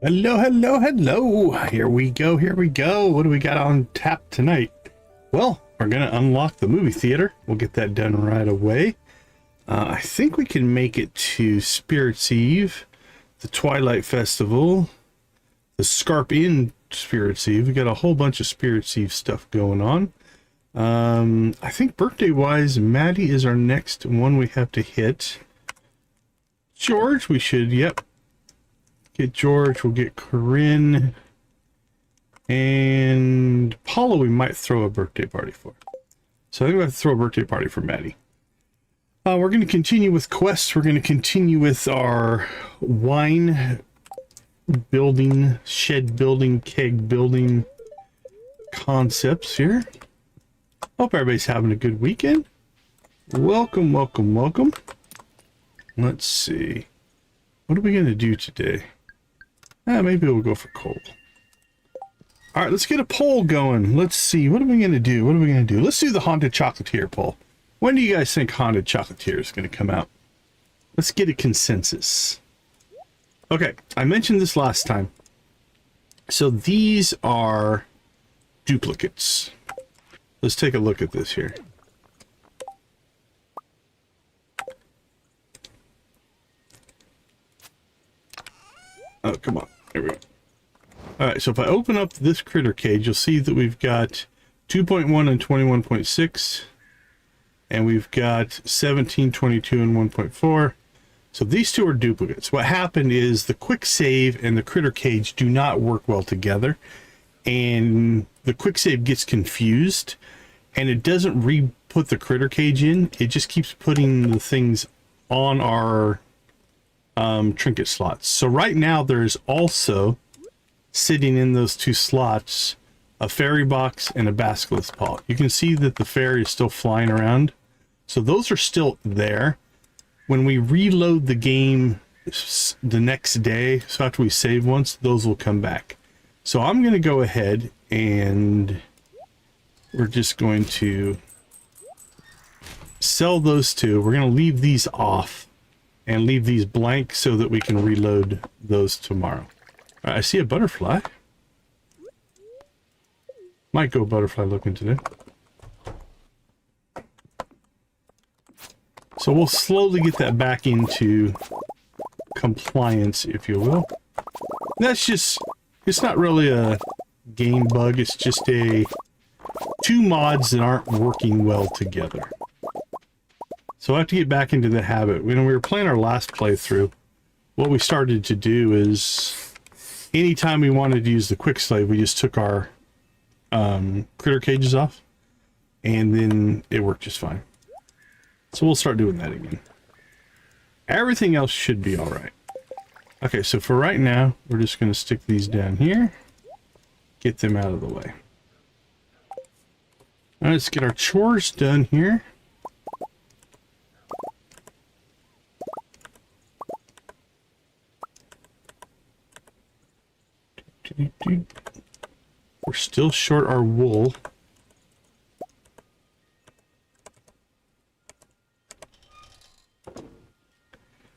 Hello, hello, hello. Here we go, here we go. What do we got on tap tonight? Well, we're going to unlock the movie theater. We'll get that done right away. I think we can make it to Spirits Eve, the Twilight Festival, the Scarp in Spirits Eve. We got a whole bunch of Spirits Eve stuff going on. I think birthday-wise, Maddie is our next one we have to hit. George, we should, yep. Get George, we'll get Corinne, and Paula we might throw a birthday party for. So I think we have to throw a birthday party for Maddie. We're going to continue with quests. We're going to continue with our wine building, shed building, keg building concepts here. Hope everybody's having a good weekend. Welcome, welcome, welcome. Let's see. What are we going to do today? Maybe we'll go for coal. All right, let's get a poll going. Let's see. What are we going to do? What are we going to do? Let's do the Haunted Chocolatier poll. When do you guys think Haunted Chocolatier is going to come out? Let's get a consensus. Okay, I mentioned this last time. So these are duplicates. Let's take a look at this here. Oh, come on. There we go. All right, so if I open up this critter cage, you'll see that we've got 2.1 and 21.6, and we've got 17, 22, and 1.4. So these two are duplicates. What happened is the quick save and the critter cage do not work well together, and the quick save gets confused, and it doesn't re-put the critter cage in. It just keeps putting the things on our trinket slots. So right now there's also sitting in those two slots a fairy box and a basilisk paw. You can see that the fairy is still flying around, so those are still there. When we reload the game the next day, so after we save once, those will come back. So I'm going to go ahead and we're just going to sell those two. We're going to leave these off and leave these blank so that we can reload those tomorrow. All right, I see a butterfly. Might go butterfly looking today. So we'll slowly get that back into compliance, if you will. That's just, it's not really a game bug. It's just two mods that aren't working well together. So I have to get back into the habit. When we were playing our last playthrough, what we started to do is anytime we wanted to use the quick save, we just took our critter cages off, and then it worked just fine. So we'll start doing that again. Everything else should be all right. Okay, so for right now, we're just going to stick these down here, get them out of the way. All right, let's get our chores done here. We're still short our wool.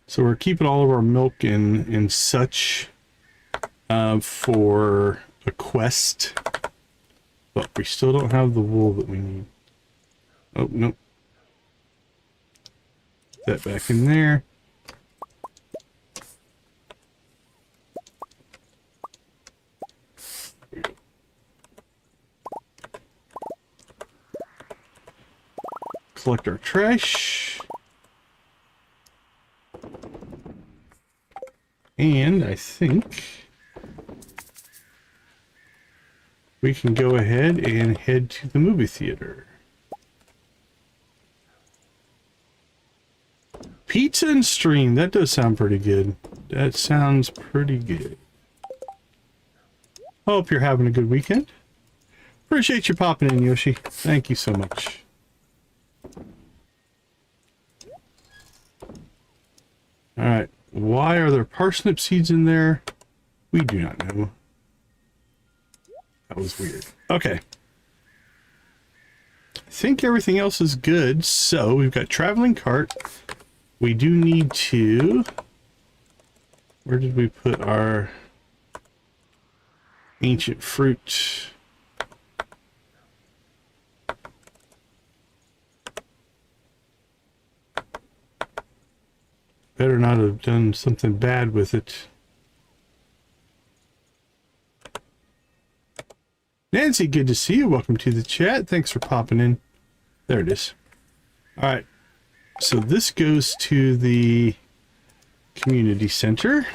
So we're keeping all of our milk and such for a quest, but we still don't have the wool that we need. Oh, nope. Put that back in there. Collect our trash. And I think we can go ahead and head to the movie theater. Pizza and stream. That does sound pretty good. That sounds pretty good. Hope you're having a good weekend. Appreciate you popping in, Yoshi. Thank you so much. All right. Why are there parsnip seeds in there? We do not know. That was weird. Okay. I think everything else is good. So we've got traveling cart. We do need to... Where did we put our... Ancient Fruit. Better not have done something bad with it. Nancy, good to see you. Welcome to the chat. Thanks for popping in. There it is. All right. So this goes to the community center.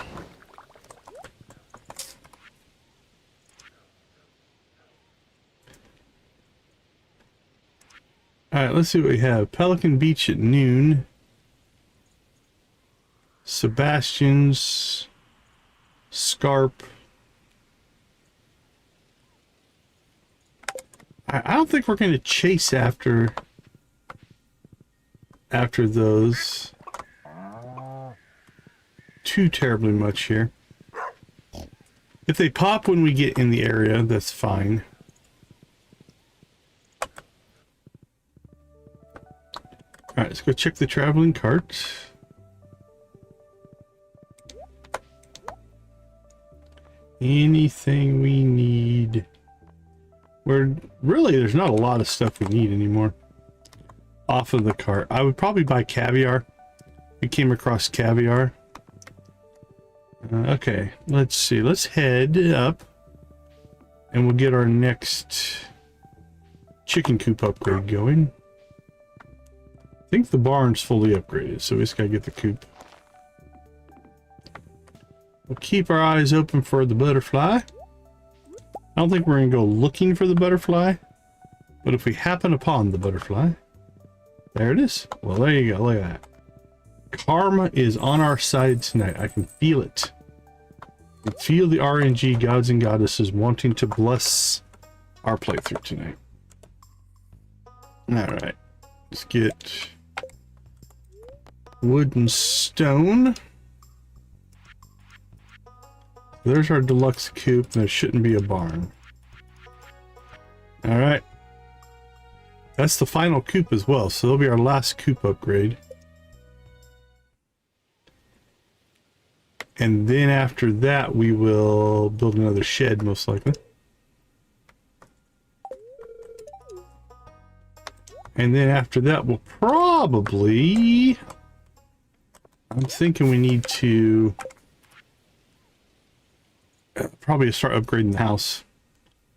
All right, let's see what we have. Pelican Beach at noon. Sebastian's. Scarp. I don't think we're going to chase after those too terribly much here. If they pop when we get in the area, that's fine. Alright, let's go check the traveling cart. Anything we need. There's not a lot of stuff we need anymore. Off of the cart. I would probably buy caviar. We came across caviar. Okay, let's see. Let's head up. And we'll get our next chicken coop upgrade going. I think the barn's fully upgraded, so we just gotta get the coop. We'll keep our eyes open for the butterfly. I don't think we're going to go looking for the butterfly, but if we happen upon the butterfly, there it is. Well, there you go. Look at that. Karma is on our side tonight. I can feel it. I can feel the RNG gods and goddesses wanting to bless our playthrough tonight. All right. Let's get wood and stone. There's our deluxe coop. There shouldn't be a barn. All right. That's the final coop as well. So that'll be our last coop upgrade. And then after that, we will build another shed, most likely. And then after that, we'll probably... I'm thinking we need to... probably start upgrading the house.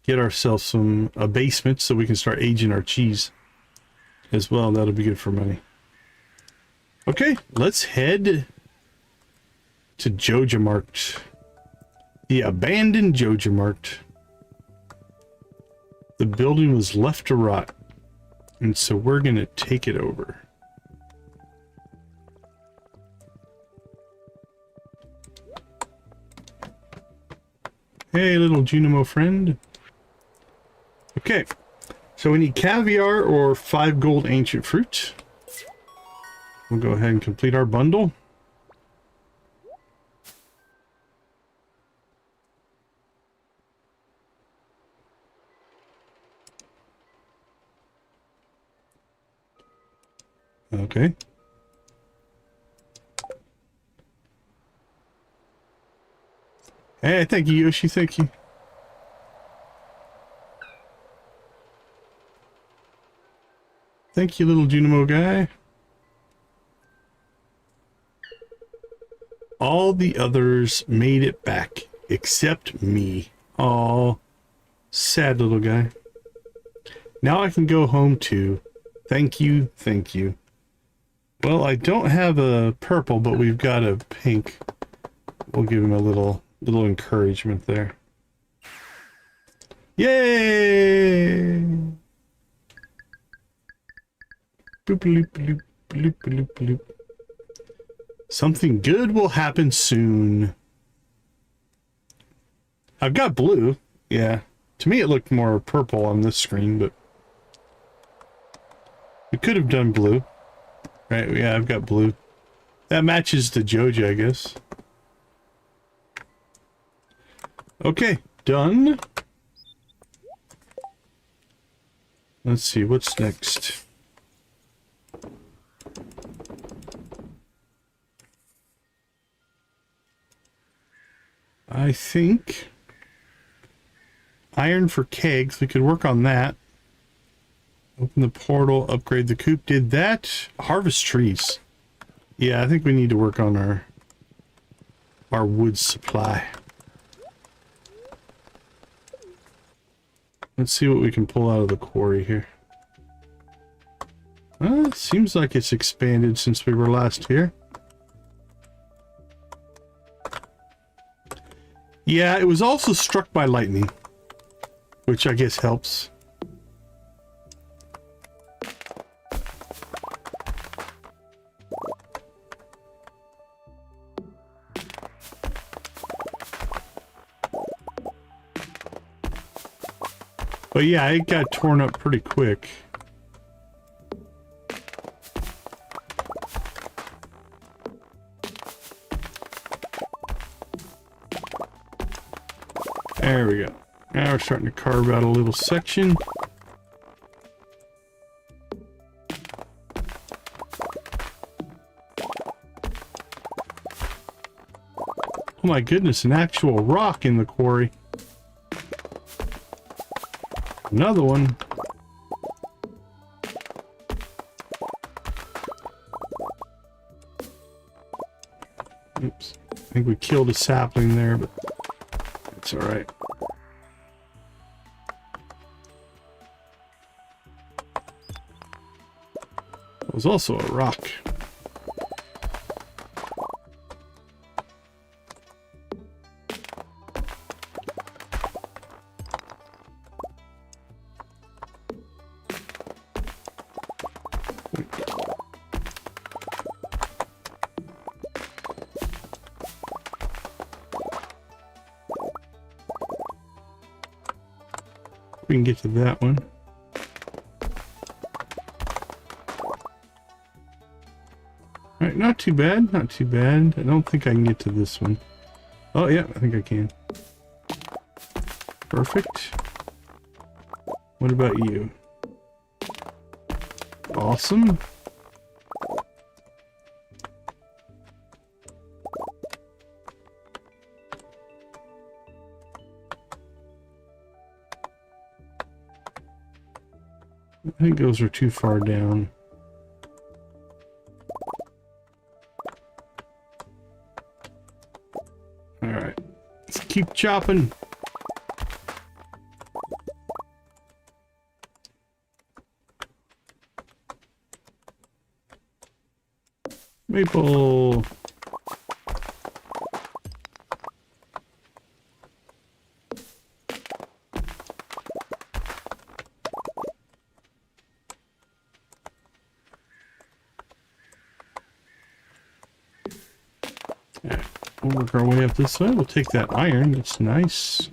Get ourselves a basement so we can start aging our cheese as well. That'll be good for money. Okay, let's head to JojaMart. The abandoned JojaMart. The building was left to rot, and so we're gonna take it over. Hey, little Junimo friend. Okay, so we need caviar or 5 gold ancient fruit. We'll go ahead and complete our bundle. Okay. Hey, thank you, Yoshi. Thank you. Thank you, little Junimo guy. All the others made it back, except me. Oh, sad little guy. Now I can go home too. Thank you, thank you. Well, I don't have a purple, but we've got a pink. We'll give him a little encouragement there. Yay! Bloop, bloop, bloop, bloop, bloop, bloop. Something good will happen soon. I've got blue. Yeah. To me it looked more purple on this screen, but we could have done blue. Right, yeah, I've got blue. That matches the Joja, I guess. Okay, done. Let's see, what's next? I think iron for kegs. We could work on that. Open the portal, upgrade the coop. Did that. Harvest trees. Yeah, I think we need to work on our wood supply. Let's see what we can pull out of the quarry here. Seems like it's expanded since we were last here. Yeah, it was also struck by lightning, which I guess helps. But yeah, it got torn up pretty quick. There we go. Now we're starting to carve out a little section. Oh my goodness, an actual rock in the quarry. Another one. Oops. I think we killed a sapling there, but it's all right. It was also a rock. We can get to that one. Alright, not too bad, not too bad. I don't think I can get to this one. Oh yeah, I think I can. Perfect. What about you? Awesome. I think those are too far down. Alright, let's keep chopping. Maple. We'll work our way up this way. We'll take that iron. That's nice.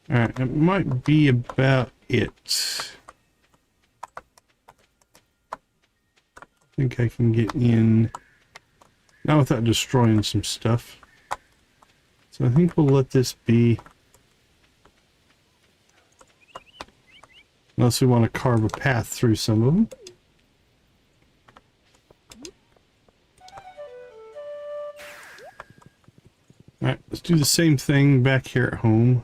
Alright, that might be about it. I think I can get in. Not without destroying some stuff. So I think we'll let this be. Unless we want to carve a path through some of them. Alright, let's do the same thing back here at home.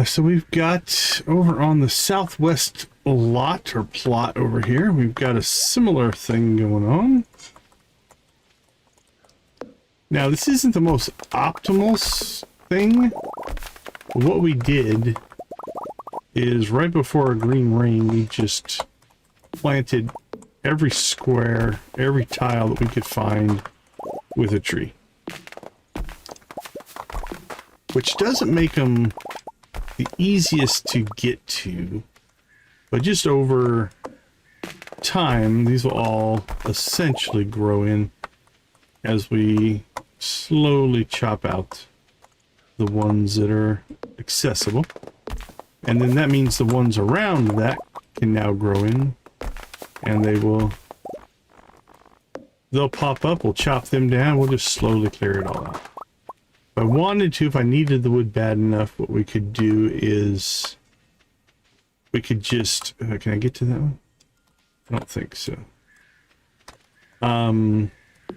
So we've got over on the southwest lot or plot over here, we've got a similar thing going on. Now this isn't the most optimal thing. What we did is right before a green rain, we just planted every square, every tile that we could find with a tree. Which doesn't make them the easiest to get to, but just over time these will all essentially grow in as we slowly chop out the ones that are accessible. And then that means the ones around that can now grow in. And they'll pop up, we'll chop them down, we'll just slowly clear it all out. If I wanted to, if I needed the wood bad enough, what we could do is... we could just... can I get to that one? I don't think so.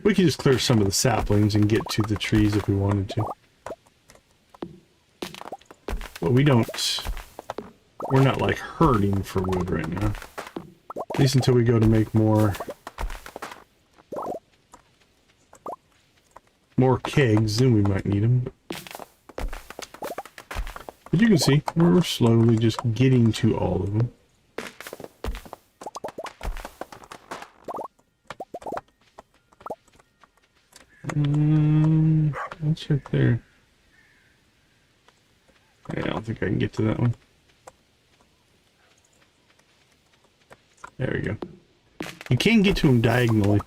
We could just clear some of the saplings and get to the trees if we wanted to. But we don't... we're not like hurting for wood right now. At least until we go to make more kegs, then we might need them. But you can see, we're slowly just getting to all of them. What's right there? I don't think I can get to that one. There we go. You can get to them diagonally,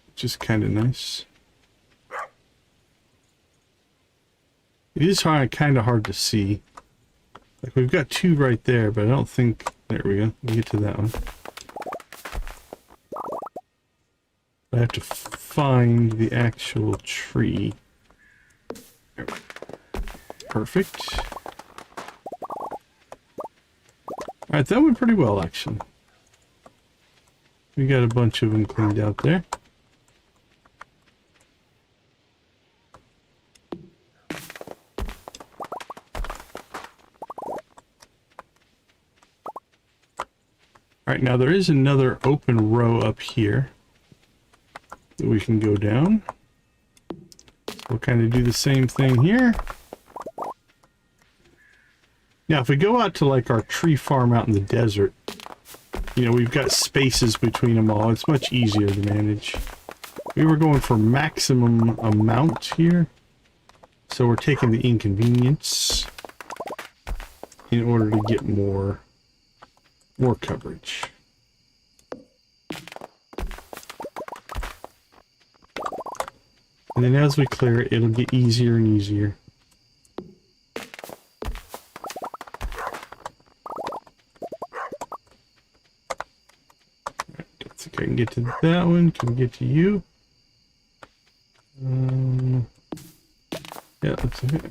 which is kind of nice. It is kind of hard to see. Like, we've got two right there, but I don't think... there we go. We get to that one. I have to find the actual tree. There we go. Perfect. Alright, that went pretty well, actually. We got a bunch of them cleaned out there. Alright, now there is another open row up here that we can go down. We'll kind of do the same thing here. Now, if we go out to like our tree farm out in the desert, you know, we've got spaces between them all. It's much easier to manage. We were going for maximum amount here, so we're taking the inconvenience in order to get more coverage. And then as we clear it, it'll get easier and easier. I can get to that one. Can we get to you? Yeah, that's it.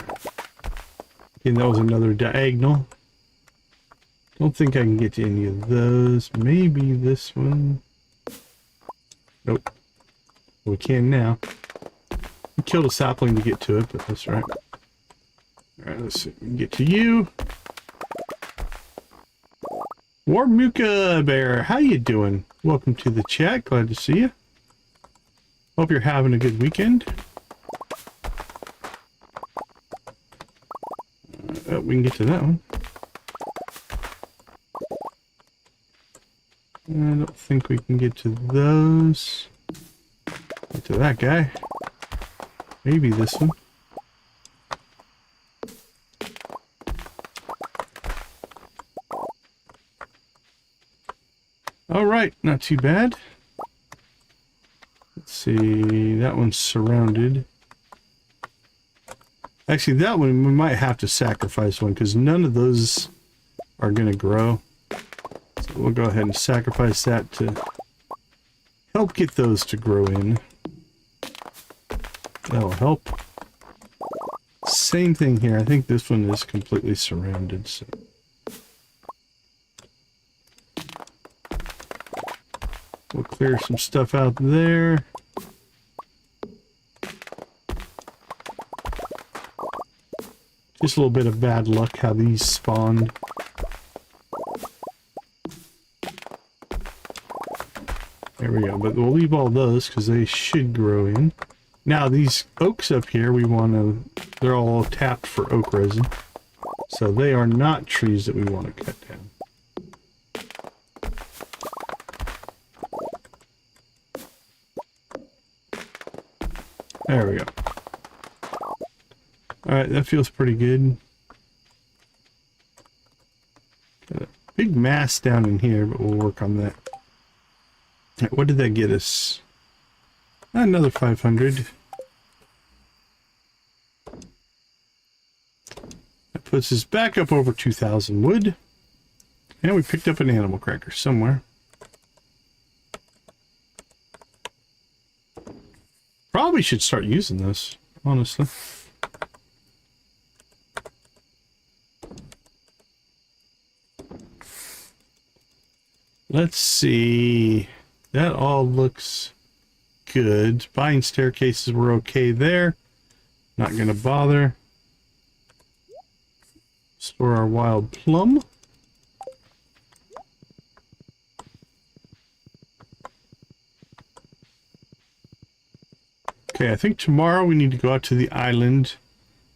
And that was another diagonal. Don't think I can get to any of those. Maybe this one. Nope. We can now. We killed a sapling to get to it, but that's right. Alright, let's see. We can get to you. Warmuka Bear, how you doing? Welcome to the chat. Glad to see you. Hope you're having a good weekend. We can get to that one. I don't think we can get to those. Get to that guy. Maybe this one. Alright, not too bad. Let's see, that one's surrounded. Actually, that one we might have to sacrifice one because none of those are going to grow. So we'll go ahead and sacrifice that to help get those to grow in. That'll help. Same thing here. I think this one is completely surrounded. So. We'll clear some stuff out there. Just a little bit of bad luck how these spawned. There we go, but we'll leave all those because they should grow in. Now these oaks up here, we want to, they're all tapped for oak resin. So they are not trees that we want to cut down. There we go. Alright, that feels pretty good. Got a big mass down in here, but we'll work on that. Right, what did that get us? Another 500. I puts us back up over 2,000 wood. And we picked up an animal cracker somewhere. Probably should start using this, honestly. Let's see. That all looks good. Spine staircases were okay there. Not going to bother. Store our wild plum. Okay, I think tomorrow we need to go out to the island,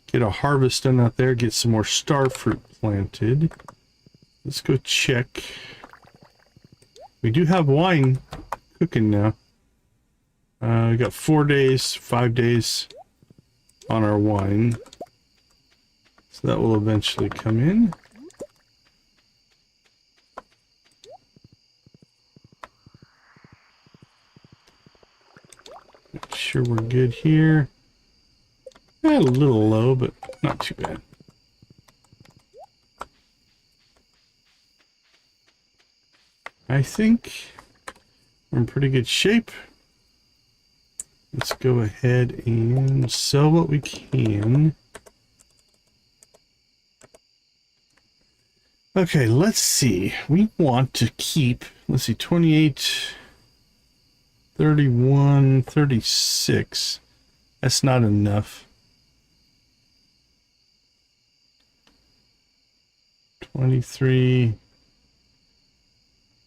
get a harvest done out there, get some more starfruit planted. Let's go check. We do have wine cooking now. We got 4 days, 5 days on our wine. So that will eventually come in. Make sure we're good here. A little low, but not too bad. I think we're in pretty good shape. Let's go ahead and sell what we can. Okay, let's see. We want to keep, let's see, 28, 31, 36. That's not enough. 23. Do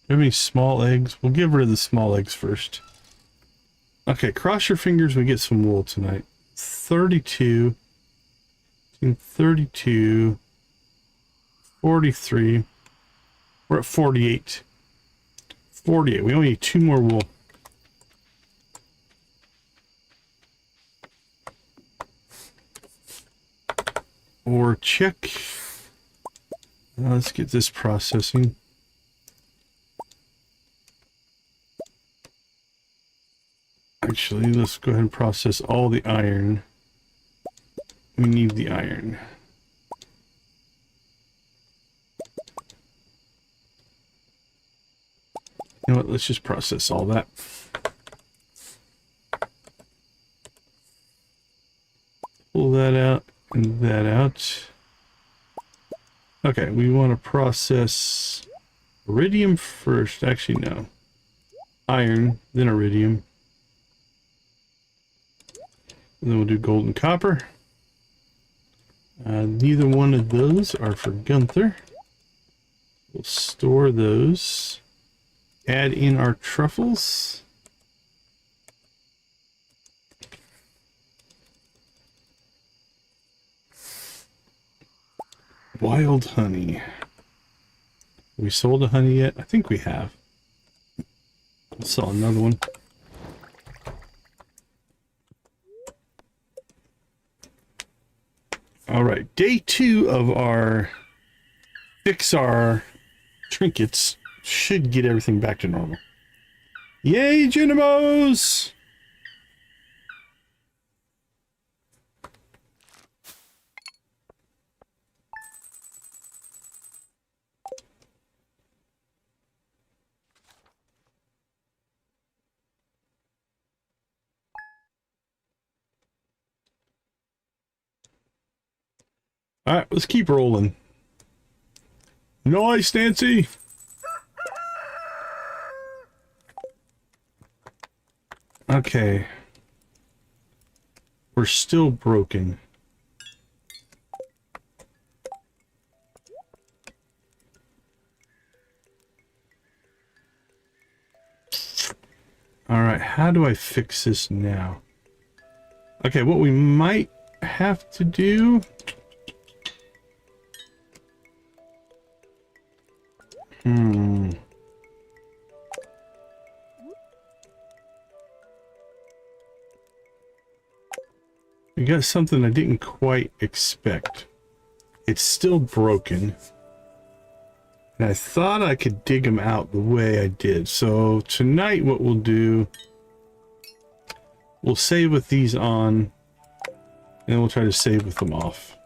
you have any small eggs? We'll get rid of the small eggs first. Okay, cross your fingers we get some wool tonight. 32. 32. 43. We're at 48. 48. We only need 2 more wool. Or check. Let's get this processing. Actually, let's go ahead and process all the iron. We need the iron. You know what? Let's just process all that. Pull that out and that out. Okay, we want to process iridium first. Actually, no. Iron, then iridium. And then we'll do gold and copper. Neither one of those are for Gunther. We'll store those. Add in our truffles. Wild honey. Have we sold the honey yet? I think we have. We'll sell another one. All right, day 2 of our fix our trinkets should get everything back to normal. Yay, Junimos! All right, let's keep rolling. Nice, Nancy. Okay. We're still broken. All right, how do I fix this now? Okay, what we might have to do... We got something I didn't quite expect. It's still broken. And I thought I could dig them out the way I did. So tonight what we'll do, we'll save with these on, and we'll try to save with them off.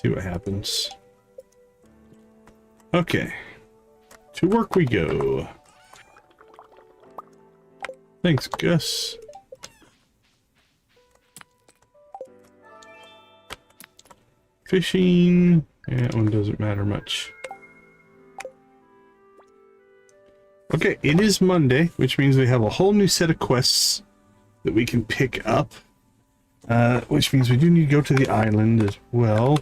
See what happens. Okay. To work we go. Thanks, Gus. Fishing. Yeah, that one doesn't matter much. Okay, it is Monday, which means we have a whole new set of quests that we can pick up. Which means we do need to go to the island as well.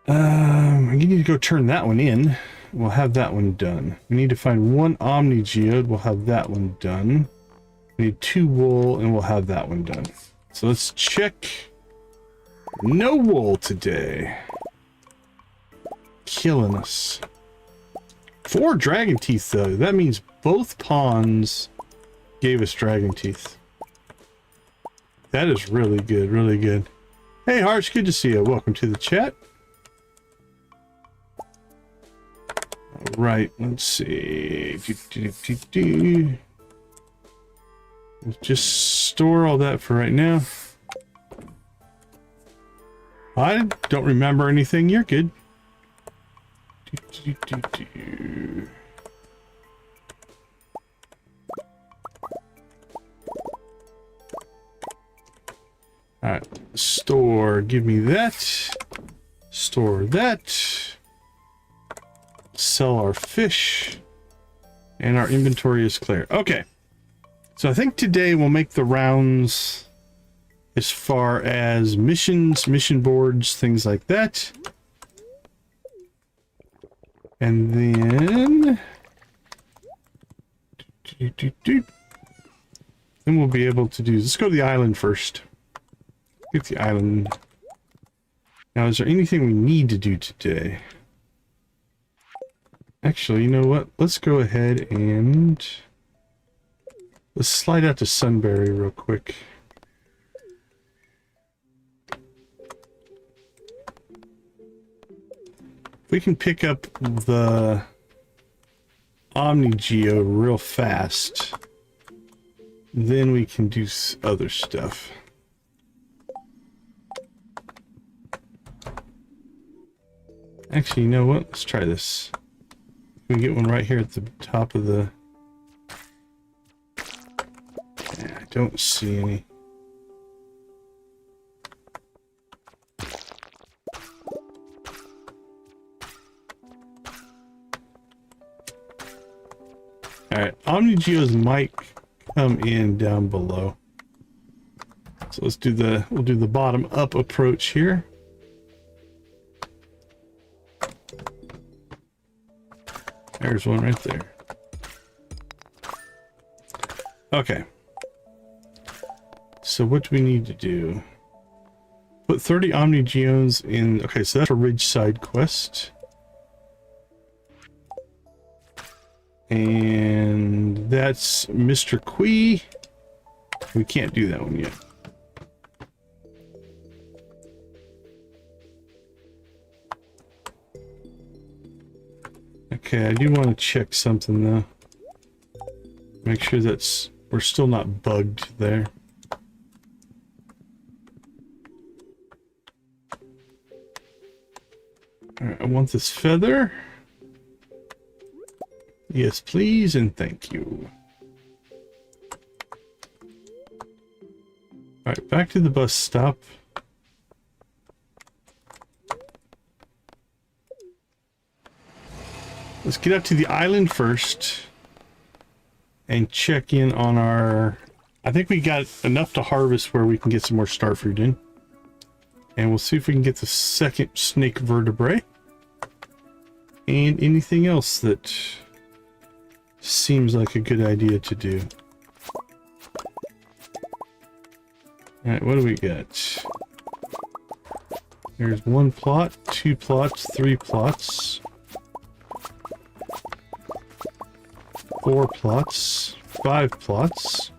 We need to go turn that one in. We'll have that one done. We need to find one Omni Geode. We'll have that one done. We need 2 wool, and we'll have that one done. So let's check. No wool today. Killing us. 4 dragon teeth, though. That means both ponds gave us dragon teeth. That is really good, really good. Hey, Harsh, good to see you. Welcome to the chat. All right, let's see. Let's just store all that for right now. I don't remember anything. You're good. All right, store. Give me that. Store that. Sell our fish. And our inventory is clear. Okay. So I think today we'll make the rounds as far as missions, mission boards, things like that. And then... then we'll be able to do... Let's go to the island first. Get the island. Now, is there anything we need to do today? Actually, you know what? Let's go ahead and... let's slide out to Sunberry real quick. If we can pick up the Omni Geo real fast, then we can do other stuff. Actually, you know what? Let's try this. Can we get one right here at the top of the... yeah, I don't see any. Alright, Omni Geos might come in down below. So let's do the... we'll do the bottom up approach here. There's one right there. Okay. So what do we need to do? Put 30 Omni Geodes in... okay, so that's a Ridgeside quest. And that's Mr. Quee. We can't do that one yet. Okay, I do want to check something though. Make sure that's... we're still not bugged there. Alright, I want this feather. Yes, please, and thank you. Alright, back to the bus stop. Let's get up to the island first and check in on our... I think we got enough to harvest where we can get some more starfruit in. And we'll see if we can get the second snake vertebrae. And anything else that seems like a good idea to do. Alright, what do we got? There's 1 plot, 2 plots, 3 plots. 4 plots, 5 plots,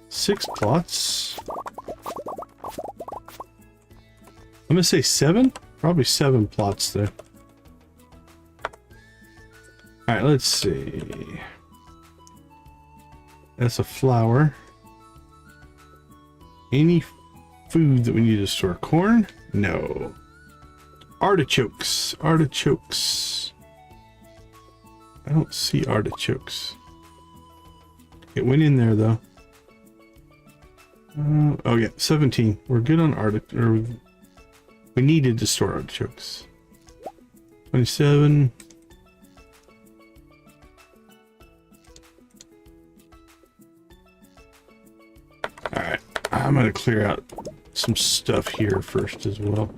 6 plots. I'm gonna say 7? Probably 7 plots there. Alright, let's see. That's a flower. Any food that we need to store. Corn? No. Artichokes. Artichokes. I don't see artichokes. It went in there though. Oh yeah, 17. We're good on artichokes. We needed to store artichokes. 27. Alright, I'm gonna clear out some stuff here first as well.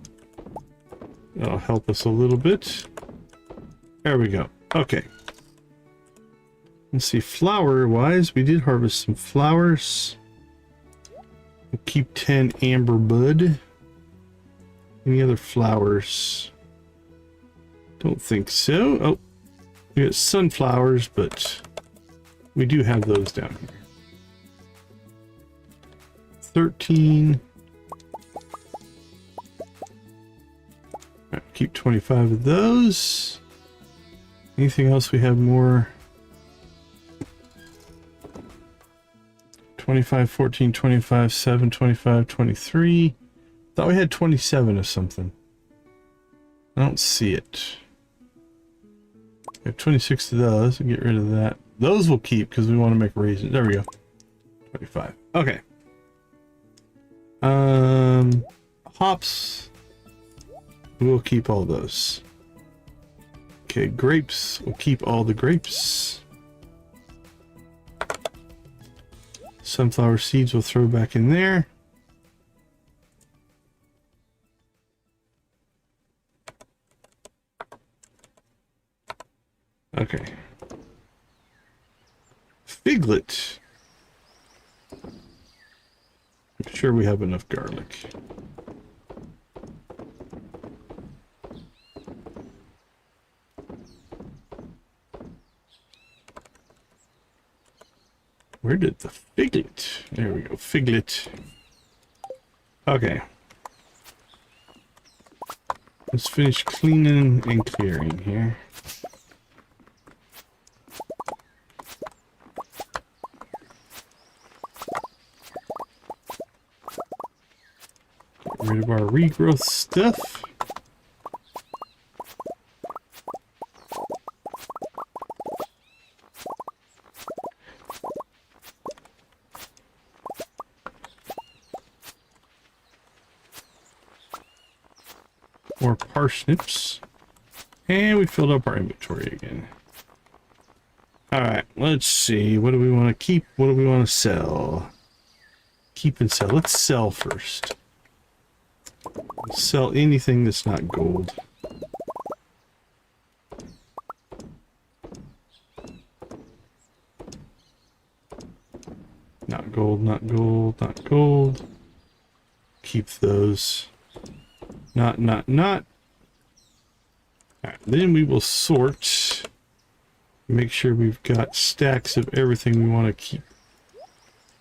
That'll help us a little bit. There we go. Okay. Let's see, flower-wise, we did harvest some flowers. We'll keep 10 amber bud. Any other flowers? Don't think so. Oh, we got sunflowers, but we do have those down here. 13. Right, keep 25 of those. Anything else we have more? 25, 14, 25, 7, 25, 23. Thought we had 27 of something. I don't see it. We have 26 of those. We'll get rid of that. Those we'll keep because we want to make raisins. There we go. 25. Okay. Hops. We'll keep all those. Okay, grapes. We'll keep all the grapes. Sunflower seeds we'll throw back in there. Okay. Figlet. I'm sure we have enough garlic. Where did the figlet? There we go, figlet. Okay. Let's finish cleaning and clearing here. Get rid of our regrowth stuff. More parsnips. And we filled up our inventory again. Alright, let's see. What do we want to keep? What do we want to sell? Keep and sell. Let's sell first. Let's sell anything that's not gold. Not gold, not gold, not gold. Keep those. Not. Alright, then we will sort. Make sure we've got stacks of everything we want to keep.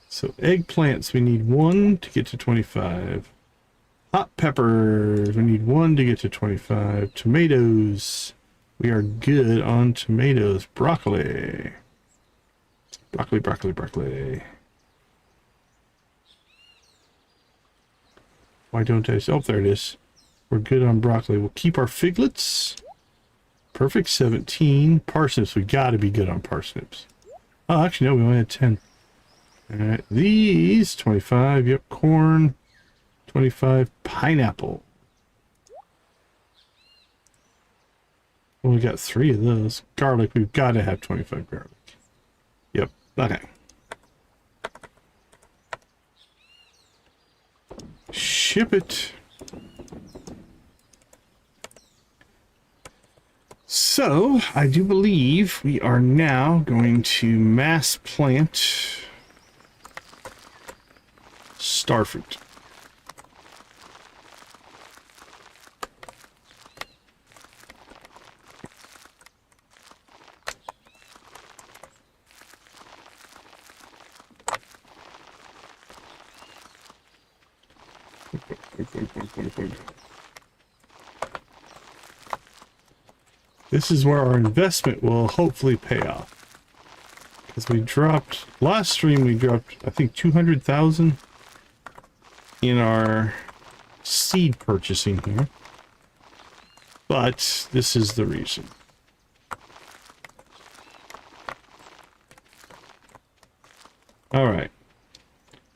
So eggplants, we need 1 to get to 25. Hot peppers, we need 1 to get to 25. Tomatoes, we are good on tomatoes. Broccoli. Broccoli. Why don't I? Oh, there it is. We're good on broccoli. We'll keep our figlets. Perfect, 17. Parsnips, we gotta be good on parsnips. Oh, actually, no, we only had 10. Alright, these, 25. Yep, corn, 25. Pineapple. Well, we got 3 of those. Garlic, we've got to have 25 garlic. Yep, okay. Ship it. So, I do believe we are now going to mass plant starfruit. This is where our investment will hopefully pay off. Because we dropped, last stream we dropped, I think 200,000. in our seed purchasing here. But this is the reason. All right.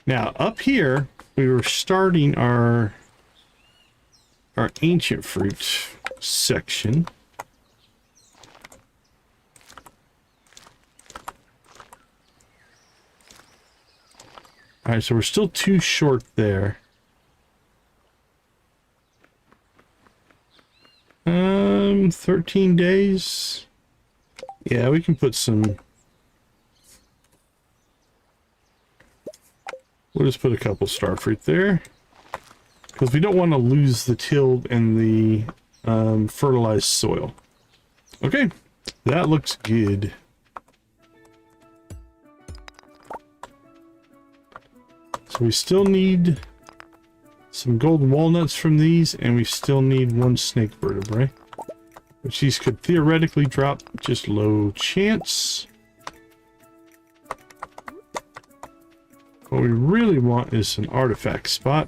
Now, up here, we were starting our ancient fruit section. All right, so we're still too short there. 13 days. Yeah, we can put some. We'll just put a couple starfruit there, because we don't want to lose the tilled and the fertilized soil. Okay, that looks good. So we still need some golden walnuts from these, and we still need one snake vertebrae, which these could theoretically drop, just low chance. What we really want is an artifact spot,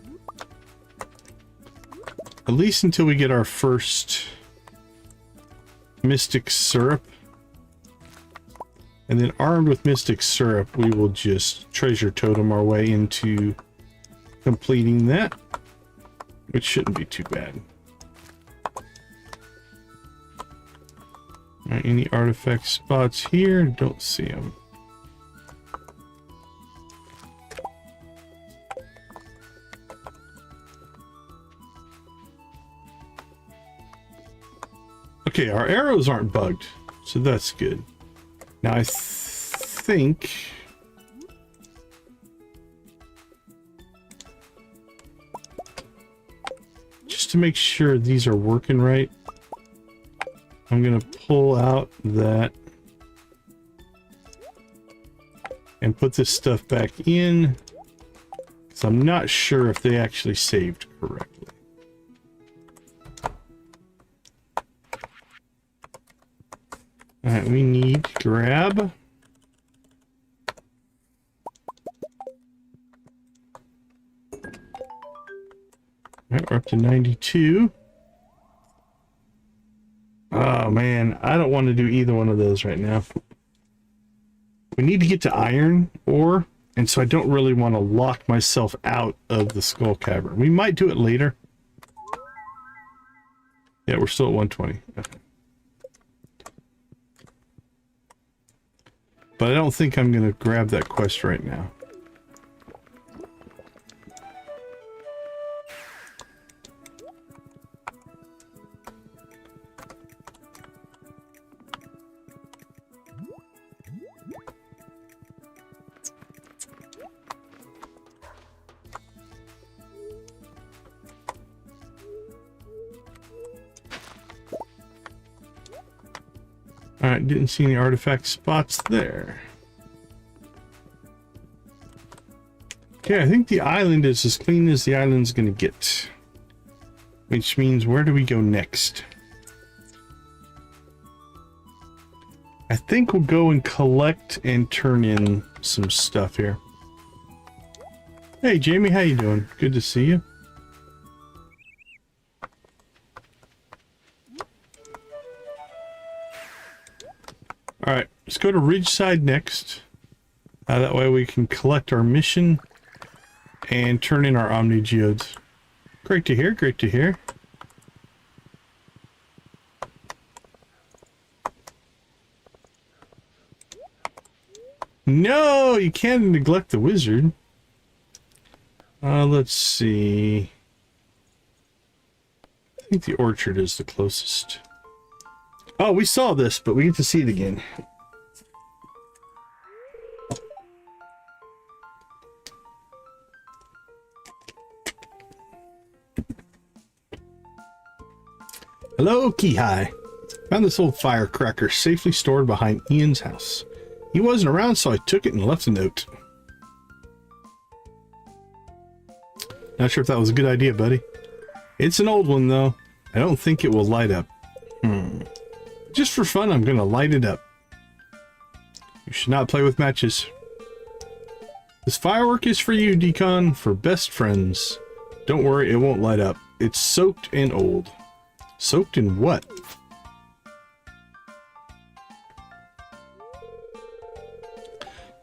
at least until we get our first mystic syrup. And then armed with mystic syrup, we will just treasure totem our way into completing that, which shouldn't be too bad. All right, any artifact spots here? Don't see them. Okay, our arrows aren't bugged, so that's good. Now I think just to make sure these are working right, I'm gonna pull out that and put this stuff back in, because I'm not sure if they actually saved correctly. All right, we need grab. All right, we're up to 92. Oh man, I don't want to do either one of those right now. We need to get to iron ore, and so I don't really want to lock myself out of the skull cavern. We might do it later. Yeah, we're still at 120. Okay. But I don't think I'm going to grab that quest right now. Alright, didn't see any artifact spots there. Okay, I think the island is as clean as the island's gonna get. Which means, where do we go next? I think we'll go and collect and turn in some stuff here. Hey Jamie, how you doing? Good to see you. Alright, let's go to Ridgeside next. That way we can collect our mission and turn in our Omni Geodes. Great to hear, great to hear. No, you can't neglect the wizard. Let's see. I think the orchard is the closest. Oh, we saw this, but we get to see it again. Hello, Kihai. Found this old firecracker safely stored behind Ian's house. He wasn't around, so I took it and left a note. Not sure if that was a good idea, buddy. It's an old one, though. I don't think it will light up. Just for fun, I'm gonna light it up. You should not play with matches. This firework is for you, Decon, for best friends. Don't worry, it won't light up. It's soaked and old. Soaked in what?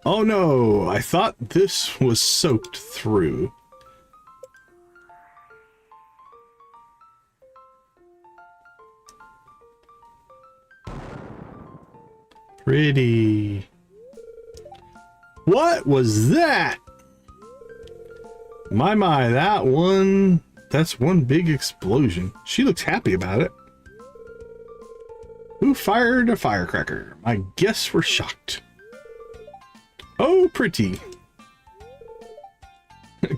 Oh no, I thought this was soaked through. Pretty. What was that? My, that's one big explosion. She looks happy about it. Who fired a firecracker? My guests were shocked. Oh, pretty.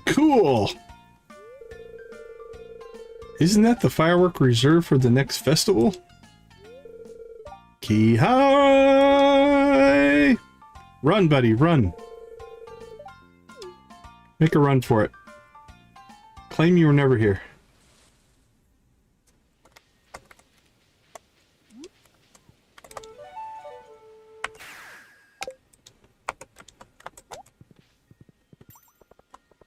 Cool. Isn't that the firework reserved for the next festival? Key high! Run, buddy, run. Make a run for it. Claim you were never here.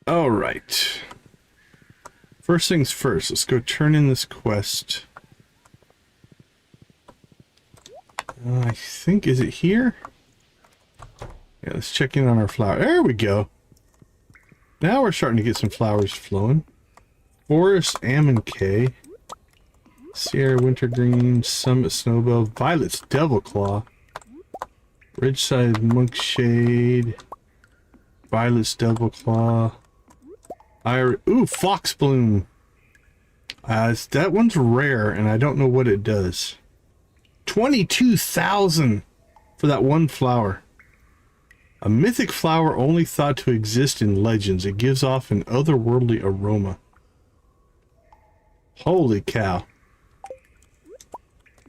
All right. First things first, let's go turn in this quest. I think, is it here? Yeah, let's check in on our flower. There we go. Now we're starting to get some flowers flowing. Forest Almond K. Sierra Wintergreen, Summit Snowbell, Violet's Devil Claw, Ridgeside Monkshade, Violet's Devil Claw, ooh, Fox Bloom. That one's rare, and I don't know what it does. 22,000 for that one flower. A mythic flower only thought to exist in legends. It gives off an otherworldly aroma. Holy cow.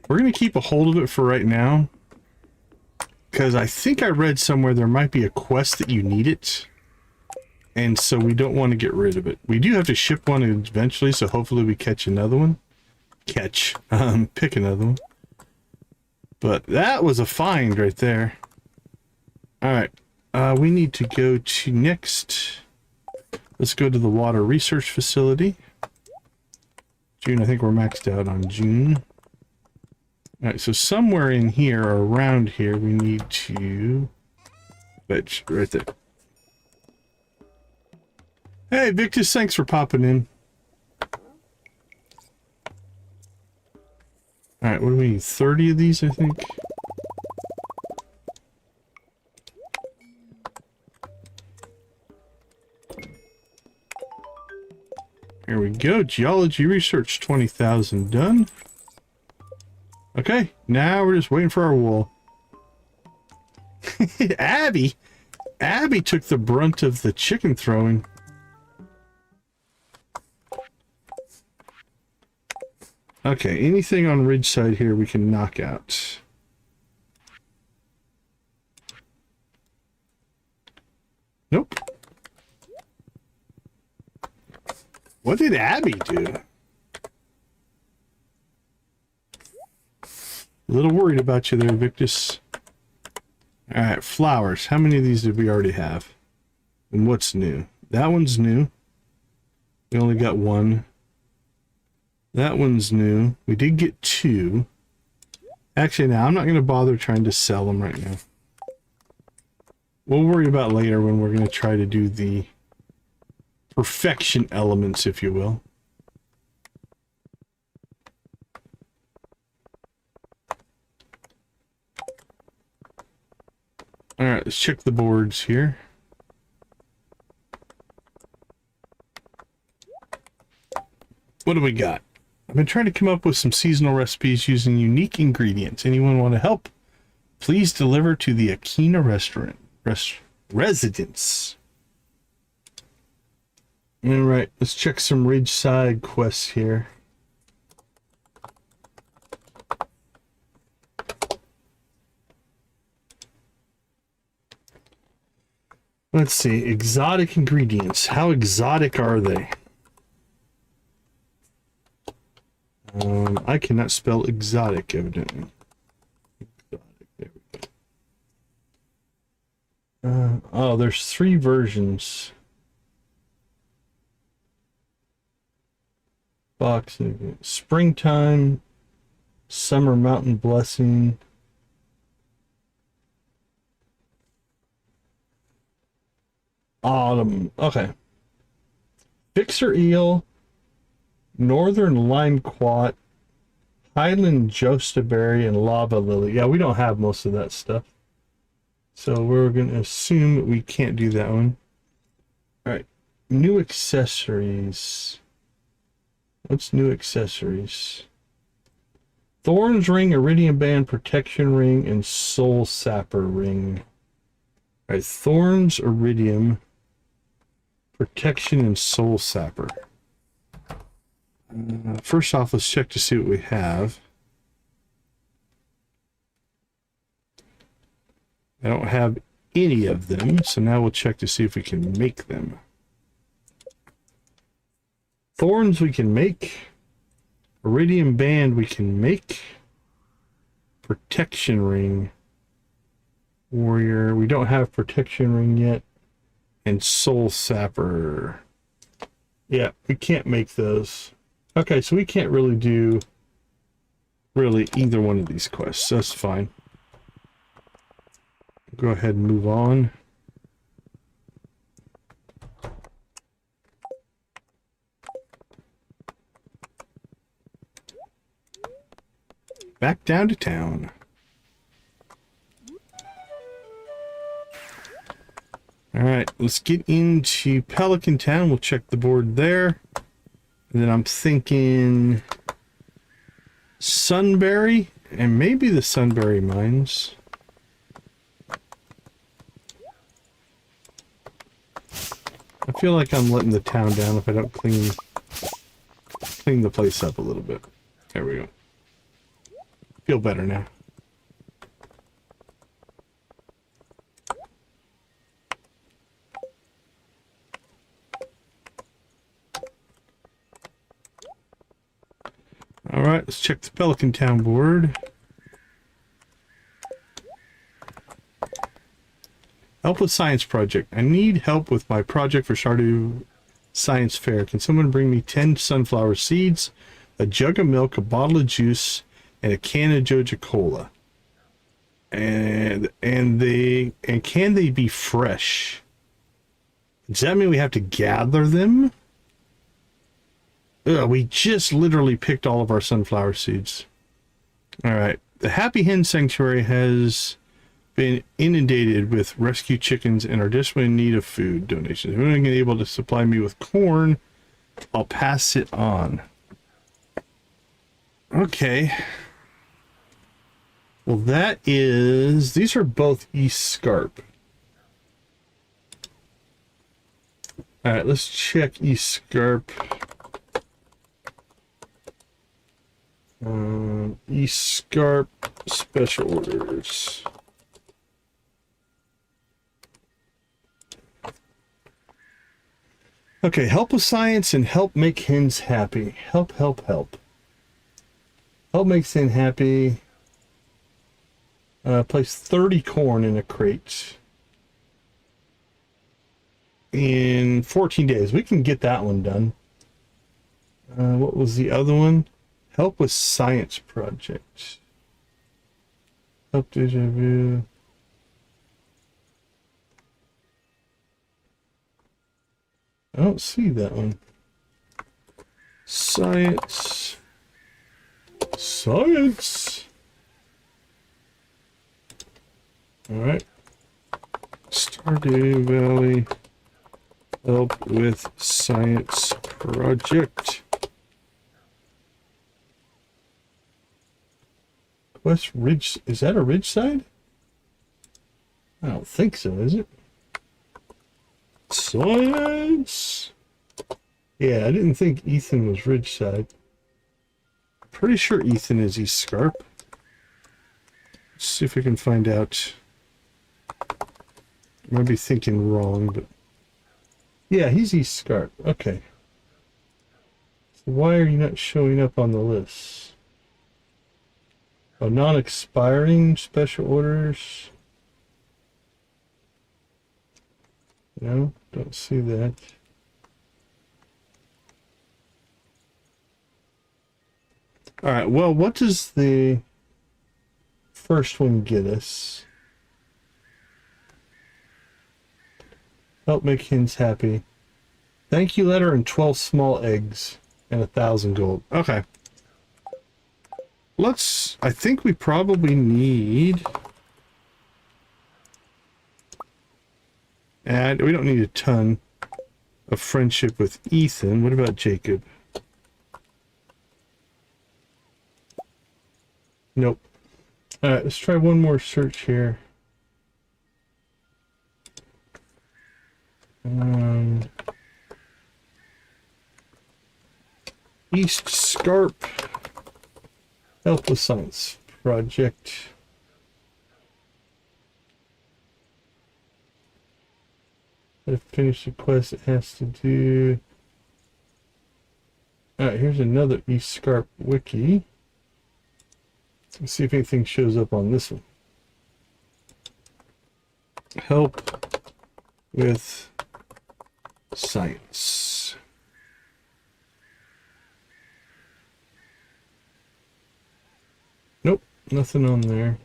We're going to keep a hold of it for right now, because I think I read somewhere there might be a quest that you need it. And so we don't want to get rid of it. We do have to ship one eventually, so hopefully we catch another one. Pick another one. But that was a find right there. Alright, we need to go to next. Let's go to the water research facility. June, I think we're maxed out on June. Alright, so somewhere in here or around here we need to fetch right there. Hey Victus, thanks for popping in. Alright, what do we need? 30 of these, I think. Here we go. Geology research, 20,000 done. Okay, now we're just waiting for our wool. Abby took the brunt of the chicken throwing. Okay, anything on Ridgeside here we can knock out. Nope. What did Abby do? A little worried about you there, Victus. Alright, flowers. How many of these did we already have? And what's new? That one's new. We only got one. That one's new. We did get two. Actually, now I'm not going to bother trying to sell them right now. We'll worry about later when we're going to try to do the perfection elements, if you will. Alright, let's check the boards here. What do we got? I've been trying to come up with some seasonal recipes using unique ingredients. Anyone want to help? Please deliver to the Akina residence. Alright, let's check some Ridgeside quests here. Let's see, exotic ingredients. How exotic are they? I cannot spell exotic, evidently. Exotic, there we go. Oh, there's 3 versions. box. Springtime, summer mountain blessing. Autumn. Okay. Fixer eel, northern lime quat, highland jostaberry, and lava lily. Yeah, we don't have most of that stuff. So we're going to assume that we can't do that one. All right. New accessories. What's new accessories? Thorns ring, iridium band, protection ring, and soul sapper ring. All right. Thorns, iridium, protection, and soul sapper. First off, let's check to see what we have. I don't have any of them, so now we'll check to see if we can make them. Thorns we can make. Iridium band we can make. Protection ring. Warrior. We don't have protection ring yet. And soul sapper. Yeah, we can't make those. Okay, so we can't really do either one of these quests. That's fine. Go ahead and move on. Back down to town. Alright, let's get into Pelican Town. We'll check the board there. And then I'm thinking Sunberry, and maybe the Sunberry Mines. I feel like I'm letting the town down if I don't clean the place up a little bit. There we go. Feel better now. All right, let's check the Pelican Town board. Help with science project. I need help with my project for Stardew Science Fair. Can someone bring me 10 sunflower seeds, a jug of milk, a bottle of juice, and a can of Joja Cola? And can they be fresh? Does that mean we have to gather them? Ugh, we just literally picked all of our sunflower seeds. All right. The Happy Hen Sanctuary has been inundated with rescue chickens and are desperately in need of food donations. If anyone is able to supply me with corn, I'll pass it on. Okay. Well, these are both East Scarp. All right, let's check East Scarp. East Scarp special orders. Okay, help with science and help make hens happy. Help. Help makes hen happy. Place 30 corn in a crate. In 14 days. We can get that one done. What was the other one? Help with science project. Help deja vu. I don't see that one. Science. Science. All right. Stardew Valley. Help with science project. West Ridge, is that a Ridgeside? I don't think so, is it? Science! Yeah, I didn't think Ethan was Ridgeside. Pretty sure Ethan is East Scarp. Let's see if we can find out. I might be thinking wrong, but... yeah, he's East Scarp. Okay. So why are you not showing up on the list? Oh, non-expiring special orders. No, don't see that. All right, well, what does the first one get us? Help make hens happy. Thank you letter and 12 small eggs and 1,000 gold. Okay. I think we probably need... And we don't need a ton of friendship with Ethan. What about Jacob? Nope. Alright, let's try one more search here. East Scarp. Help with Science Project. To finish the quest, it has to do... Alright, here's another East Scarp wiki. Let's see if anything shows up on this one. Help with science. Nope, nothing on there.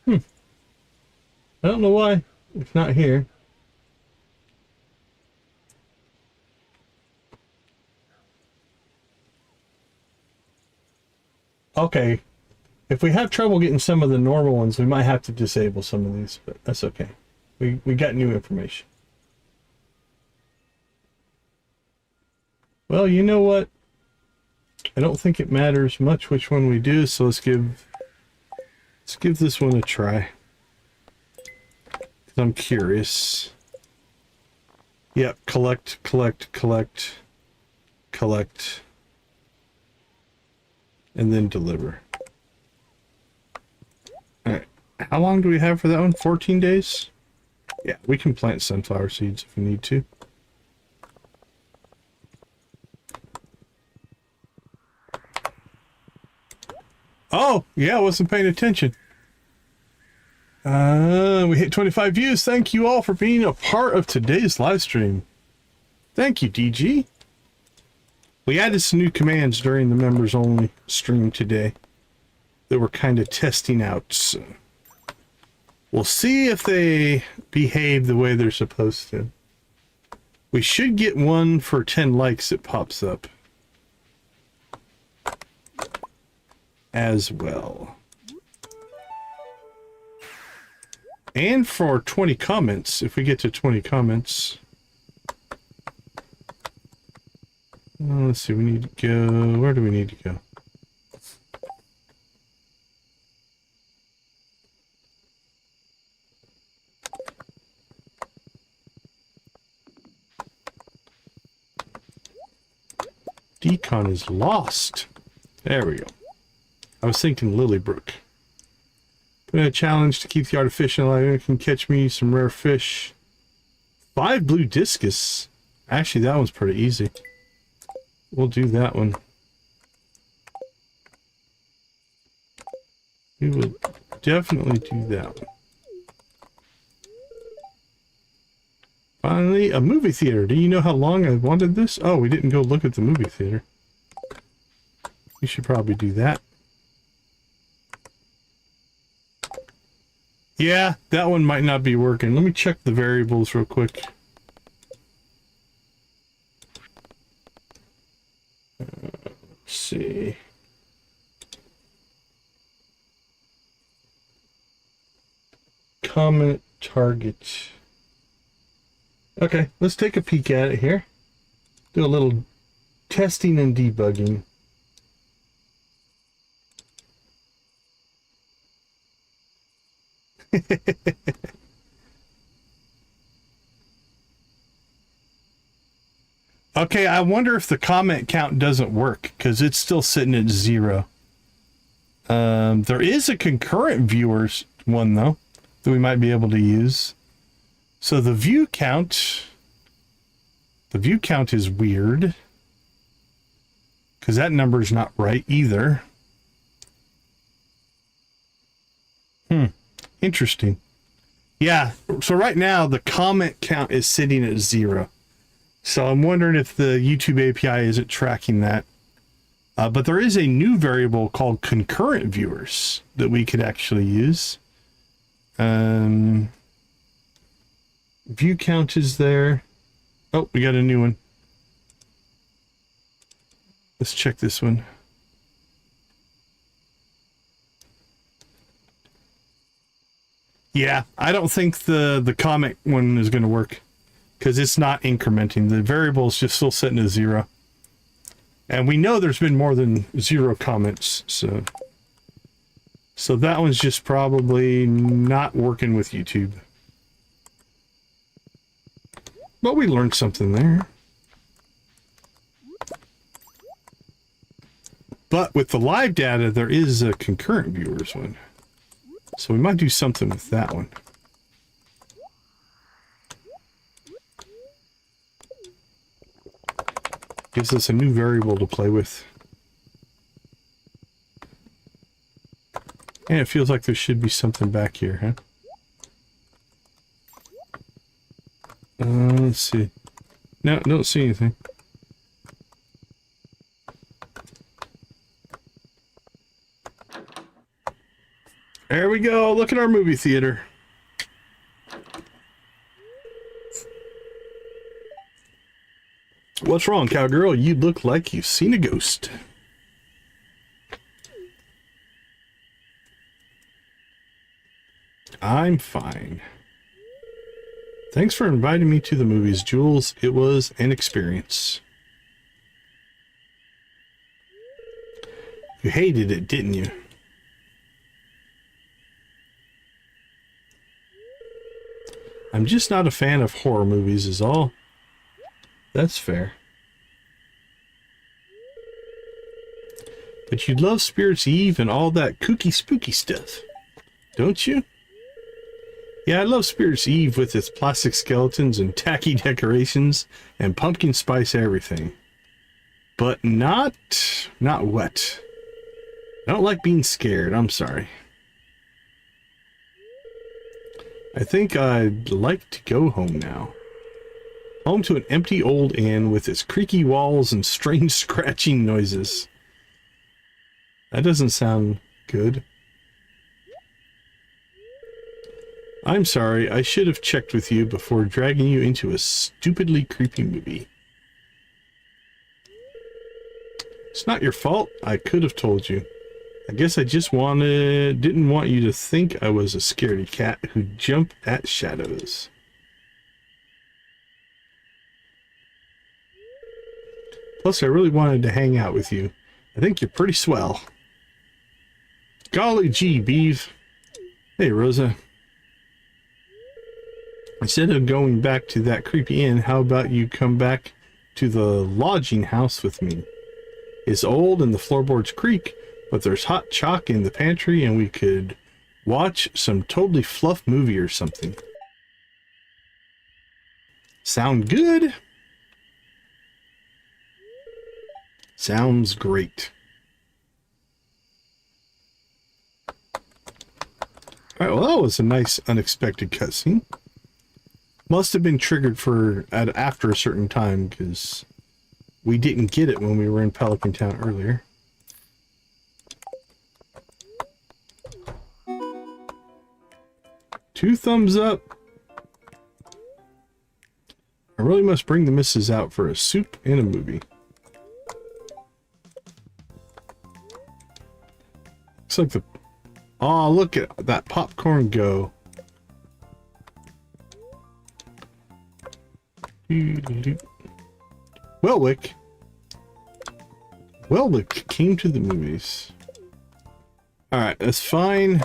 I don't know why it's not here. Okay. If we have trouble getting some of the normal ones, we might have to disable some of these, but that's okay. We got new information. Well, you know what? I don't think it matters much which one we do, so let's give this one a try. 'Cause I'm curious. Yep, collect, and then deliver. Alright, how long do we have for that one? 14 days? Yeah, we can plant sunflower seeds if we need to. Oh, yeah, I wasn't paying attention. We hit 25 views. Thank you all for being a part of today's live stream. Thank you, DG. We added some new commands during the members only stream today that we're kind of testing out. So we'll see if they behave the way they're supposed to. We should get one for 10 likes that pops up as well. And for 20 comments, if we get to 20 comments. Let's see, we need to go... Where do we need to go? Decon is lost. There we go. I was thinking Lilybrook. Put in a challenge to keep the artificial alive. It can catch me some rare fish. 5 blue discus. Actually, that one's pretty easy. We'll do that one. We will definitely do that one. Finally, a movie theater. Do you know how long I wanted this? Oh, we didn't go look at the movie theater. We should probably do that. Yeah, that one might not be working. Let me check the variables real quick. Let's see. Comment target. Okay, let's take a peek at it here. Do a little testing and debugging. Okay, I wonder if the comment count doesn't work because it's still sitting at 0. There is a concurrent viewers one though that we might be able to use. So the view count is weird because that number is not right either. Interesting. Yeah, so right now the comment count is sitting at 0. So I'm wondering if the YouTube API isn't tracking that. But there is a new variable called concurrent viewers that we could actually use. View count is there. Oh, we got a new one. Let's check this one. Yeah, I don't think the comic one is going to work because it's not incrementing. The variable is just still setting to 0. And we know there's been more than 0 comments, so that one's just probably not working with YouTube. But we learned something there. But with the live data, there is a concurrent viewers one. So we might do something with that one. Gives us a new variable to play with. And it feels like there should be something back here, huh? Let's see. No, don't see anything. There we go. Look at our movie theater. What's wrong, cowgirl? You look like you've seen a ghost. I'm fine. Thanks for inviting me to the movies, Jules. It was an experience. You hated it, didn't you? I'm just not a fan of horror movies is all. That's fair. But you love Spirits Eve and all that kooky spooky stuff, don't you? Yeah, I love Spirits Eve with its plastic skeletons and tacky decorations and pumpkin spice everything. But not what? I don't like being scared, I'm sorry. I think I'd like to go home now. Home to an empty old inn with its creaky walls and strange scratching noises. That doesn't sound good. I'm sorry, I should have checked with you before dragging you into a stupidly creepy movie. It's not your fault. I could have told you. I guess I just didn't want you to think I was a scaredy cat who jumped at shadows. Plus, I really wanted to hang out with you. I think you're pretty swell. Golly gee, Beeve. Hey, Rosa. Instead of going back to that creepy inn, how about you come back to the lodging house with me? It's old and the floorboards creak, but there's hot chalk in the pantry and we could watch some totally fluff movie or something. Sound good? Sounds great. Alright, well that was a nice unexpected cutscene. Must have been triggered after a certain time because we didn't get it when we were in Pelican Town earlier. Two thumbs up. I really must bring the missus out for a soup and a movie. Looks like the... Oh, look at that popcorn go. Welwick came to the movies. Alright, that's fine.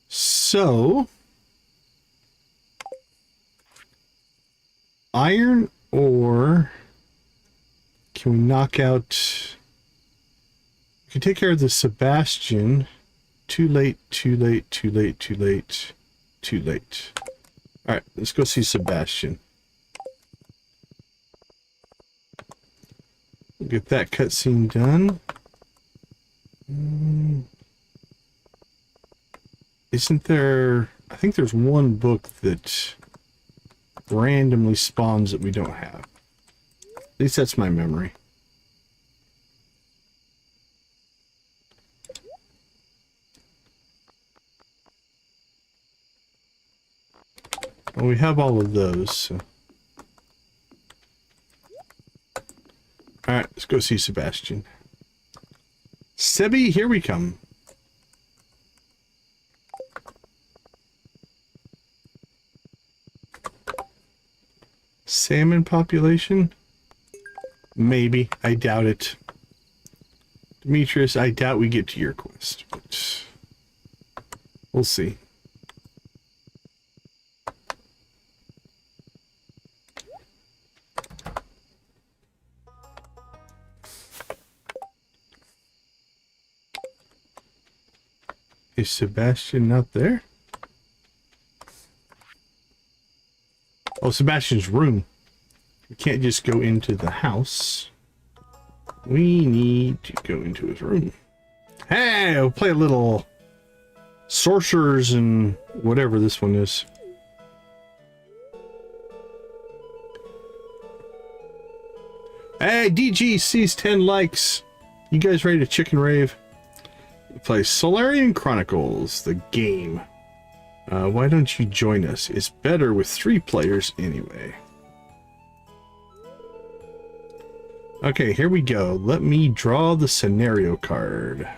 So... iron ore... Can we knock out... We can take care of the Sebastian. Too late, too late, too late, too late, too late. Alright, let's go see Sebastian. We'll get that cutscene done. Isn't there... I think there's one book that randomly spawns that we don't have. At least that's my memory. Well, we have all of those. So. Alright, let's go see Sebastian. Sebi, here we come. Salmon population? Maybe. I doubt it. Demetrius, I doubt we get to your quest, but we'll see. Is Sebastian not there? Oh, Sebastian's room. We can't just go into the house. We need to go into his room. Hey, we'll play a little sorcerers and whatever this one is. Hey, DG sees 10 likes. You guys ready to chicken rave? We play Solarian Chronicles, the game. Why don't you join us? It's better with 3 players anyway. Okay, here we go. Let me draw the scenario card.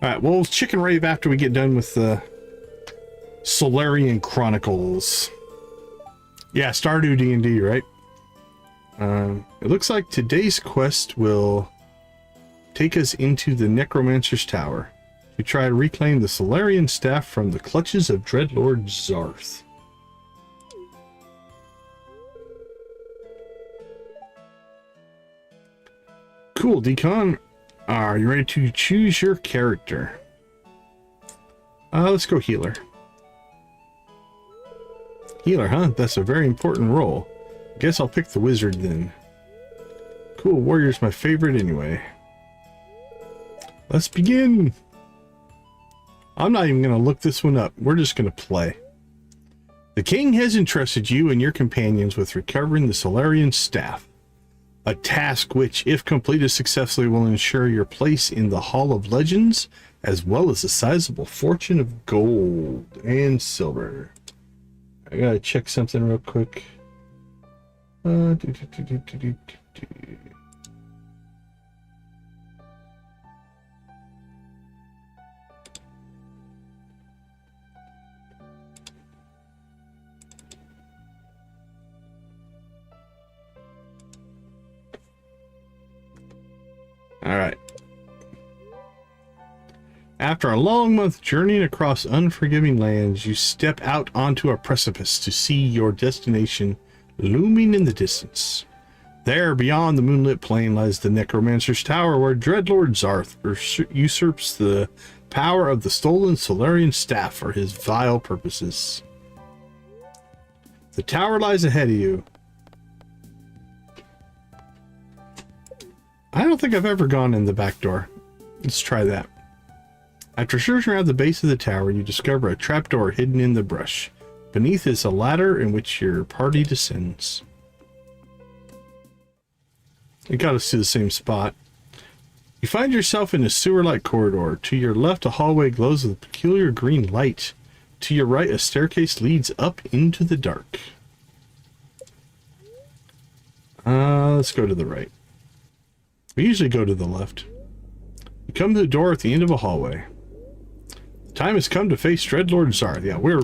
Alright, we'll chicken rave after we get done with the Solarian Chronicles. Yeah, Stardew D&D, right? It looks like today's quest will take us into the Necromancer's Tower. We try to reclaim the Solarian staff from the clutches of Dreadlord Zarth. Cool, Decon. Are you ready to choose your character? Let's go healer. Healer, huh? That's a very important role. Guess I'll pick the wizard then. Cool, warrior's my favorite anyway. Let's begin! I'm not even going to look this one up. We're just going to play. The king has entrusted you and your companions with recovering the Solarian staff. A task which, if completed successfully, will ensure your place in the Hall of Legends, as well as a sizable fortune of gold and silver. I gotta check something real quick. Alright. After a long month journeying across unforgiving lands, you step out onto a precipice to see your destination looming in the distance. There, beyond the moonlit plain, lies the Necromancer's Tower, where Dreadlord Zarth usurps the power of the stolen Solarian staff for his vile purposes. The tower lies ahead of you. I don't think I've ever gone in the back door. Let's try that. After searching around the base of the tower, you discover a trapdoor hidden in the brush. Beneath is a ladder in which your party descends. It got us to the same spot. You find yourself in a sewer-like corridor. To your left, a hallway glows with a peculiar green light. To your right, a staircase leads up into the dark. Let's go to the right. We usually go to the left. You come to the door at the end of a hallway. The time has come to face Dreadlord Zarth. Yeah, we're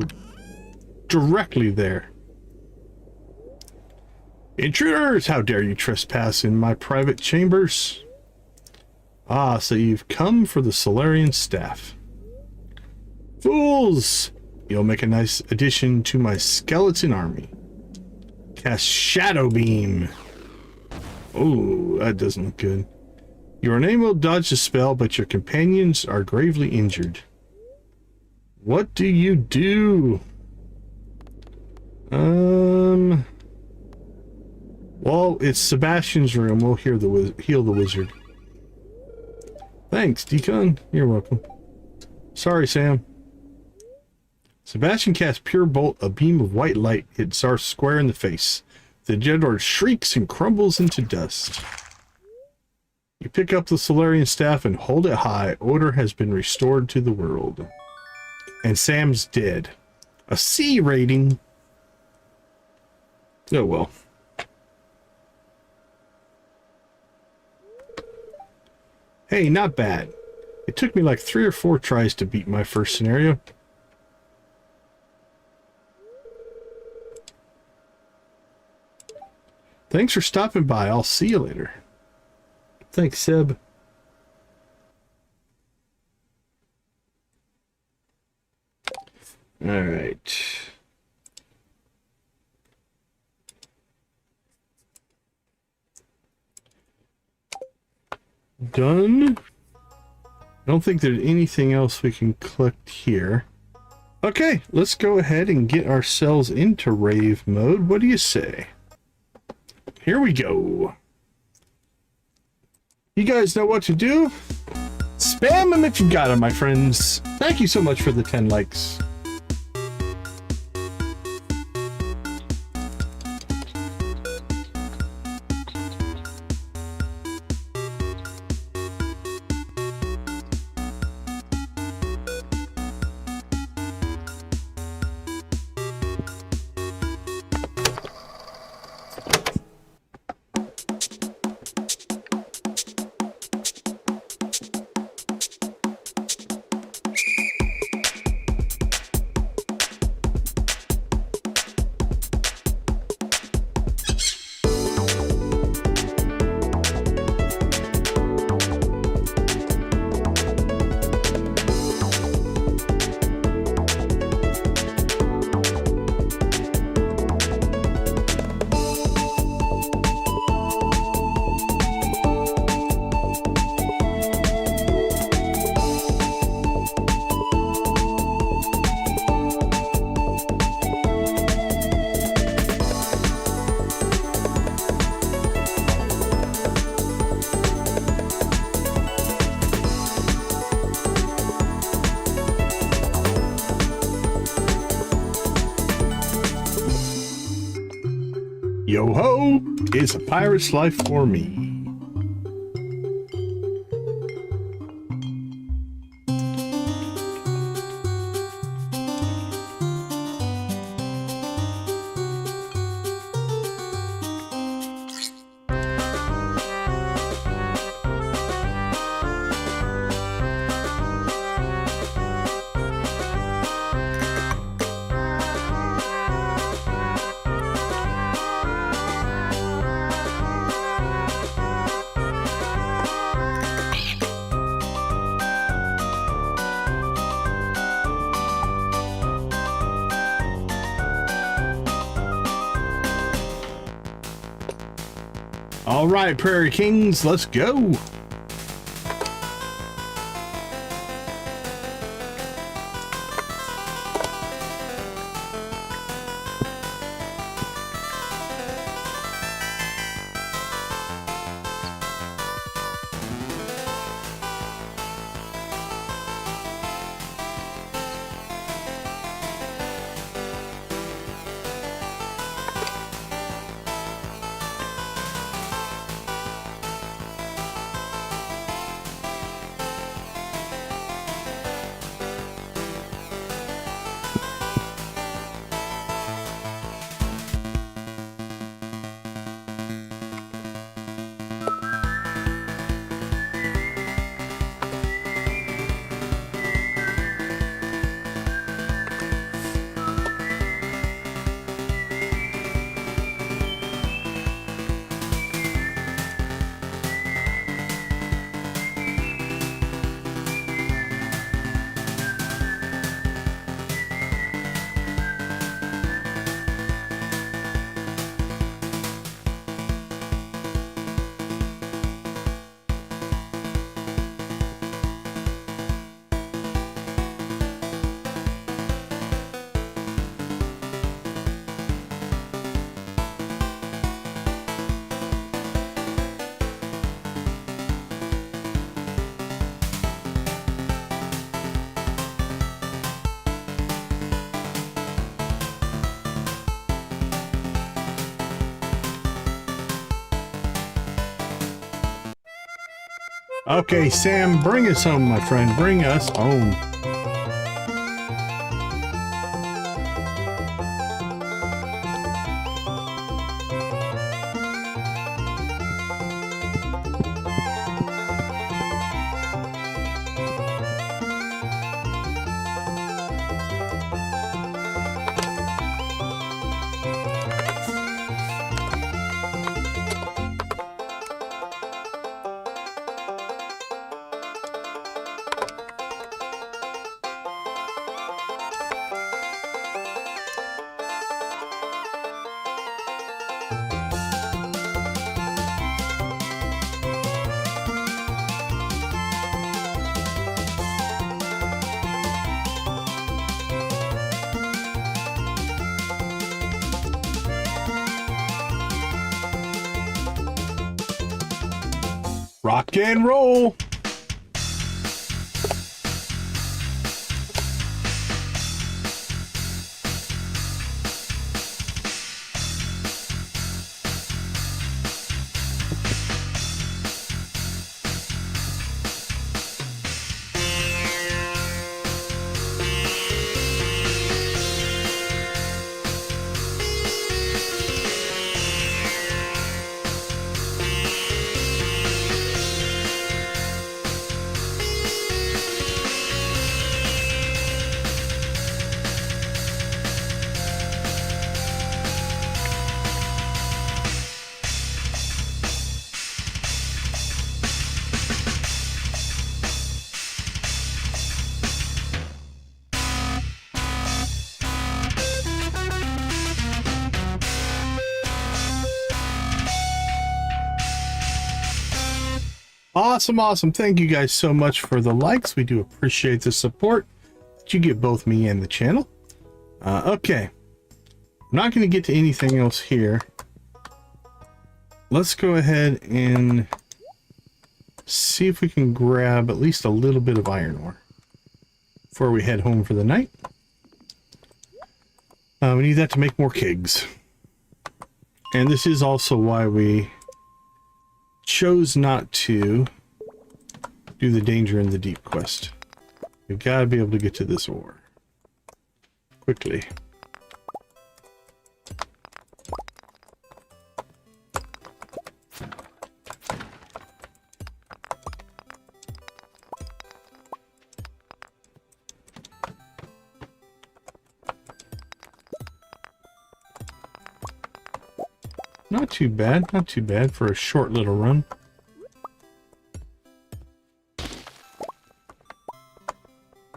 directly there. Intruders! How dare you trespass in my private chambers? Ah, so you've come for the Solarian staff. Fools! You'll make a nice addition to my skeleton army. Cast Shadow Beam. Oh, that doesn't look good. Your name will dodge the spell, but your companions are gravely injured. What do you do? Well, it's Sebastian's room. We'll heal the wizard. Thanks, Decon. You're welcome. Sorry, Sam. Sebastian casts Pure Bolt. A beam of white light hits Zarth square in the face. The Dreadlord shrieks and crumbles into dust. You pick up the Solarian staff and hold it high. Order has been restored to the world. And Sam's dead. A C rating. Oh well. Hey, not bad. It took me like 3 or 4 tries to beat my first scenario. Thanks for stopping by. I'll see you later. Thanks, Seb. All right. Done. I don't think there's anything else we can collect here. Okay, let's go ahead and get ourselves into rave mode. What do you say? Here we go. You guys know what to do? Spam them if you got them, my friends. Thank you so much for the 10 likes. Yo-ho is a pirate's life for me. All right, Prairie Kings, let's go. Okay, Sam, bring us home, my friend. Bring us home. Rock and roll! Awesome, awesome. Thank you guys so much for the likes. We do appreciate the support that you give both me and the channel. Okay. I'm not going to get to anything else here. Let's go ahead and see if we can grab at least a little bit of iron ore before we head home for the night. We need that to make more kegs. And this is also why we chose not to do the danger in the deep quest. We've got to be able to get to this ore quickly. Not too bad, not too bad for a short little run.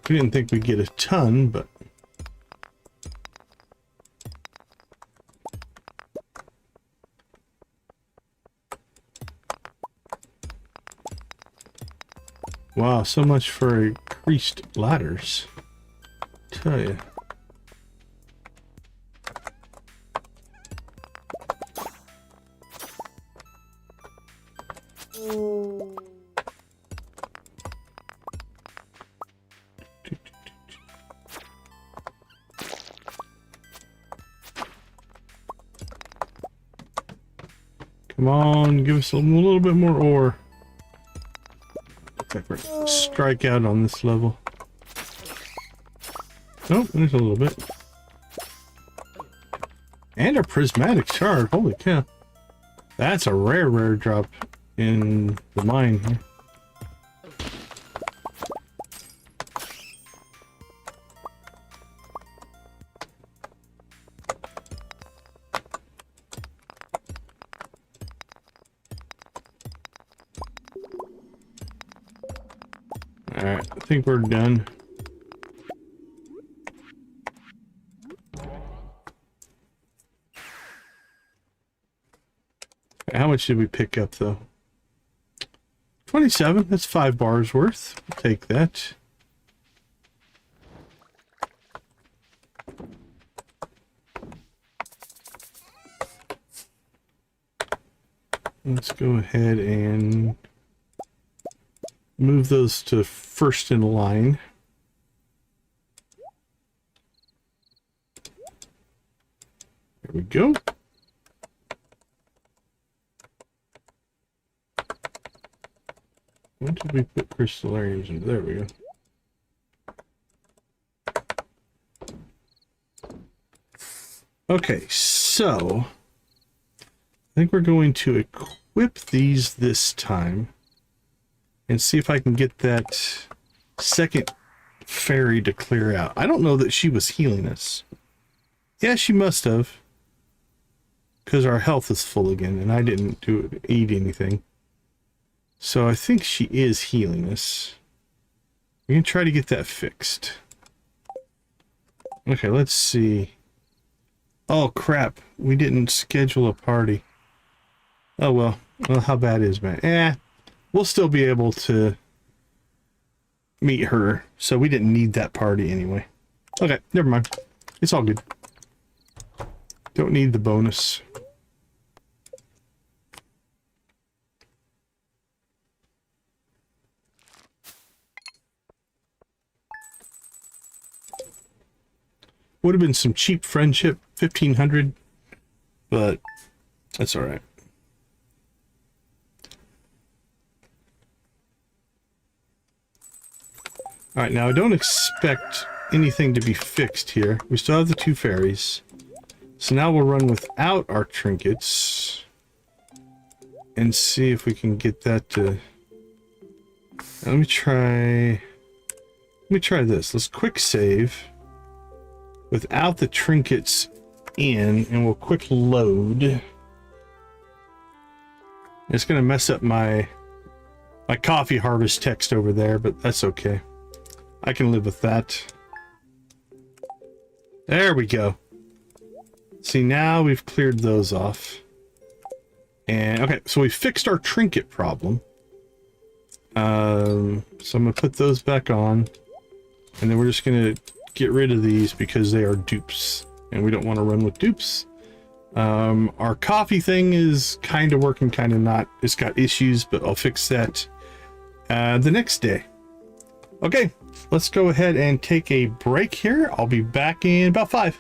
We didn't think we'd get a ton, but wow, so much for increased ladders. Tell you. Come on, give us a little bit more ore. Looks like we're gonna strike out on this level. Nope, there's a little bit. And a prismatic shard, holy cow. That's a rare drop in the mine here. Alright, I think we're done. How much did we pick up though? 27, that's 5 bars worth. We'll take that. Let's go ahead and move those to first in line. There we go. What did we put crystallariums in? There we go. Okay, so I think we're going to equip these this time and see if I can get that second fairy to clear out. I don't know that she was healing us. Yeah, she must have, because our health is full again and I didn't eat anything. So I think she is healing us. We're going to try to get that fixed. Okay, let's see. Oh, crap. We didn't schedule a party. Oh, well. Well, how bad is man? We'll still be able to meet her. So we didn't need that party anyway. Okay, never mind. It's all good. Don't need the bonus. Would have been some cheap friendship, 1500, but that's all right. All right, now I don't expect anything to be fixed here. We still have the 2 fairies. So now we'll run without our trinkets and see if we can get that to... Let me try this. Let's quick save without the trinkets in, and we'll quick load. It's gonna mess up my coffee harvest text over there, but that's okay. I can live with that. There we go. See, now we've cleared those off. And okay, so we fixed our trinket problem. So I'm gonna put those back on, and then we're just gonna get rid of these because they are dupes, and we don't want to run with dupes. Our coffee thing is kind of working, kind of not. It's got issues, but I'll fix that the next day. Okay, let's go ahead and take a break here. I'll be back in about 5.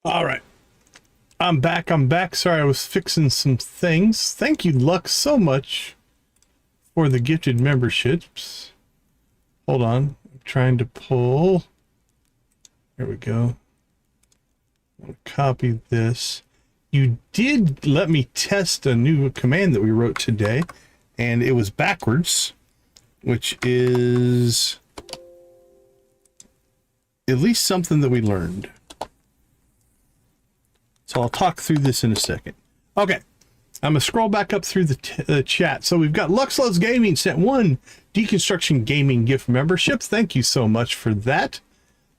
All right. I'm back. I'm back. Sorry, I was fixing some things. Thank you, Lux, so much for the gifted memberships. Hold on. I'm trying to pull. There we go. I'll copy this. You did let me test a new command that we wrote today, and it was backwards, which is at least something that we learned. So I'll talk through this in a second. Okay, I'm gonna scroll back up through the chat. So we've got Lux Loves Gaming sent 1 Deconstruction Gaming gift membership. Thank you so much for that.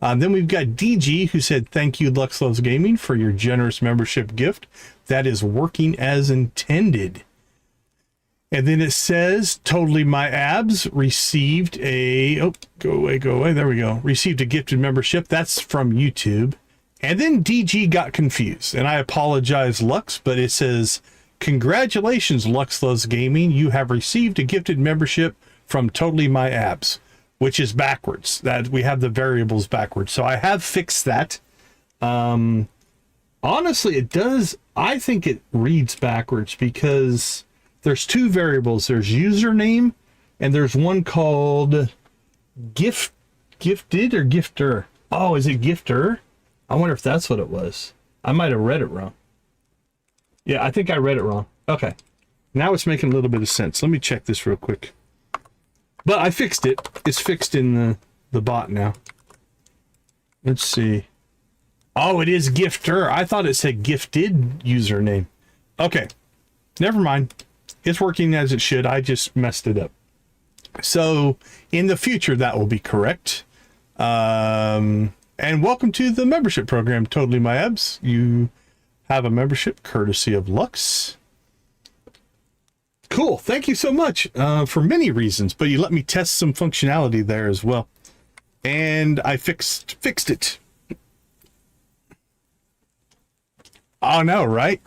Then we've got DG who said, thank you, Lux Loves Gaming, for your generous membership gift. That is working as intended. And then it says, Totally My Abs received a, oh, go away, there we go. Received a gifted membership. That's from YouTube. And then DG got confused. And I apologize, Lux, but it says, congratulations, Lux Loves Gaming. You have received a gifted membership from Totally My Abs, which is backwards. That we have the variables backwards. So I have fixed that. Honestly, it does. I think it reads backwards because there's 2 variables. There's username and there's one called gifted or gifter. Oh, is it gifter? I wonder if that's what it was. I might have read it wrong. Yeah, I think I read it wrong. Okay. Now it's making a little bit of sense. Let me check this real quick. But I fixed it. It's fixed in the bot now. Let's see. Oh, it is gifter. I thought it said gifted username. Okay. Never mind. It's working as it should. I just messed it up. So in the future, that will be correct. And welcome to the membership program, Totally My Abs. You have a membership courtesy of Lux. Cool. Thank you so much for many reasons, but you let me test some functionality there as well. And I fixed it. Oh, no, right?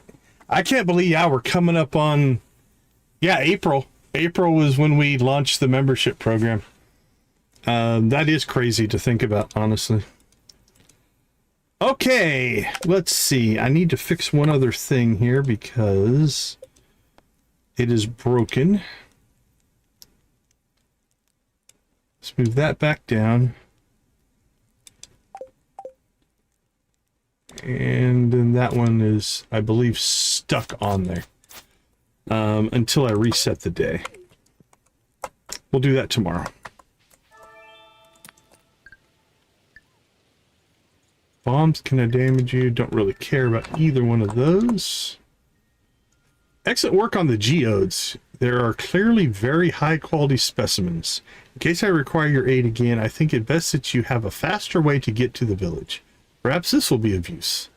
I can't believe, yeah, we're coming up on, yeah, April. April was when we launched the membership program. That is crazy to think about, honestly. Okay, let's see. I need to fix one other thing here because it is broken. Let's move that back down. And then that one is, I believe, stuck on there until I reset the day. We'll do that tomorrow. Bombs can damage you. Don't really care about either one of those. Excellent work on the geodes. There are clearly very high quality specimens. In case I require your aid again, I think it best that you have a faster way to get to the village. Perhaps this will be of use.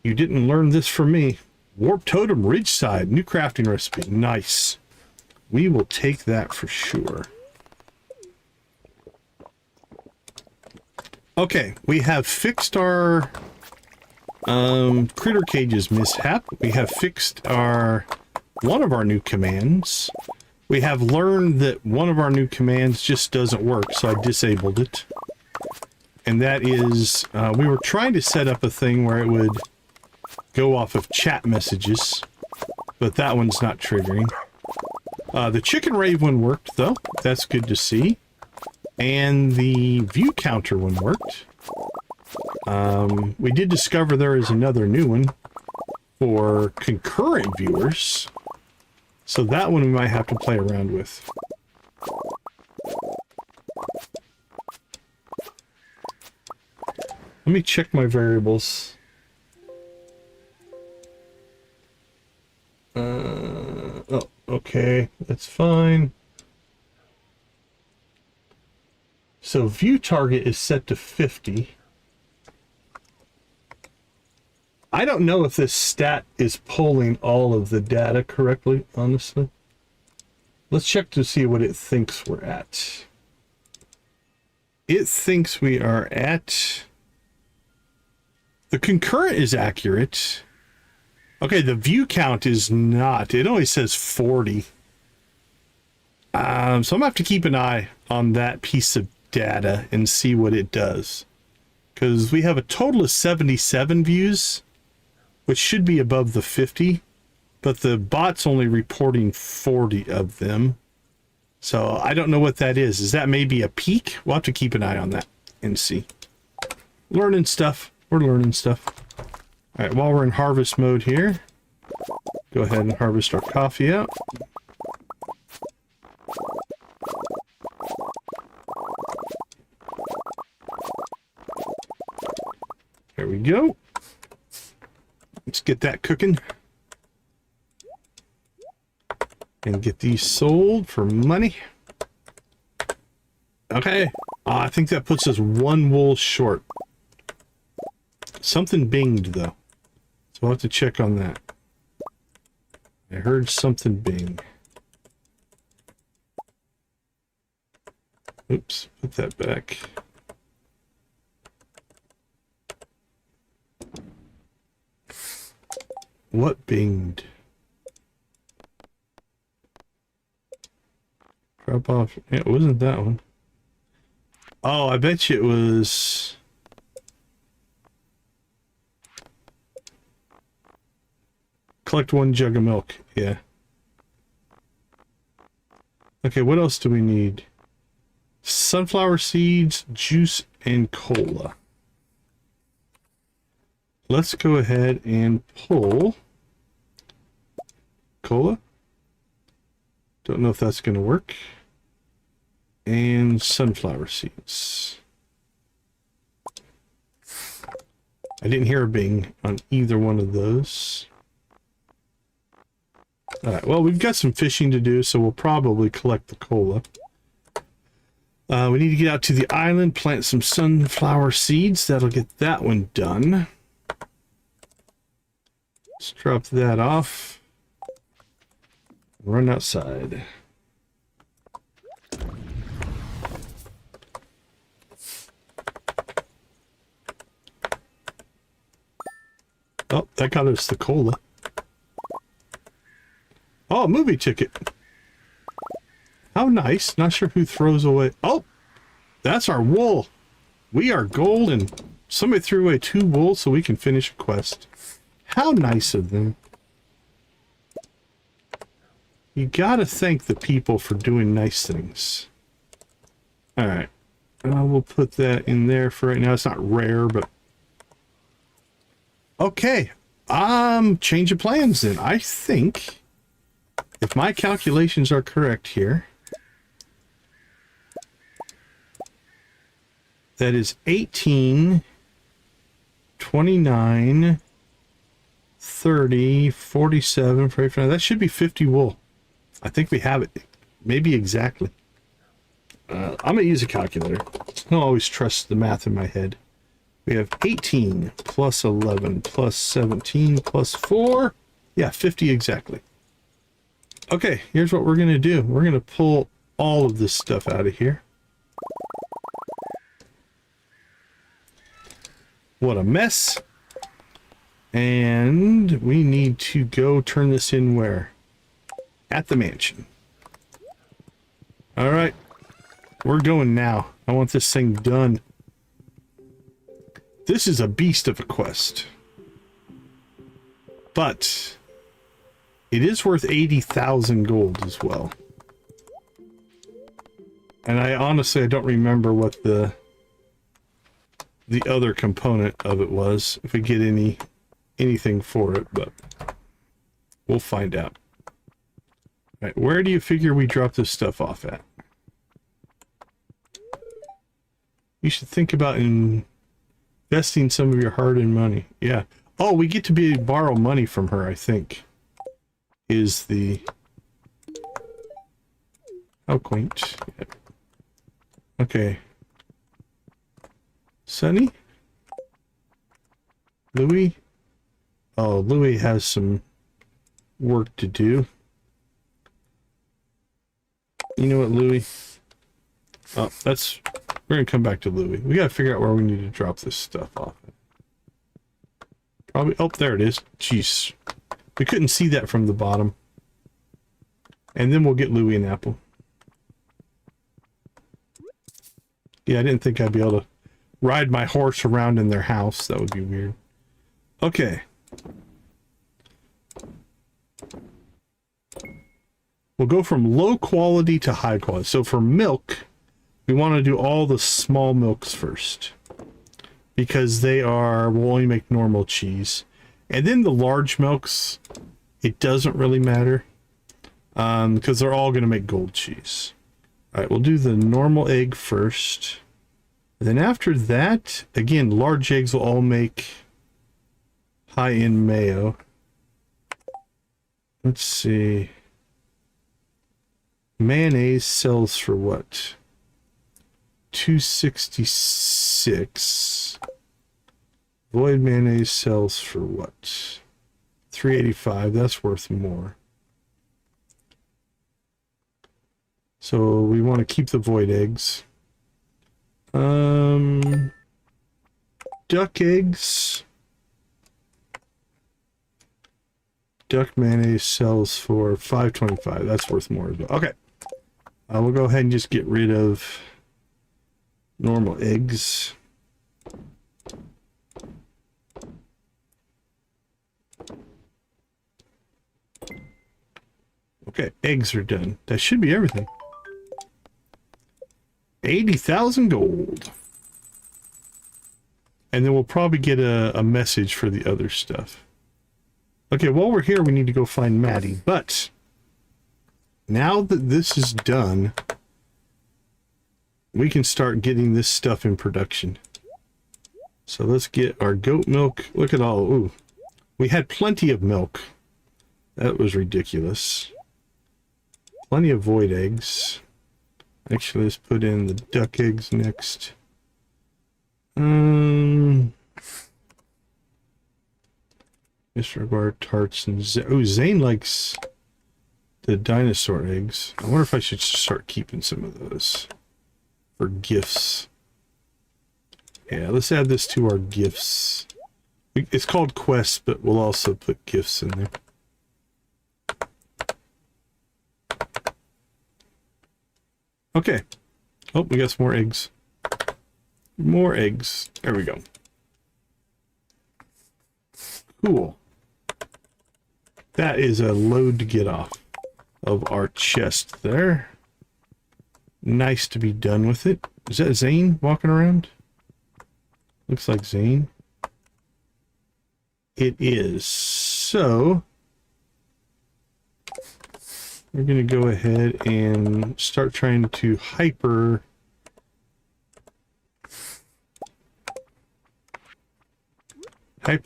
You didn't learn this from me. Warp Totem Ridgeside, new crafting recipe. Nice. We will take that for sure. Okay, we have fixed our critter cages mishap. We have fixed one of our new commands. We have learned that one of our new commands just doesn't work, so I disabled it. And that is, we were trying to set up a thing where it would go off of chat messages, but that one's not triggering. The chicken rave one worked, though. That's good to see. And the view counter one worked. We did discover there is another new one for concurrent viewers. So that one we might have to play around with. Let me check my variables. Oh, okay, that's fine. So view target is set to 50. I don't know if this stat is pulling all of the data correctly, honestly. Let's check to see what it thinks we're at. It thinks we are at... The concurrent is accurate. Okay, the view count is not. It only says 40. So I'm gonna have to keep an eye on that piece of data and see what it does. because we have a total of 77 views, which should be above the 50, but the bot's only reporting 40 of them. So I don't know what that is. Is that maybe a peak? We'll have to keep an eye on that and see. Learning stuff. We're learning stuff. All right, while we're in harvest mode here, go ahead and harvest our coffee out. There we go. Let's get that cooking. And get these sold for money. Okay. I think that puts us 1 wool short. Something binged, though. So we'll have to check on that. I heard something bing. Oops. Put that back. What binged? Drop off. Yeah, it wasn't that one. Oh, I bet you it was... Collect 1 jug of milk. Yeah. Okay, what else do we need? Sunflower seeds, juice, and cola. Let's go ahead and pull cola. Don't know if that's going to work. And sunflower seeds. I didn't hear a bing on either one of those. Alright, well, we've got some fishing to do, so we'll probably collect the cola. We need to get out to the island, plant some sunflower seeds. That'll get that one done. Let's drop that off. Run outside. Oh, that got us the cola. Oh, movie ticket. How nice. Not sure who throws away. Oh, that's our wool. We are golden. Somebody threw away 2 wool so we can finish a quest. How nice of them. You gotta thank the people for doing nice things. Alright. We'll put that in there for right now. It's not rare, but... Okay. Change of plans then. I think, if my calculations are correct here, that is 18, 29, 30, 47, 45. That should be 50 wool. I think we have it. Maybe exactly. I'm going to use a calculator. I don't always trust the math in my head. We have 18 plus 11 plus 17 plus 4. Yeah, 50 exactly. Okay, here's what we're going to do. We're going to pull all of this stuff out of here. What a mess. And we need to go turn this in where? At the mansion. All right. We're going now. I want this thing done. This is a beast of a quest. But it is worth 80,000 gold as well. And I honestly don't remember what the other component of it was, if we get anything for it, but we'll find out. All right, where do you figure we drop this stuff off at? You should think about investing some of your hard-earned money. Yeah. Oh, we get to borrow money from her, I think. Is the... How quaint. Yeah. Okay. Sunny? Louis? Oh, Louis has some work to do. You know what, Louis? Oh, that's... We're gonna come back to Louis. We gotta figure out where we need to drop this stuff off. Probably... Oh, there it is. Jeez. We couldn't see that from the bottom. And then we'll get Louis an apple. Yeah, I didn't think I'd be able to ride my horse around in their house. That would be weird. Okay. We'll go from low quality to high quality. So for milk, we want to do all the small milks first, because we'll only make normal cheese. And then the large milks, it doesn't really matter, because they're all going to make gold cheese. All right, we'll do the normal egg first. And then after that, again, large eggs will all make high-end mayo. Let's see. Mayonnaise sells for what? $2.66. Void mayonnaise sells for what? $3.85. That's worth more. So we want to keep the void eggs. Duck eggs. Duck mayonnaise sells for $5.25. That's worth more as well. Okay. We'll go ahead and just get rid of normal eggs. Okay, eggs are done. That should be everything. 80,000 gold. And then we'll probably get a message for the other stuff. Okay, while we're here, we need to go find Maddie. But now that this is done, we can start getting this stuff in production. So let's get our goat milk. Look at all. Ooh, we had plenty of milk. That was ridiculous. Plenty of void eggs. Actually, let's put in the duck eggs next. Disregard tarts and Zane likes the dinosaur eggs. I wonder if I should start keeping some of those for gifts. Yeah, let's add this to our gifts. It's called quests, but we'll also put gifts in there. Okay. Oh, we got some more eggs. More eggs. There we go. Cool. That is a load to get off of our chest there. Nice to be done with it. Is that Zane walking around? Looks like Zane. It is. So we're going to go ahead and start trying to hyper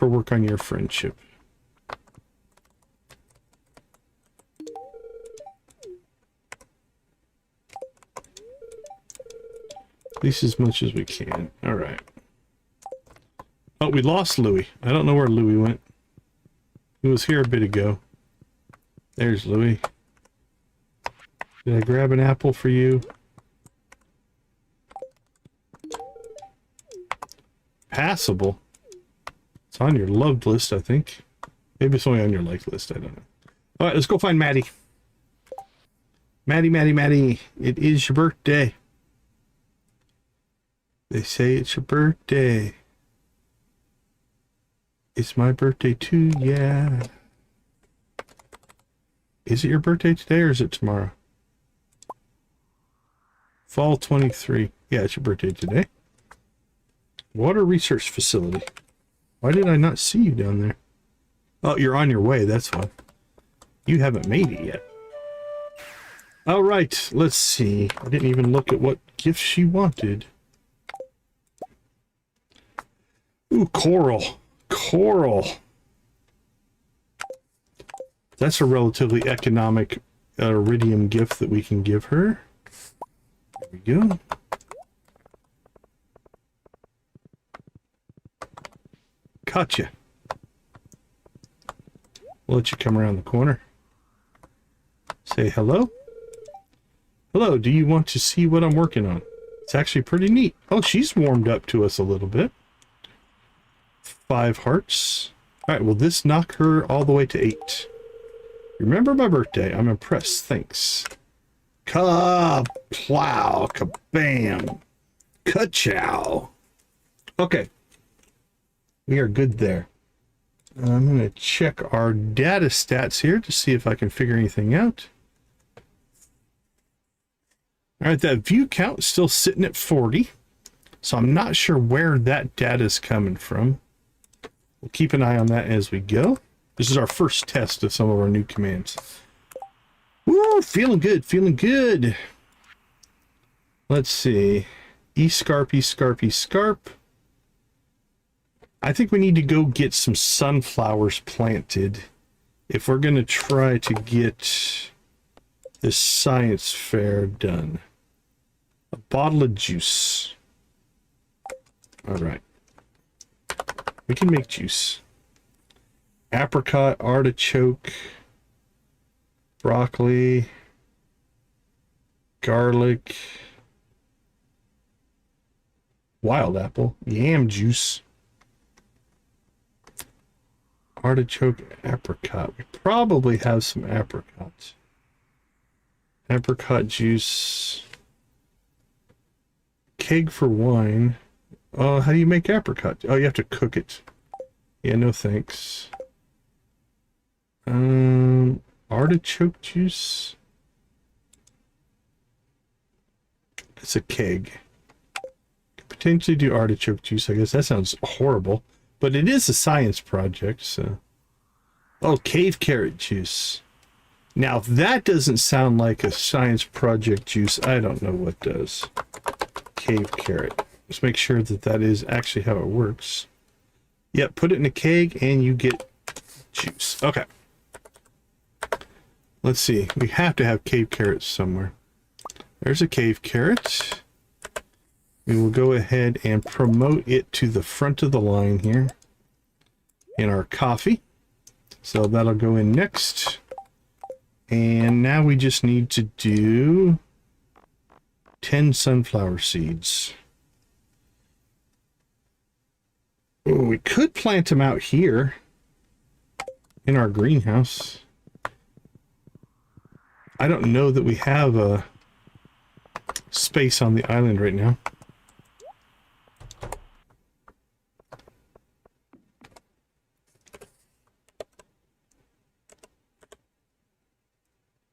work on your friendship. At least as much as we can. All right. Oh, we lost Louis. I don't know where Louis went. He was here a bit ago. There's Louis. Did I grab an apple for you? Passable. It's on your loved list, I think. Maybe it's only on your liked list. I don't know. All right, let's go find Maddie. Maddie. It is your birthday. They say it's your birthday. It's my birthday too, yeah. Is it your birthday today or is it tomorrow? Fall 23. Yeah, it's your birthday today. Water Research Facility. Why did I not see you down there? Oh, you're on your way, that's why. You haven't made it yet. All right, let's see. I didn't even look at what gift she wanted. Ooh, coral. Coral. That's a relatively economic iridium gift that we can give her. There we go. Gotcha. We'll let you come around the corner. Say hello. Hello, do you want to see what I'm working on? It's actually pretty neat. Oh, she's warmed up to us a little bit. 5 hearts. All right, will this knock her all the way to 8? Remember my birthday. I'm impressed. Thanks. Ka-plow. Kabam. Ka-chow. Okay. We are good there. I'm going to check our data stats here to see if I can figure anything out. All right, that view count is still sitting at 40. So I'm not sure where that data is coming from. We'll keep an eye on that as we go. This is our first test of some of our new commands. Woo, feeling good, feeling good. Let's see. Scarp, Scarp, Scarp. I think we need to go get some sunflowers planted if we're going to try to get this science fair done. A bottle of juice. All right. We can make juice. Apricot, artichoke, broccoli, garlic, wild apple, yam juice, artichoke, apricot. We probably have some apricots. Apricot juice, keg for wine. Oh, how do you make apricot? Oh, you have to cook it. Yeah, no thanks. Artichoke juice. It's a keg. Could potentially do artichoke juice. I guess that sounds horrible, but it is a science project. So, oh, cave carrot juice. Now, if that doesn't sound like a science project juice, I don't know what does. Cave carrot. Let's make sure that that is actually how it works. Yep, put it in a keg and you get juice. Okay. Let's see. We have to have cave carrots somewhere. There's a cave carrot. We will go ahead and promote it to the front of the line here in our coffee. So that'll go in next. And now we just need to do 10 sunflower seeds. Ooh, we could plant them out here in our greenhouse. I don't know that we have a space on the island right now.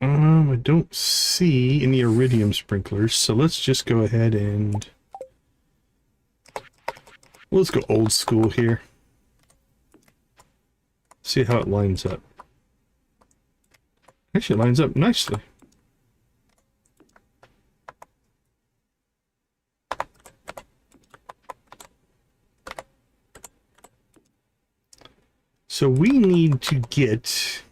I don't see any iridium sprinklers, so let's just go ahead and let's go old school here. See how it lines up. Actually, it lines up nicely. So we need to get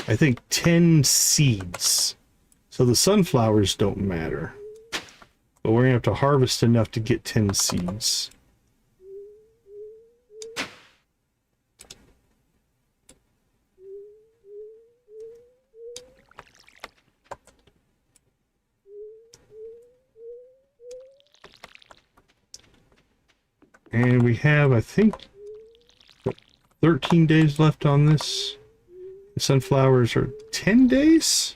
I think 10 seeds. So the sunflowers don't matter. But we're going to have to harvest enough to get 10 seeds. And we have, I think, 13 days left on this. Sunflowers are 10 days?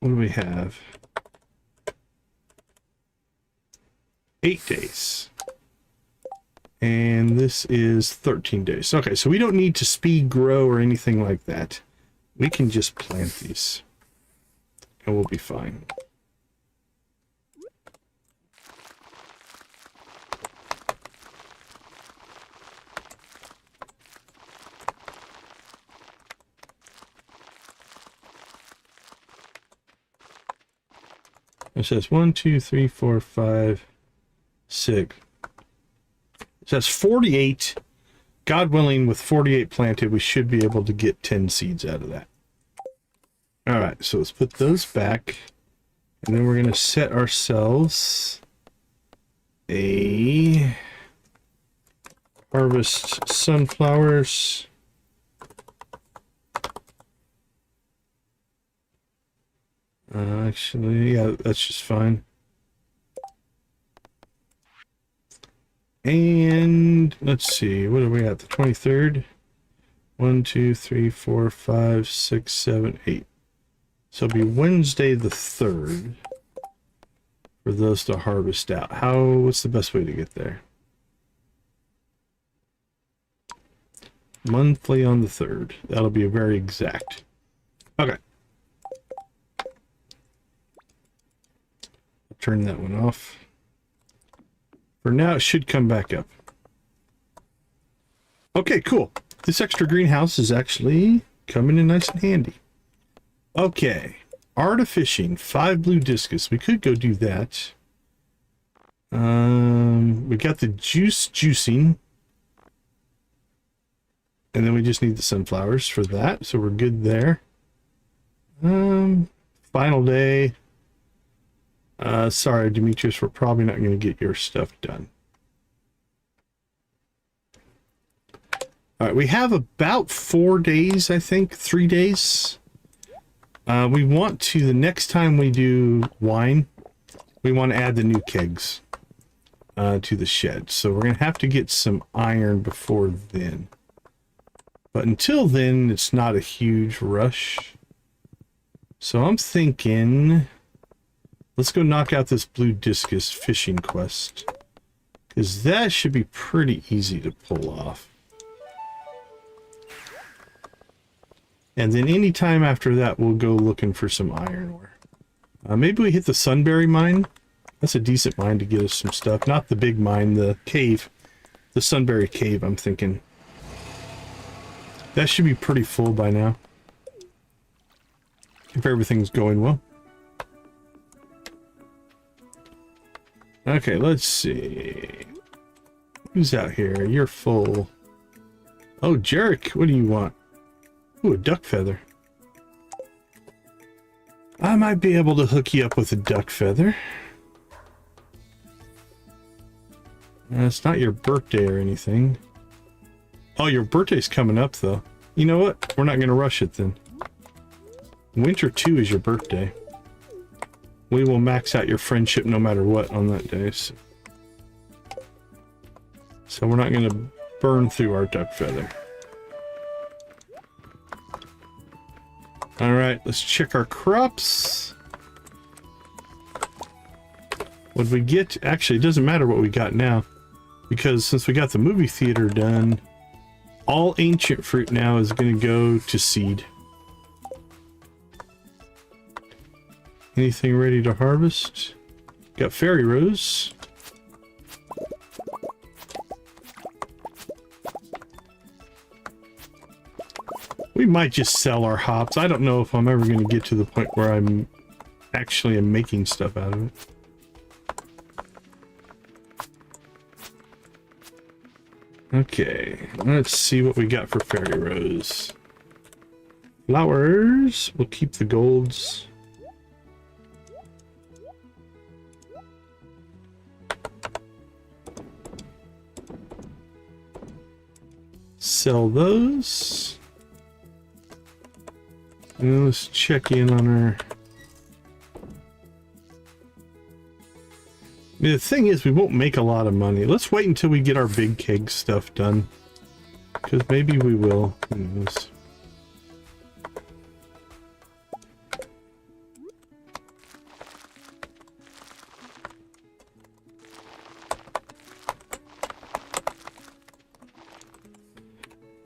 What do we have? 8 days. And this is 13 days. Okay, so we don't need to speed grow or anything like that. We can just plant these. And we'll be fine. It says 1, 2, 3, 4, 5, 6. It says 48. God willing, with 48 planted, we should be able to get 10 seeds out of that. All right, so let's put those back. And then we're going to set ourselves a harvest sunflowers. Actually, yeah, that's just fine. And let's see, what are we at? The 23rd? 1, 2, 3, 4, 5, 6, 7, 8. So it'll be Wednesday the 3rd for those to harvest out. What's the best way to get there? Monthly on the 3rd. That'll be very exact. Okay. I'll turn that one off. For now, it should come back up. Okay, cool. This extra greenhouse is actually coming in nice and handy. Okay. Art of fishing. 5 blue discus. We could go do that. We got the juicing. And then we just need the sunflowers for that, so we're good there. Final day. Sorry, Demetrius, we're probably not going to get your stuff done. All right, we have about 4 days, I think, 3 days. We want to, the next time we do wine, we want to add the new kegs to the shed. So we're going to have to get some iron before then. But until then, it's not a huge rush. So I'm thinking, let's go knock out this blue discus fishing quest. Because that should be pretty easy to pull off. And then any time after that, we'll go looking for some iron ore. Maybe we hit the Sunberry mine. That's a decent mine to get us some stuff. Not the big mine, the cave. The Sunberry cave, I'm thinking. That should be pretty full by now. If everything's going well. Okay, let's see. Who's out here? You're full. Oh, Jarek, what do you want? Ooh, a duck feather. I might be able to hook you up with a duck feather. It's not your birthday or anything. Oh, your birthday's coming up, though. You know what? We're not going to rush it, then. Winter 2 is your birthday. We will max out your friendship no matter what on that day. So we're not going to burn through our duck feather. Alright, let's check our crops. What we get... Actually, it doesn't matter what we got now. Because since we got the movie theater done... All ancient fruit now is going to go to seed. Anything ready to harvest? Got fairy rose. We might just sell our hops. I don't know if I'm ever going to get to the point where I'm actually making stuff out of it. Okay, let's see what we got for fairy rose. Flowers. We'll keep the golds. Sell those. And let's check in on our... The thing is, we won't make a lot of money. Let's wait until we get our big keg stuff done. Because maybe we will. Who knows?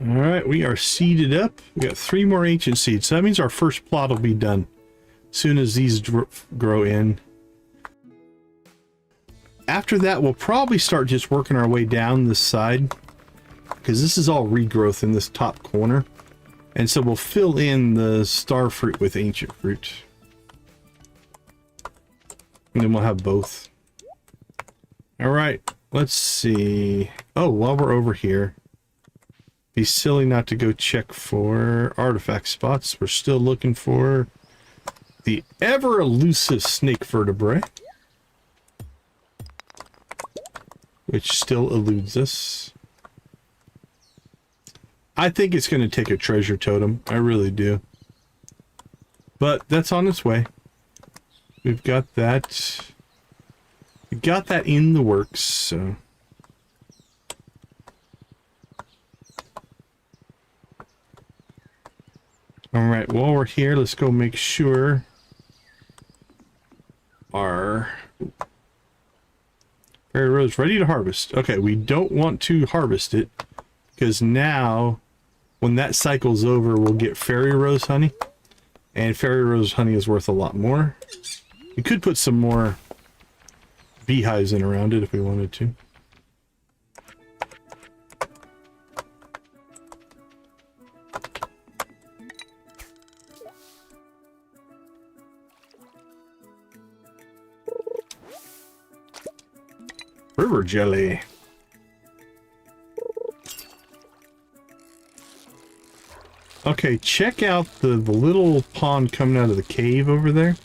Alright, we are seeded up. We got 3 more ancient seeds. So that means our first plot will be done as soon as these grow in. After that, we'll probably start just working our way down this side, because this is all regrowth in this top corner. And so we'll fill in the starfruit with ancient fruit. And then we'll have both. Alright, let's see. Oh, while we're over here, be silly not to go check for artifact spots. We're still looking for the ever elusive snake vertebrae, which still eludes us. I think it's going to take a treasure totem. I really do. But that's on its way. We've got that. We got that in the works, so. All right, while we're here, let's go make sure our Fairy Rose ready to harvest. Okay, we don't want to harvest it because now when that cycle's over, we'll get Fairy Rose honey, and Fairy Rose honey is worth a lot more. We could put some more beehives in around it if we wanted to. River jelly. Okay, check out the little pond coming out of the cave over there.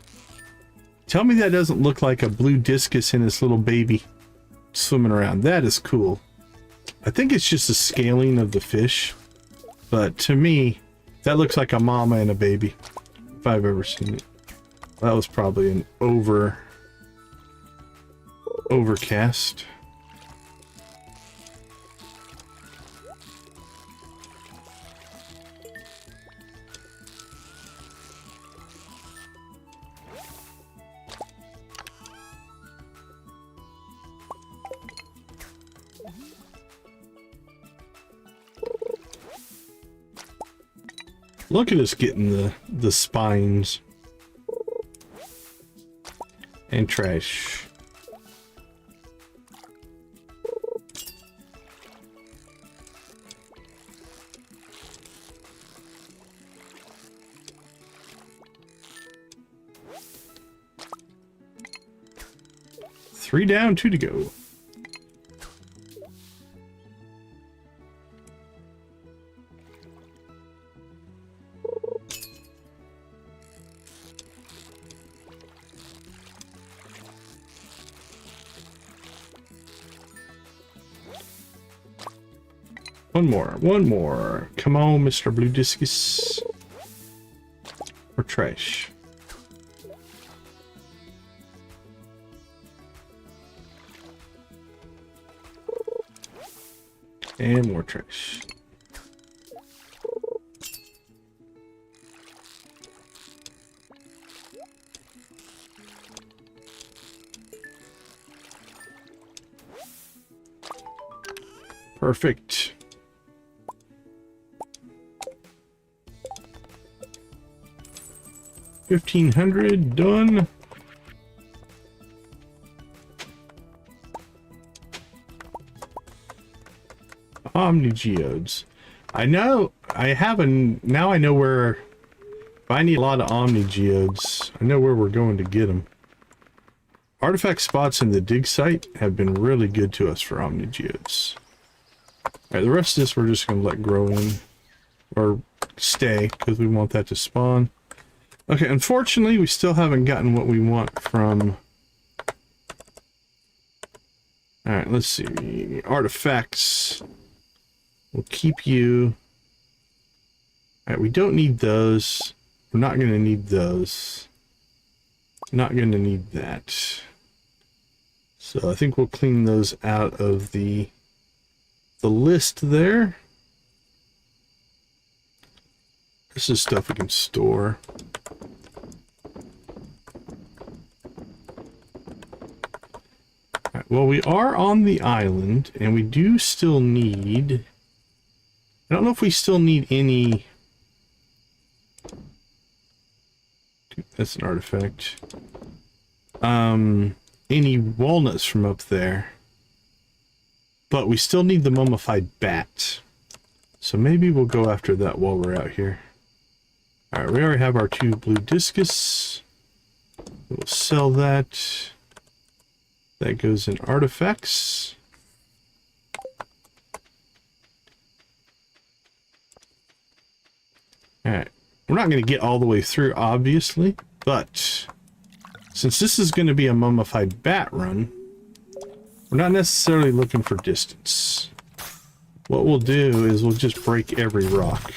Tell me that doesn't look like a blue discus and its little baby swimming around. That is cool. I think it's just a scaling of the fish, but to me, that looks like a mama and a baby, if I've ever seen it. That was probably an overcast. Look at us getting the spines and trash. Three down, two to go. One more. Come on, Mr. Blue Discus. Or trash. And more trash. Perfect. $1,500 done. Omni geodes. I know I have now I know where, if I need a lot of Omni geodes, I know where we're going to get them. Artifact spots in the dig site have been really good to us for Omni geodes. Alright, the rest of this we're just going to let grow in, or stay, because we want that to spawn. Okay, unfortunately, we still haven't gotten what we want from... Alright, let's see. Artifacts. We'll keep you... Alright, we don't need those. We're not going to need those. Not going to need that. So I think we'll clean those out of the list there. This is stuff we can store. Right, well, we are on the island, and we do still need... I don't know if we still need any... That's an artifact. Any walnuts from up there. But we still need the mummified bat. So maybe we'll go after that while we're out here. Alright, we already have our 2 blue discus. We'll sell that. That goes in artifacts. Alright. We're not going to get all the way through, obviously. But since this is going to be a mummified bat run, we're not necessarily looking for distance. What we'll do is we'll just break every rock.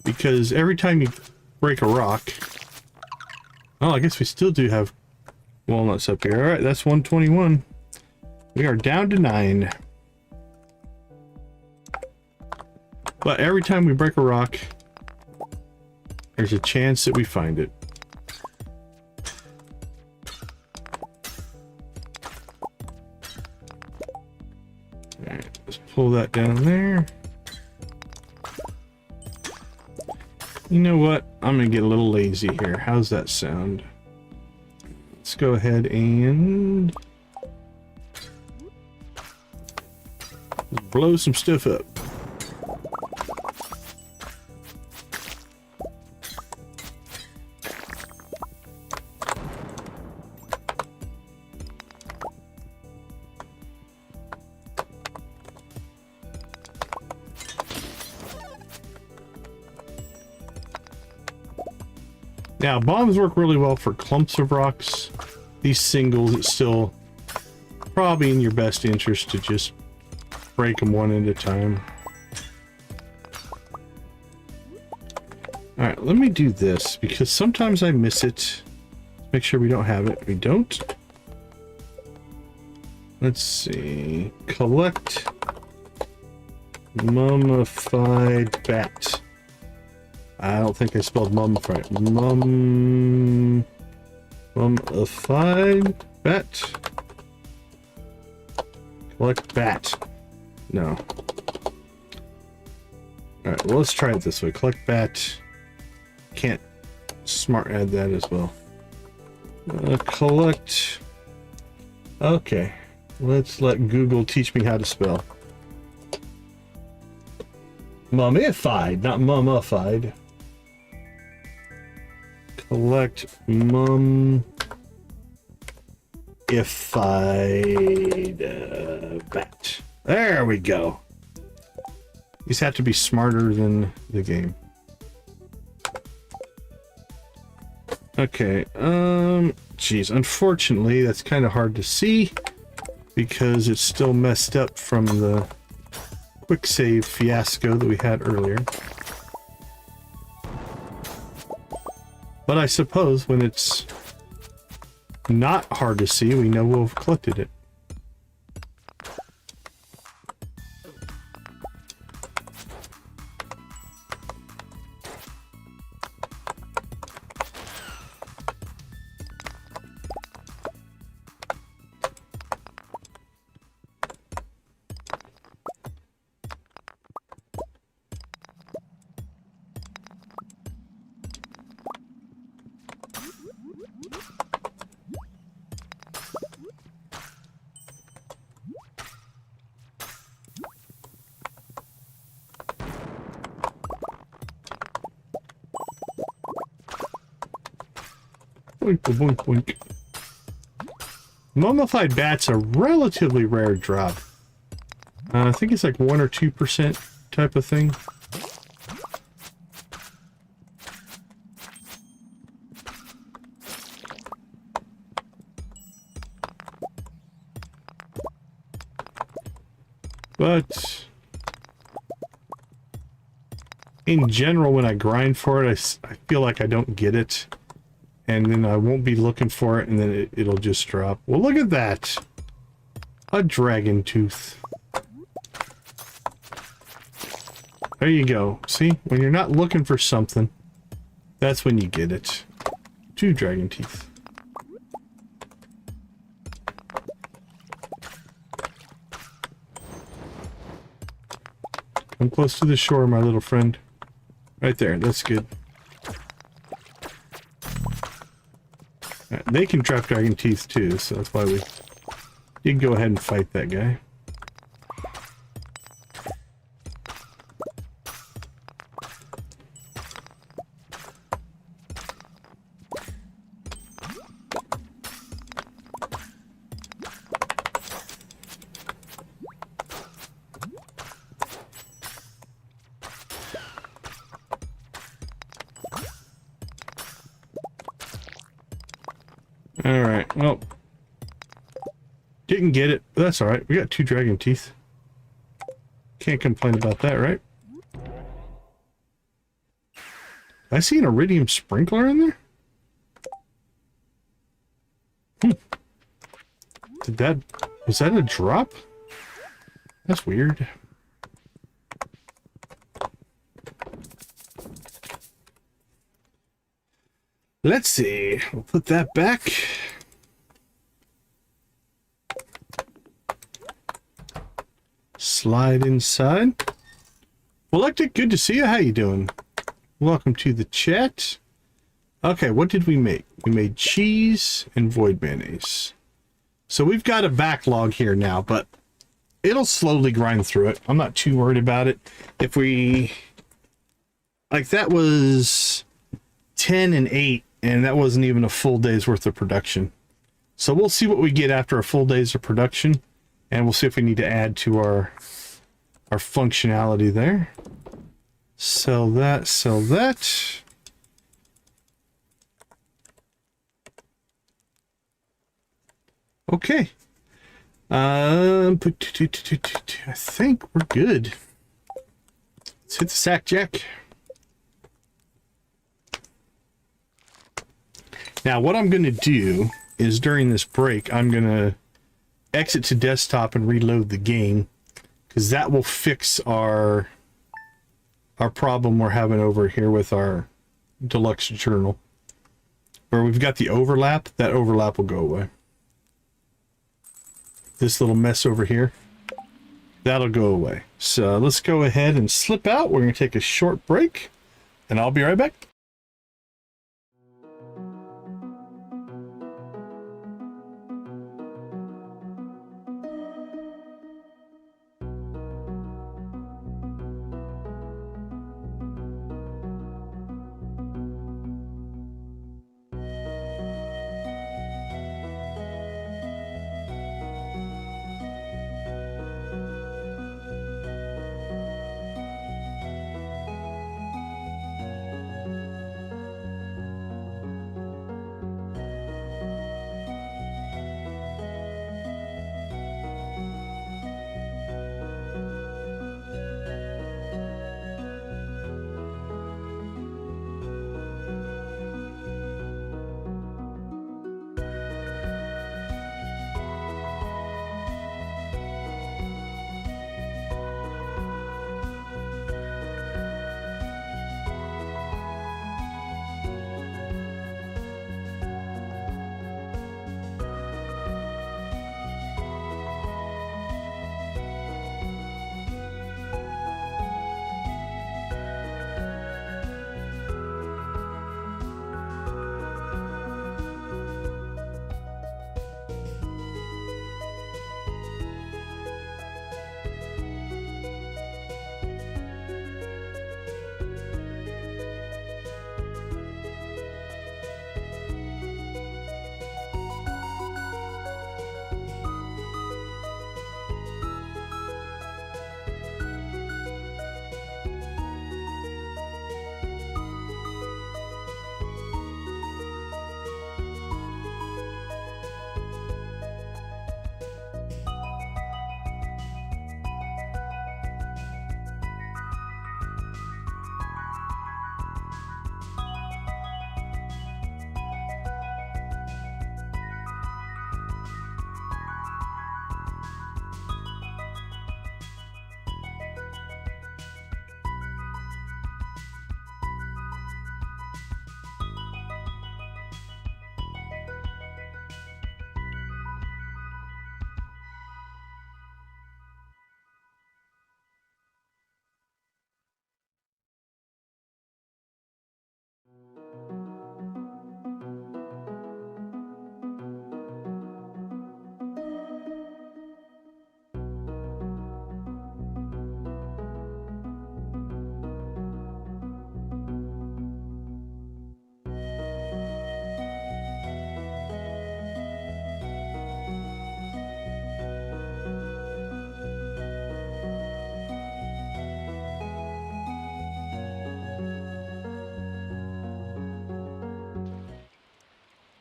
Because every time you break a rock... Oh, I guess we still do have walnuts up here. Alright, that's 121. We are down to 9. But every time we break a rock, there's a chance that we find it. Alright, let's pull that down there. You know what? I'm gonna get a little lazy here. How's that sound? Let's go ahead and blow some stuff up. Now, bombs work really well for clumps of rocks. These singles, it's still probably in your best interest to just break them one at a time. Alright, let me do this, because sometimes I miss it. Make sure we don't have it. We don't. Let's see. Collect mummified bat. I don't think I spelled mummified. Mummified bat. Collect bat. No. Alright, well, let's try it this way. Collect bat. Can't smart add that as well. Collect. Okay. Let's let Google teach me how to spell. Mummified, not mummified. Collect mummified bat. There we go. These have to be smarter than the game. Okay, geez, unfortunately that's kind of hard to see because it's still messed up from the quick save fiasco that we had earlier. But I suppose when it's not hard to see, we know we'll have collected it. Boink, boink, boink. Mummified bat's a relatively rare drop. I think it's like 1 or 2% type of thing. But in general, when I grind for it, I feel like I don't get it. And then I won't be looking for it, and then it'll just drop. Well, look at that! A dragon tooth. There you go. See? When you're not looking for something, that's when you get it. 2 dragon teeth. Come close to the shore, my little friend. Right there. That's good. They can drop dragon teeth too, so that's why we did go ahead and fight that guy. Alright, well, didn't get it, but that's alright. We got 2 dragon teeth. Can't complain about that, right? I see an iridium sprinkler in there? Did that Was that a drop? That's weird. Let's see. We'll put that back. Slide inside. Well, Electric, good to see you. How you doing? Welcome to the chat. Okay, what did we make? We made cheese and void mayonnaise. So we've got a backlog here now, but it'll slowly grind through it. I'm not too worried about it. If we... Like, that was 10 and 8, and that wasn't even a full day's worth of production. So we'll see what we get after a full day's of production, and we'll see if we need to add to our functionality there. Sell that, sell that. Okay. I think we're good. Let's hit the sack jack. Now, what I'm going to do is during this break, I'm going to exit to desktop and reload the game, because that will fix our problem we're having over here with our deluxe journal. Where we've got the overlap, that overlap will go away. This little mess over here, that'll go away. So let's go ahead and slip out. We're going to take a short break, and I'll be right back.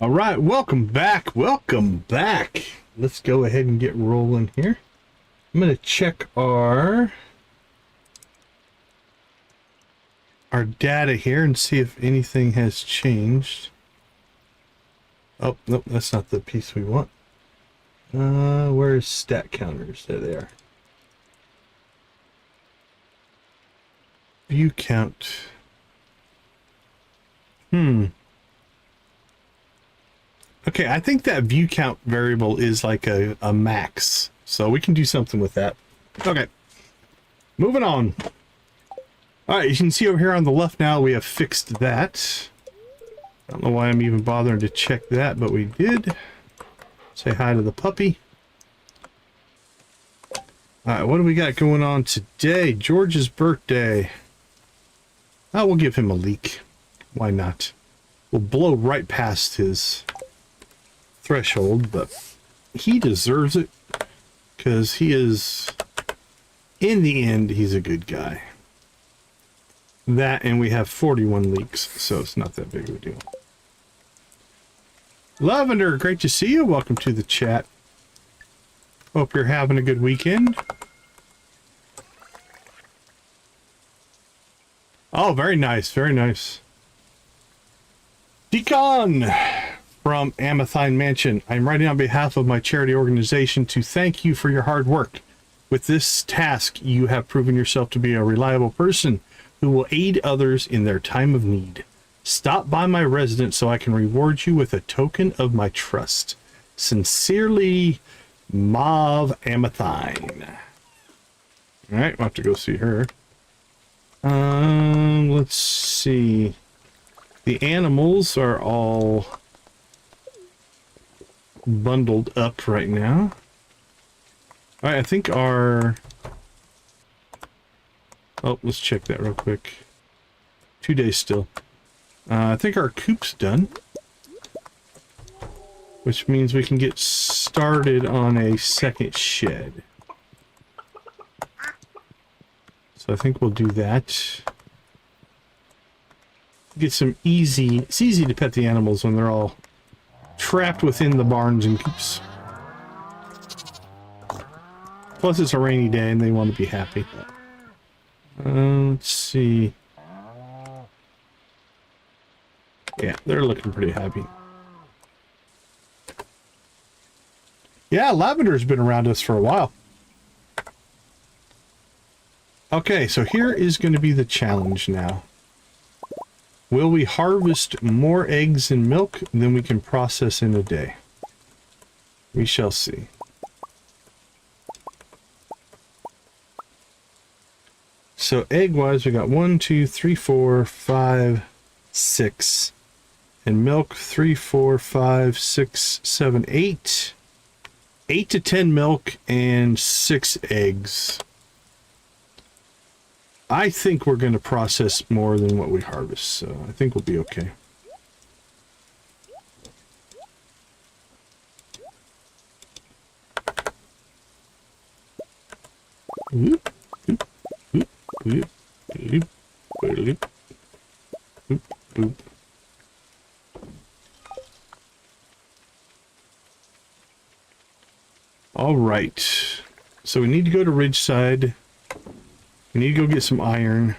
All right, welcome back. Welcome back. Let's go ahead and get rolling here. I'm going to check our data here and see if anything has changed. Oh, nope, that's not the piece we want. Where's stat counters? There they are. View count. Okay, I think that view count variable is like a max. So we can do something with that. Okay. Moving on. Alright, you can see over here on the left now we have fixed that. I don't know why I'm even bothering to check that, but we did. Say hi to the puppy. Alright, what do we got going on today? George's birthday. Oh, we'll give him a leak. Why not? We'll blow right past his threshold, but he deserves it because he is, in the end, he's a good guy. That, and we have 41 leaks, so it's not that big of a deal. Lavender, great to see you. Welcome to the chat. Hope you're having a good weekend. Oh, very nice, very nice. Decon from Amathine Mansion. I'm writing on behalf of my charity organization to thank you for your hard work. With this task, you have proven yourself to be a reliable person who will aid others in their time of need. Stop by my residence so I can reward you with a token of my trust. Sincerely, Mauve Amathine. Alright, we'll have to go see her. Let's see. The animals are all bundled up right now. Alright, I think our... Oh, let's check that real quick. 2 days still. I think our coop's done. Which means we can get started on a second shed. So I think we'll do that. Get some easy... It's easy to pet the animals when they're all trapped within the barns and coops. Plus it's a rainy day and they want to be happy. Let's see. Yeah, they're looking pretty happy. Yeah, Lavender's been around us for a while. Okay, so here is going to be the challenge now. Will we harvest more eggs and milk than we can process in a day? We shall see. So egg-wise, we got 1, 2, 3, 4, 5, 6. And milk, 3, 4, 5, 6, 7, 8. 8 to 10 milk and 6 eggs. I think we're going to process more than what we harvest, so I think we'll be okay. Oop, oop, oop, oop, oop, oop, oop, oop. All right, so we need to go to Ridgeside. We need to go get some iron.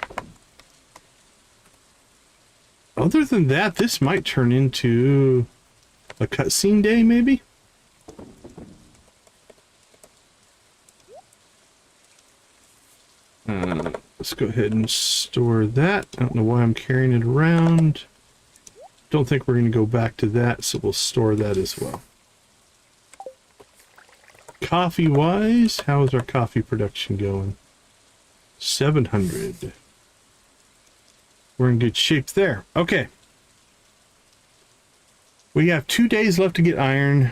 Other than that, this might turn into a cutscene day, maybe? Let's go ahead and store that. I don't know why I'm carrying it around. Don't think we're going to go back to that, so we'll store that as well. Coffee-wise, how is our coffee production going? 700. We're in good shape there. Okay. We have 2 days left to get iron.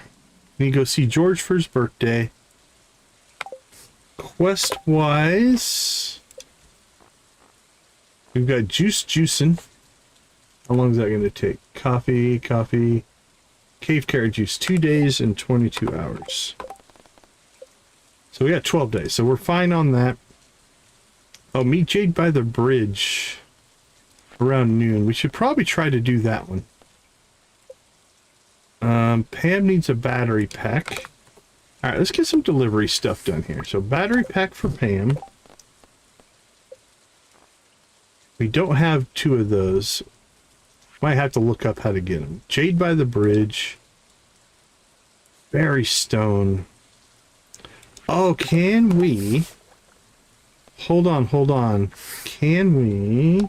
We need to go see George for his birthday. Quest-wise, we've got juicing. How long is that going to take? Coffee. Cave carrot juice. 2 days and 22 hours. So we got 12 days. So we're fine on that. Oh, meet Jade by the bridge around noon. We should probably try to do that one. Pam needs a battery pack. Alright, let's get some delivery stuff done here. So battery pack for Pam. We don't have 2 of those. Might have to look up how to get them. Jade by the bridge. Fairy stone. Oh, can we? Hold on, hold on. Can we?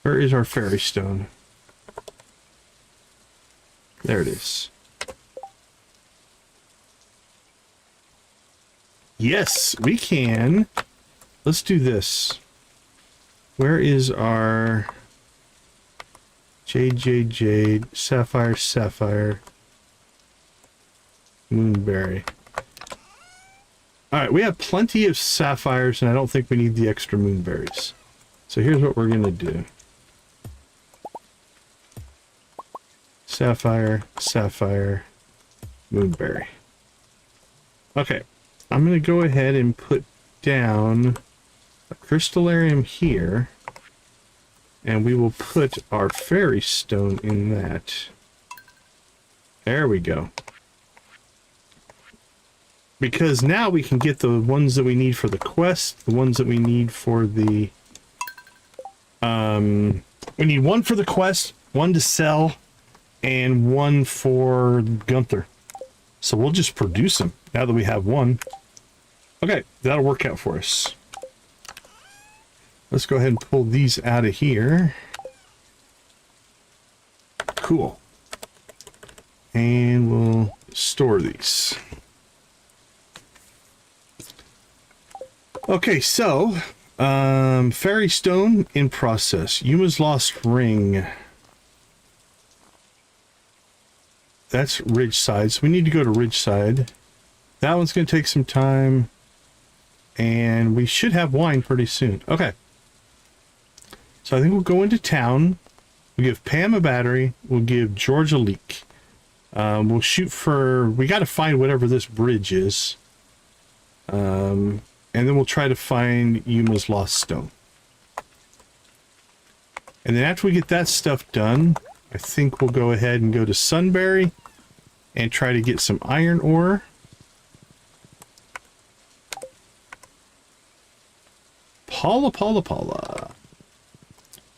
Where is our fairy stone? There it is. Yes, we can. Let's do this. Where is our jade, sapphire, moonberry? All right, we have plenty of sapphires, and I don't think we need the extra moonberries. So here's what we're gonna do. Sapphire, moonberry. Okay, I'm gonna go ahead and put down a crystallarium here, and we will put our fairy stone in that. There we go. Because now we can get the ones that we need for the quest, the ones that we need for the... we need one for the quest, one to sell, and one for Gunther. So we'll just produce them now that we have one. Okay, that'll work out for us. Let's go ahead and pull these out of here. Cool. And we'll store these. Okay, so fairy stone in process. Yuma's lost ring. That's Ridgeside, so we need to go to Ridgeside. That one's going to take some time, and we should have wine pretty soon. Okay. So I think we'll go into town. We'll give Pam a battery. We'll give George a leek. We'll shoot for... We got to find whatever this bridge is. And then we'll try to find Yuma's lost stone. And then after we get that stuff done, I think we'll go ahead and go to Sunberry and try to get some iron ore. Paula.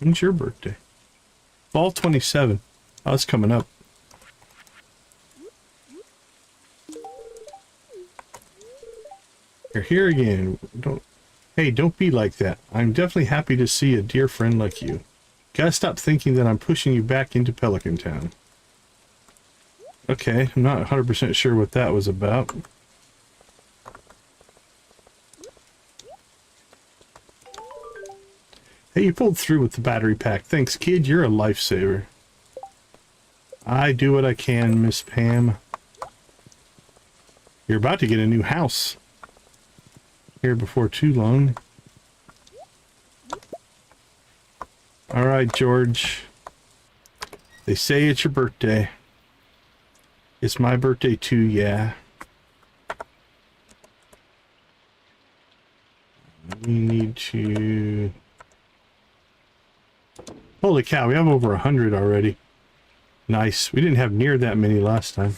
When's your birthday? Fall 27. Oh, it's coming up. You're here again. Don't be like that. I'm definitely happy to see a dear friend like you. Gotta stop thinking that I'm pushing you back into Pelican Town. Okay, I'm not 100% sure what that was about. Hey, you pulled through with the battery pack. Thanks, kid. You're a lifesaver. I do what I can, Miss Pam. You're about to get a new house. Here before too long. Alright, George. They say it's your birthday. It's my birthday too, yeah. We need to... Holy cow, we have over 100 already. Nice. We didn't have near that many last time.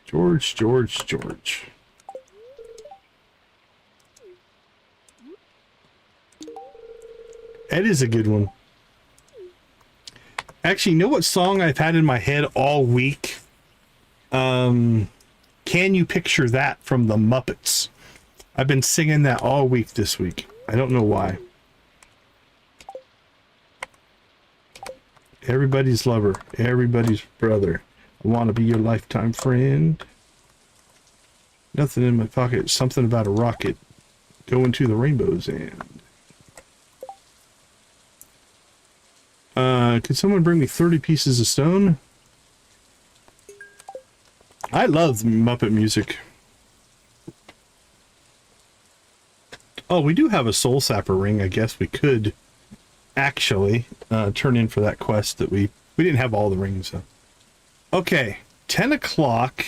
George. That is a good one. Actually, you know what song I've had in my head all week? Can You Picture That from the Muppets? I've been singing that all week this week. I don't know why. Everybody's lover. Everybody's brother. I want to be your lifetime friend. Nothing in my pocket. Something about a rocket. Going to the rainbow's end. Could someone bring me 30 pieces of stone? I love Muppet music. Oh, we do have a soul sapper ring. I guess we could actually turn in for that quest that we didn't have all the rings though. Okay, 10 o'clock.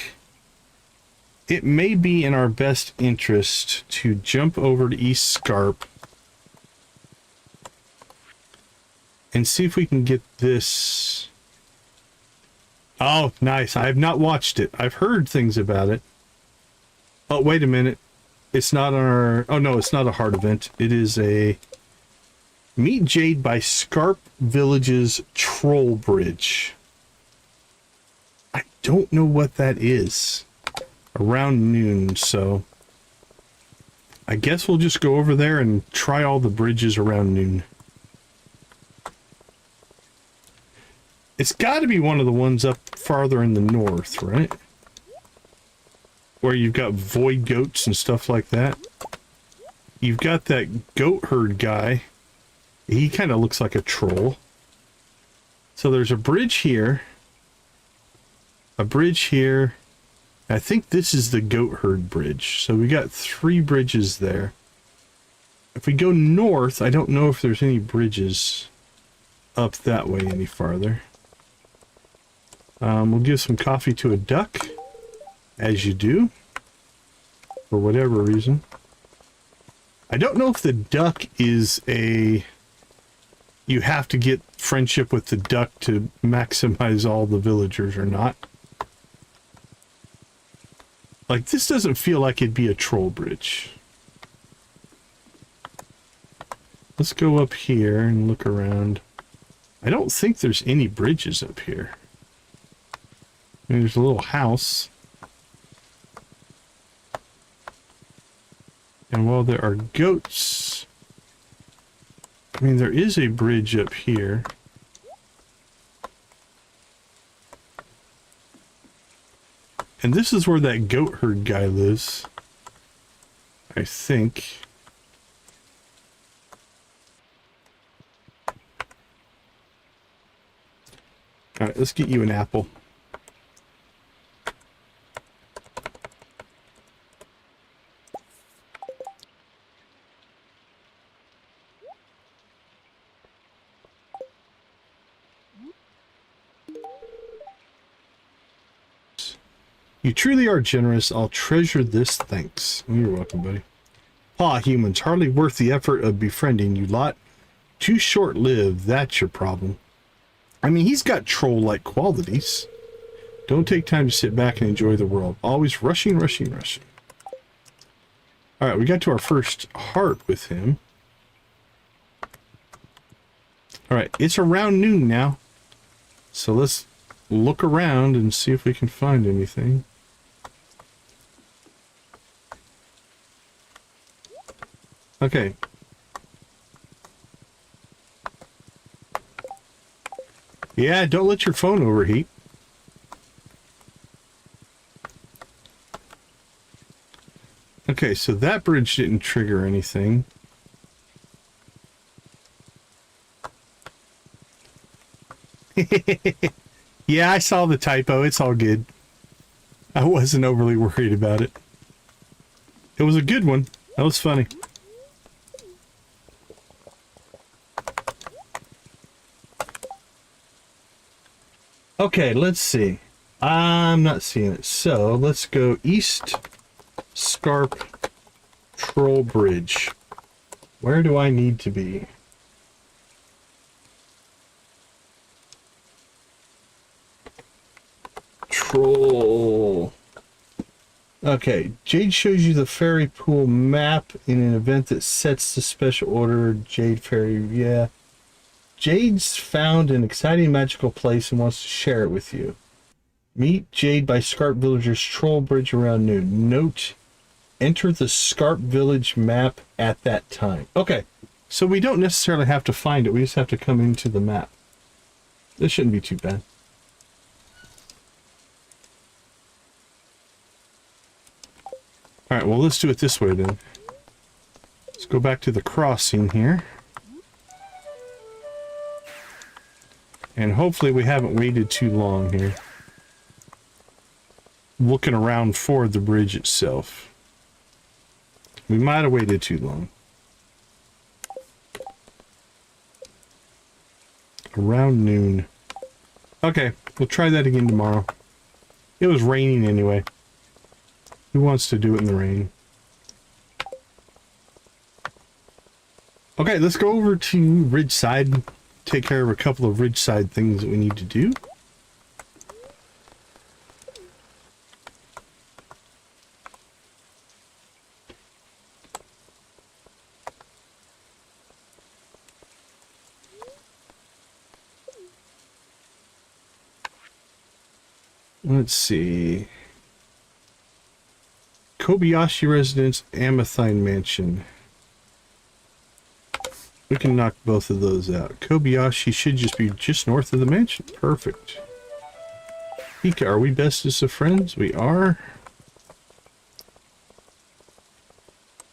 It may be in our best interest to jump over to East Scarp and see if we can get this. Oh, nice. I have not watched it. I've heard things about it. Oh, wait a minute. It's not on our... Oh, no, it's not a hard event. It is a... Meet Jade by Scarp Village's Troll Bridge. I don't know what that is. Around noon, so... I guess we'll just go over there and try all the bridges around noon. It's got to be one of the ones up farther in the north, right? Where you've got void goats and stuff like that. You've got that goat herd guy. He kind of looks like a troll. So there's a bridge here. A bridge here. I think this is the goat herd bridge. So we got 3 bridges there. If we go north, I don't know if there's any bridges up that way any farther. We'll give some coffee to a duck, as you do, for whatever reason. I don't know if the duck is a... You have to get friendship with the duck to maximize all the villagers or not. Like, this doesn't feel like it'd be a troll bridge. Let's go up here and look around. I don't think there's any bridges up here. I mean, there's a little house. And while there are goats... I mean, there is a bridge up here. And this is where that goat herd guy lives. I think. Alright, let's get you an apple. You truly are generous. I'll treasure this. Thanks. You're welcome, buddy. Aw, humans, hardly worth the effort of befriending you lot. Too short-lived, that's your problem. I mean, he's got troll-like qualities. Don't take time to sit back and enjoy the world. Always rushing, rushing, rushing. Alright, we got to our first heart with him. Alright, it's around noon now. So let's look around and see if we can find anything. Okay. Yeah, don't let your phone overheat. Okay, so that bridge didn't trigger anything. Yeah, I saw the typo. It's all good. I wasn't overly worried about it. It was a good one. That was funny. Okay, let's see. I'm not seeing it. So, let's go east, Scarp, Troll Bridge. Where do I need to be? Troll. Okay, Jade shows you the fairy pool map in an event that sets the special order. Jade Fairy, yeah. Jade's found an exciting magical place and wants to share it with you. Meet Jade by Scarp Villager's Troll Bridge around noon. Note, enter the Scarp Village map at that time. Okay, so we don't necessarily have to find it. We just have to come into the map. This shouldn't be too bad. Alright, well, let's do it this way then. Let's go back to the crossing here. And hopefully we haven't waited too long here. Looking around for the bridge itself. We might have waited too long. Around noon. Okay, we'll try that again tomorrow. It was raining anyway. Who wants to do it in the rain? Okay, let's go over to Ridgeside. Take care of a couple of Ridgeside things that we need to do. Let's see. Kobayashi Residence, Amethine Mansion. We can knock both of those out. Kobayashi should just be just north of the mansion. Perfect. Pika, are we bestest of friends? We are.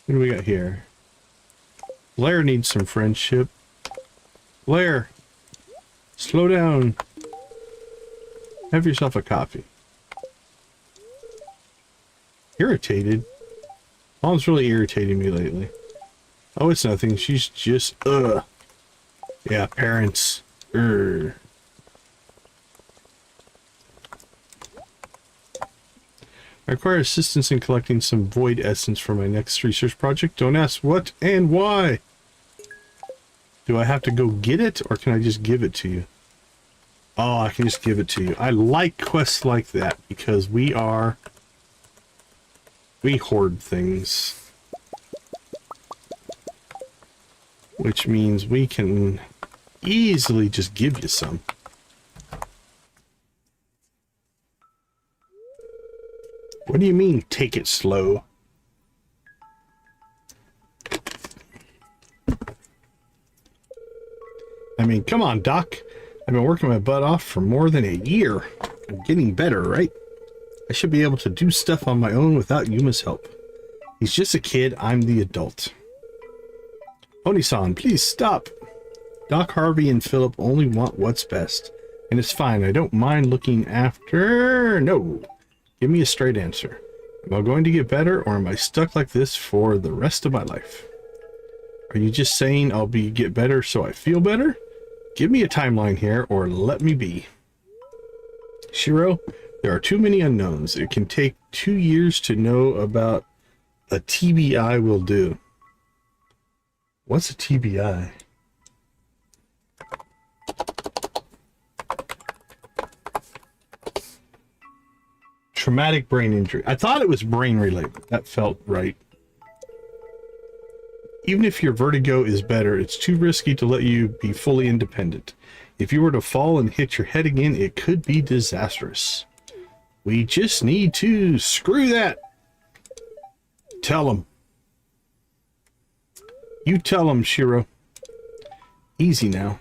What do we got here? Blair needs some friendship. Blair, slow down. Have yourself a coffee. Irritated? Mom's really irritating me lately. Oh, it's nothing. She's just, yeah, parents. I require assistance in collecting some void essence for my next research project. Don't ask what and why. Do I have to go get it, or can I just give it to you? Oh, I can just give it to you. I like quests like that because we hoard things. Which means we can easily just give you some. What do you mean, take it slow? I mean, come on, Doc. I've been working my butt off for more than a year. I'm getting better, right? I should be able to do stuff on my own without Yuma's help. He's just a kid, I'm the adult. Oni-san, please stop. Doc, Harvey, and Philip only want what's best. And it's fine, I don't mind looking after... No. Give me a straight answer. Am I going to get better, or am I stuck like this for the rest of my life? Are you just saying I'll get better so I feel better? Give me a timeline here, or let me be. Shiro, there are too many unknowns. It can take 2 years to know about a TBI will do. What's a TBI? Traumatic brain injury. I thought it was brain related. That felt right. Even if your vertigo is better, it's too risky to let you be fully independent. If you were to fall and hit your head again, it could be disastrous. We just need to screw that. Tell him. You tell him, Shiro. Easy now.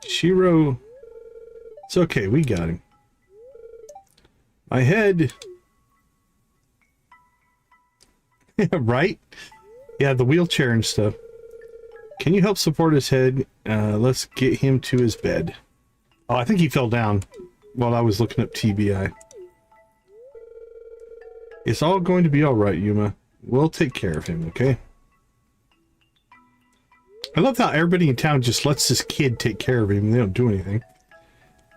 Shiro. It's okay, we got him. My head. Right? Yeah, the wheelchair and stuff. Can you help support his head? Let's get him to his bed. Oh, I think he fell down while I was looking up TBI. It's all going to be all right, Yuma. We'll take care of him, okay? I love how everybody in town just lets this kid take care of him and they don't do anything.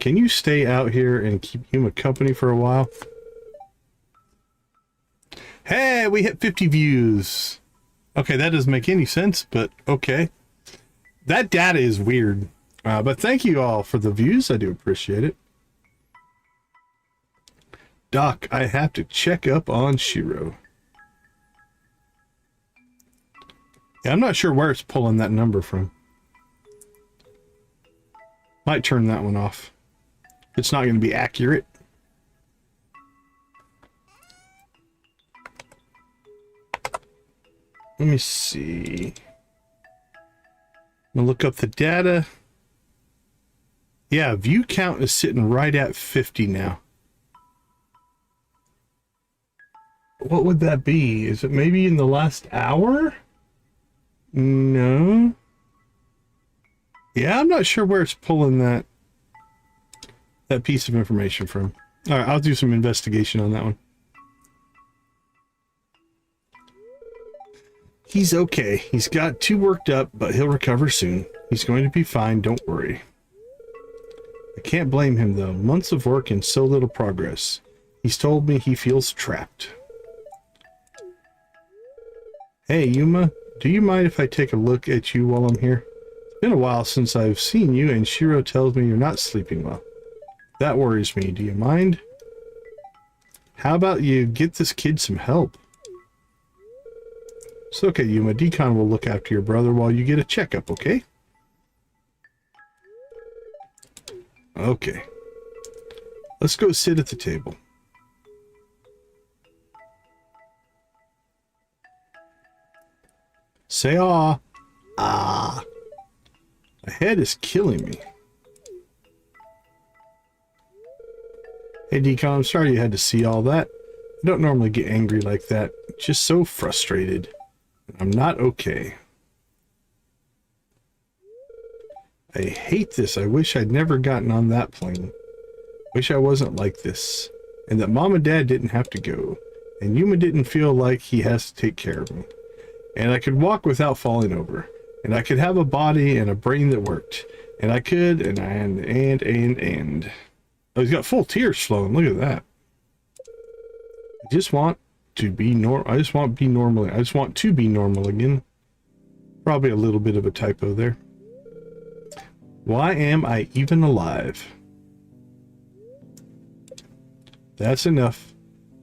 Can you stay out here and keep Yuma company for a while? Hey, we hit 50 views. Okay, that doesn't make any sense, but okay. That data is weird. But thank you all for the views. I do appreciate it. Doc, I have to check up on Shiro. Yeah, I'm not sure where it's pulling that number from. Might turn that one off. It's not going to be accurate. Let me see. I'm going to look up the data. Yeah, view count is sitting right at 50 now. What would that be? Is it maybe in the last hour? No. Yeah, I'm not sure where it's pulling that piece of information from. All right, I'll do some investigation on that one. He's okay. He's got too worked up, but he'll recover soon. He's going to be fine, don't worry. I can't blame him, though. Months of work and so little progress. He's told me he feels trapped. Hey, Yuma, do you mind if I take a look at you while I'm here? It's been a while since I've seen you, and Shiro tells me you're not sleeping well. That worries me. Do you mind? How about you get this kid some help? It's okay, Yuma. Decon will look after your brother while you get a checkup, okay? Okay. Let's go sit at the table. Say ah. Ah. My head is killing me. Hey Decon, I'm sorry you had to see all that. I don't normally get angry like that. Just so frustrated. I'm not okay. I hate this. I wish I'd never gotten on that plane. Wish I wasn't like this. And that Mom and Dad didn't have to go. And Yuma didn't feel like he has to take care of me. And I could walk without falling over. And I could have a body and a brain that worked. And I could, and. Oh, he's got full tears flowing. Look at that. I just want to be normal. I just want to be normal again. Probably a little bit of a typo there. Why am I even alive? That's enough.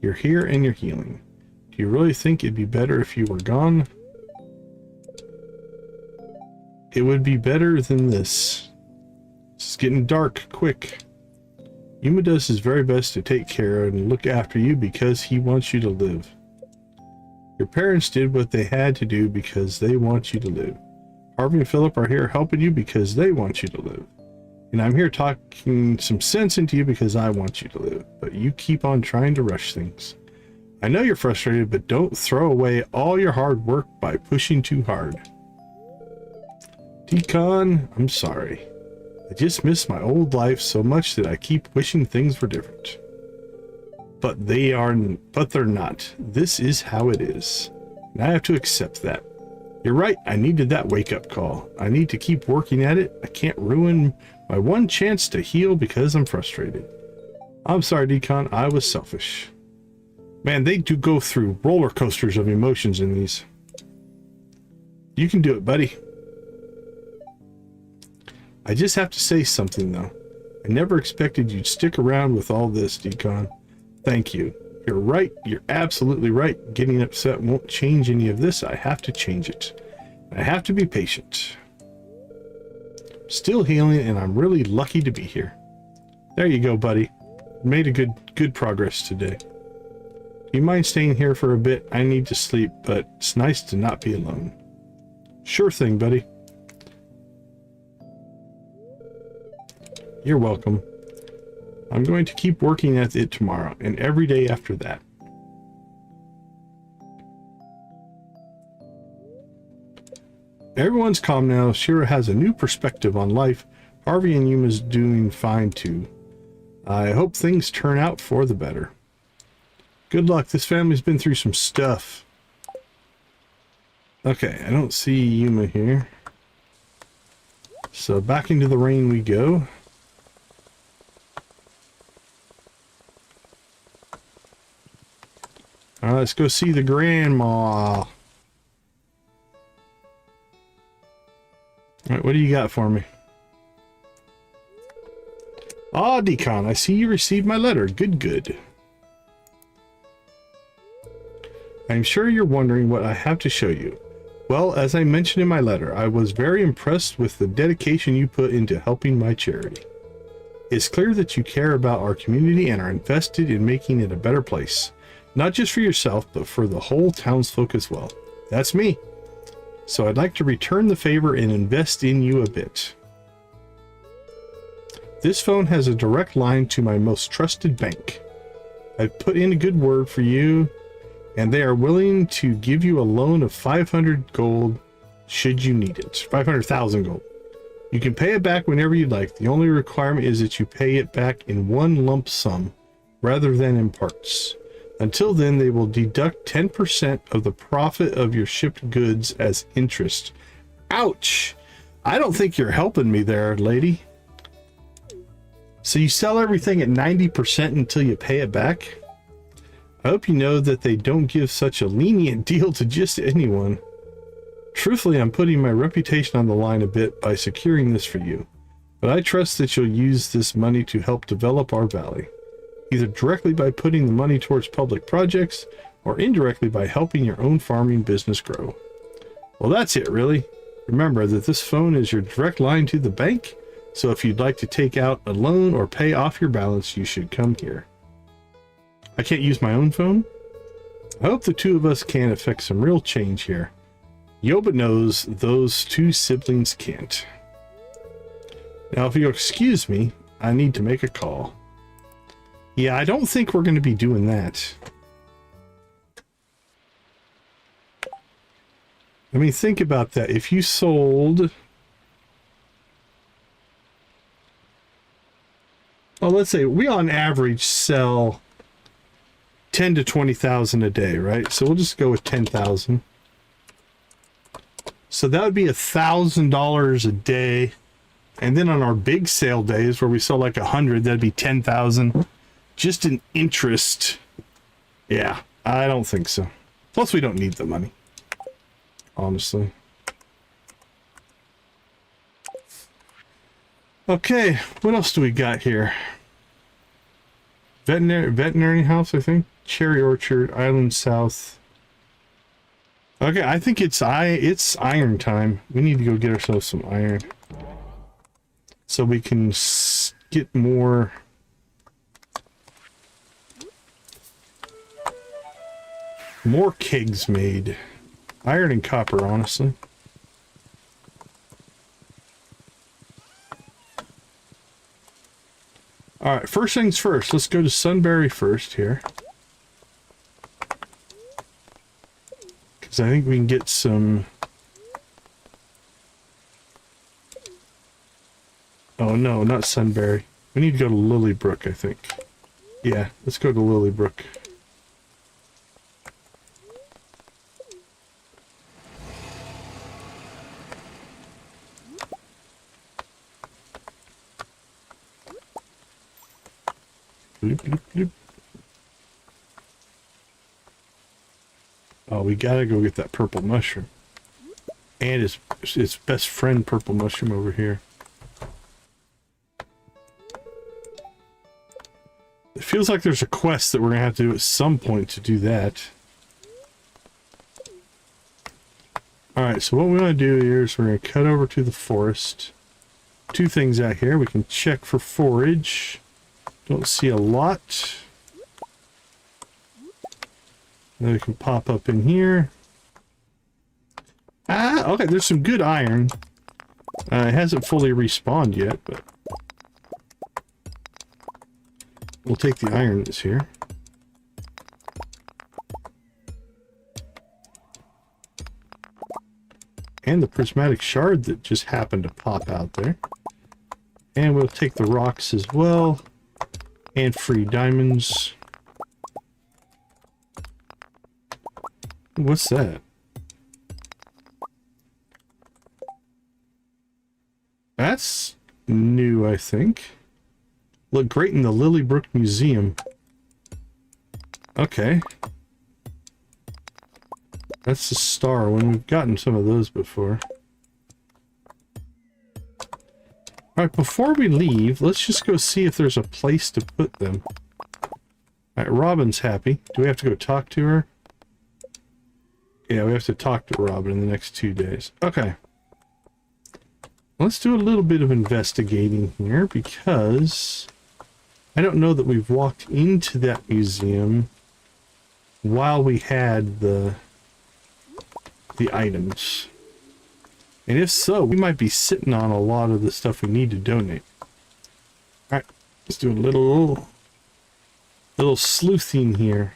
You're here and you're healing. Do you really think it'd be better if you were gone? It would be better than this. It's getting dark, quick. Yuma does his very best to take care and look after you because he wants you to live. Your parents did what they had to do because they want you to live. Harvey and Philip are here helping you because they want you to live. And I'm here talking some sense into you because I want you to live. But you keep on trying to rush things. I know you're frustrated, but don't throw away all your hard work by pushing too hard. Decon, I'm sorry. I just miss my old life so much that I keep wishing things were different. But they're not. This is how it is. And I have to accept that. You're right, I needed that wake-up call. I need to keep working at it. I can't ruin my one chance to heal because I'm frustrated. I'm sorry, Decon, I was selfish. Man, they do go through roller coasters of emotions in these. You can do it, buddy. I just have to say something, though. I never expected you'd stick around with all this, Decon. Thank you. You're right. You're absolutely right. Getting upset won't change any of this. I have to change it. I have to be patient. Still healing, and I'm really lucky to be here. There you go, buddy. Made a good progress today. Do you mind staying here for a bit? I need to sleep, but it's nice to not be alone. Sure thing, buddy. You're welcome. I'm going to keep working at it tomorrow and every day after that. Everyone's calm now. Shira has a new perspective on life. Harvey and Yuma's doing fine too. I hope things turn out for the better. Good luck. This family's been through some stuff. Okay, I don't see Yuma here. So back into the rain we go. Alright, let's go see the grandma. Alright, what do you got for me? Ah, Decon, I see you received my letter. Good. I'm sure you're wondering what I have to show you. Well, as I mentioned in my letter, I was very impressed with the dedication you put into helping my charity. It's clear that you care about our community and are invested in making it a better place. Not just for yourself, but for the whole townsfolk as well. That's me. So I'd like to return the favor and invest in you a bit. This phone has a direct line to my most trusted bank. I've put in a good word for you, and they are willing to give you a loan of 500 gold should you need it. 500,000 gold. You can pay it back whenever you'd like. The only requirement is that you pay it back in one lump sum rather than in parts. Until then, they will deduct 10% of the profit of your shipped goods as interest. Ouch! I don't think you're helping me there, lady. So you sell everything at 90% until you pay it back? I hope you know that they don't give such a lenient deal to just anyone. Truthfully, I'm putting my reputation on the line a bit by securing this for you. But I trust that you'll use this money to help develop our valley. Either directly by putting the money towards public projects, or indirectly by helping your own farming business grow. Well, that's it, really. Remember that this phone is your direct line to the bank. So if you'd like to take out a loan or pay off your balance, you should come here. I can't use my own phone. I hope the two of us can affect some real change here. Yoba knows those two siblings can't. Now, if you'll excuse me, I need to make a call. Yeah, I don't think we're going to be doing that. I mean, think about that. If you sold... Well, let's say we on average sell 10 to 20,000 a day, right? So we'll just go with 10,000. So that would be $1,000 a day. And then on our big sale days where we sell like 100, that'd be 10,000. Just in interest. Yeah, I don't think so. Plus we don't need the money. Honestly. Okay, what else do we got here? Veterinary house, I think. Cherry Orchard, Island South. Okay, I think it's iron time. We need to go get ourselves some iron. So we can get more... more kegs made. Iron and copper, honestly. Alright, first things first. Let's go to Sunberry first here. Because I think we can get some... Oh no, not Sunberry. We need to go to Lilybrook, I think. Yeah, let's go to Lilybrook. Bloop, bloop, bloop. Oh, we gotta go get that purple mushroom. And its best friend purple mushroom over here. It feels like there's a quest that we're gonna have to do at some point to do that. Alright, so what we want to do here is we're going to cut over to the forest. Two things out here. We can check for forage. Don't see a lot. Then we can pop up in here. Ah, okay, there's some good iron. It hasn't fully respawned yet, but... we'll take the iron that's here. And the prismatic shard that just happened to pop out there. And we'll take the rocks as well. And free diamonds. What's that? That's new, I think. Look great in the Lilybrook Museum. Okay. That's the star one. We've gotten some of those before. Alright, before we leave, let's just go see if there's a place to put them. Alright, Robin's happy. Do we have to go talk to her? Yeah, we have to talk to Robin in the next 2 days. Okay. Let's do a little bit of investigating here, because I don't know that we've walked into that museum while we had the items. And if so, we might be sitting on a lot of the stuff we need to donate. Alright, let's do a little sleuthing here.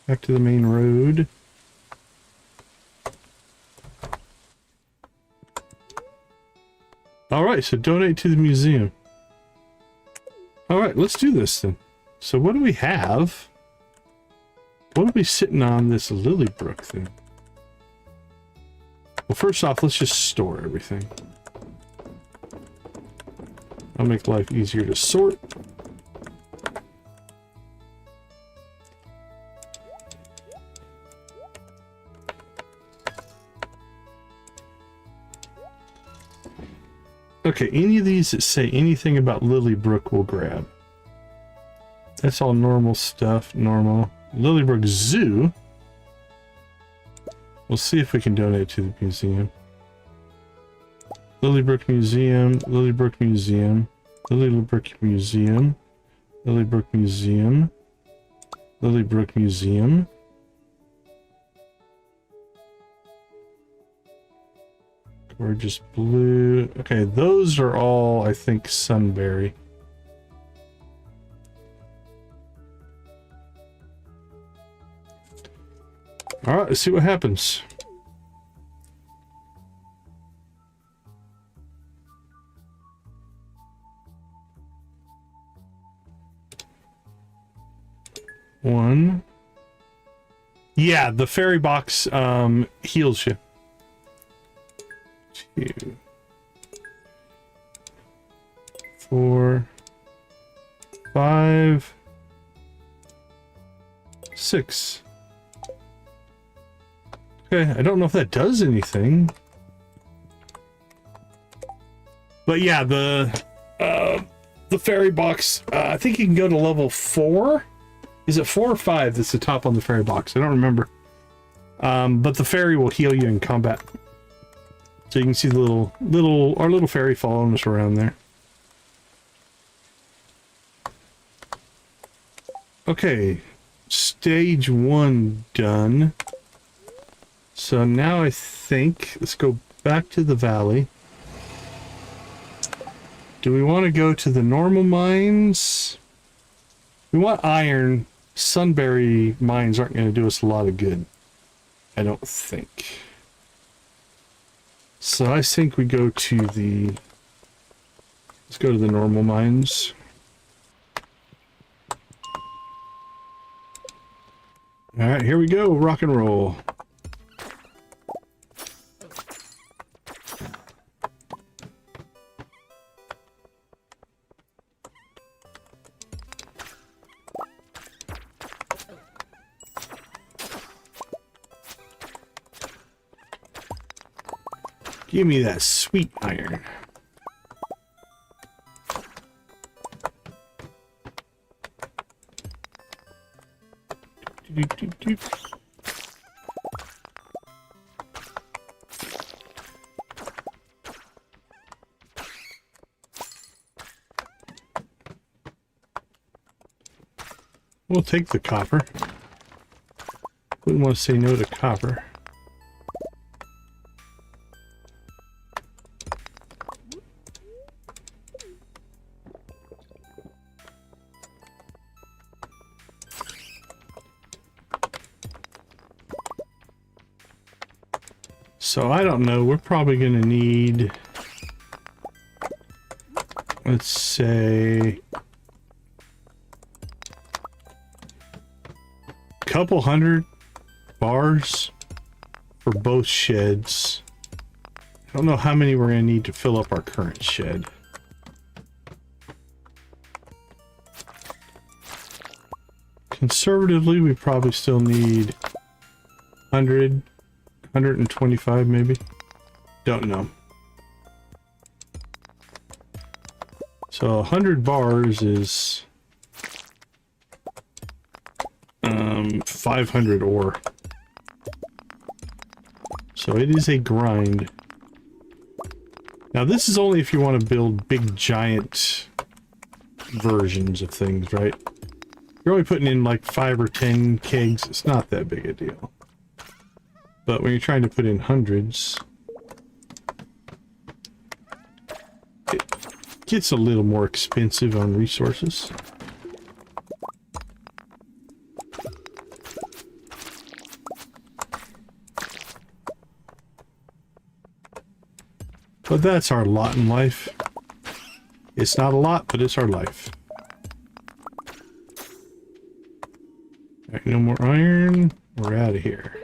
Back to the main road. Alright, so donate to the museum. Alright, let's do this then. So what do we have? What are we sitting on this Lilybrook thing? Well, first off, let's just store everything. That'll make life easier to sort. Okay, any of these that say anything about Lilybrook we'll grab. That's all normal stuff, normal. Lilybrook Zoo. We'll see if we can donate to the museum. Lilybrook Museum, Lilybrook Museum, Lilybrook Museum, Lilybrook Museum, Lilybrook Museum. Gorgeous blue. Okay, those are all, I think, Sunberry. Alright, let's see what happens. One. Yeah, the fairy box heals you. 2, 4, 5, 6. Okay, I don't know if that does anything. But yeah, the fairy box, I think you can go to level 4. Is it 4 or 5 that's the top on the fairy box? I don't remember. But the fairy will heal you in combat. So you can see the our little fairy following us around there. Okay, stage 1 done. So now I think, let's go back to the valley. Do we want to go to the normal mines? We want iron. Sunberry mines aren't going to do us a lot of good, I don't think. So I think we go to the... Let's go to the normal mines. Alright, here we go. Rock and roll. Give me that sweet iron. We'll take the copper. Wouldn't want to say no to copper. So I don't know, we're probably going to need, let's say, a couple hundred bars for both sheds. I don't know how many we're going to need to fill up our current shed. Conservatively, we probably still need 100. 125 maybe? Don't know. So 100 bars is 500 ore. So it is a grind. Now this is only if you want to build big giant versions of things, right? You're only putting in like 5 or 10 kegs. It's not that big a deal. But when you're trying to put in hundreds, it gets a little more expensive on resources. But that's our lot in life. It's not a lot, but it's our life. Alright, no more iron. We're out of here.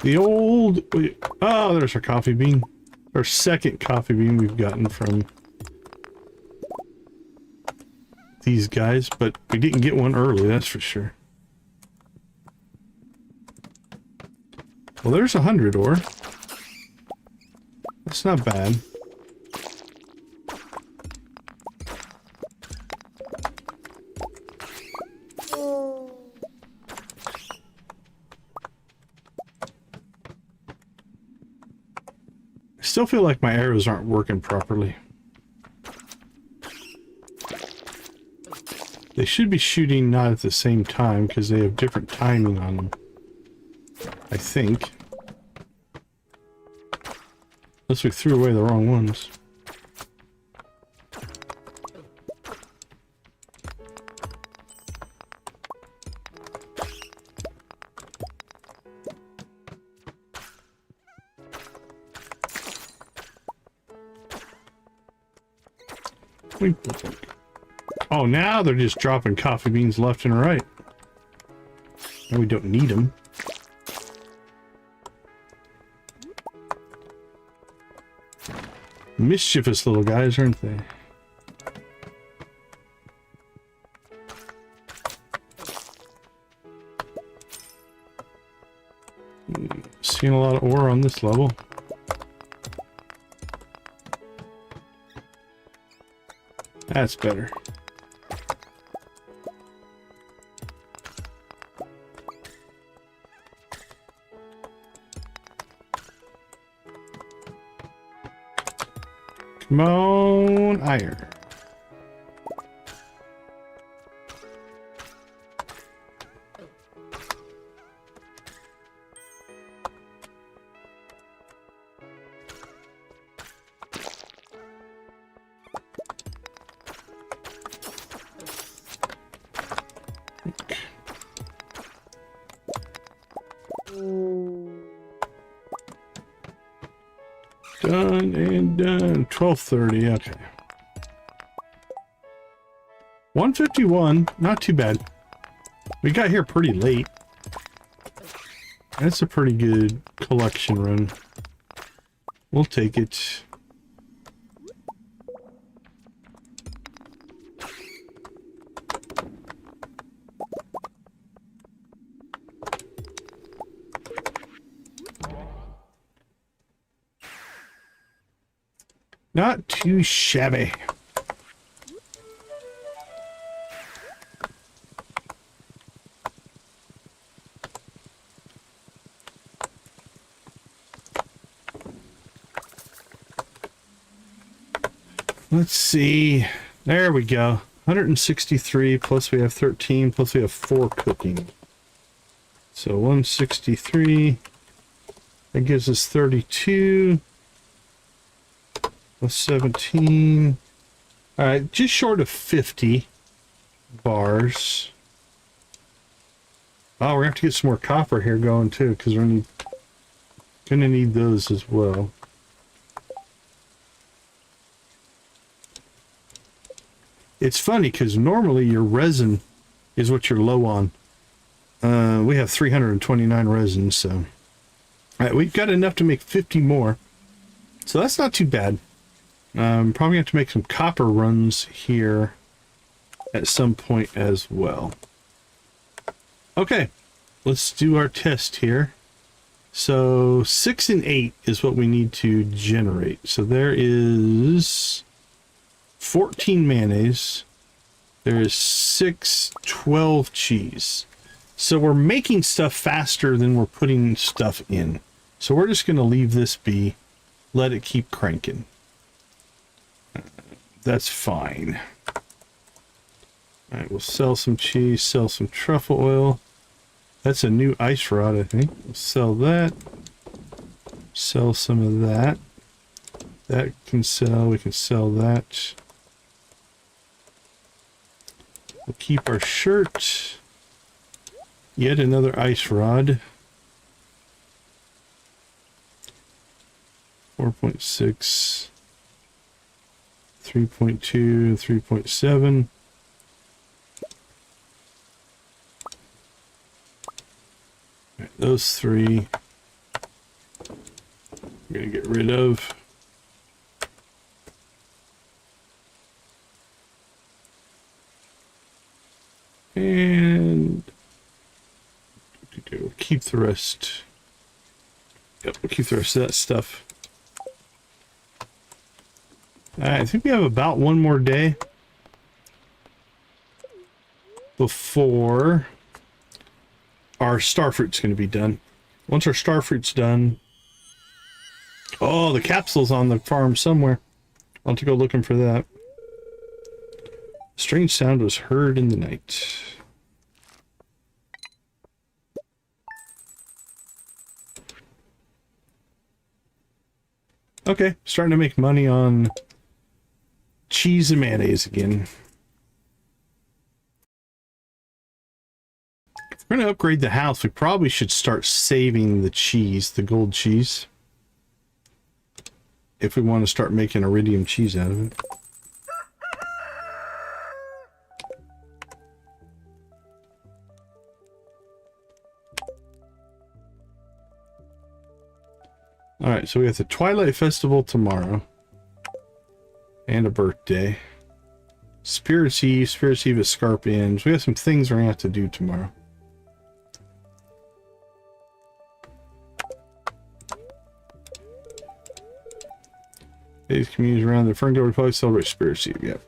The old... Oh, there's our coffee bean. Our second coffee bean we've gotten from these guys, but we didn't get one early, that's for sure. Well, there's 100 ore. That's not bad. still feel like my arrows aren't working properly. They should be shooting not at the same time because they have different timing on them. I think. Unless we threw away the wrong ones. Oh, now they're just dropping coffee beans left and right. And we don't need them. Mischievous little guys, aren't they? Seeing a lot of ore on this level. That's better. Come on, iron. Done and done. 12:30. Okay. 151. Not too bad. We got here pretty late. That's a pretty good collection run. We'll take it. Not too shabby. Let's see. There we go. 163 plus we have 13 plus we have 4 cooking. So 163. That gives us 32. Plus 17. Alright, just short of 50 bars. Oh, we're gonna have to get some more copper here going too, because we're gonna need those as well. It's funny because normally your resin is what you're low on. We have 329 resin, so alright, we've got enough to make 50 more. So that's not too bad. Probably have to make some copper runs here at some point as well. Okay, let's do our test here. So 6 and 8 is what we need to generate. So there is 14 mayonnaise. There is 12 cheese. So we're making stuff faster than we're putting stuff in. So we're just going to leave this be, let it keep cranking. That's fine. Alright, we'll sell some cheese, sell some truffle oil. That's a new ice rod, I think. We'll sell that. Sell some of that. That can sell, we can sell that. We'll keep our shirt. Yet another ice rod. 4.6. 3.2, 3.7. Right, those three we're going to get rid of. And we'll keep the rest. Yep, we'll keep the rest of that stuff. I think we have about one more day before our starfruit's going to be done. Once our starfruit's done, Oh, the capsule's on the farm somewhere. I'll have to go looking for that. Strange sound was heard in the night. Okay, starting to make money on cheese and mayonnaise again. If we're going to upgrade the house, we probably should start saving the cheese, the gold cheese. If we want to start making iridium cheese out of it. Alright, so we have the Twilight Festival tomorrow. And a birthday. Spirits Eve is Scarp ends. We have some things we're going to have to do tomorrow. These communities around the Ferndale Republic celebrate Spirits Eve, yep.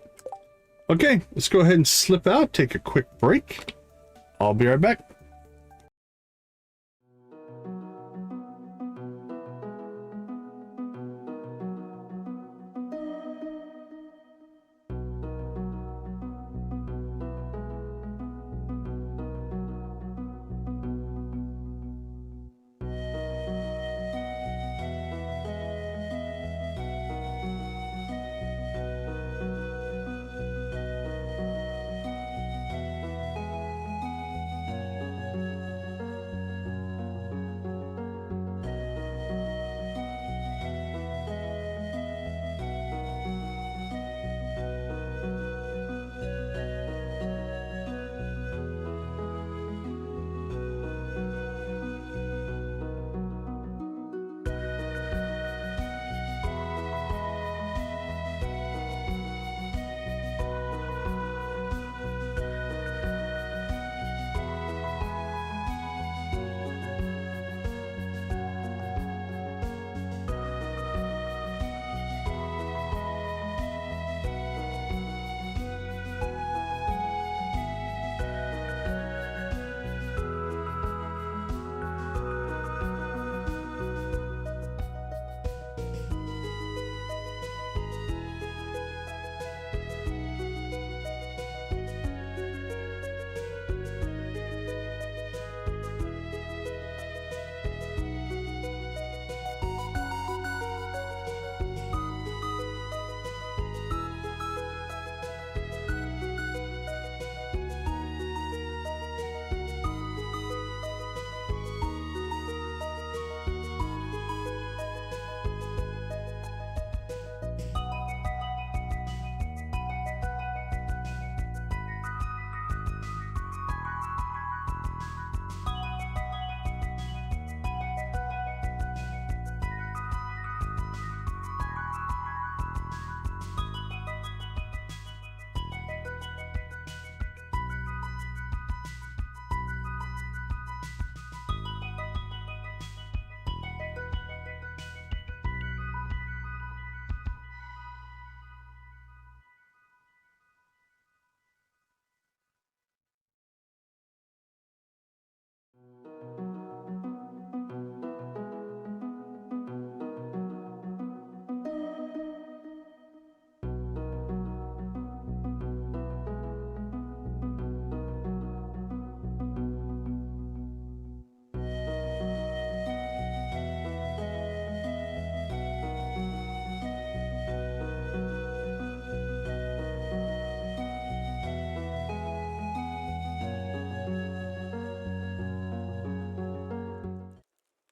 Okay, let's go ahead and slip out, take a quick break. I'll be right back.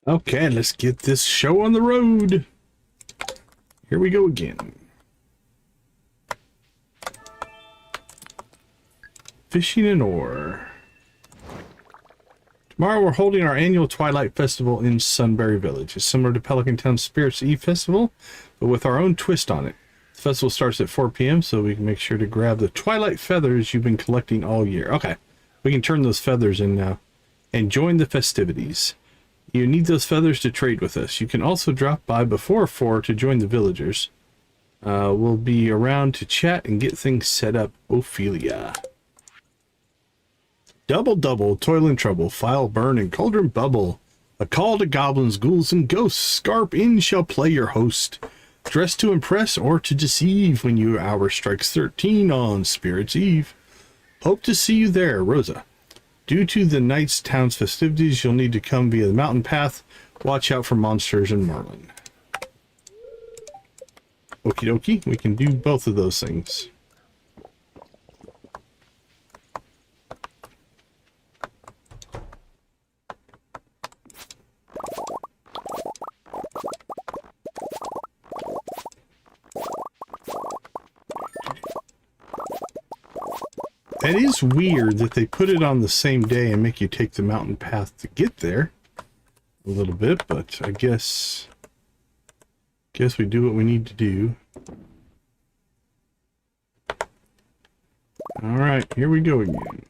Okay, let's get this show on the road. Here we go again. Fishing and ore. Tomorrow we're holding our annual Twilight Festival in Sunberry Village. It's similar to Pelican Town's Spirits Eve Festival, but with our own twist on it. The festival starts at 4 p.m., so we can make sure to grab the Twilight feathers you've been collecting all year. Okay, we can turn those feathers in now and join the festivities. You need those feathers to trade with us. You can also drop by before 4 to join the villagers. We'll be around to chat and get things set up. Ophelia. Double, toil and trouble, file, burn, and cauldron bubble. A call to goblins, ghouls, and ghosts. Scarp in shall play your host. Dressed to impress or to deceive when your hour strikes 13 on Spirit's Eve. Hope to see you there, Rosa. Due to the night's town's festivities, you'll need to come via the mountain path. Watch out for monsters and marlin. Okie dokie, we can do both of those things. That is weird that they put it on the same day and make you take the mountain path to get there. A little bit, but I guess we do what we need to do. All right, here we go again.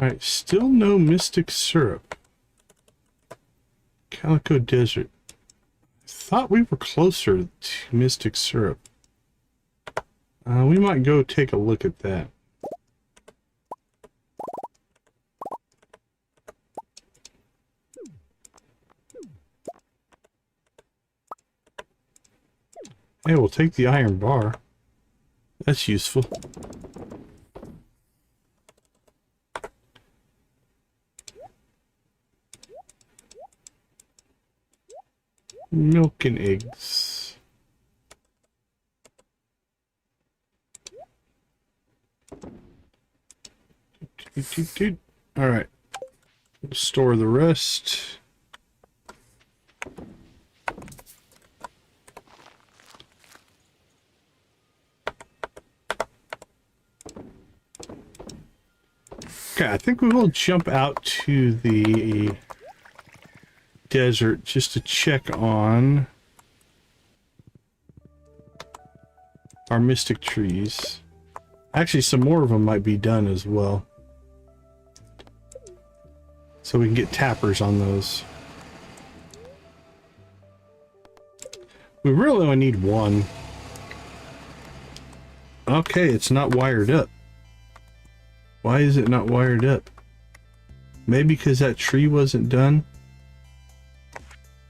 Alright, still no mystic syrup. Calico Desert. I thought we were closer to mystic syrup. We might go take a look at that. Hey, we'll take the iron bar. That's useful. Milk and eggs. All right. Store the rest. Okay, I think we will jump out to the desert just to check on our mystic trees. Actually, some more of them might be done as well, so we can get tappers on those. We really only need one. Okay, it's not wired up. Why is it not wired up? Maybe because that tree wasn't done.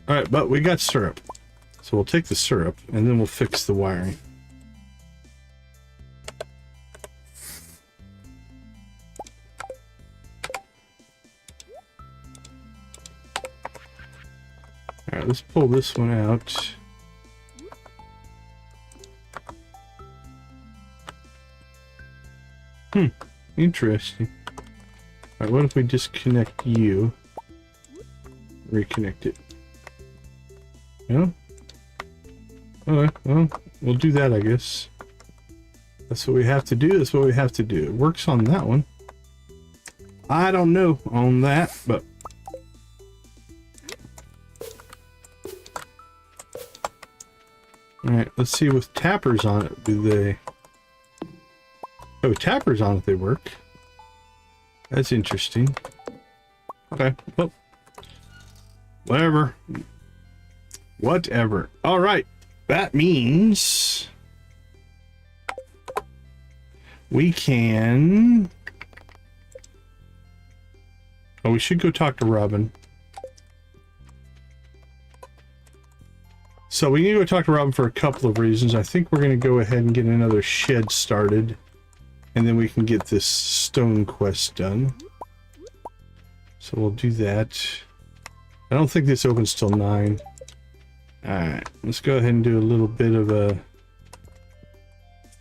Alright, but we got syrup. So we'll take the syrup and then we'll fix the wiring. Alright, let's pull this one out. Interesting. Alright, what if we disconnect you? Reconnect it. No? Alright, well, we'll do that, I guess. That's what we have to do. That's what we have to do. It works on that one. I don't know on that, but... Alright, let's see with tappers on it, do they... Oh, tappers on it, they work. That's interesting. Okay, well... Whatever. Whatever. Alright, that means... we can... Oh, we should go talk to Robin. So we need to go talk to Robin for a couple of reasons. I think we're going to go ahead and get another shed started. And then we can get this stone quest done. So we'll do that. I don't think this opens till 9. Alright, let's go ahead and do a little bit of a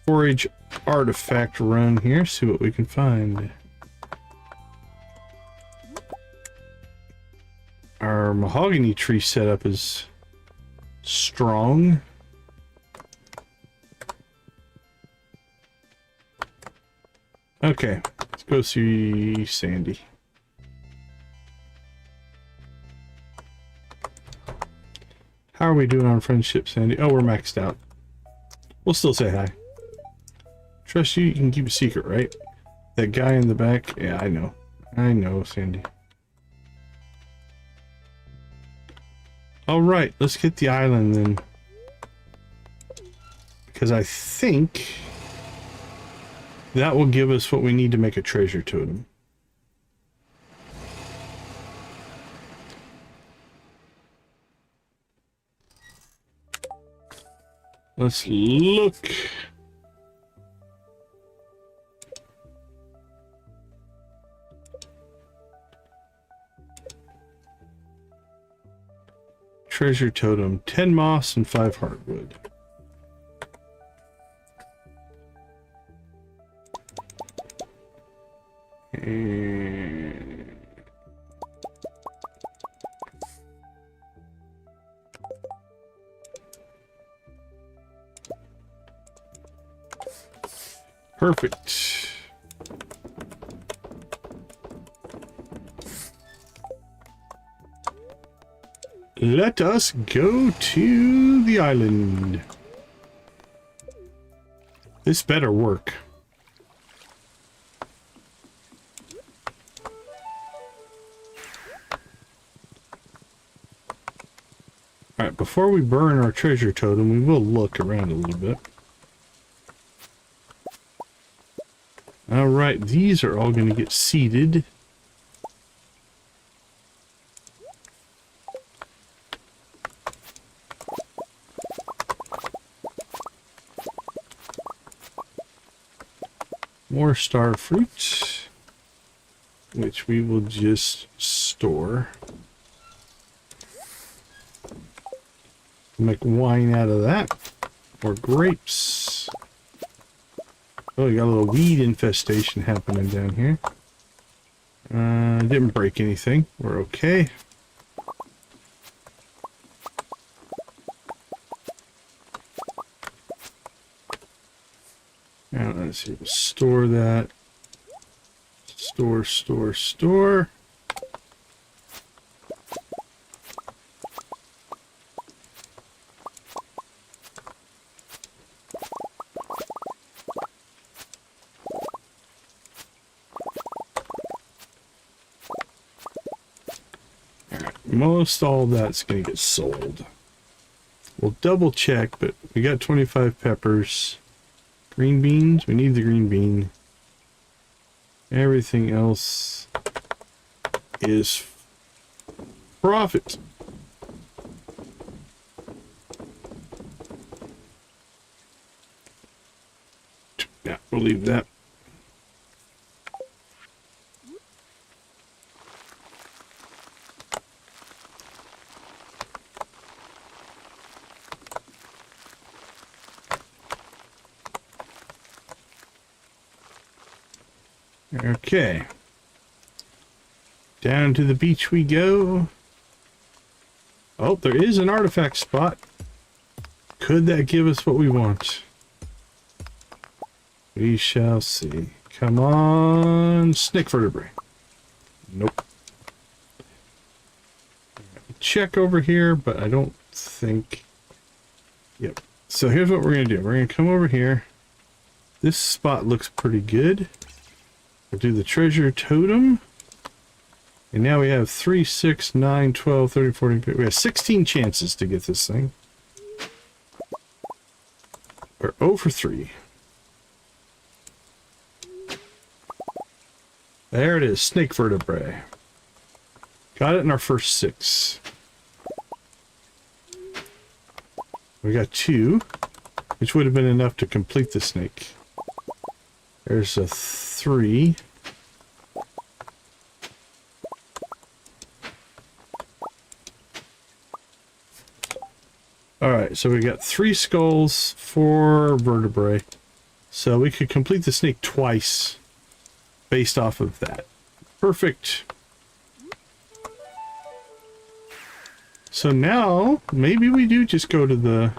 forage artifact run here. See what we can find. Our mahogany tree setup is strong. Okay, let's go see Sandy. How are we doing on friendship, Sandy? Oh, we're maxed out. We'll still say hi. Trust you, you can keep a secret, right? That guy in the back? Yeah, I know. I know, Sandy. All right, let's get the island then. Because I think that will give us what we need to make a treasure totem. Let's look. Treasure totem, 10 moss and 5 hardwood. And perfect. Let us go to the island. This better work. Alright, before we burn our treasure totem, we will look around a little bit. Alright, these are all going to get seeded. More starfruit, which we will just store. Make wine out of that, or grapes. Oh, you got a little weed infestation happening down here. Didn't break anything. We're okay. Now let's see. We'll store that. Store. Most all that's going to get sold. We'll double check, but we got 25 peppers. Green beans, we need the green bean. Everything else is profit. Yeah, we'll leave that. Okay. Down to the beach we go. Oh, there is an artifact spot. Could that give us what we want? We shall see. Come on, snake vertebrae. Nope. Check over here, but I don't think... Yep. So here's what we're going to do. We're going to come over here. This spot looks pretty good. We'll do the treasure totem. And now we have 3, 6, 9, 12, 13, 14, 15. We have 16 chances to get this thing. We're 0 for 3. There it is, snake vertebrae. Got it in our first 6. We got 2, which would have been enough to complete the snake. There's a 3. Alright, so we got 3 skulls, 4 vertebrae. So we could complete the snake twice based off of that. Perfect. So now, maybe we do just go to the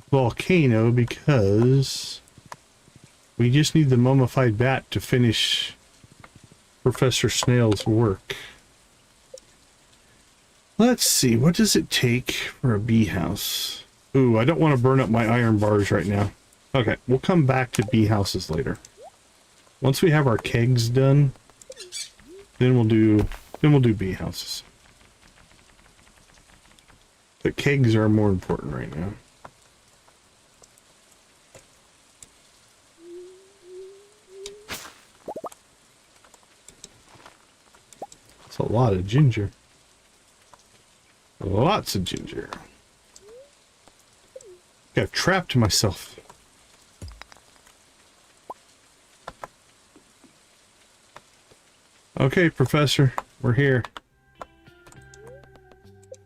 volcano because we just need the mummified bat to finish Professor Snail's work. Let's see, what does it take for a bee house? Ooh, I don't want to burn up my iron bars right now. Okay, we'll come back to bee houses later. Once we have our kegs done, then we'll do bee houses. But kegs are more important right now. That's a lot of ginger. Lots of ginger. Got trapped myself. Okay, Professor, we're here.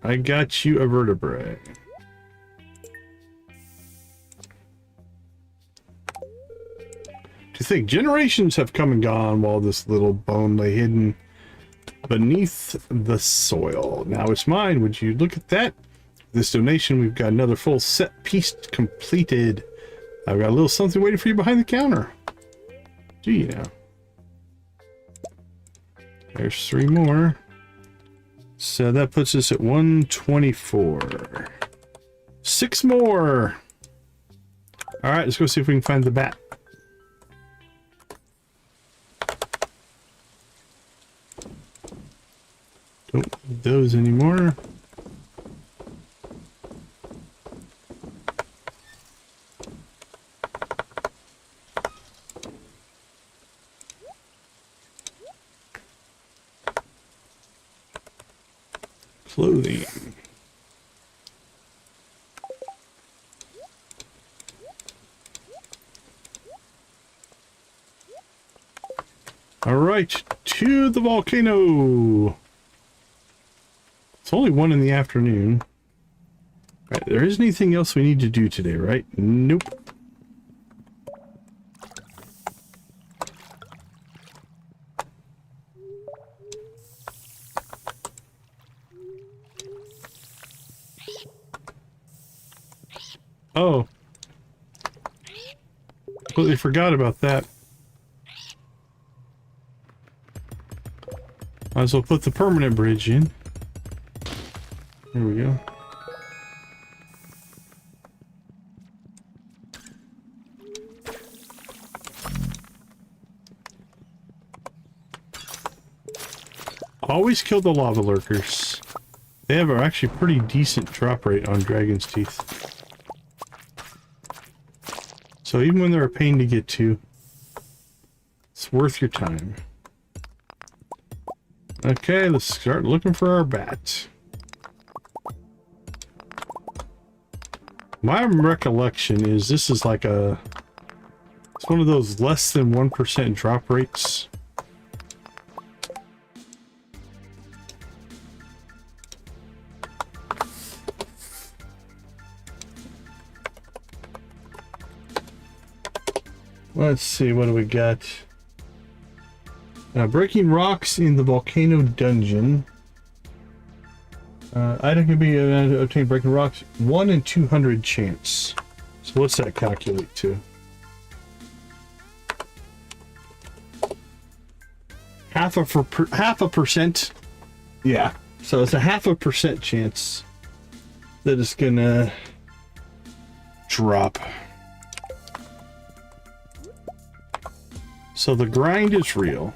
I got you a vertebrae. To think, generations have come and gone while this little bone lay hidden beneath the soil. Now it's mine. Would you look at that? This donation, we've got another full set piece completed. I've got a little something waiting for you behind the counter. Do you now? There's 3 more. So that puts us at 124. 6 more. All right, let's go see if we can find the bat. Don't need those anymore. Clothing. All right, to the volcano. It's only 1 in the afternoon. All right, there isn't anything else we need to do today, right? Nope. Oh. Completely forgot about that. Might as well put the permanent bridge in. There we go. Always kill the lava lurkers. They have actually pretty decent drop rate on Dragon's Teeth. So even when they're a pain to get to, it's worth your time. Okay, let's start looking for our bat. My recollection is this is like it's one of those less than 1% drop rates. Let's see, what do we got? Breaking rocks in the volcano dungeon. Item can be obtained breaking rocks. 1 in 200 chance. So what's that calculate to? Half a percent. Yeah. So it's a 0.5% chance that it's gonna drop. So the grind is real.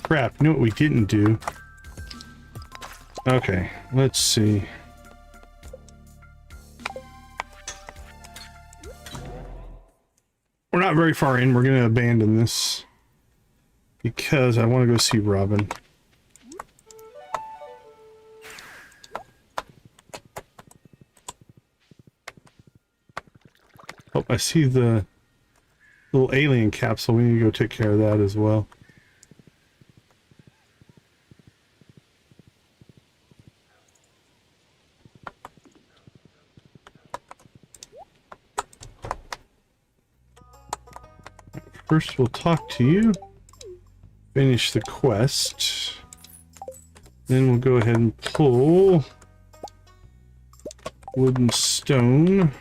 Crap, you know what we didn't do? Okay, let's see. We're not very far in. We're going to abandon this because I want to go see Robin. Oh, I see the little alien capsule. We need to go take care of that as well. First, we'll talk to you, finish the quest, then we'll go ahead and pull wood and stone.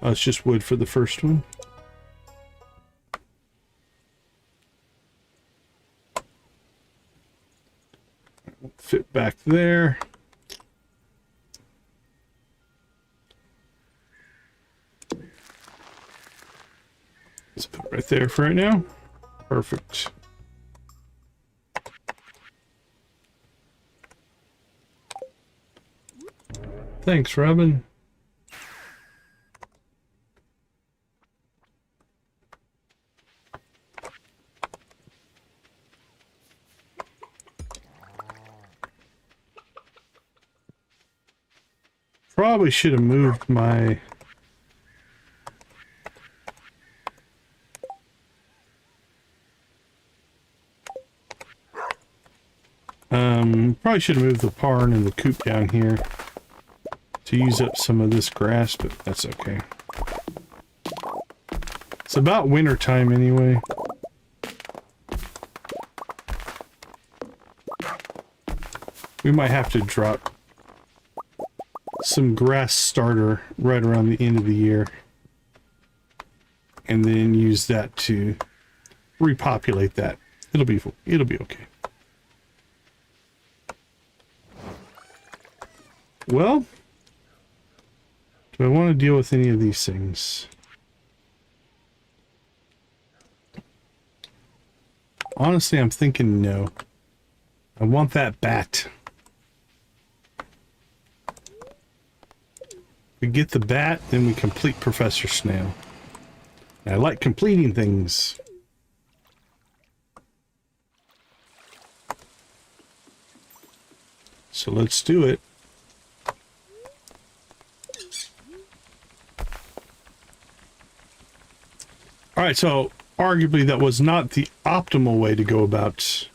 Oh, it's just wood for the first one. Fit back there. there for right now. Perfect. Thanks, Robin. Probably should have moved my probably should have moved the barn and the coop down here to use up some of this grass, but that's okay. It's about winter time anyway. We might have to drop some grass starter right around the end of the year and then use that to repopulate that. It'll be okay. Well, do I want to deal with any of these things? Honestly, I'm thinking no. I want that bat. We get the bat, then we complete Professor Snail. I like completing things. So let's do it. Alright, so arguably that was not the optimal way to go about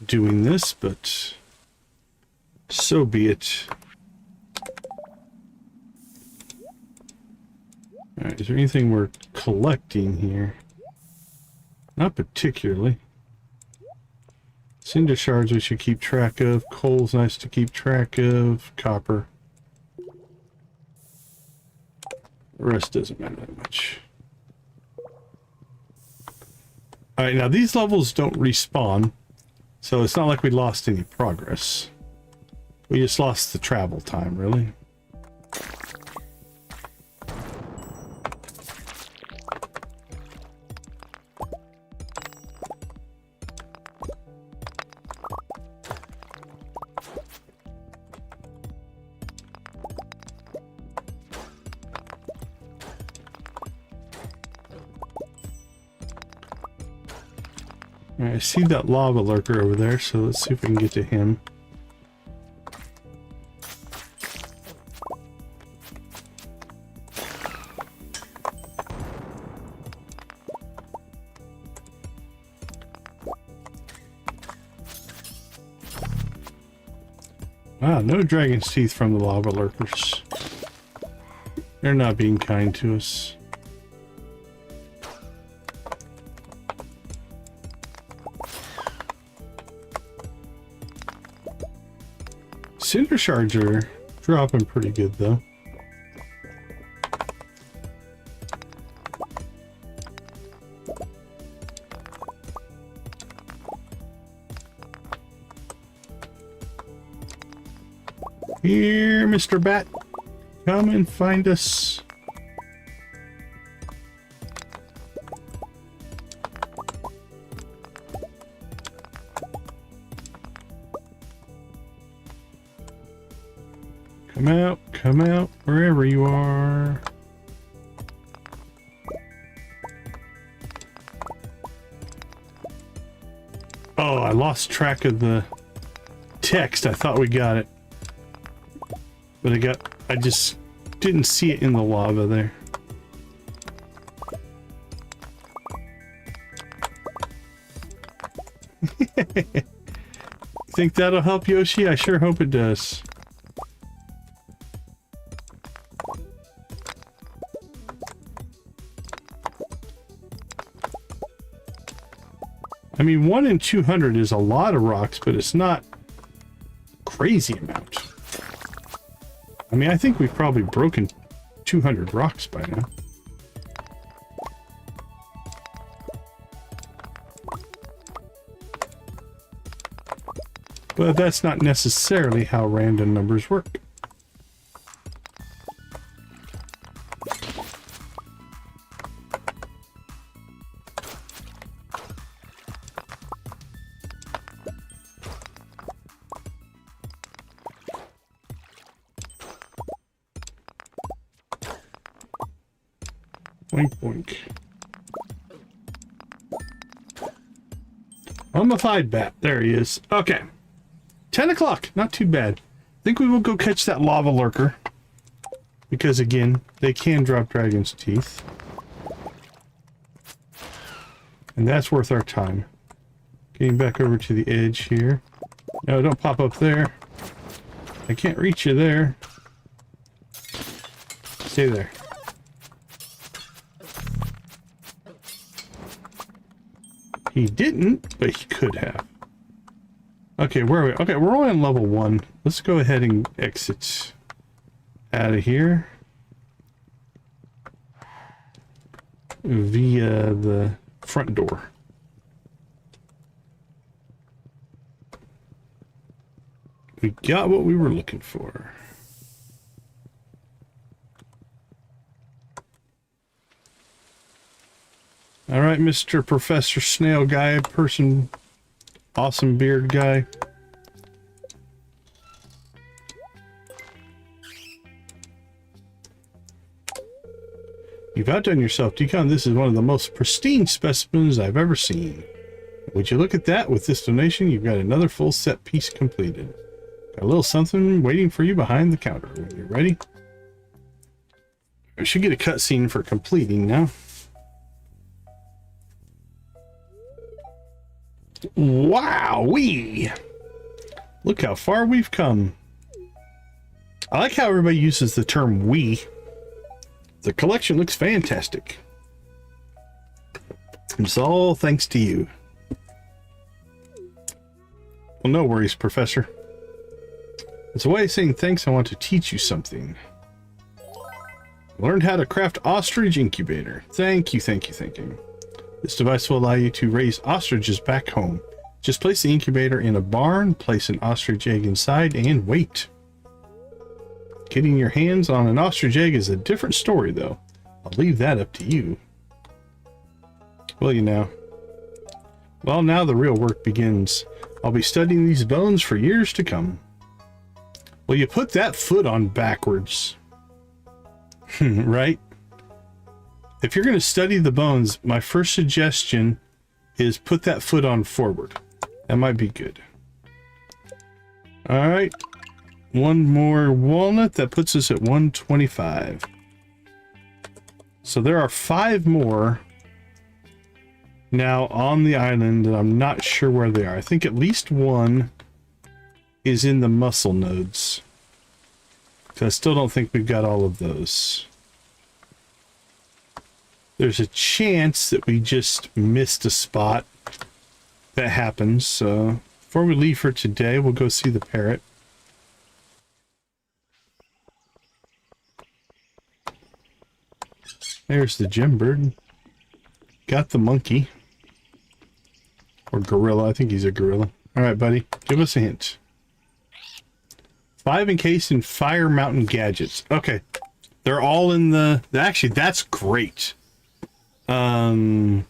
doing this, but so be it. Alright, is there anything we're collecting here? Not particularly. Cinder shards we should keep track of. Coal's nice to keep track of. Copper. The rest doesn't matter that much. Alright, now these levels don't respawn, so it's not like we lost any progress. We just lost the travel time, really. I see that lava lurker over there, so let's see if we can get to him. Wow, no dragon's teeth from the lava lurkers. They're not being kind to us. Cinder shards are dropping pretty good, though. Here, Mr. Bat. Come and find us. Come out, wherever you are. Oh, I lost track of the text. I thought we got it. But I just didn't see it in the lava there. Think that'll help, Yoshi? I sure hope it does. I mean, 1 in 200 is a lot of rocks, but it's not a crazy amount. I mean, I think we've probably broken 200 rocks by now. But that's not necessarily how random numbers work. Boink, boink. Mummified bat. There he is. Okay. 10 o'clock. Not too bad. I think we will go catch that lava lurker. Because, again, they can drop dragon's teeth. And that's worth our time. Getting back over to the edge here. No, don't pop up there. I can't reach you there. Stay there. He didn't, but he could have. Okay, where are we? Okay, we're only on level 1. Let's go ahead and exit out of here. Via the front door. We got what we were looking for. All right, Mr. Professor Snail Guy, person, awesome beard guy. You've outdone yourself, Decon. This is one of the most pristine specimens I've ever seen. Would you look at that? With this donation, you've got another full set piece completed. Got a little something waiting for you behind the counter. When you're ready. I should get a cutscene for completing now. Wow-wee! Look how far we've come. I like how everybody uses the term we. The collection looks fantastic. It's all thanks to you. Well, no worries, Professor. It's a way of saying thanks. I want to teach you something. Learned how to craft ostrich incubator. Thank you, thank you, thank you. This device will allow you to raise ostriches back home. Just place the incubator in a barn, place an ostrich egg inside, and wait. Getting your hands on an ostrich egg is a different story, though. I'll leave that up to you. Will you now? Well, now the real work begins. I'll be studying these bones for years to come. Well, you put that foot on backwards. Right? If you're going to study the bones, my first suggestion is put that foot on forward. That might be good. Alright. One more walnut. That puts us at 125. So there are 5 more now on the island, and I'm not sure where they are. I think at least one is in the muscle nodes. I still don't think we've got all of those. There's a chance that we just missed a spot. That happens. So before we leave for today, we'll go see the parrot. There's the gem bird. Got the monkey. Or gorilla. I think he's a gorilla. All right, buddy. Give us a hint. 5 encased in Fire Mountain gadgets. Okay. They're all in the... Actually, that's great. So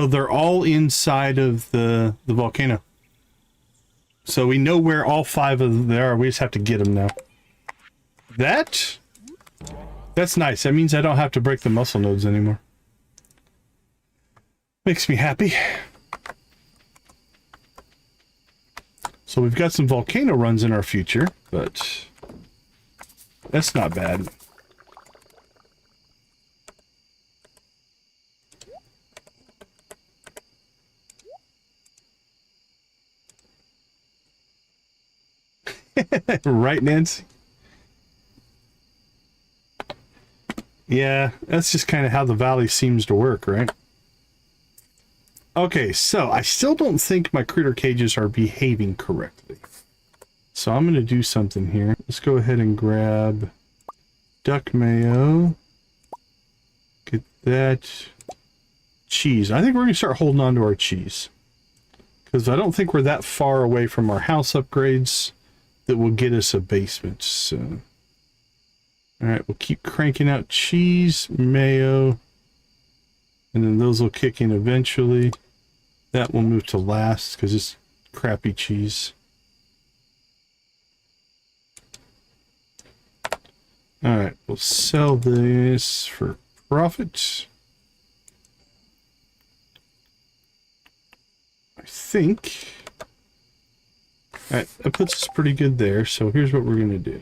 they're all inside of the volcano. So we know where all 5 of them are. We just have to get them now. That's nice. That means I don't have to break the muscle nodes anymore. Makes me happy. So we've got some volcano runs in our future, but that's not bad. Right, Nancy? Yeah, that's just kind of how the valley seems to work, right? Okay, so I still don't think my critter cages are behaving correctly. So I'm going to do something here. Let's go ahead and grab duck mayo. Get that cheese. I think we're going to start holding on to our cheese. Because I don't think we're that far away from our house upgrades that will get us a basement. So, alright, we'll keep cranking out cheese, mayo, and then those will kick in eventually. That will move to last because it's crappy cheese. Alright, we'll sell this for profit. I think. Alright, that puts us pretty good there. So here's what we're going to do.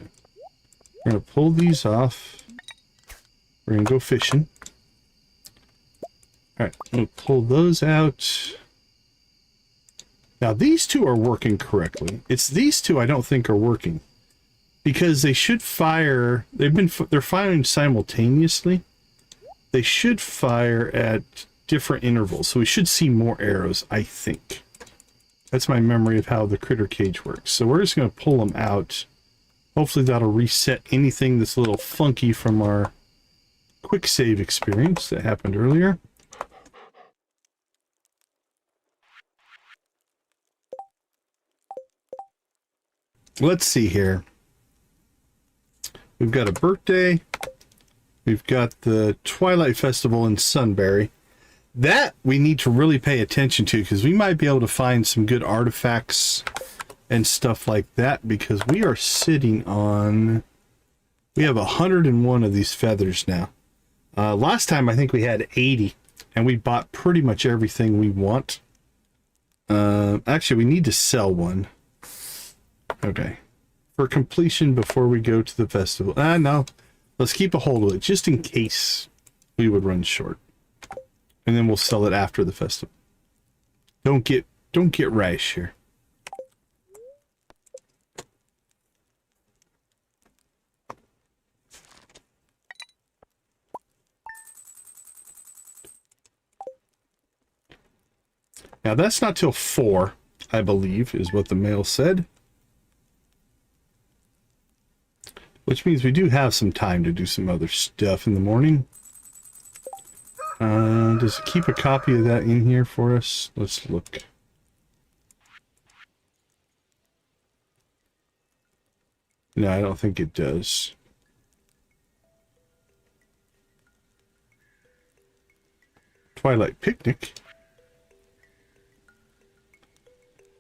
We're going to pull these off. We're going to go fishing. Alright, we'll pull those out. Now these two are working correctly. It's these two I don't think are working. Because they should fire... They're firing simultaneously. They should fire at different intervals. So we should see more arrows, I think. That's my memory of how the critter cage works. So we're just going to pull them out. Hopefully that'll reset anything that's a little funky from our quick save experience that happened earlier. Let's see here. We've got a birthday. We've got the Twilight Festival in Sunberry. That we need to really pay attention to because we might be able to find some good artifacts and stuff like that because we are sitting on... We have 101 of these feathers now. Last time I think we had 80 and we bought pretty much everything we want. Actually, we need to sell one. Okay. For completion before we go to the festival. No. Let's keep a hold of it just in case we would run short. And then we'll sell it after the festival. Don't get rash here. Now that's not till 4, I believe, is what the mail said. Which means we do have some time to do some other stuff in the morning. Does it keep a copy of that in here for us? Let's look. No, I don't think it does. Twilight Picnic.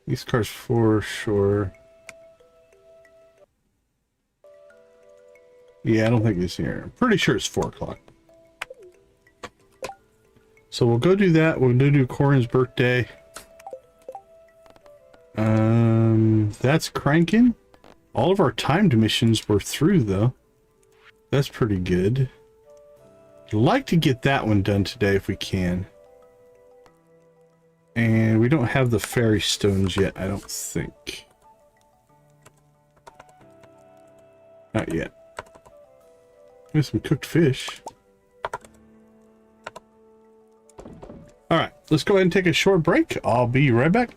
These cars for sure. Yeah, I don't think it's here. I'm pretty sure it's 4 o'clock. So we'll go do that. We'll do Corin's birthday. That's cranking. All of our timed missions were through, though. That's pretty good. I'd like to get that one done today if we can. And we don't have the fairy stones yet, I don't think. Not yet. There's some cooked fish. Alright, let's go ahead and take a short break. I'll be right back.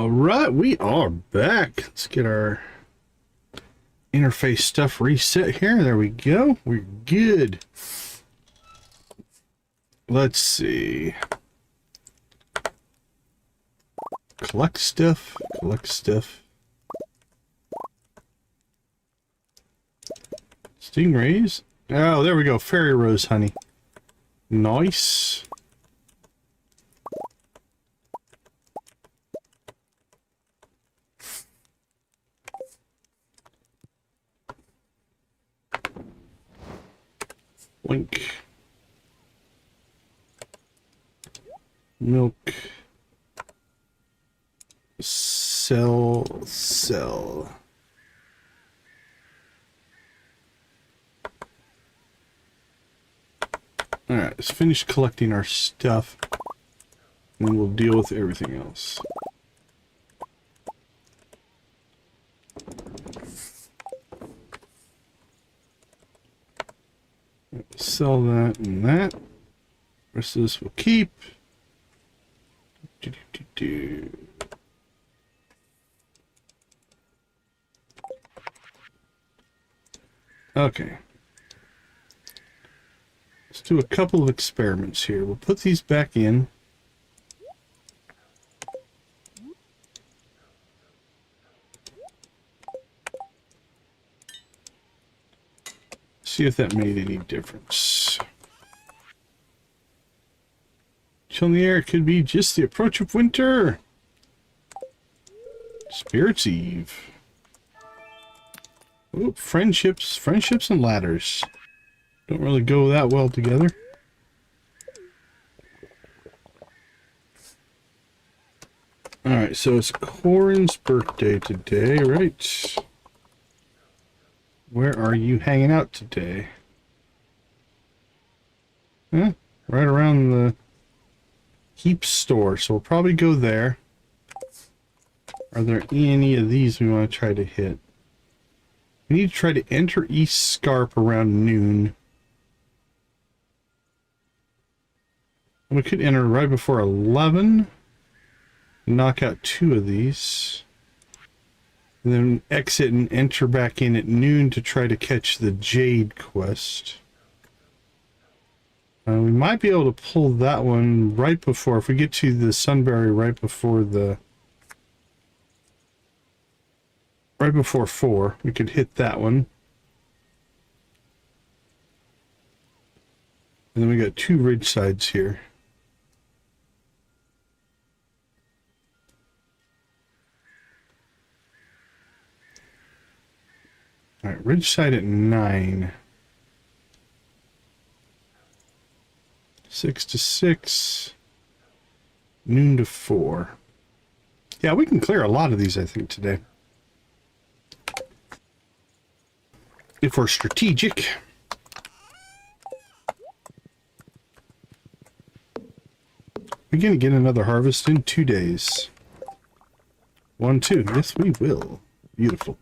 All right, we are back. Let's get our interface stuff reset here. There we go. We're good. Let's see. Collect stuff. Collect stuff. Stingrays. Oh, there we go. Fairy rose honey. Nice. Link. Milk. Sell. Alright, let's finish collecting our stuff. And we'll deal with everything else. Sell that and that. Rest of this we'll keep. Okay. Let's do a couple of experiments here. We'll put these back in. See if that made any difference. Chill in the air, it could be just the approach of winter. Spirit's Eve. Ooh, friendships and ladders. Don't really go that well together. Alright, so it's Corin's birthday today, right? Where are you hanging out today? Huh? Right around the Heap store, so we'll probably go there. Are there any of these we want to try to hit? We need to try to enter East Scarp around noon. We could enter right before 11. Knock out 2 of these. And then exit and enter back in at noon to try to catch the Jade quest. We might be able to pull that one right before, if we get to the Sunberry right before 4, we could hit that one. And then we got 2 Ridgesides here. Alright, Ridgeside at 9. 6 to 6. Noon to 4. Yeah, we can clear a lot of these, I think, today. If we're strategic. We're going to get another harvest in 2 days. 1, 2. Yes, we will. Beautiful.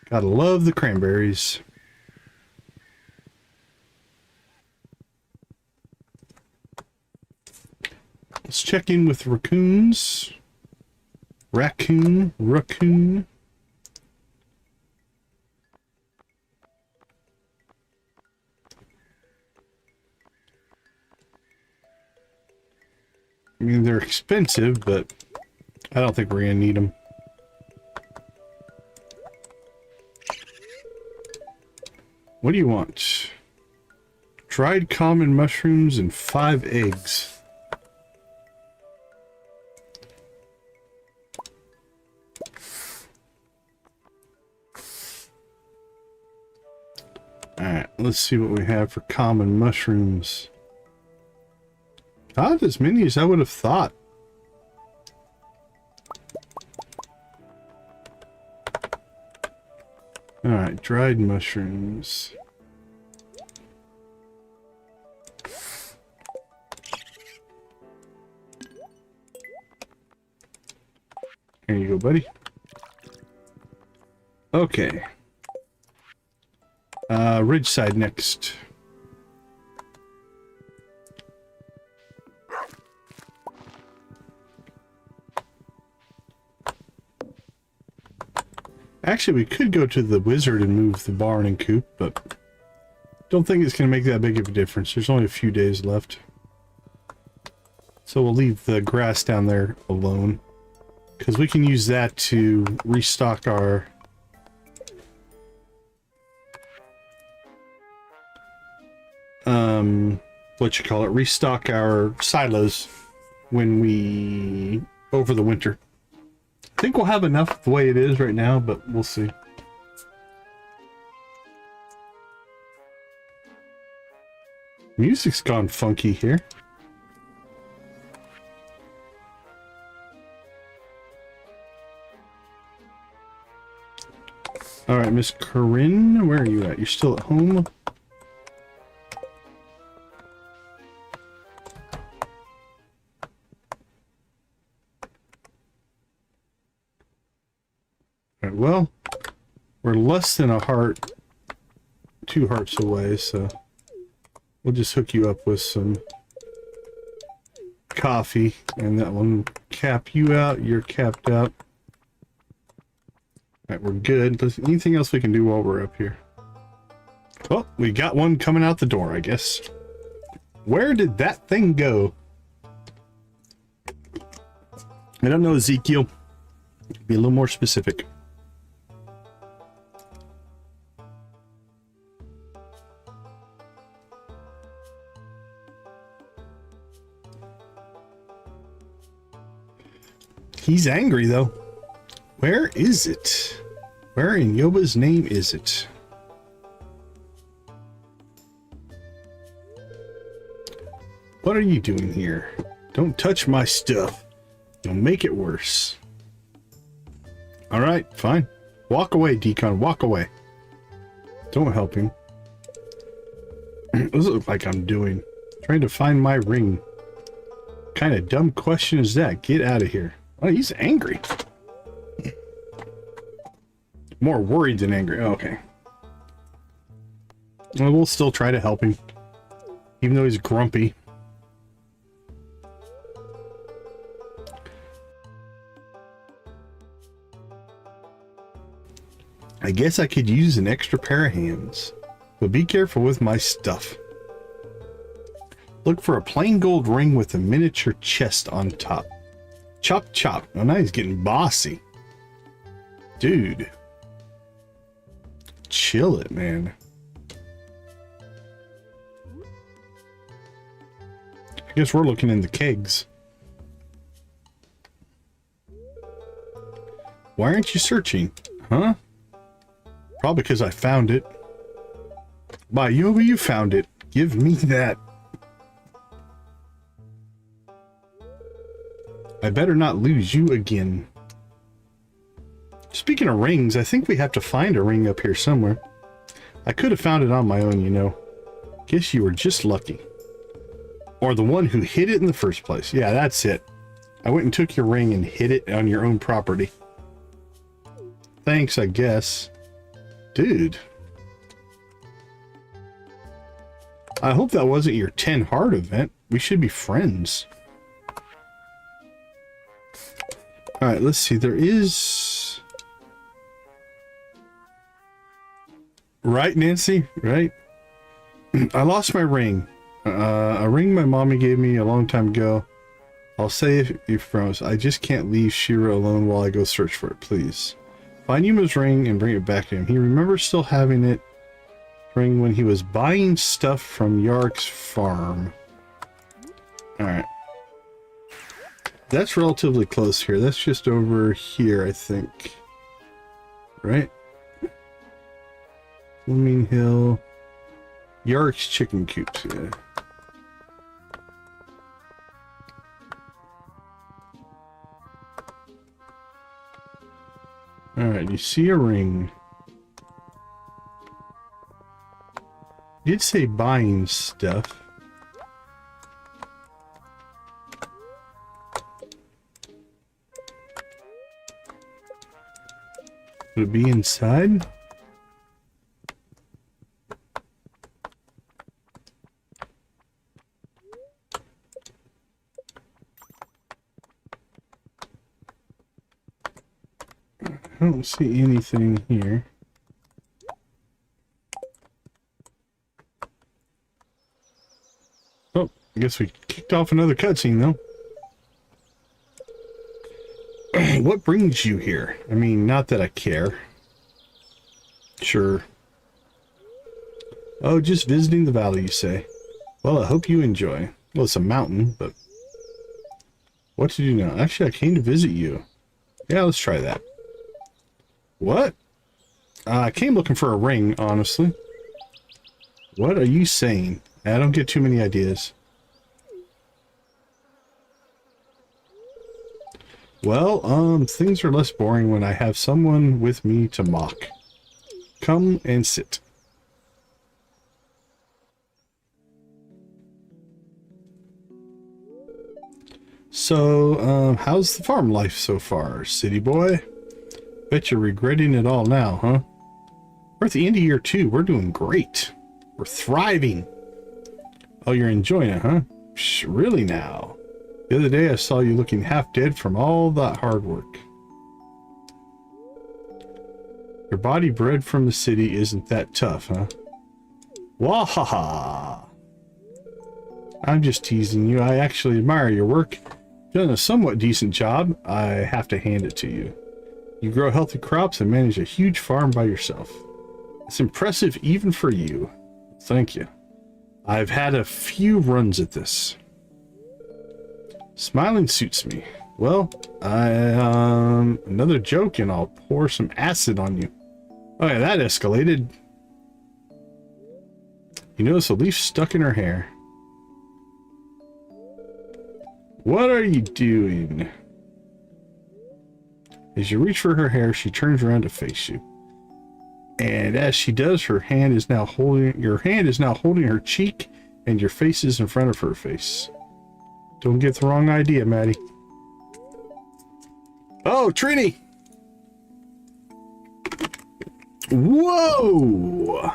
Gotta love the cranberries. Let's check in with raccoons. Raccoon. I mean, they're expensive, but I don't think we're gonna need them. What do you want? Dried common mushrooms and 5 eggs. Alright, let's see what we have for common mushrooms. Not as many as I would have thought. Alright, dried mushrooms. Here you go, buddy. Okay. Ridgeside next. Actually, we could go to the wizard and move the barn and coop, but don't think it's going to make that big of a difference. There's only a few days left. So we'll leave the grass down there alone, because we can use that to restock our restock our silos when we over the winter. I think we'll have enough the way it is right now, but we'll see. Music's gone funky here. All right, Miss Corinne, where are you at? You're still at home? All right, well, we're less than a heart, 2 hearts away, so we'll just hook you up with some coffee, and that will cap you out. You're capped out. Alright, we're good. There's anything else we can do while we're up here? Oh, we got one coming out the door, I guess. Where did that thing go? I don't know, Ezekiel. Be a little more specific. He's angry, though. Where is it? Where in Yoba's name is it? What are you doing here? Don't touch my stuff. You'll make it worse. Alright, fine. Walk away, Decon. Walk away. Don't help him. What does it look like I'm doing? Trying to find my ring. What kind of dumb question is that? Get out of here. Oh, he's angry. More worried than angry. Oh, okay. Well, we'll still try to help him, even though he's grumpy. I guess I could use an extra pair of hands, but be careful with my stuff. Look for a plain gold ring with a miniature chest on top. Chop chop. Oh, now he's getting bossy. Dude. Chill it, man. I guess we're looking in the kegs. Why aren't you searching? Huh? Probably because I found it. By Yoba, you found it. Give me that. I better not lose you again. Speaking of rings, I think we have to find a ring up here somewhere. I could have found it on my own, you know. Guess you were just lucky. Or the one who hid it in the first place. Yeah, that's it. I went and took your ring and hid it on your own property. Thanks, I guess. Dude. I hope that wasn't your 10 heart event. We should be friends. Alright, let's see. There is... Right, Nancy? Right? I lost my ring. A ring my mommy gave me a long time ago. I'll say if you promise. I just can't leave Shira alone while I go search for it, please. Find Yuma's ring and bring it back to him. He remembers still having it ring when he was buying stuff from Yark's farm. Alright. That's relatively close here. That's just over here, I think. Right? Blooming Hill. Yark's chicken coops, yeah. Alright, you see a ring. You did say buying stuff. Would it be inside? I don't see anything here. Oh, I guess we kicked off another cutscene, though. What brings you here? I mean, not that I care. Sure. Oh, just visiting the valley, you say? Well, I hope you enjoy. Well, it's a mountain, but... What to do now? Actually, I came to visit you. Yeah, let's try that. What? I came looking for a ring, honestly. What are you saying? I don't get too many ideas. Well, things are less boring when I have someone with me to mock. Come and sit. So, how's the farm life so far, city boy? Bet you're regretting it all now, huh? We're at the end of year 2. We're doing great. We're thriving. Oh, you're enjoying it, huh? Psh, really now? The other day I saw you looking half dead from all that hard work. Your body bred from the city isn't that tough, huh? Wahaha! I'm just teasing you. I actually admire your work. You've done a somewhat decent job. I have to hand it to you. You grow healthy crops and manage a huge farm by yourself. It's impressive even for you. Thank you. I've had a few runs at this. Smiling suits me. Well, another joke and I'll pour some acid on you. Oh yeah, that escalated. You notice a leaf stuck in her hair. What are you doing? As you reach for her hair, she turns around to face you. And as she does, your hand is now holding her cheek, and your face is in front of her face. Don't get the wrong idea, Maddie. Oh, Trini! Whoa!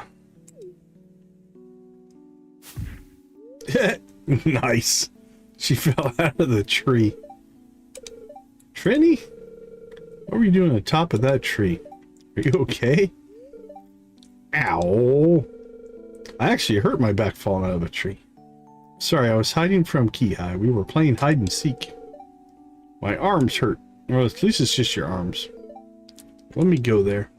Nice. She fell out of the tree. Trini? What were you doing on the top of that tree? Are you okay? Ow. I actually hurt my back falling out of a tree. Sorry, I was hiding from Kihai. We were playing hide and seek. My arms hurt. Well, at least it's just your arms. Let me go there.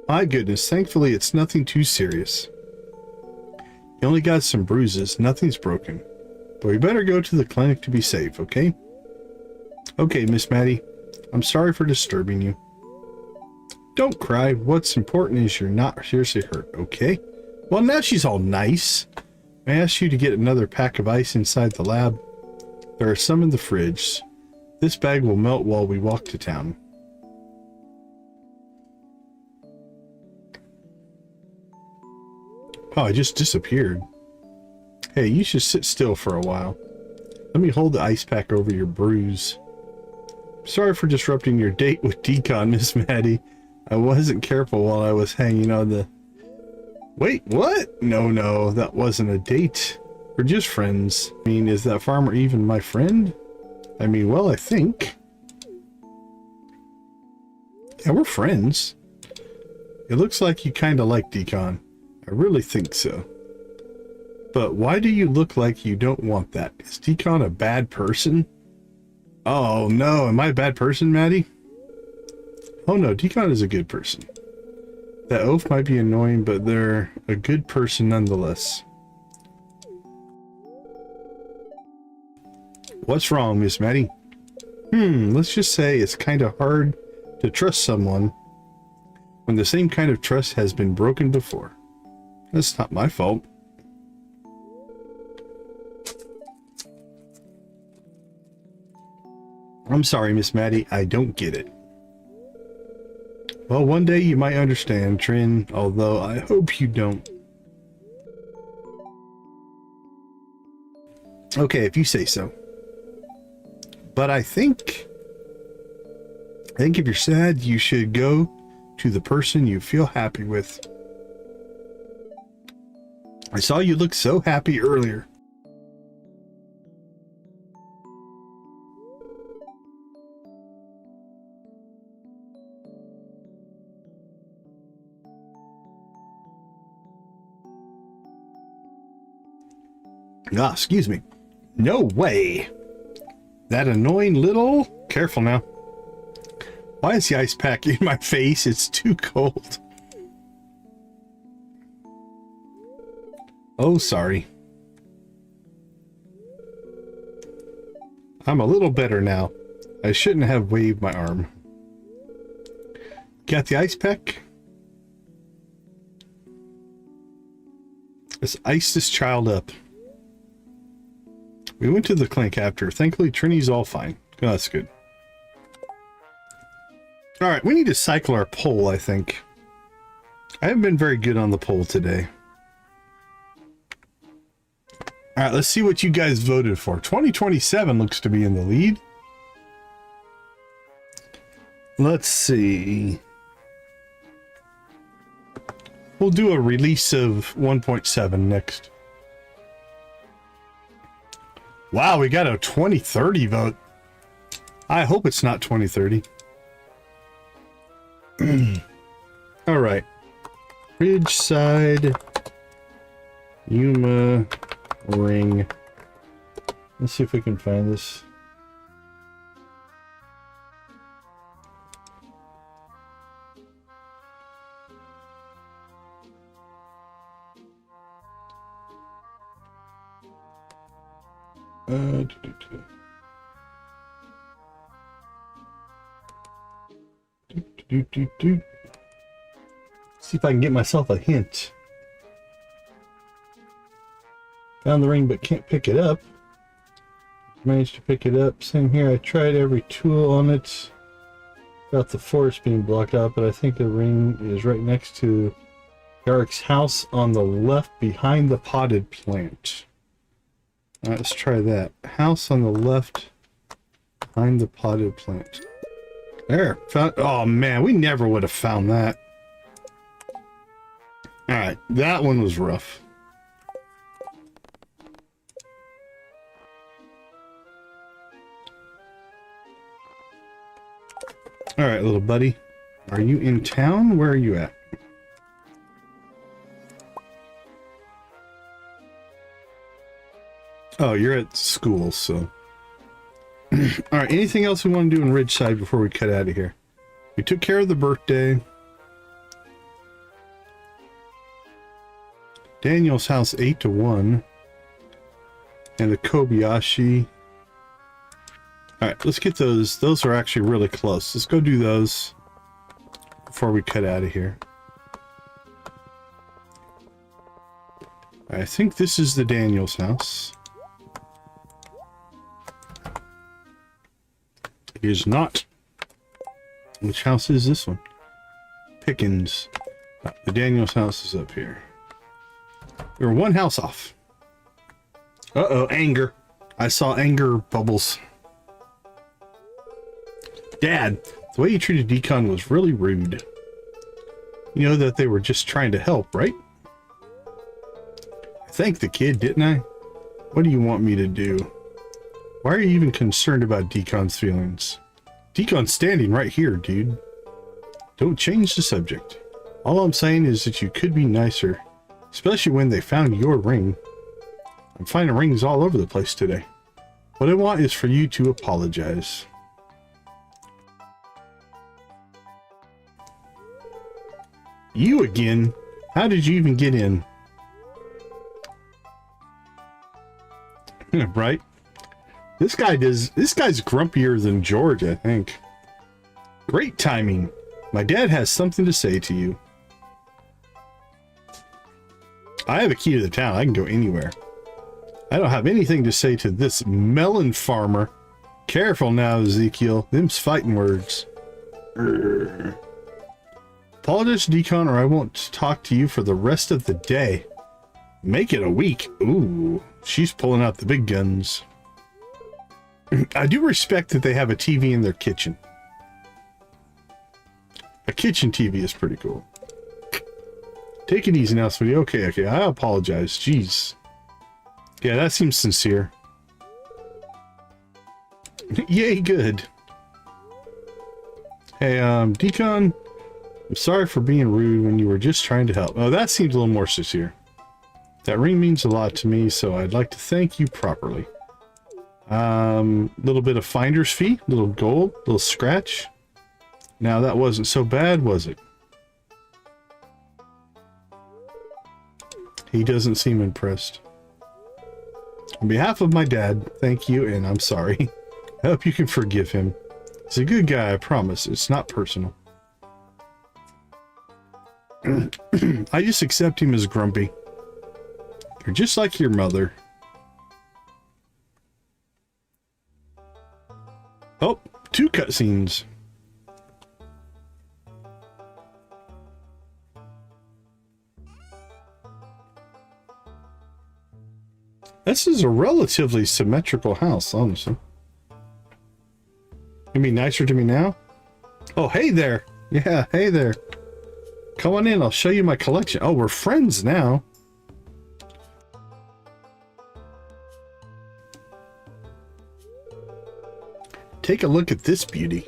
My goodness, thankfully it's nothing too serious. You only got some bruises, nothing's broken. But we better go to the clinic to be safe, okay? Okay, Miss Maddie. I'm sorry for disturbing you. Don't cry. What's important is you're not seriously hurt, okay? Well, now she's all nice. I asked you to get another pack of ice inside the lab. There are some in the fridge. This bag will melt while we walk to town. Oh, I just disappeared. Hey, you should sit still for a while. Let me hold the ice pack over your bruise. Sorry for disrupting your date with Decon, Miss Maddie. I wasn't careful while I was hanging on the... Wait, what? No, that wasn't a date. We're just friends. I mean, is that farmer even my friend? I mean, well, I think. Yeah, we're friends. It looks like you kind of like Decon. I really think so. But why do you look like you don't want that? Is Decon a bad person? Oh no, am I a bad person, Maddie? Oh no, Decon is a good person. That oaf might be annoying, but they're a good person nonetheless. What's wrong, Miss Maddie? Let's just say it's kind of hard to trust someone when the same kind of trust has been broken before. That's not my fault. I'm sorry, Miss Maddie, I don't get it. Well, one day you might understand, Trin, although I hope you don't. Okay, if you say so. But I think if you're sad, you should go to the person you feel happy with. I saw you look so happy earlier. Ah, excuse me. No way. That annoying little... Careful now. Why is the ice pack in my face? It's too cold. Oh, sorry. I'm a little better now. I shouldn't have waved my arm. Got the ice pack? Let's ice this child up. We went to the clinic after. Thankfully, Trini's all fine. Oh, that's good. Alright, we need to cycle our poll, I think. I haven't been very good on the poll today. Alright, let's see what you guys voted for. 2027 looks to be in the lead. Let's see. We'll do a release of 1.7 next. Wow, we got a 2030 vote. I hope it's not 2030. All right. Ridgeside Yuma ring. Let's see if we can find this. See if I can get myself a hint. Found the ring but can't pick it up. Managed to pick it up. Same here. I tried every tool on it without the forest being blocked out, but I think the ring is right next to Garrick's house on the left behind the potted plant. All right, let's try that. House on the left behind the potted plant. There. Found, oh man, we never would have found that. All right, that one was rough. All right, little buddy. Are you in town? Where are you at? Oh, you're at school, so. All right, anything else we want to do in Ridgeside before we cut out of here? We took care of the birthday. Daniel's house 8-1. And the Kobayashi. All right, let's get those. Those are actually really close. Let's go do those before we cut out of here. I think this is the Daniel's house. It is not. Which house is this one? Pickens. The Daniel's house is up here. We're one house off. Uh-oh, anger. I saw anger bubbles. Dad, the way you treated Decon was really rude. You know that they were just trying to help, right? I thanked the kid, didn't I? What do you want me to do? Why are you even concerned about Decon's feelings? Decon's standing right here, dude. Don't change the subject. All I'm saying is that you could be nicer, especially when they found your ring. I'm finding rings all over the place today. What I want is for you to apologize. You again? How did you even get in? Right? This guy's grumpier than George, I think. Great timing. My dad has something to say to you. I have a key to the town. I can go anywhere. I don't have anything to say to this melon farmer. Careful now, Ezekiel. Them's fighting words. Apologize, Decon, or I won't talk to you for the rest of the day. Make it a week. Ooh, she's pulling out the big guns. I do respect that they have a TV in their kitchen. A kitchen TV is pretty cool. Take it easy now, sweetie. Okay, okay. I apologize. Jeez. Yeah, that seems sincere. Yay, good. Hey, Decon, I'm sorry for being rude when you were just trying to help. Oh, that seems a little more sincere. That ring means a lot to me, so I'd like to thank you properly. Little bit of finder's fee, little gold, little scratch. Now that wasn't so bad, was it? He doesn't seem impressed. On behalf of my dad, thank you, and I'm sorry. I hope you can forgive him. He's a good guy, I promise. It's not personal. I just accept him as grumpy. You're just like your mother. Oh, 2 cutscenes. This is a relatively symmetrical house, honestly. You be nicer to me now? Oh, hey there. Yeah, hey there. Come on in, I'll show you my collection. Oh, we're friends now. Take a look at this beauty.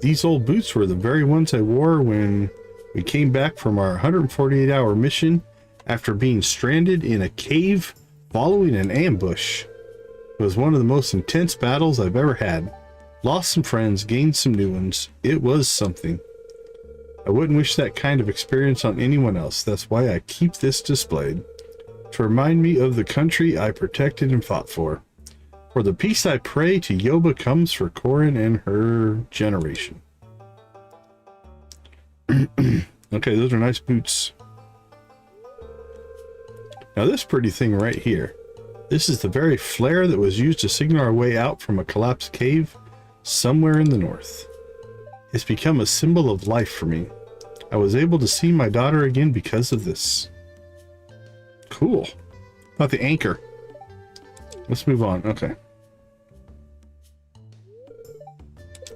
These old boots were the very ones I wore when we came back from our 148-hour mission after being stranded in a cave following an ambush. It was one of the most intense battles I've ever had. Lost some friends, gained some new ones. It was something. I wouldn't wish that kind of experience on anyone else. That's why I keep this displayed. To remind me of the country I protected and fought for. For the peace I pray to Yoba comes for Corin and her generation. Okay, those are nice boots. Now this pretty thing right here. This is the very flare that was used to signal our way out from a collapsed cave somewhere in the north. It's become a symbol of life for me. I was able to see my daughter again because of this. Cool. About the anchor. Let's move on. Okay.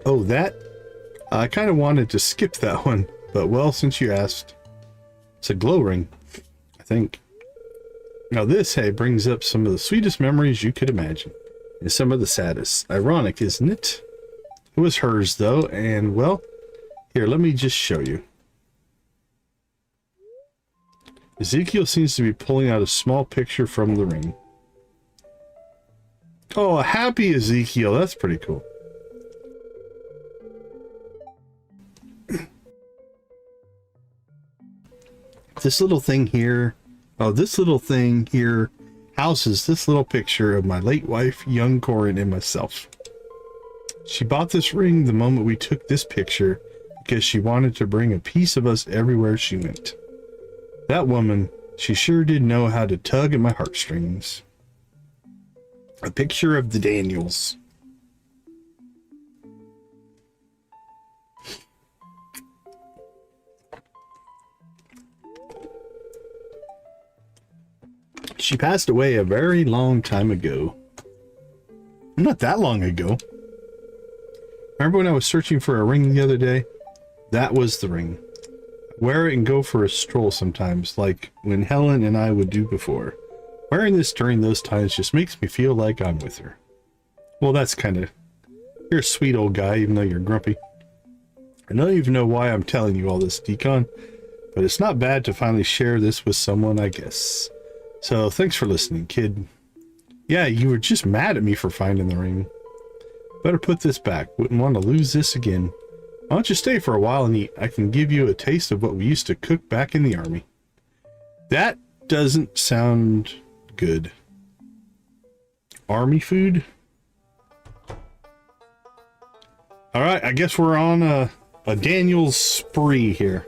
Oh, that? I kind of wanted to skip that one, but well, since you asked. It's a glow ring, I think. Now this, hey, brings up some of the sweetest memories you could imagine. And some of the saddest. Ironic, isn't it? It was hers, though, and, well, here, let me just show you. Ezekiel seems to be pulling out a small picture from the ring. Oh, a happy Ezekiel. That's pretty cool. This little thing here, this little thing here houses this little picture of my late wife, young Corin, and myself. She bought this ring the moment we took this picture because she wanted to bring a piece of us everywhere she went. That woman, she sure did know how to tug at my heartstrings. A picture of the Daniels. She passed away a very long time ago. Not that long ago. Remember when I was searching for a ring the other day? That was the ring. Wear it and go for a stroll sometimes, like when Helen and I would do before. Wearing this during those times just makes me feel like I'm with her. Well, that's kind of... You're a sweet old guy, even though you're grumpy. I don't even know why I'm telling you all this, Decon, but it's not bad to finally share this with someone, I guess. So, thanks for listening, kid. Yeah, you were just mad at me for finding the ring. Better put this back. Wouldn't want to lose this again. Why don't you stay for a while and eat? I can give you a taste of what we used to cook back in the army. That doesn't sound good. Army food? Alright, I guess we're on a Daniel's spree here.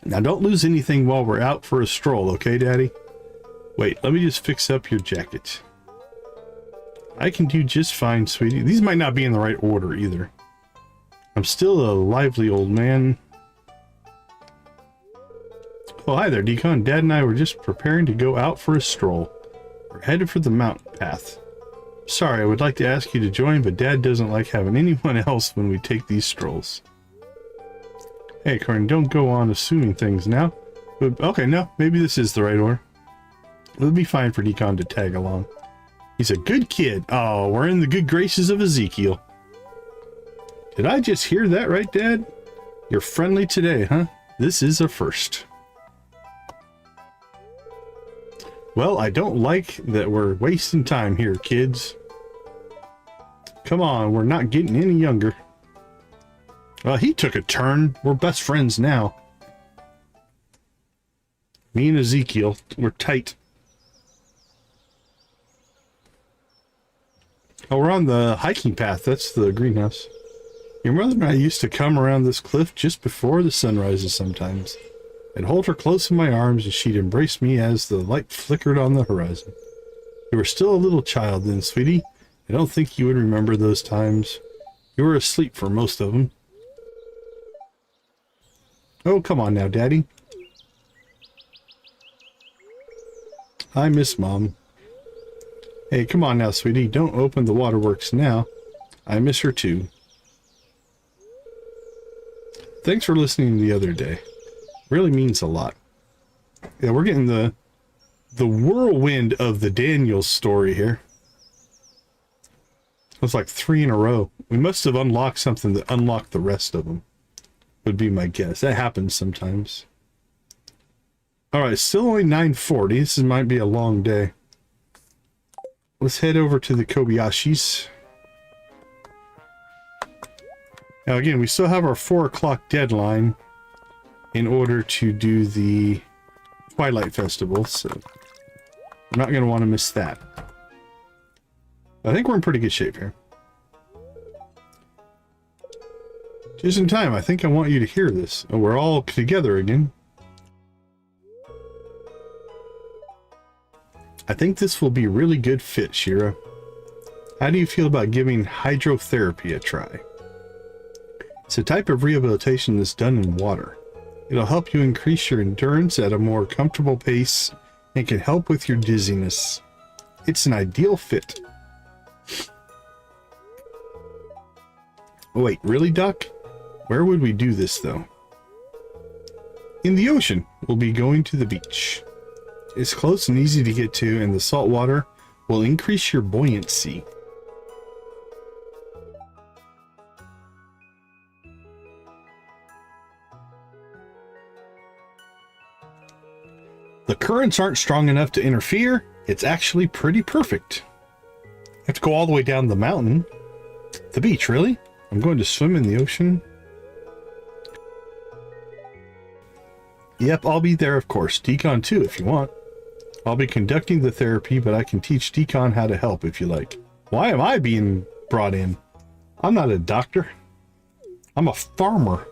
Now don't lose anything while we're out for a stroll, okay, Daddy? Wait, let me just fix up your jacket. I can do just fine, sweetie. These might not be in the right order either. I'm still a lively old man. Oh, hi there, Decon. Dad and I were just preparing to go out for a stroll. We're headed for the mountain path. Sorry, I would like to ask you to join, but Dad doesn't like having anyone else when we take these strolls. Hey, Corin, don't go on assuming things now. Okay, no, maybe this is the right order. It'll be fine for Decon to tag along. He's a good kid. Oh, we're in the good graces of Ezekiel. Did I just hear that right, Dad? You're friendly today, huh? This is a first. Well, I don't like that we're wasting time here, kids. Come on, we're not getting any younger. Well, he took a turn. We're best friends now. Me and Ezekiel, we're tight. Oh, we're on the hiking path. That's the greenhouse. Your mother and I used to come around this cliff just before the sun rises sometimes. I'd hold her close in my arms and she'd embrace me as the light flickered on the horizon. You were still a little child then, sweetie. I don't think you would remember those times. You were asleep for most of them. Oh, come on now, Daddy. I miss Mom. Hey, come on now, sweetie. Don't open the waterworks now. I miss her too. Thanks for listening the other day. Really means a lot. Yeah, we're getting the whirlwind of the Daniels story here. It was like 3 in a row. We must have unlocked something that unlocked the rest of them. Would be my guess. That happens sometimes. Alright, still only 9:40. This might be a long day. Let's head over to the Kobayashis. Now again, we still have our 4 o'clock deadline in order to do the Twilight Festival, so I'm not going to want to miss that. I think we're in pretty good shape here. Just in time, I think I want you to hear this. Oh, we're all together again. I think this will be a really good fit, Shira. How do you feel about giving hydrotherapy a try? It's a type of rehabilitation that's done in water. It'll help you increase your endurance at a more comfortable pace and can help with your dizziness. It's an ideal fit. Wait, really, Doc? Where would we do this, though? In the ocean. We'll be going to the beach. It's close and easy to get to, and the salt water will increase your buoyancy. The currents aren't strong enough to interfere. It's actually pretty perfect. I have to go all the way down the mountain. The beach, really? I'm going to swim in the ocean. Yep, I'll be there, of course. Decon too, if you want. I'll be conducting the therapy, but I can teach Decon how to help if you like. Why am I being brought in? I'm not a doctor. I'm a farmer.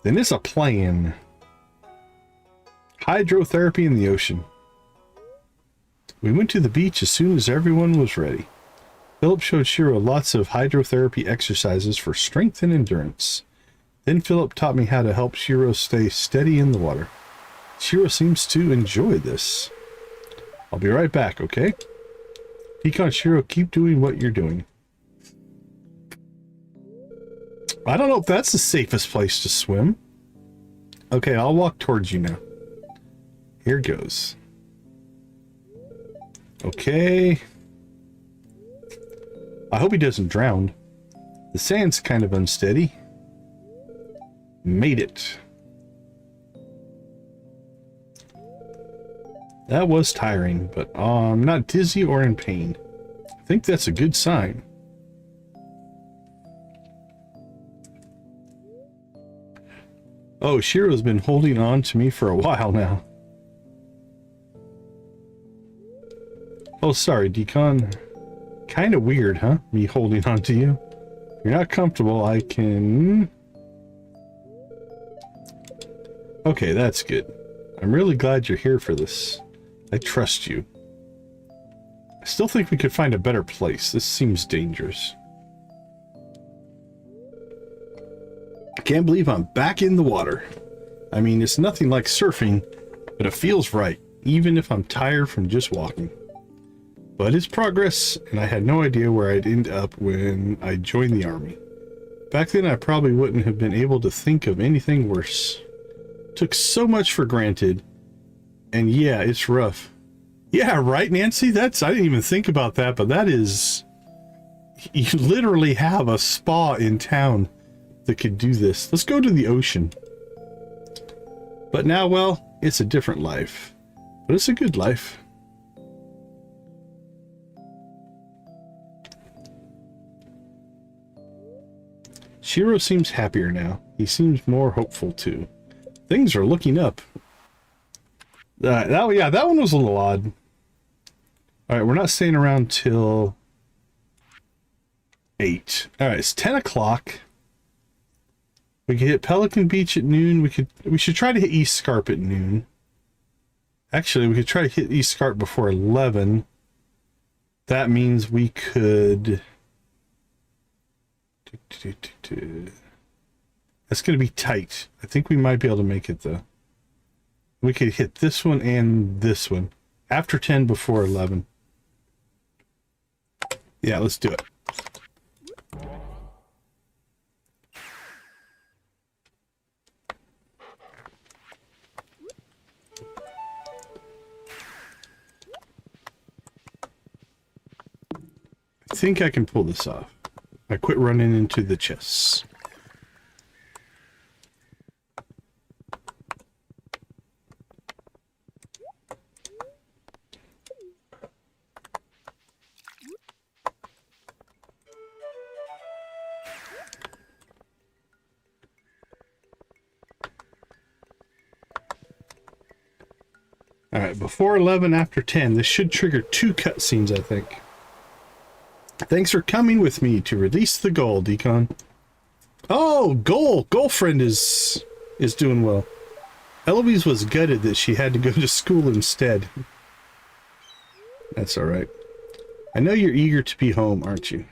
Then it's a plan. Hydrotherapy in the ocean. We went to the beach as soon as everyone was ready. Philip showed Shiro lots of hydrotherapy exercises for strength and endurance. Then Philip taught me how to help Shiro stay steady in the water. Shiro seems to enjoy this. I'll be right back, okay? Decon, Shiro, keep doing what you're doing. I don't know if that's the safest place to swim. Okay, I'll walk towards you now. Here goes. Okay. I hope he doesn't drown. The sand's kind of unsteady. Made it. That was tiring, but I'm not dizzy or in pain. I think that's a good sign. Oh, Shiro's been holding on to me for a while now. Oh, sorry, Decon. Kind of weird, huh? Me holding on to you. If you're not comfortable, I can... Okay, that's good. I'm really glad you're here for this. I trust you. I still think we could find a better place. This seems dangerous. I can't believe I'm back in the water. I mean, it's nothing like surfing, but it feels right, even if I'm tired from just walking. But it's progress, and I had no idea where I'd end up when I joined the army. Back then, I probably wouldn't have been able to think of anything worse. Took so much for granted. And yeah, it's rough. Yeah, right, Nancy? I didn't even think about that, but that is... You literally have a spa in town that could do this. Let's go to the ocean. But now, well, it's a different life. But it's a good life. Shiro seems happier now. He seems more hopeful too. Things are looking up. That one was a little odd. Alright, we're not staying around till 8. Alright, it's 10 o'clock. We could hit Pelican Beach at noon. We should try to hit East Scarp at noon. Actually, we could try to hit East Scarp before 11. That means we could... That's going to be tight. I think we might be able to make it, though. We could hit this one and this one. After 10, before 11. Yeah, let's do it. I think I can pull this off. I quit running into the chests. Alright, before 11, after 10. This should trigger 2 cutscenes, I think. Thanks for coming with me to release the goal, Decon. Oh, Goalfriend is doing well. Eloise was gutted that she had to go to school instead. That's alright. I know you're eager to be home, aren't you?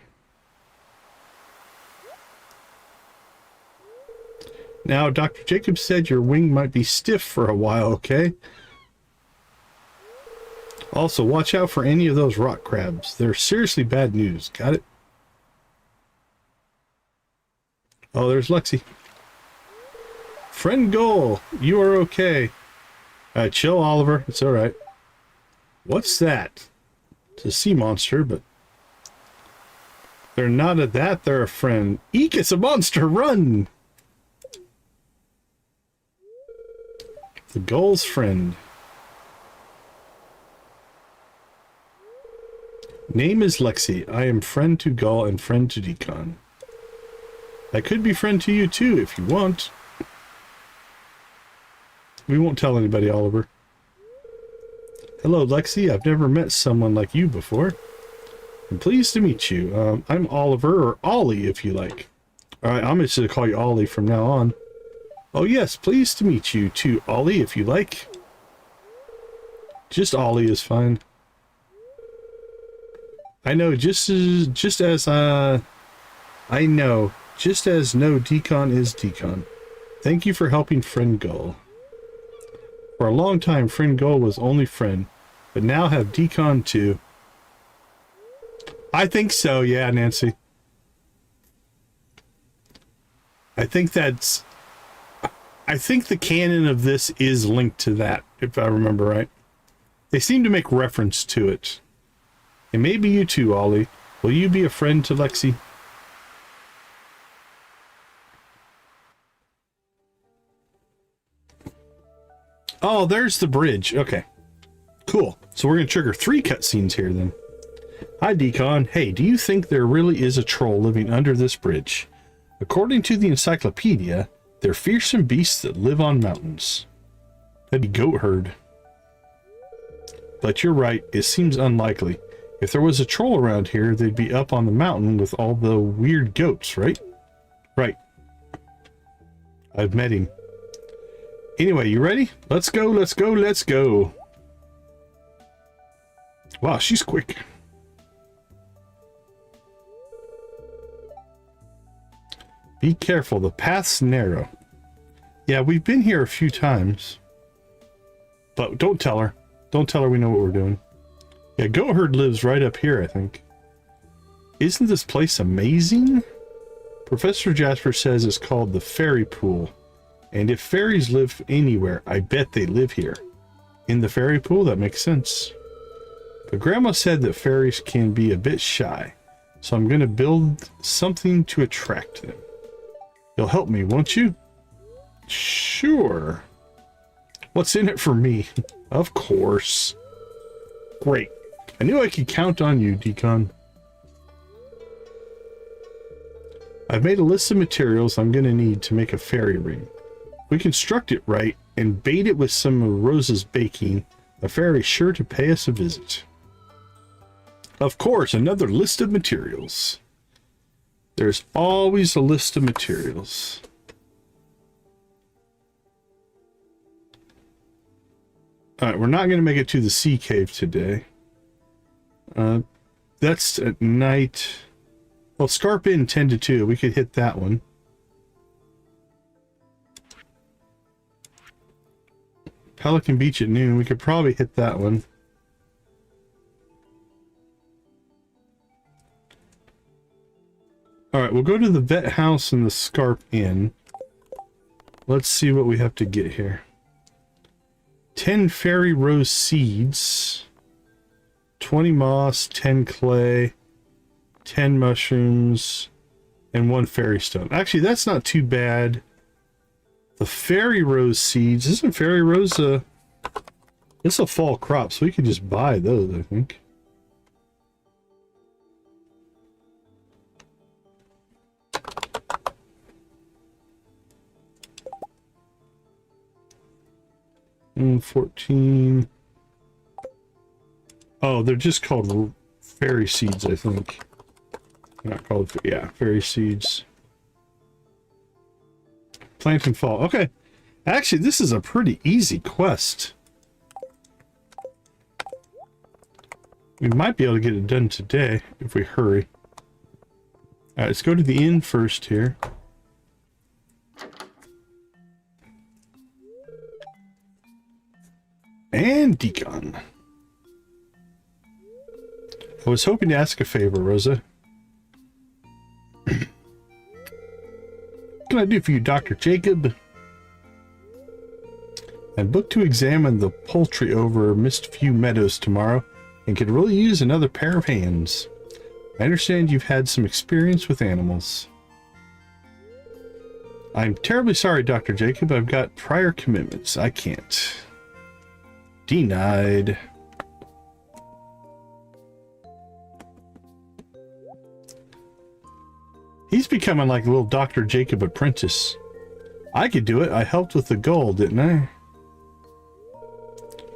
Now, Dr. Jacobs said your wing might be stiff for a while, okay? Also, watch out for any of those rock crabs. They're seriously bad news. Got it? Oh, there's Lexi. Friend Goal, you are okay. Alright, chill, Oliver. It's alright. What's that? It's a sea monster, but... They're not a that, they're a friend. Eek, it's a monster! Run! The Goal's friend. Name is Lexi. I am friend to Gull and friend to Decon. I could be friend to you too if you want. We won't tell anybody, Oliver. Hello, Lexi. I've never met someone like you before. I'm pleased to meet you. I'm Oliver, or Ollie if you like. Alright, I'm just going to call you Ollie from now on. Oh yes, pleased to meet you too, Ollie, if you like. Just Ollie is fine. I know, just as no Decon is Decon. Thank you for helping friend Gull. For a long time, friend Gull was only friend, but now have Decon too. I think so, yeah, Nancy. I think the canon of this is linked to that, if I remember right. They seem to make reference to it. And maybe you too, Ollie. Will you be a friend to Lexi? Oh, there's the bridge. Okay. Cool. So we're going to trigger 3 cutscenes here then. Hi, Decon. Hey, do you think there really is a troll living under this bridge? According to the encyclopedia, they're fearsome beasts that live on mountains. That'd be goat herd. But you're right, it seems unlikely. If there was a troll around here, they'd be up on the mountain with all the weird goats, right? Right. I've met him. Anyway, you ready? Let's go, let's go, let's go. Wow, she's quick. Be careful, the path's narrow. Yeah, we've been here a few times. But don't tell her. Don't tell her we know what we're doing. Yeah, Goatherd lives right up here, I think. Isn't this place amazing? Professor Jasper says it's called the Fairy Pool. And if fairies live anywhere, I bet they live here. In the fairy pool, that makes sense. But Grandma said that fairies can be a bit shy, so I'm going to build something to attract them. You'll help me, won't you? Sure. What's in it for me? Of course. Great. I knew I could count on you, Decon. I've made a list of materials I'm going to need to make a fairy ring. If we construct it right and bait it with some of Rosa's baking, a fairy's sure to pay us a visit. Of course, another list of materials. There's always a list of materials. Alright, we're not going to make it to the sea cave today. That's at night. Well, Scarp in 10 to 2. We could hit that one. Pelican Beach at noon. We could probably hit that one. Alright, we'll go to the vet house and the Scarp Inn. Let's see what we have to get here. 10 fairy rose seeds. 20 moss, 10 clay, 10 mushrooms, and 1 fairy stone. Actually, that's not too bad. The fairy rose seeds, isn't fairy rose it's a fall crop, so we could just buy those, I think. And 14. Oh, they're just called fairy seeds, I think. Not called, yeah, fairy seeds. Plant and fall. Okay. Actually, this is a pretty easy quest. We might be able to get it done today if we hurry. Alright, let's go to the inn first here. And Decon. I was hoping to ask a favor, Rosa. What can I do for you, Dr. Jacob? I'm booked to examine the poultry over Mistview Meadows tomorrow and could really use another pair of hands. I understand you've had some experience with animals. I'm terribly sorry, Dr. Jacob. I've got prior commitments. I can't. Denied. He's becoming like a little Dr. Jacob apprentice. I could do it. I helped with the goal, didn't I?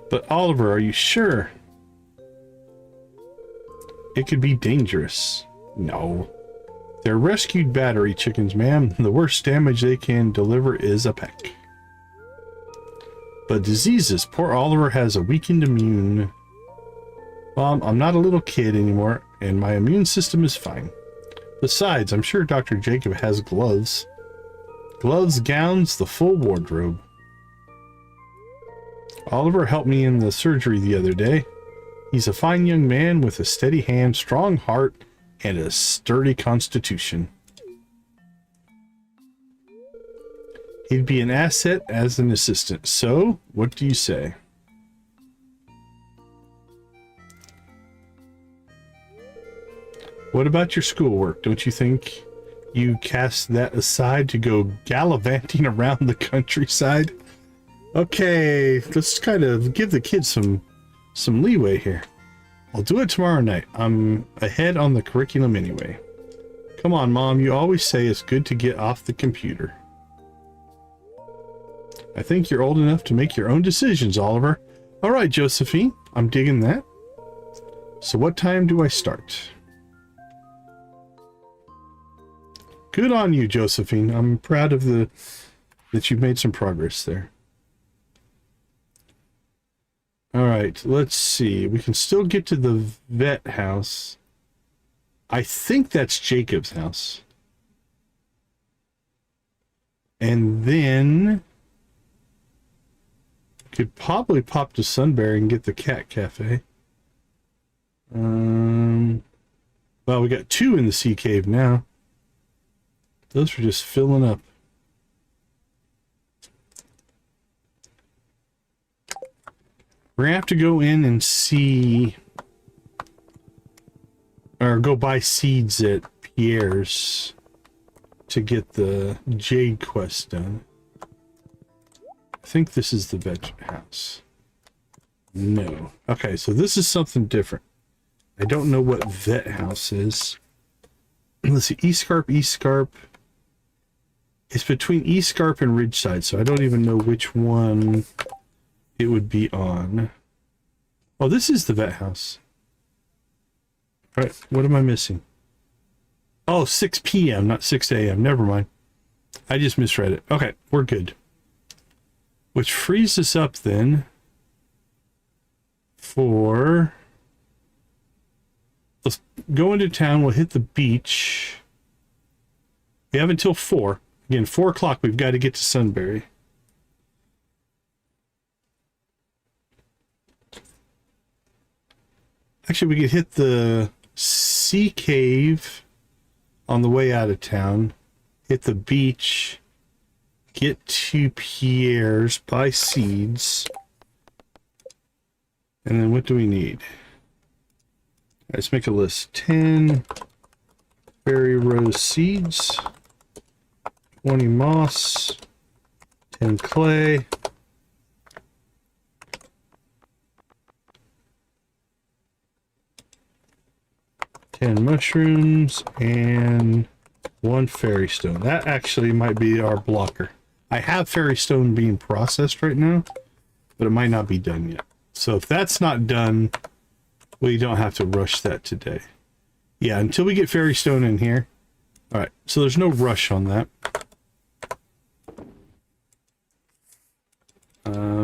But Oliver, are you sure? It could be dangerous. No. They're rescued battery chickens, ma'am. The worst damage they can deliver is a peck. But diseases. Poor Oliver has a weakened immune. Mom, I'm not a little kid anymore, and my immune system is fine. Besides, I'm sure Dr. Jacob has gloves. Gloves, gowns, the full wardrobe. Oliver helped me in the surgery the other day. He's a fine young man with a steady hand, strong heart, and a sturdy constitution. He'd be an asset as an assistant. So, what do you say? What about your schoolwork? Don't you think you cast that aside to go gallivanting around the countryside? Okay, let's kind of give the kids some leeway here. I'll do it tomorrow night. I'm ahead on the curriculum anyway. Come on, Mom. You always say it's good to get off the computer. I think you're old enough to make your own decisions, Oliver. All right, Josephine. I'm digging that. So what time do I start? Good on you, Josephine. I'm proud of that you've made some progress there. All right, let's see. We can still get to the vet house. I think that's Jacob's house. And then could probably pop to Sunberry and get the cat cafe. Well, we got 2 in the sea cave now. Those are just filling up. We're gonna have to go in and see, or go buy seeds at Pierre's to get the jade quest done. I think this is the veg house. No. Okay, so this is something different. I don't know what vet house is. Let's see, Scarp. It's between Scarp and Ridgeside, so I don't even know which one it would be on. Oh, this is the vet house. All right, what am I missing? Oh, 6 p.m., not 6 a.m. Never mind. I just misread it. Okay, we're good. Which frees us up then for... Let's go into town. We'll hit the beach. We have until 4. Again, 4 o'clock. We've got to get to Sunberry. Actually, we could hit the sea cave on the way out of town. Hit the beach. Get to Pierre's. Buy seeds. And then what do we need? Let's make a list. 10 berry rose seeds, 20 moss, 10 clay, 10 mushrooms, and 1 fairy stone. That actually might be our blocker. I have fairy stone being processed right now, but it might not be done yet. So if that's not done, we don't have to rush that today. Yeah, until we get fairy stone in here. All right, so there's no rush on that.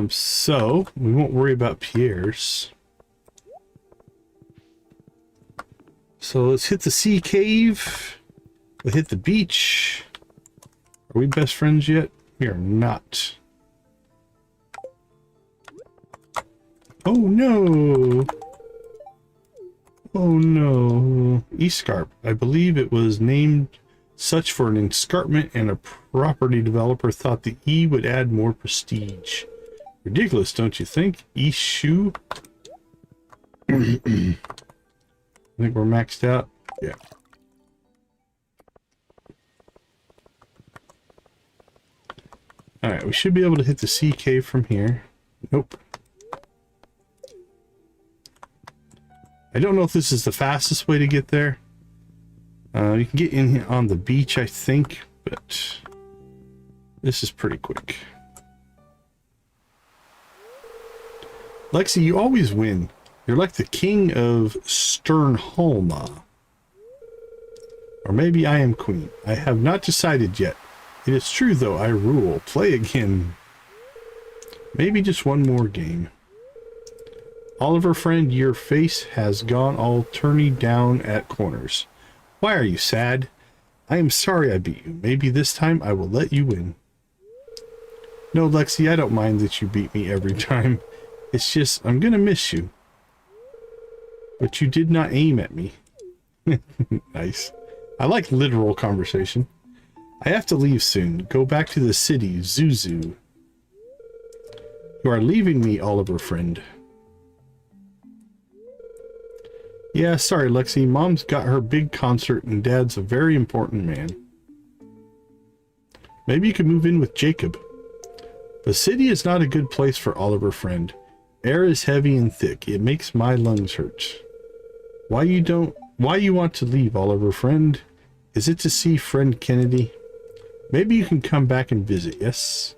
So we won't worry about Pierre's. So let's hit the sea cave. We'll hit the beach. Are we best friends yet? We are not. Oh no! Oh no. Scarp. I believe it was named such for an escarpment, and a property developer thought the E would add more prestige. Ridiculous, don't you think? Shoe? I think we're maxed out. Yeah. Alright, we should be able to hit the sea cave from here. Nope. I don't know if this is the fastest way to get there. You can get in here on the beach, I think, but this is pretty quick. Lexi, you always win. You're like the king of Sternholma. Or maybe I am queen. I have not decided yet. It is true, though, I rule. Play again. Maybe just one more game. Oliver, friend, your face has gone all turny down at corners. Why are you sad? I am sorry I beat you. Maybe this time I will let you win. No, Lexi, I don't mind that you beat me every time. It's just, I'm gonna miss you. But you did not aim at me. Nice. I like literal conversation. I have to leave soon. Go back to the city, Zuzu. You are leaving me, Oliver, friend. Yeah, sorry, Lexi. Mom's got her big concert and Dad's a very important man. Maybe you could move in with Jacob. The city is not a good place for Oliver, friend. Air is heavy and thick. It makes my lungs hurt. Why you want to leave, Oliver, friend? Is it to see friend Kennedy? Maybe you can come back and visit, yes?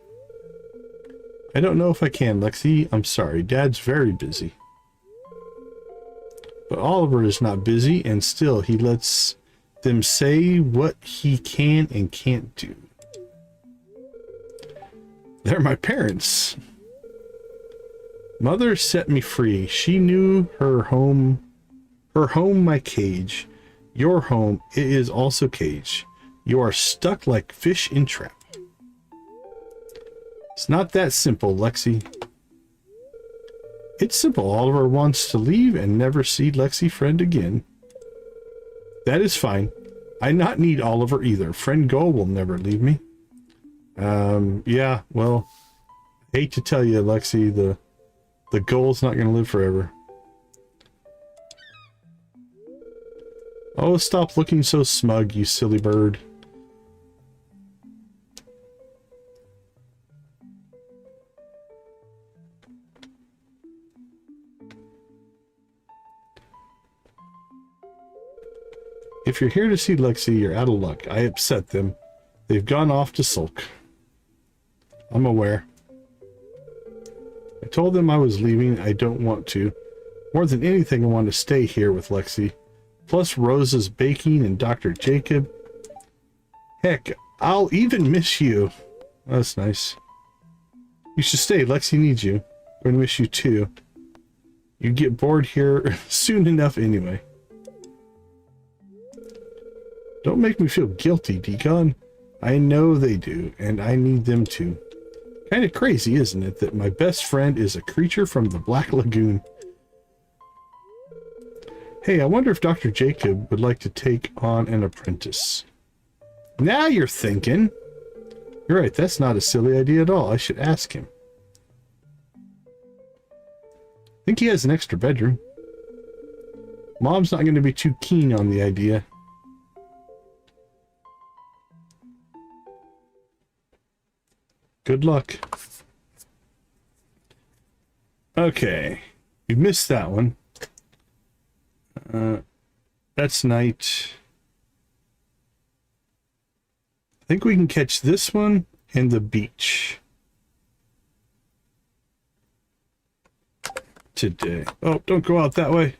I don't know if I can, Lexi. I'm sorry. Dad's very busy. But Oliver is not busy, and still he lets them say what he can and can't do. They're my parents. Mother set me free. She knew her home my cage. Your home, it is also cage. You are stuck like fish in trap. It's not that simple, Lexi. It's simple. Oliver wants to leave and never see Lexi friend again. That is fine. I not need Oliver either. Friend Go will never leave me. Yeah, well, hate to tell you, Lexi, the The goal's not going to live forever. Oh, stop looking so smug, you silly bird. If you're here to see Lexi, you're out of luck. I upset them. They've gone off to sulk. I'm aware. I told them I was leaving. I don't want to. More than anything, I want to stay here with Lexi. Plus Rosa's baking and Dr. Jacob. Heck, I'll even miss you. That's nice. You should stay. Lexi needs you. I'm going to miss you too. You get bored here soon enough anyway. Don't make me feel guilty, Decon. I know they do, and I need them too. Kind of crazy, isn't it, that my best friend is a creature from the Black Lagoon? Hey, I wonder if Dr. Jacob would like to take on an apprentice. Now you're thinking. You're right, that's not a silly idea at all. I should ask him. I think he has an extra bedroom. Mom's not going to be too keen on the idea. Good luck. Okay. We missed that one. That's night. I think we can catch this one and the beach today. Oh, don't go out that way.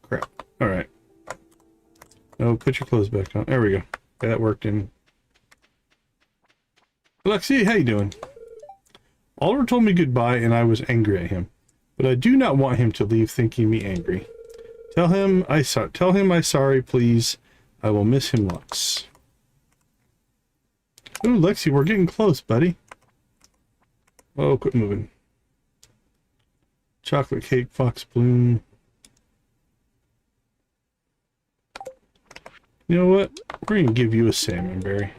Crap. All right. Oh, put your clothes back on. There we go. That worked in. Lexi, how you doing? Oliver told me goodbye and I was angry at him, but I do not want him to leave thinking me angry. Tell him I'm sorry, please. I will miss him lots. Ooh, Lexi, we're getting close, buddy. Oh, quit moving. Chocolate cake, fox bloom. You know what? We're gonna give you a salmon berry.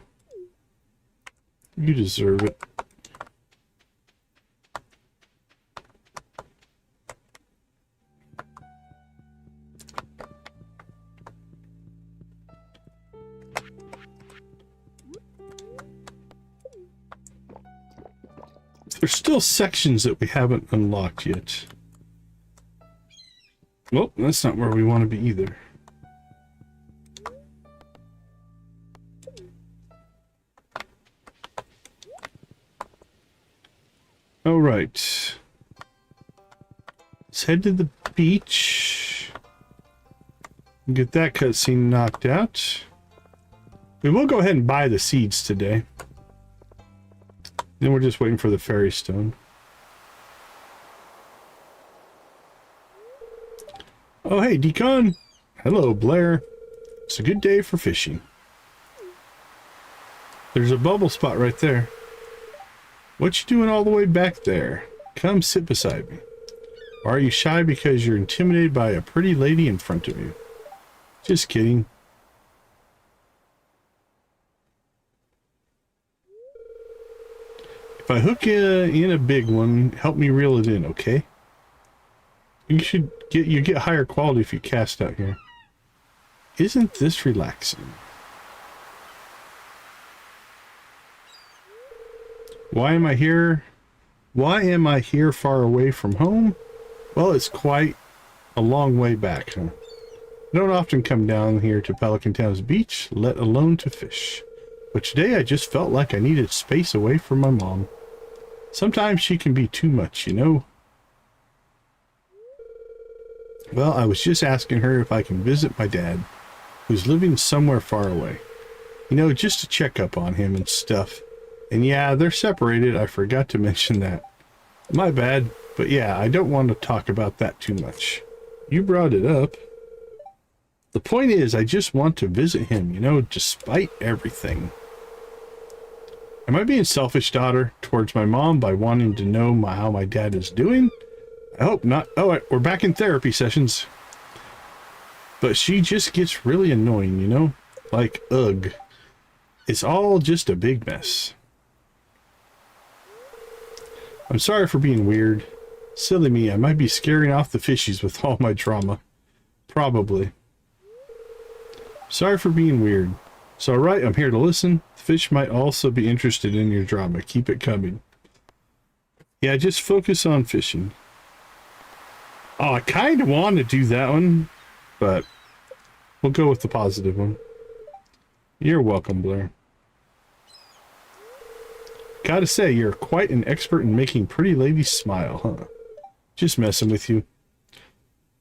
You deserve it. There's still sections that we haven't unlocked yet. Well, that's not where we want to be either. All right. Let's head to the beach. Get that cutscene knocked out. We will go ahead and buy the seeds today. Then we're just waiting for the fairy stone. Oh, hey, Decon. Hello, Blair. It's a good day for fishing. There's a bubble spot right there. What you doing all the way back there? Come sit beside me. Or are you shy because you're intimidated by a pretty lady in front of you? Just kidding. If I hook in a big one, help me reel it in, okay? You get higher quality if you cast out here. Isn't this relaxing? Why am I here? Why am I here far away from home? Well, it's quite a long way back, huh? I don't often come down here to Pelican Town's beach, let alone to fish. But today I just felt like I needed space away from my mom. Sometimes she can be too much, you know? Well, I was just asking her if I can visit my dad, who's living somewhere far away. You know, just to check up on him and stuff. And yeah, they're separated. I forgot to mention that. My bad. But yeah, I don't want to talk about that too much. You brought it up. The point is, I just want to visit him, you know, despite everything. Am I being selfish, daughter, towards my mom by wanting to know how my dad is doing? I hope not. Oh, we're back in therapy sessions. But she just gets really annoying, you know? Like, ugh. It's all just a big mess. I'm sorry for being weird. Silly me, I might be scaring off the fishies with all my drama. Probably. Sorry for being weird. It's alright, I'm here to listen. The fish might also be interested in your drama. Keep it coming. Yeah, just focus on fishing. Oh, I kind of want to do that one, but we'll go with the positive one. You're welcome, Blair. Gotta say, you're quite an expert in making pretty ladies smile, huh? Just messing with you.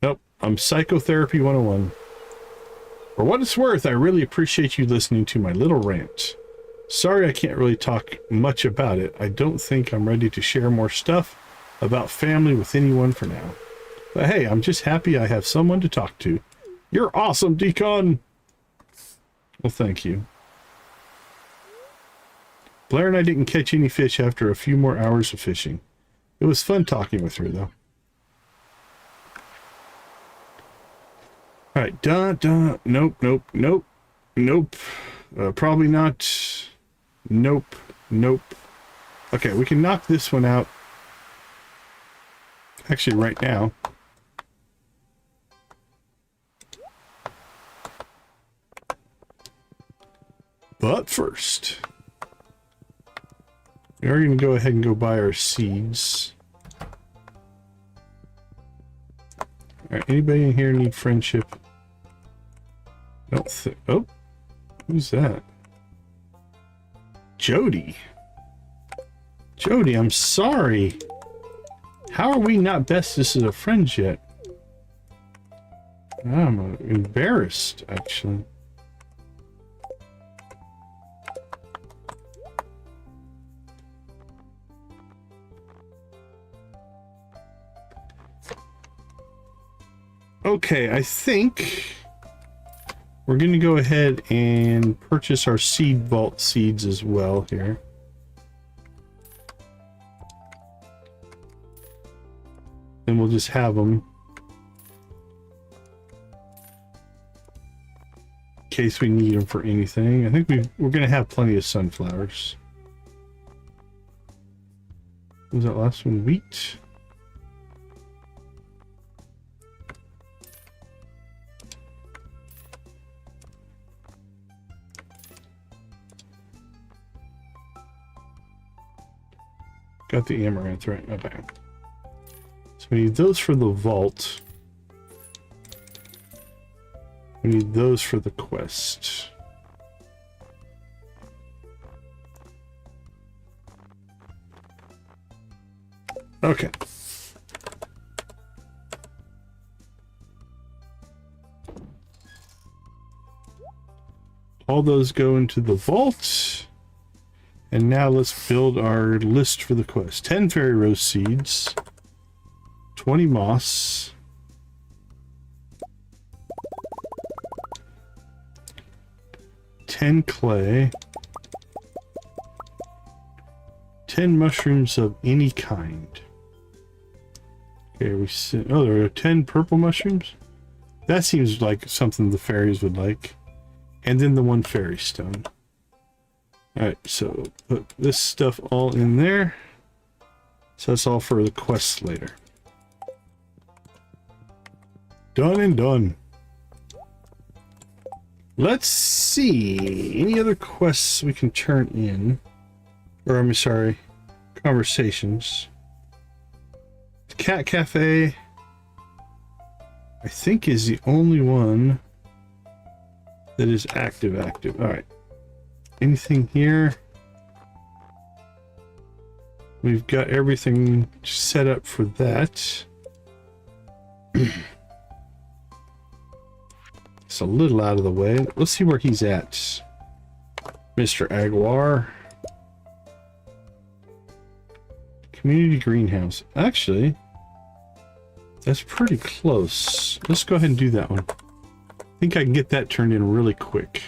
Nope, I'm Psychotherapy 101. For what it's worth, I really appreciate you listening to my little rant. Sorry I can't really talk much about it. I don't think I'm ready to share more stuff about family with anyone for now. But hey, I'm just happy I have someone to talk to. You're awesome, Decon! Well, thank you. Blair and I didn't catch any fish after a few more hours of fishing. It was fun talking with her, though. Alright, nope, nope, nope, nope. Probably not. Nope, nope. Okay, we can knock this one out. Actually, right now. But first, we are going to go ahead and go buy our seeds. Alright, anybody in here need friendship? Oh, who's that? Jody. Jody, I'm sorry. How are we not bestest of friends yet? I'm embarrassed, actually. Okay, I think we're going to go ahead and purchase our seed vault seeds as well here. And we'll just have them in case we need them for anything. I think we're going to have plenty of sunflowers. What was that last one? Wheat? Got the amaranth right. Okay. So we need those for the vault. We need those for the quest. Okay. All those go into the vault. And now let's build our list for the quest. 10 fairy rose seeds, 20 moss, 10 clay, 10 mushrooms of any kind. Okay, oh, there are 10 purple mushrooms. That seems like something the fairies would like. And then the 1 fairy stone. Alright, so put this stuff all in there. So that's all for the quests later. Done and done. Let's see. Any other quests we can turn in? Or, I'm sorry, conversations. The Cat Cafe, I think, is the only one that is active. Alright. Anything here? We've got everything set up for that. It's a little out of the way. Let's see where he's at. Mr. Aguilar. Community greenhouse. Actually, that's pretty close. Let's go ahead and do that one. I think I can get that turned in really quick.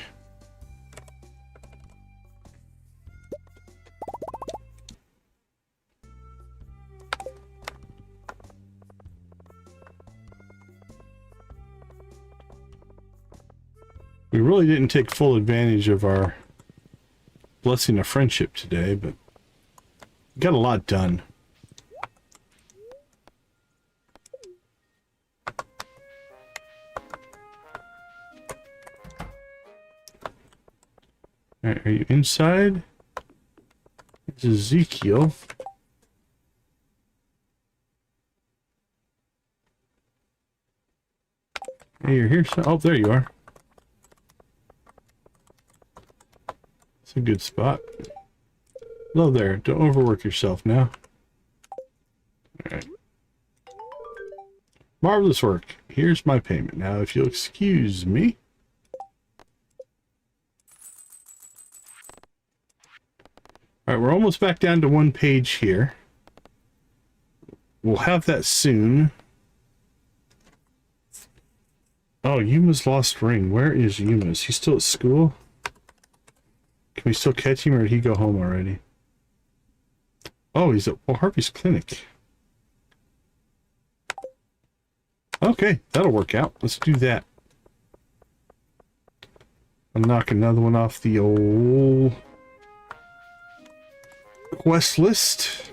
We really didn't take full advantage of our blessing of friendship today, but got a lot done. Alright, are you inside? It's Ezekiel. Hey, you're here. Oh, there you are. It's a good spot. Hello there. Don't overwork yourself now. Alright. Marvelous work. Here's my payment. Now, if you'll excuse me. Alright, we're almost back down to one page here. We'll have that soon. Oh, Yuma's lost ring. Where is Yuma? Is he still at school? Can we still catch him, or did he go home already? Oh, he's at Harvey's clinic. Okay, that'll work out. Let's do that. I'll knock another one off the old quest list.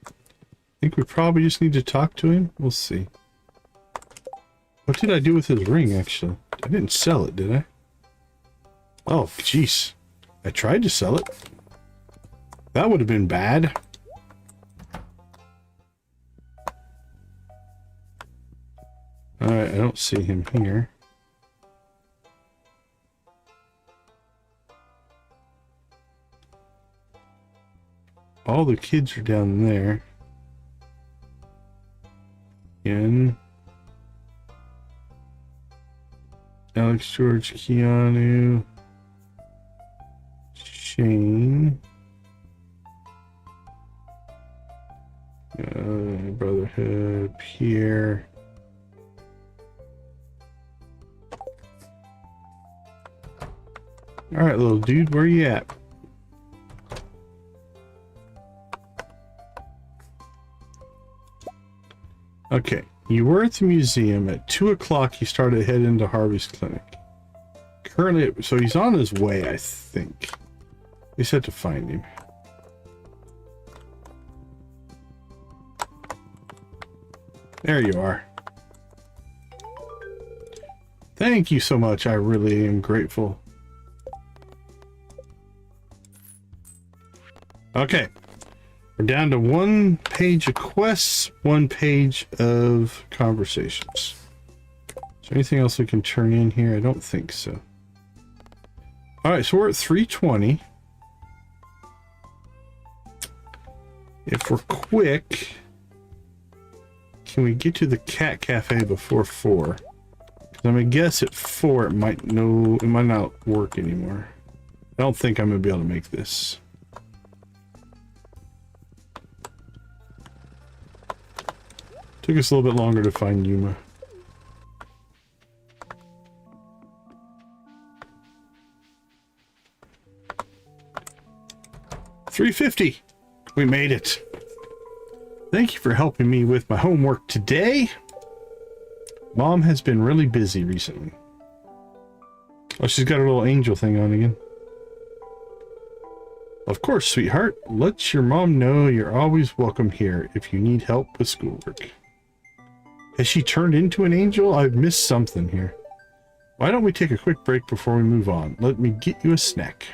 I think we probably just need to talk to him. We'll see. What did I do with his ring, actually? I didn't sell it, did I? Oh, jeez. I tried to sell it. That would have been bad. Alright, I don't see him here. All the kids are down there. Again. Alex, George, Keanu, Shane, Brotherhood, Pierre. All right, little dude, where you at? Okay, you were at the museum at 2 o'clock. You started to head into Harvey's clinic. Currently, so he's on his way, I think. We just had to find him. There you are. Thank you so much. I really am grateful. Okay. We're down to one page of quests, one page of conversations. Is there anything else we can turn in here? I don't think so. Alright, so we're at 320. If we're quick, can we get to the cat cafe before 4? Because I'm gonna guess at 4 it might not work anymore. I don't think I'm gonna be able to make this. Took us a little bit longer to find Yuma. $3.50. We made it. Thank you for helping me with my homework today. Mom has been really busy recently. Oh, she's got her little angel thing on again. Of course, sweetheart. Let your mom know you're always welcome here if you need help with schoolwork. Has she turned into an angel? I've missed something here. Why don't we take a quick break before we move on? Let me get you a snack.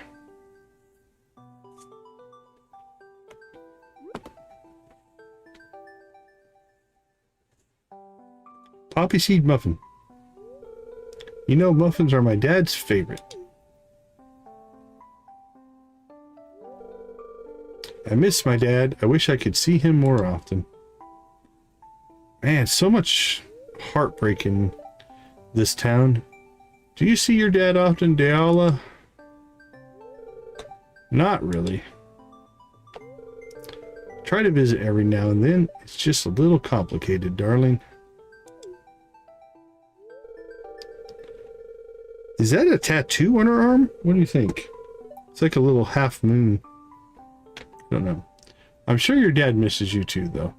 Poppy seed muffin. You know, muffins are my dad's favorite. I miss my dad. I wish I could see him more often. Man, so much heartbreak in this town. Do you see your dad often, Deala? Not really. Try to visit every now and then. It's just a little complicated, darling. Is that a tattoo on her arm? What do you think? It's like a little half moon. I don't know. I'm sure your dad misses you too, though.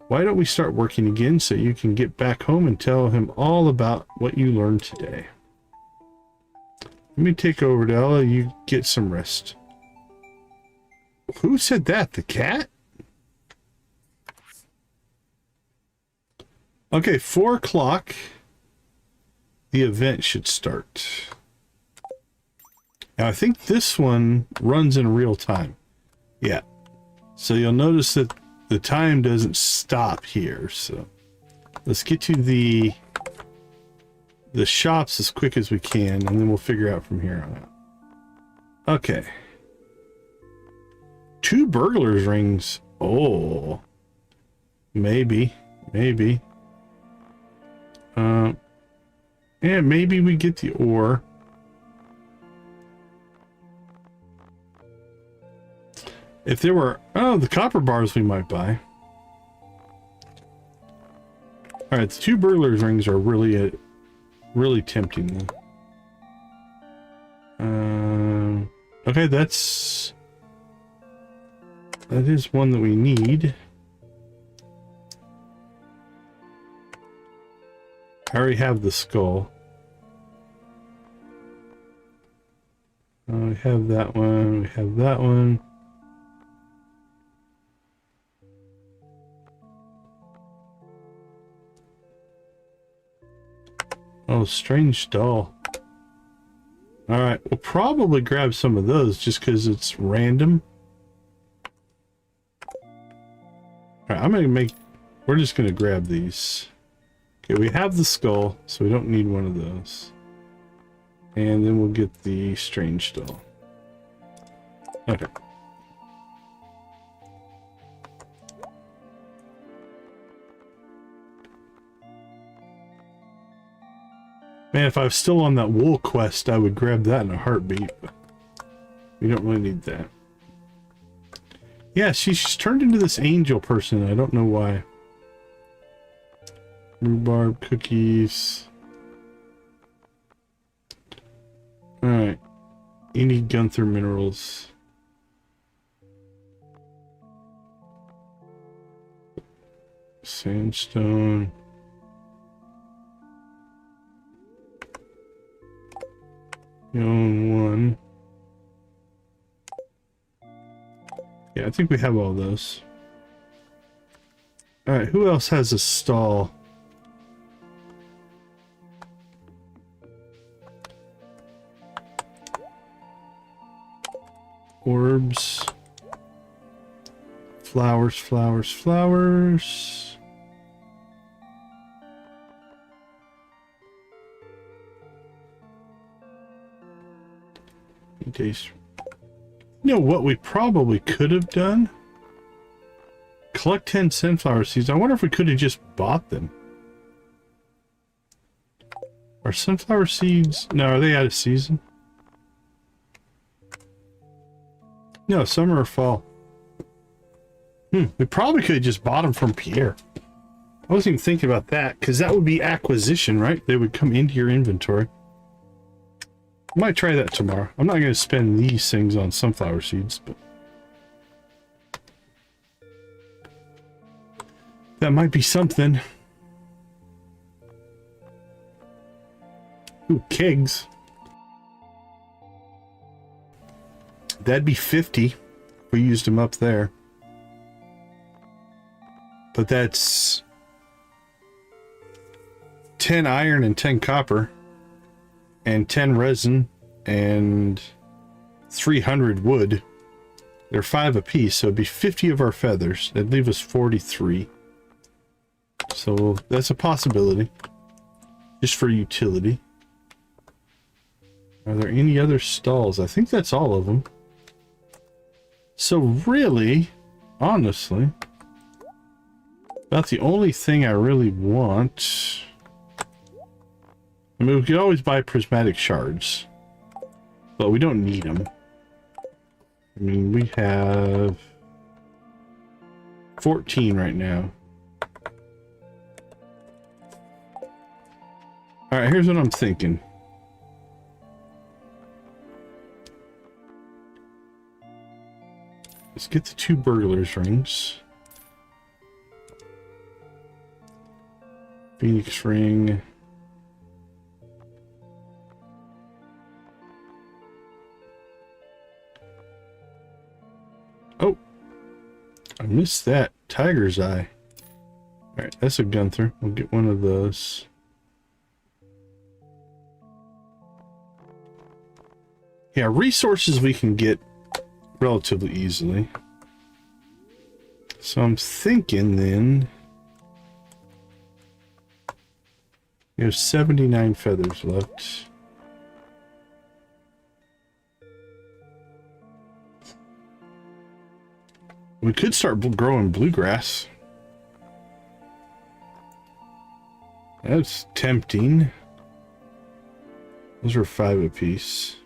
Why don't we start working again so you can get back home and tell him all about what you learned today? Let me take over, Della. You get some rest. Who said that? The cat? Okay, 4 o'clock. The event should start. Now, I think this one runs in real time. Yeah. So you'll notice that the time doesn't stop here. So let's get to the shops as quick as we can, and then we'll figure out from here on out. Okay. 2 burglars rings. Oh. Maybe. Maybe. Yeah, maybe we get the ore. If there were... Oh, the copper bars we might buy. Alright, the 2 burglars rings are really tempting. Okay, that is one that we need. I already have the skull. We have that one. We have that one. Oh, strange doll. Alright, we'll probably grab some of those just because it's random. Alright, I'm gonna make... We're just gonna grab these. Okay, we have the skull, so we don't need one of those. And then we'll get the strange doll. Okay. Man, if I was still on that wool quest, I would grab that in a heartbeat, but we don't really need that. Yeah, she's turned into this angel person. I don't know why. Rhubarb cookies. Alright. You need Gunther minerals. Sandstone. You own 1. Yeah, I think we have all those. Alright, who else has a stall? Orbs. Flowers, flowers, flowers. Taste. You know what we probably could have done? Collect 10 sunflower seeds. I wonder if we could have just bought them. Are sunflower seeds... No, are they out of season? No, summer or fall. We probably could have just bought them from Pierre. I wasn't even thinking about that, because that would be acquisition, right? They would come into your inventory. I might try that tomorrow. I'm not going to spend these things on sunflower seeds, but... that might be something. Ooh, kegs. That'd be 50 if we used them up there. But that's 10 iron and 10 copper and 10 resin and 300 wood. They're 5 apiece, so it'd be 50 of our feathers. That'd leave us 43. So that's a possibility. Just for utility. Are there any other stalls? I think that's all of them. So really, honestly, about the only thing I really want... I mean, we could always buy prismatic shards, but we don't need them. I mean, we have 14 right now. Alright, here's what I'm thinking. Let's get the 2 burglars rings. Phoenix ring. Oh, I missed that. Tiger's eye. Alright, that's a Gunther. We'll get one of those. Yeah, resources we can get relatively easily. So I'm thinking then... We have 79 feathers left. We could start growing bluegrass. That's tempting. Those are 5 apiece.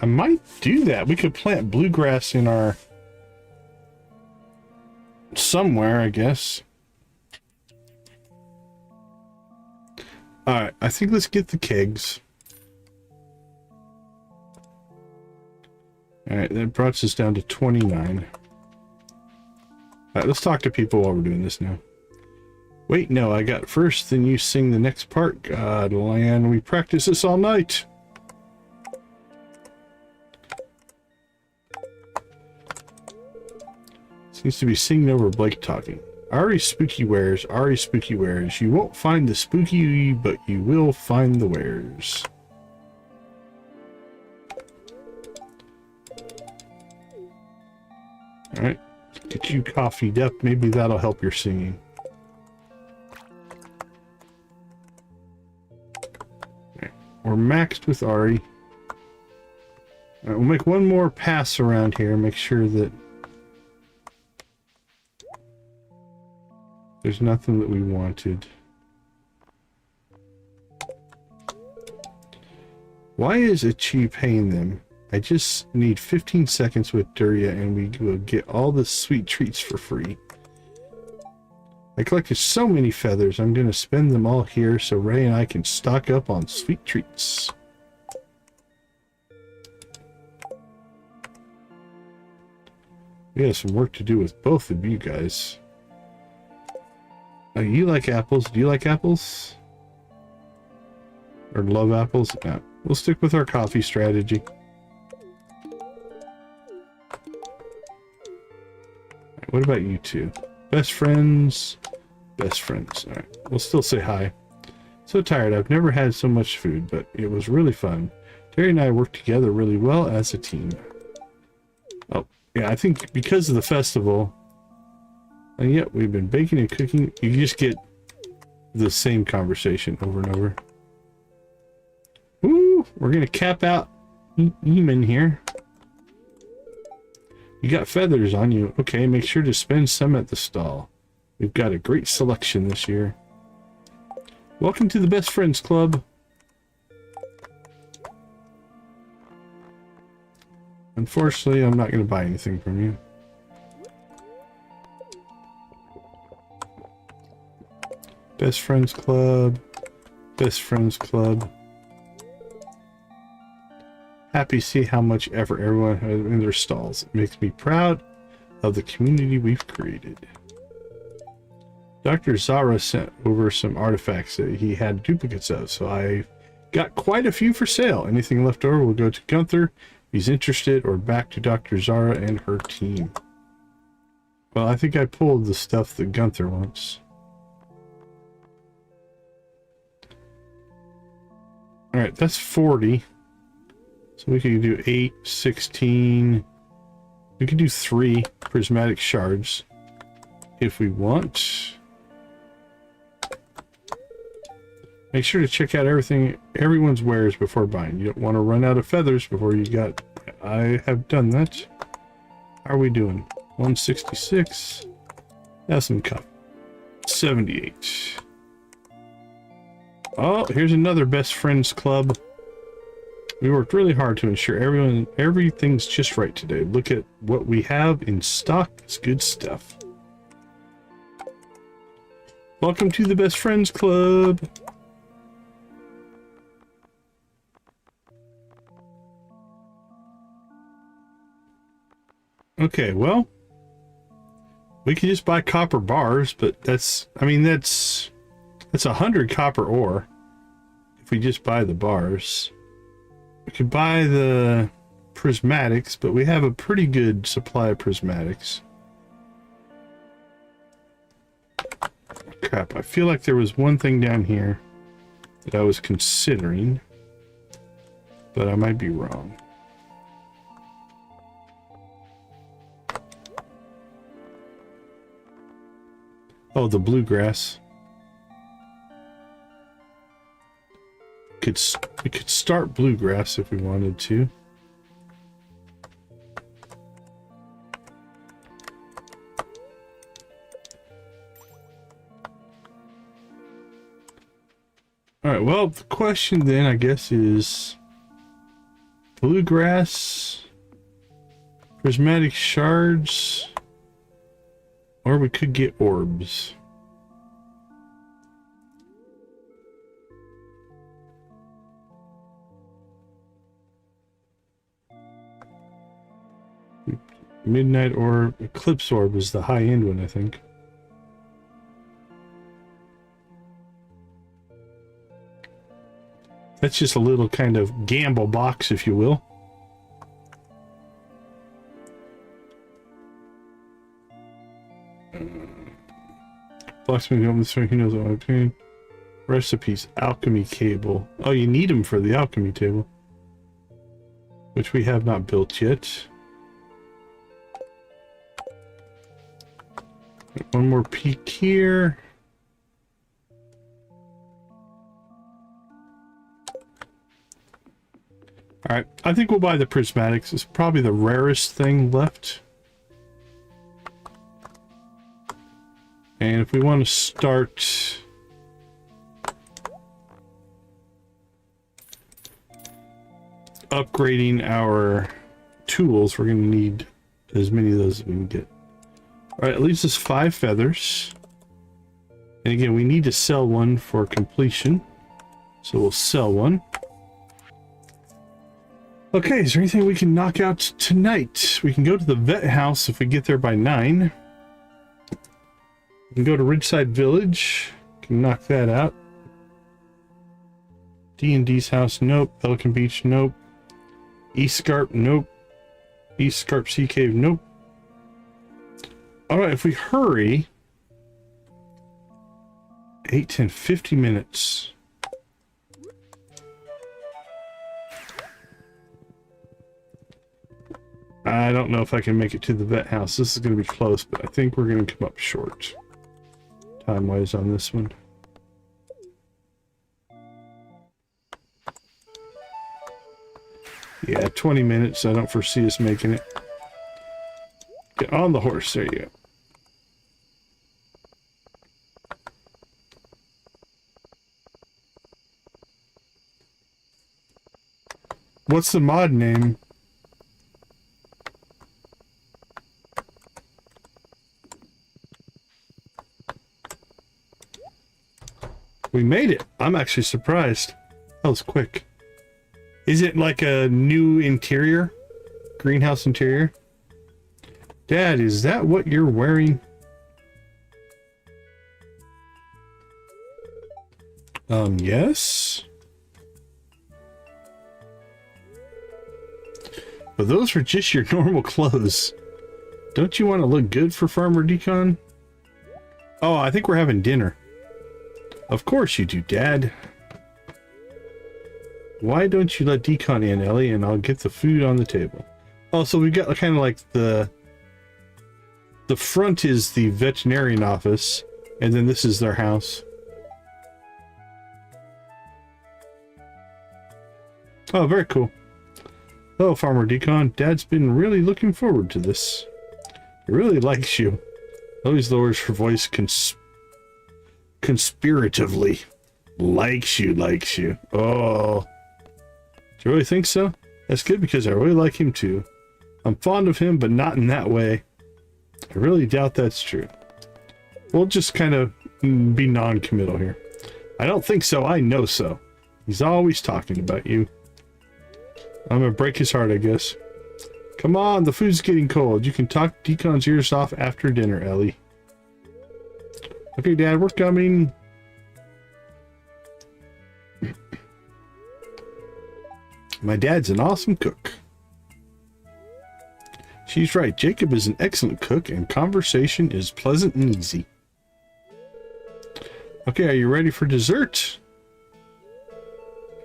I might do that. We could plant bluegrass in our... somewhere, I guess. Alright, I think let's get the kegs. Alright, that brought us down to 29. Alright, let's talk to people while we're doing this now. Wait, no, I got first, then you sing the next part. God, land, we practice this all night. Seems to be singing over Blake talking. Ari spooky wares, Ari spooky wares. You won't find the spooky, but you will find the wares. Alright, get you coffeeed up. Maybe that'll help your singing. Right, we're maxed with Ari. Alright, we'll make one more pass around here, make sure that there's nothing that we wanted. Why is Achi paying them? I just need 15 seconds with Duria and we will get all the sweet treats for free. I collected so many feathers, I'm going to spend them all here so Ray and I can stock up on sweet treats. We have some work to do with both of you guys. Oh, you like apples? Do you like apples? Or love apples? No. We'll stick with our coffee strategy. Right, what about you two? Best friends? Best friends. Alright, we'll still say hi. So tired. I've never had so much food, but it was really fun. Terry and I worked together really well as a team. Oh, yeah, I think because of the festival... And yet, we've been baking and cooking. You just get the same conversation over and over. Ooh, we're going to cap out Eamon here. You got feathers on you. Okay, make sure to spend some at the stall. We've got a great selection this year. Welcome to the Best Friends Club. Unfortunately, I'm not going to buy anything from you. Best Friends Club. Best Friends Club. Happy to see how much effort everyone has in their stalls. It makes me proud of the community we've created. Dr. Zara sent over some artifacts that he had duplicates of, so I got quite a few for sale. Anything left over will go to Gunther if he's interested, or back to Dr. Zara and her team. Well, I think I pulled the stuff that Gunther wants. Alright, that's 40. So we can do 8, 16. We can do 3 prismatic shards if we want. Make sure to check out everyone's wares before buying. You don't want to run out of feathers before you got... I have done that. How are we doing? 166. That's some cup. 78. Oh, here's another Best Friends Club. We worked really hard to ensure everything's just right today. Look at what we have in stock. It's good stuff. Welcome to the Best Friends Club. Okay, well, we could just buy copper bars, but that's, I mean, that's 100 copper ore. if we just buy the bars. We could buy the prismatics, but we have a pretty good supply of prismatics. Crap, I feel like there was one thing down here that I was considering, but I might be wrong. Oh, the bluegrass. We could start bluegrass if we wanted to. All right, well, the question then, I guess, is bluegrass, prismatic shards, or we could get orbs. Midnight Orb, Eclipse Orb is the high-end one, I think. That's just a little kind of gamble box, if you will. Blacksmith open this one, he knows what I'm doing. Recipes, alchemy cable. Oh, you need them for the alchemy table, which we have not built yet. One more peek here. Alright, I think we'll buy the prismatics. It's probably the rarest thing left. And if we want to start upgrading our tools, we're going to need as many of those as we can get. Alright, it leaves us 5 feathers. And again, we need to sell one for completion. So we'll sell one. Okay, is there anything we can knock out tonight? We can go to the vet house if we get there by 9. We can go to Ridgeside Village. Can knock that out. D&D's house, nope. Pelican Beach, nope. East Scarp, nope. East Scarp Sea Cave, nope. Alright, if we hurry... 8, 10, 50 minutes. I don't know if I can make it to the vet house. This is going to be close, but I think we're going to come up short time-wise on this one. Yeah, 20 minutes. I don't foresee us making it. Get on the horse. There you go. What's the mod name? We made it. I'm actually surprised. That was quick. Is it like a new interior? Greenhouse interior? Dad, is that what you're wearing? Yes. But those are just your normal clothes. Don't you want to look good for Farmer Decon? Oh, I think we're having dinner. Of course you do, Dad. Why don't you let Decon in, Ellie, and I'll get the food on the table. Oh, so we've got kind of like the front is the veterinarian office, and then this is their house. Oh, very cool. Hello, Farmer Decon. Dad's been really looking forward to this. He really likes you. Always lowers her voice conspiratively. Likes you. Oh. Do you really think so? That's good because I really like him too. I'm fond of him, but not in that way. I really doubt that's true. We'll just kind of be non-committal here. I don't think so. I know so. He's always talking about you. I'm gonna break his heart, I guess. Come on, the food's getting cold. You can talk Decon's ears off after dinner, Ellie. Okay, Dad, we're coming. My dad's an awesome cook. She's right. Jacob is an excellent cook, and conversation is pleasant and easy. Okay, are you ready for dessert?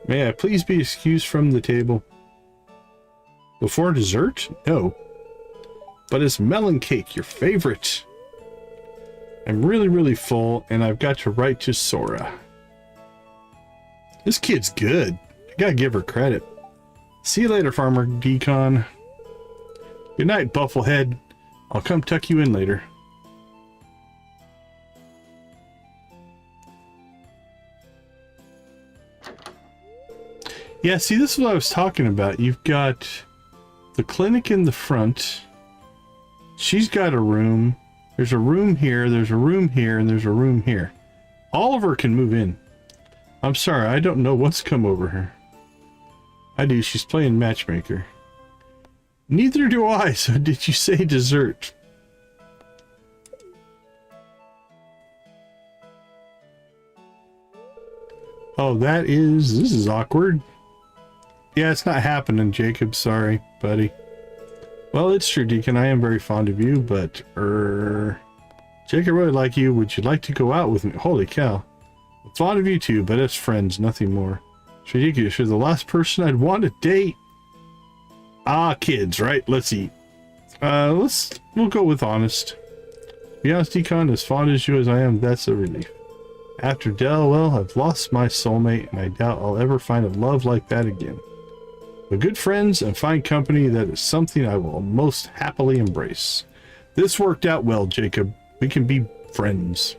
May I please be excused from the table? Before dessert? No. But it's melon cake, your favorite. I'm really full, and I've got to write to Sora. This kid's good. I gotta give her credit. See you later, Farmer Decon. Good night, Bufflehead. I'll come tuck you in later. Yeah, see, this is what I was talking about. You've got the clinic in the front. She's got a room. There's a room here, there's a room here, and there's a room here. All of her can move in. I'm sorry, I don't know what's come over her. I do, she's playing matchmaker. Neither do I, so did you say dessert? Oh, this is awkward. Yeah, it's not happening, Jacob. Sorry, buddy. Well, it's true, Deacon. I am very fond of you, but, Jacob, really like you. Would you like to go out with me? Holy cow. I'm fond of you too, but as friends, nothing more. It's ridiculous. You're the last person I'd want to date. Ah, kids, right? Let's eat. We'll go with honest. To be honest, Decon, as fond as you as I am, that's a relief. After Dell, well, I've lost my soulmate, and I doubt I'll ever find a love like that again. But good friends and fine company, that is something I will most happily embrace. This worked out well, Jacob. We can be friends.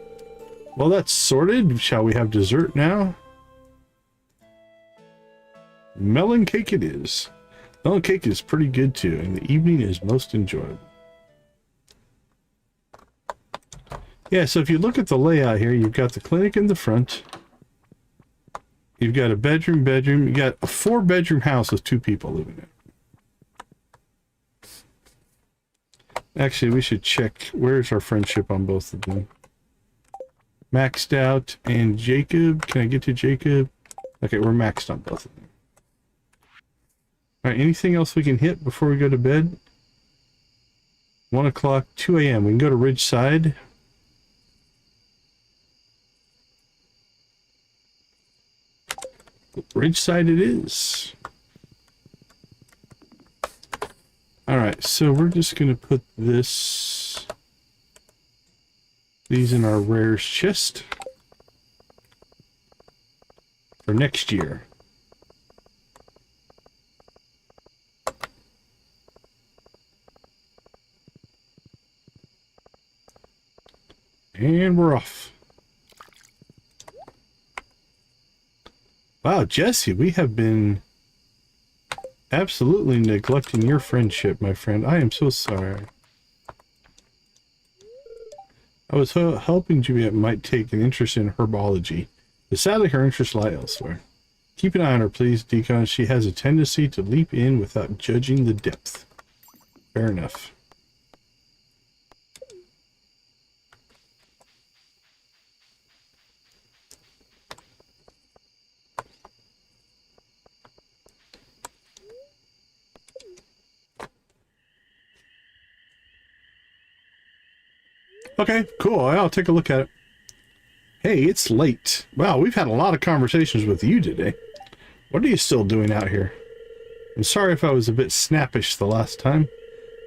Well, that's sorted. Shall we have dessert now? Melon cake it is. Melon cake is pretty good too, and the evening is most enjoyable. Yeah, so if you look at the layout here, you've got the clinic in the front. You've got a bedroom. You got a 4-bedroom house with 2 people living in it. Actually, we should check. Where's our friendship on both of them? Maxed out. And Jacob. Can I get to Jacob? Okay, we're maxed on both of them. Alright, anything else we can hit before we go to bed? 1 o'clock, 2 a.m. We can go to Ridgeside. Ridgeside it is. Alright, so we're just going to put these in our rares chest for next year. And we're off. Wow, Jesse, we have been absolutely neglecting your friendship, my friend. I am so sorry. I was hoping Juliet might take an interest in herbology, but sadly her interests lie elsewhere. Keep an eye on her, please, Decon. She has a tendency to leap in without judging the depth. Fair enough. Okay, cool. I'll take a look at it. Hey, it's late. Wow, we've had a lot of conversations with you today. What are you still doing out here? I'm sorry if I was a bit snappish the last time.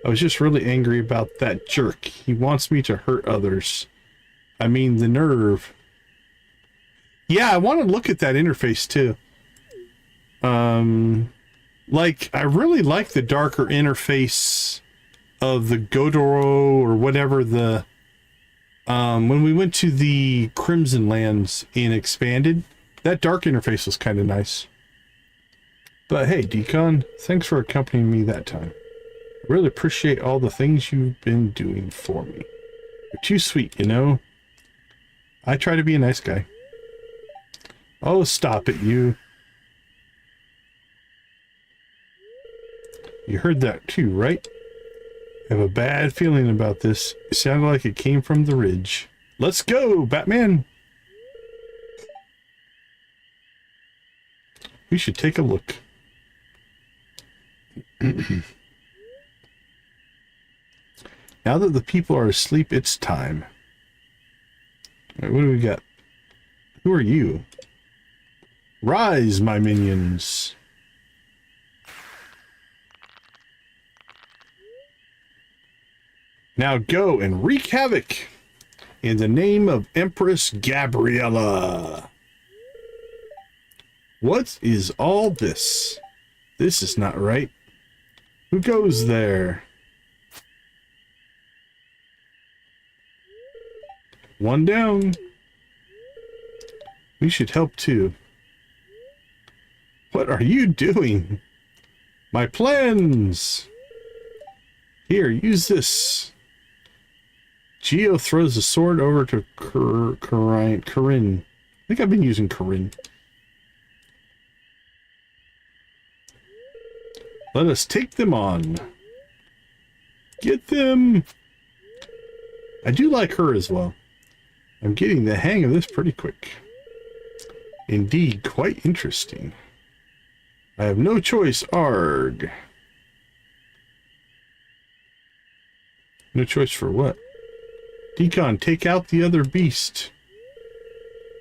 I was just really angry about that jerk. He wants me to hurt others. I mean, the nerve. Yeah, I want to look at that interface too. Like, I really like the darker interface of the Godoro or whatever the... when we went to the Crimson Lands in Expanded, that dark interface was kind of nice. But hey, Decon, thanks for accompanying me that time. I really appreciate all the things you've been doing for me. You're too sweet, you know? I try to be a nice guy. Oh, stop it, you. You heard that too, right? I have a bad feeling about this. It sounded like it came from the ridge. Let's go, Batman! We should take a look. Now that the people are asleep, it's time. All right, what do we got? Who are you? Rise, my minions. Now go and wreak havoc in the name of Empress Gabriella. What is all this? This is not right. Who goes there? One down. We should help too. What are you doing? My plans! Here, use this. Geo throws the sword over to Corinne. I think I've been using Corinne. Let us take them on. Get them! I do like her as well. I'm getting the hang of this pretty quick. Indeed, quite interesting. I have no choice, arg. No choice for what? Decon, take out the other beast.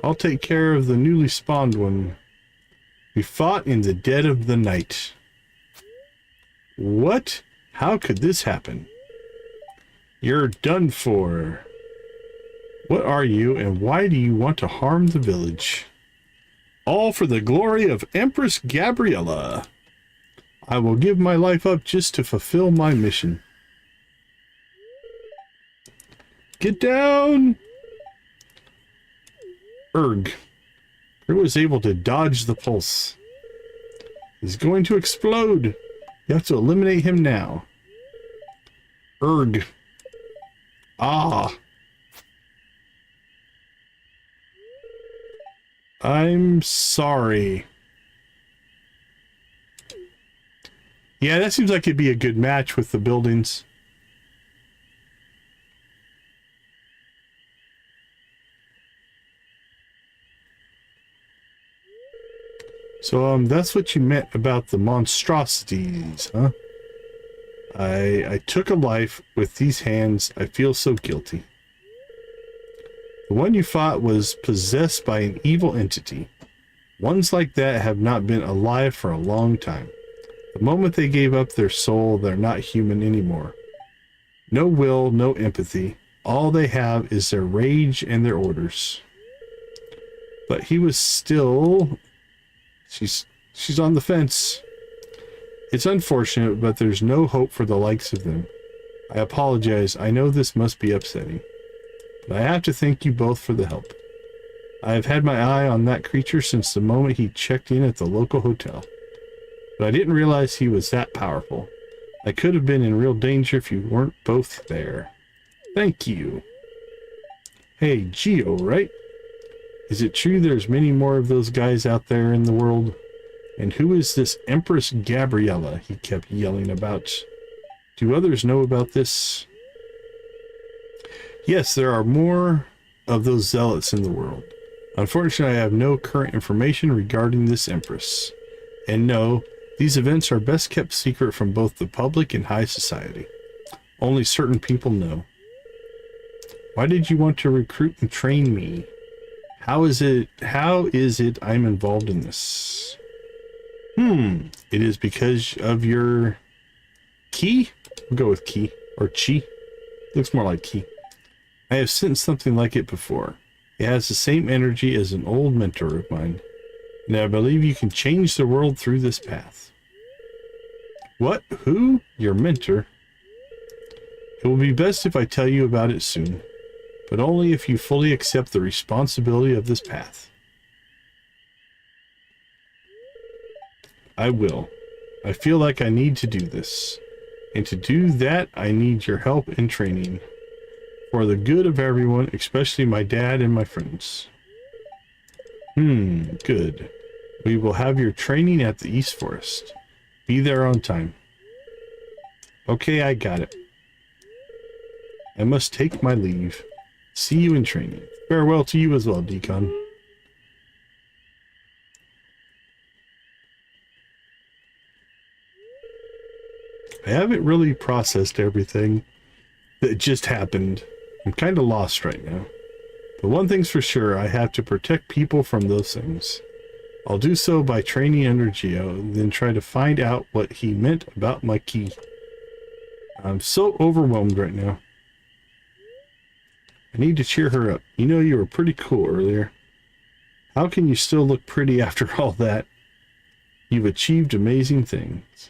I'll take care of the newly spawned one. We fought in the dead of the night. What? How could this happen? You're done for. What are you, and why do you want to harm the village? All for the glory of Empress Gabriella. I will give my life up just to fulfill my mission. Get down! Erg. Who was able to dodge the pulse? He's going to explode. You have to eliminate him now. Erg. Ah. I'm sorry. Yeah, that seems like it'd be a good match with the buildings. So, that's what you meant about the monstrosities, huh? I took a life with these hands. I feel so guilty. The one you fought was possessed by an evil entity. Ones like that have not been alive for a long time. The moment they gave up their soul, they're not human anymore. No will, no empathy. All they have is their rage and their orders. But he was still... She's on the fence. It's unfortunate, but there's no hope for the likes of them. I apologize. I know this must be upsetting. But I have to thank you both for the help. I have had my eye on that creature since the moment he checked in at the local hotel. But I didn't realize he was that powerful. I could have been in real danger if you weren't both there. Thank you. Hey, Geo, right? Is it true there's many more of those guys out there in the world? And who is this Empress Gabriella he kept yelling about? Do others know about this? Yes, there are more of those zealots in the world. Unfortunately, I have no current information regarding this Empress. And no, these events are best kept secret from both the public and high society. Only certain people know. Why did you want to recruit and train me? How is it I'm involved in this? It is because of your key? We'll go with key, or chi. Looks more like key. I have sensed something like it before. It has the same energy as an old mentor of mine, and I believe you can change the world through this path. What? Who? Your mentor? It will be best if I tell you about it soon, but only if you fully accept the responsibility of this path. I will. I feel like I need to do this. And to do that, I need your help and training. For the good of everyone, especially my dad and my friends. Good. We will have your training at the East Forest. Be there on time. Okay, I got it. I must take my leave. See you in training. Farewell to you as well, Decon. I haven't really processed everything that just happened. I'm kind of lost right now. But one thing's for sure, I have to protect people from those things. I'll do so by training under Geo, then try to find out what he meant about my key. I'm so overwhelmed right now. I need to cheer her up. You know, you were pretty cool earlier. How can you still look pretty after all that? You've achieved amazing things.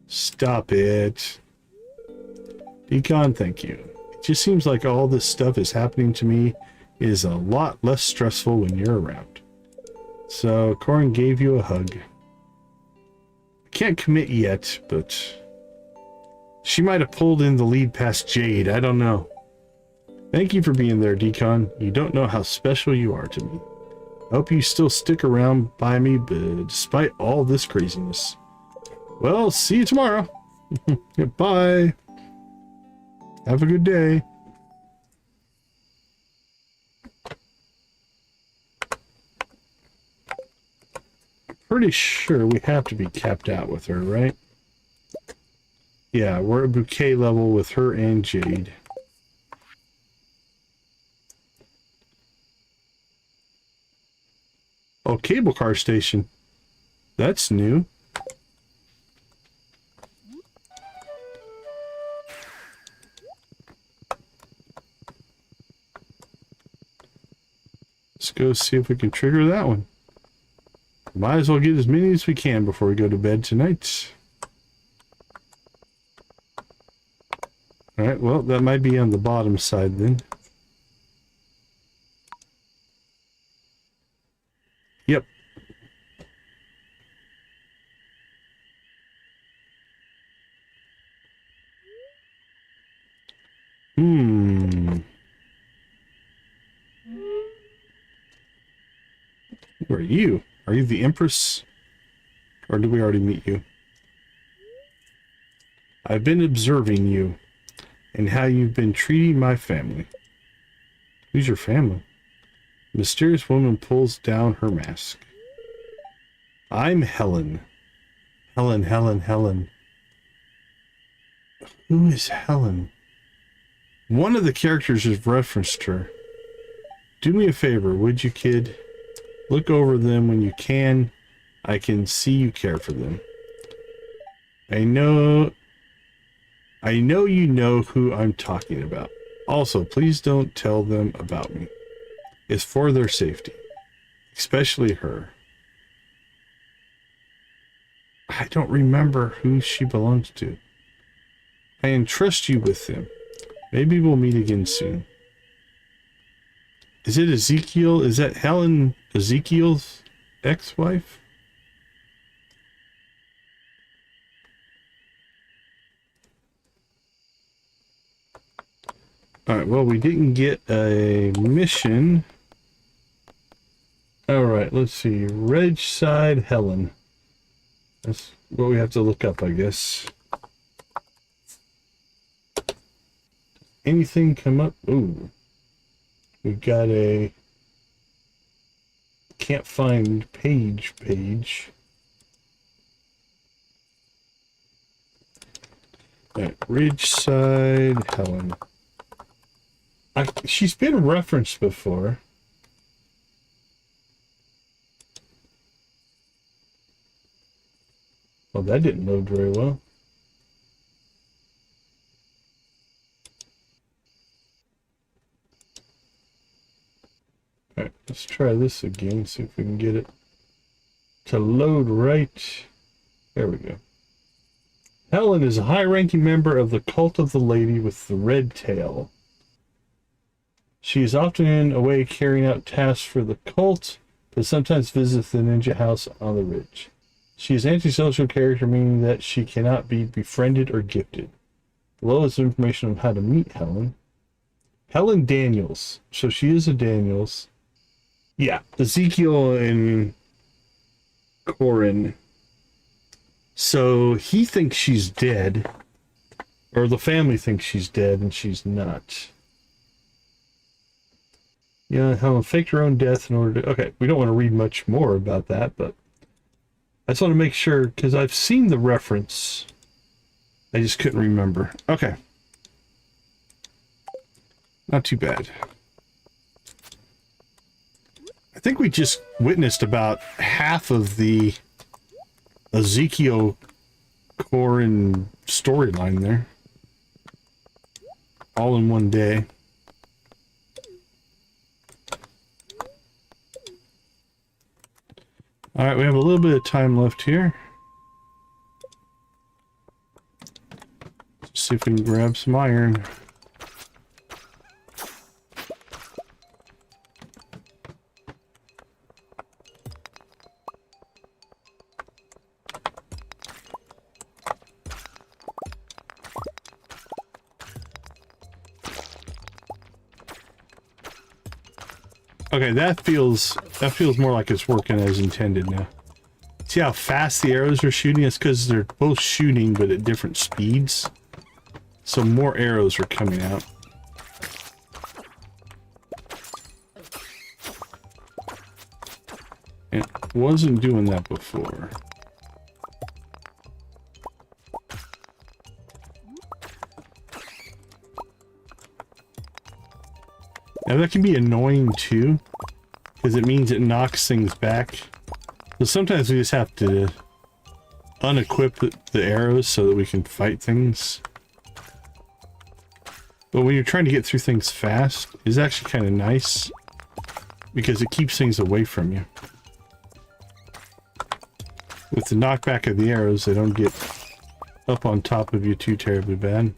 Stop it. Decon, thank you. It just seems like all this stuff is happening to me is a lot less stressful when you're around. So, Corin gave you a hug. I can't commit yet, but she might have pulled in the lead past Jade. I don't know. Thank you for being there, Decon. You don't know how special you are to me. I hope you still stick around by me, but despite all this craziness. Well, see you tomorrow. Bye. Have a good day. I'm pretty sure we have to be capped out with her, right? Yeah, we're at bouquet level with her and Jade. Oh, cable car station. That's new. Let's go see if we can trigger that one. Might as well get as many as we can before we go to bed tonight. Alright, well, that might be on the bottom side then. Yep. Who are you? Are you the Empress? Or did we already meet you? I've been observing you and how you've been treating my family. Who's your family? Mysterious woman pulls down her mask. I'm Helen. Helen. Who is Helen? One of the characters has referenced her. Do me a favor, would you, kid? Look over them when you can. I can see you care for them. I know you know who I'm talking about. Also, please don't tell them about me. It's for their safety. Especially her. I don't remember who she belongs to. I entrust you with them. Maybe we'll meet again soon. Is it Ezekiel? Is that Helen Ezekiel's ex-wife? Alright, well, we didn't get a mission. Alright, let's see. Ridgeside Helen. That's what we have to look up, I guess. Anything come up? Ooh. We've got a... Can't find page. Alright, Ridgeside Helen. She's been referenced before. Well, that didn't load very well. Alright, let's try this again, see if we can get it to load right. There we go. Helen is a high-ranking member of the cult of the lady with the red tail. She is often away carrying out tasks for the cult, but sometimes visits the ninja house on the ridge. She is an antisocial character, meaning that she cannot be befriended or gifted. Below is information on how to meet Helen. Helen Daniels. So she is a Daniels. Yeah, Ezekiel and Corin. So he thinks she's dead. Or the family thinks she's dead and she's not. You know, how fake your own death in order to... Okay, we don't want to read much more about that, but I just want to make sure, because I've seen the reference. I just couldn't remember. Okay. Not too bad. I think we just witnessed about half of the Ezekiel Corin storyline there. All in one day. Alright, we have a little bit of time left here. Let's see if we can grab some iron. Okay, that feels more like it's working as intended now. See how fast the arrows are shooting? It's because they're both shooting, but at different speeds. So more arrows are coming out. It wasn't doing that before. Now that can be annoying too, because it means it knocks things back. So sometimes we just have to unequip the arrows so that we can fight things. But when you're trying to get through things fast, it's actually kind of nice, because it keeps things away from you. With the knockback of the arrows, they don't get up on top of you too terribly bad.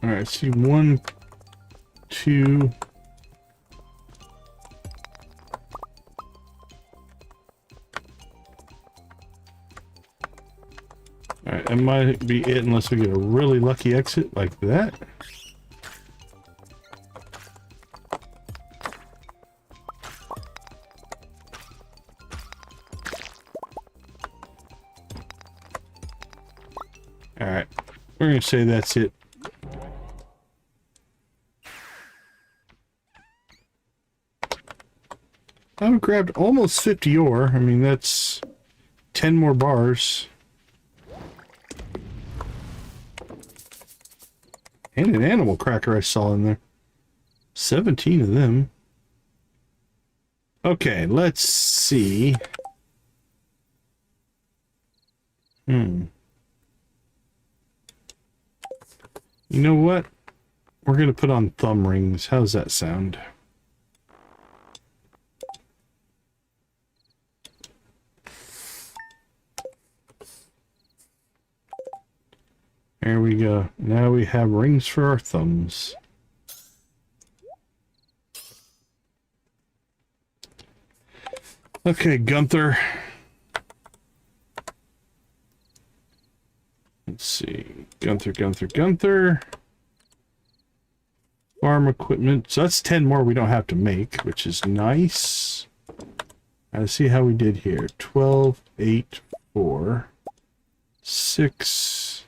Alright, see 1, 2. Alright, that might be it unless we get a really lucky exit like that. Alright, we're gonna say that's it. I've grabbed almost 50 ore. I mean, that's 10 more bars. And an animal cracker I saw in there. 17 of them. Okay, let's see. You know what? We're going to put on thumb rings. How's that sound? There we go. Now we have rings for our thumbs. Okay, Gunther. Let's see. Gunther. Farm equipment. So that's 10 more we don't have to make, which is nice. Let's see how we did here. 12, 8, 4, 6...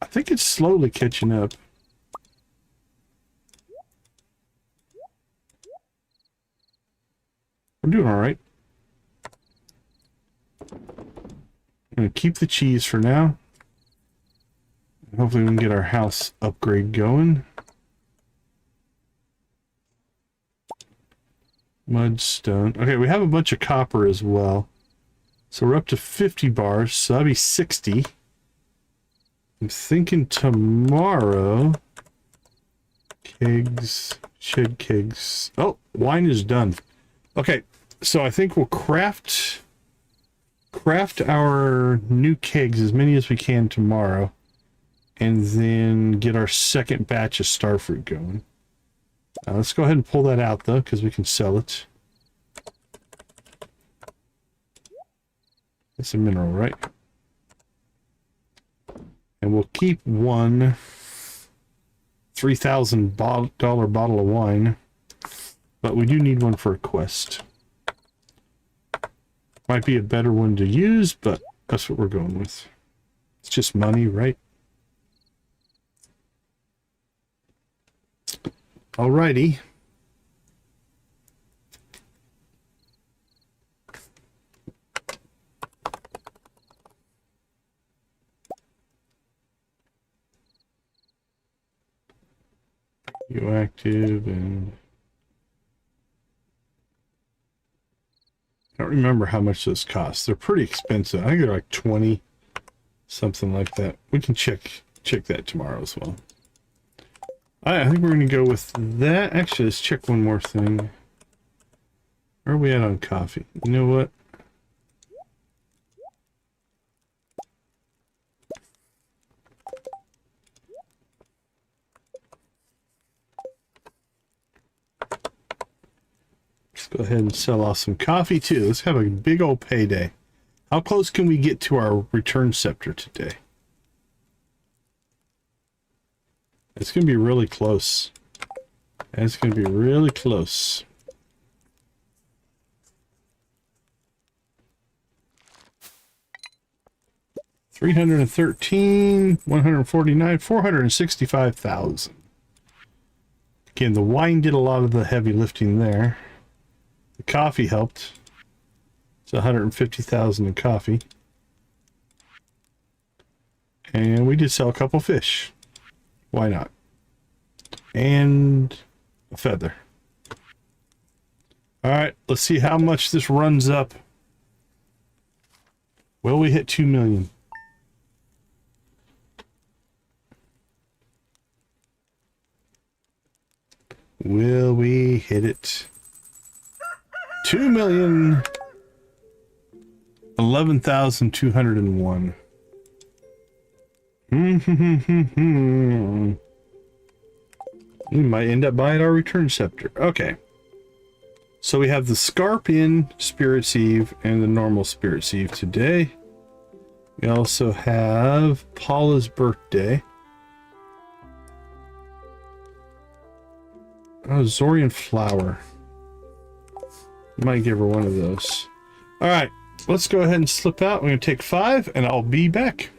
I think it's slowly catching up. We're doing all right. I'm going to keep the cheese for now. Hopefully we can get our house upgrade going. Mudstone. Okay, we have a bunch of copper as well. So we're up to 50 bars, so that'll be 60. I'm thinking tomorrow, kegs, shed kegs. Oh, wine is done. Okay, so I think we'll craft our new kegs, as many as we can tomorrow, and then get our second batch of starfruit going. Let's go ahead and pull that out though, because we can sell it. It's a mineral, right? And we'll keep one $3,000 bottle of wine, but we do need one for a quest. Might be a better one to use, but that's what we're going with. It's just money, right? Alrighty. You active and I don't remember how much those cost. They're pretty expensive. I think they're like 20, something like that. We can check that tomorrow as well. I think we're going to go with that. Actually, let's check one more thing. Where are we at on coffee? You know what? Let's go ahead and sell off some coffee too. Let's have a big old payday. How close can we get to our return scepter today? It's going to be really close. It's going to be really close. $313, $149, $465,000. Again, the wine did a lot of the heavy lifting there. The coffee helped. It's $150,000 in coffee. And we did sell a couple fish. Why not? And a feather. Alright, let's see how much this runs up. Will we hit 2 million? Will we hit it? 2 million 11,201. We might end up buying our return scepter. Okay. So we have the Scarp in Spirit's Eve and the normal Spirit's Eve today. We also have Paula's birthday. Oh, Zorian flower. Might give her one of those. All right, let's go ahead and slip out. I'm going to take 5 and I'll be back.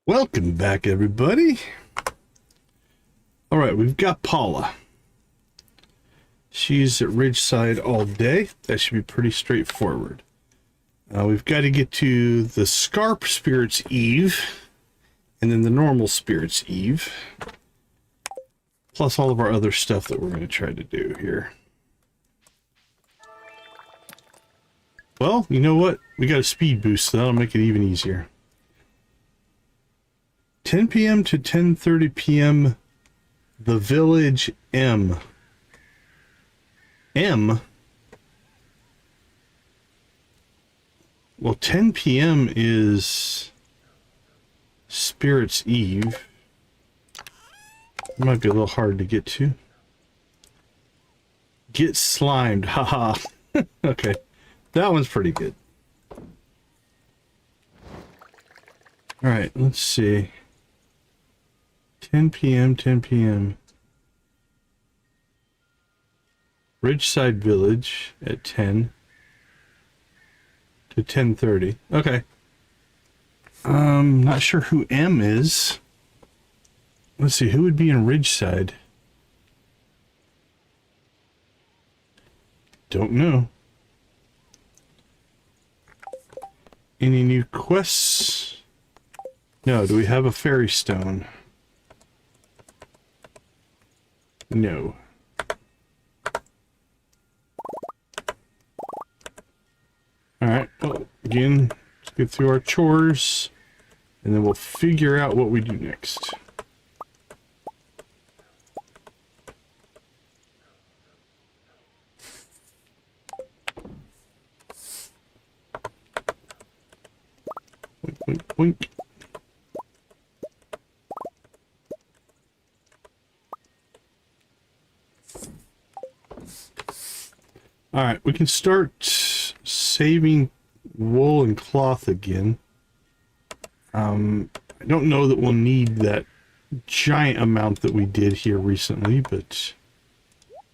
Welcome back, everybody. All right, we've got Paula. She's at Ridgeside all day. That should be pretty straightforward. We've got to get to the Scarp Spirits Eve, and then the normal Spirits Eve, plus all of our other stuff that we're going to try to do here. Well, you know what? We got a speed boost, so that'll make it even easier. 10 p.m. to 10:30 p.m. The Village M. M? Well, 10 p.m. is Spirits Eve. It might be a little hard to get to. Get slimed, haha. Okay, that one's pretty good. All right, let's see. 10 p.m., 10 p.m. Ridgeside Village at 10 to 10:30. Okay. Not sure who M is. Let's see, who would be in Ridgeside? Don't know. Any new quests? No. Do we have a fairy stone? No. Alright, well, again, let's get through our chores, and then we'll figure out what we do next. Wink, wink, wink. Alright, we can start saving wool and cloth again. I don't know that we'll need that giant amount that we did here recently, but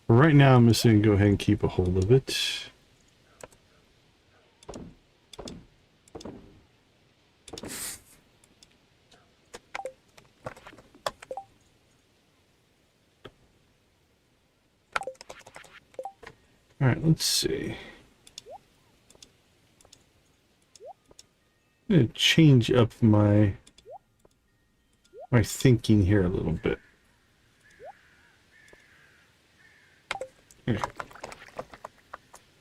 for right now I'm just going to go ahead and keep a hold of it. All right, let's see. I'm going to change up my thinking here a little bit. Okay.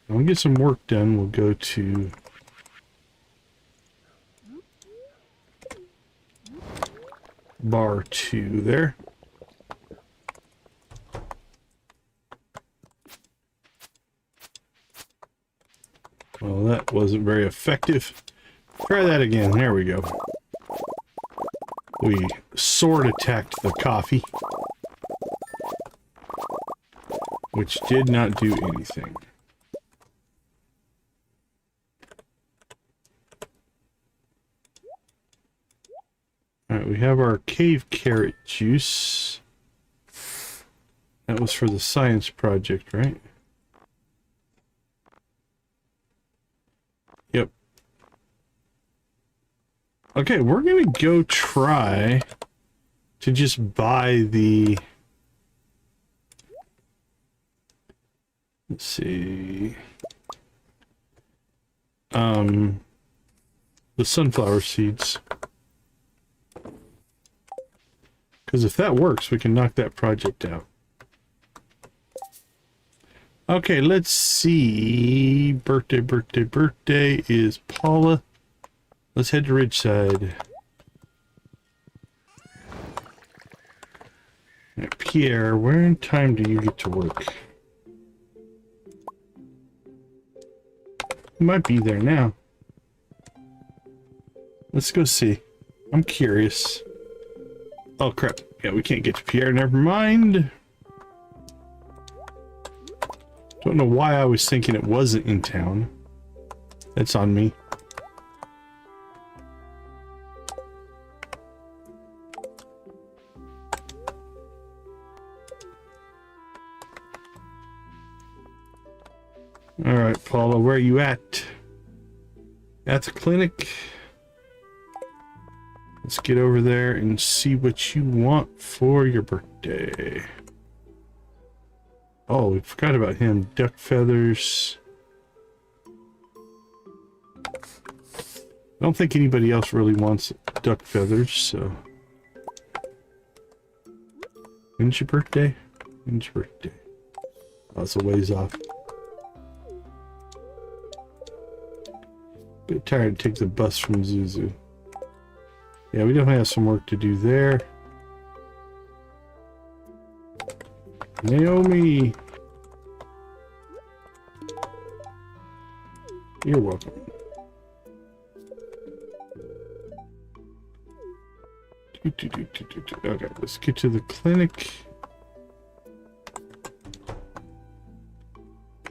When we get some work done, we'll go to bar 2 there. Well, that wasn't very effective. Try that again. There we go. We sword attacked the coffee, which did not do anything. Alright, we have our cave carrot juice. That was for the science project, right? Yep. Okay, we're gonna go try to just buy the... Let's see... the sunflower seeds. Because if that works, we can knock that project out. Okay, let's see. Birthday is Paula. Let's head to Ridgeside. Right, Pierre, where in time do you get to work? You might be there now. Let's go see. I'm curious. Oh crap. Yeah, we can't get to Pierre. Never mind. Don't know why I was thinking it wasn't in town. That's on me. Alright, Paula, where are you at? At the clinic? Let's get over there and see what you want for your birthday. Oh, we forgot about him. Duck feathers. I don't think anybody else really wants duck feathers, so. When's your birthday? When's your birthday? Oh, it's a ways off. Bit tired to take the bus from Zuzu. Yeah, we definitely have some work to do there. Naomi! You're welcome. Okay, let's get to the clinic.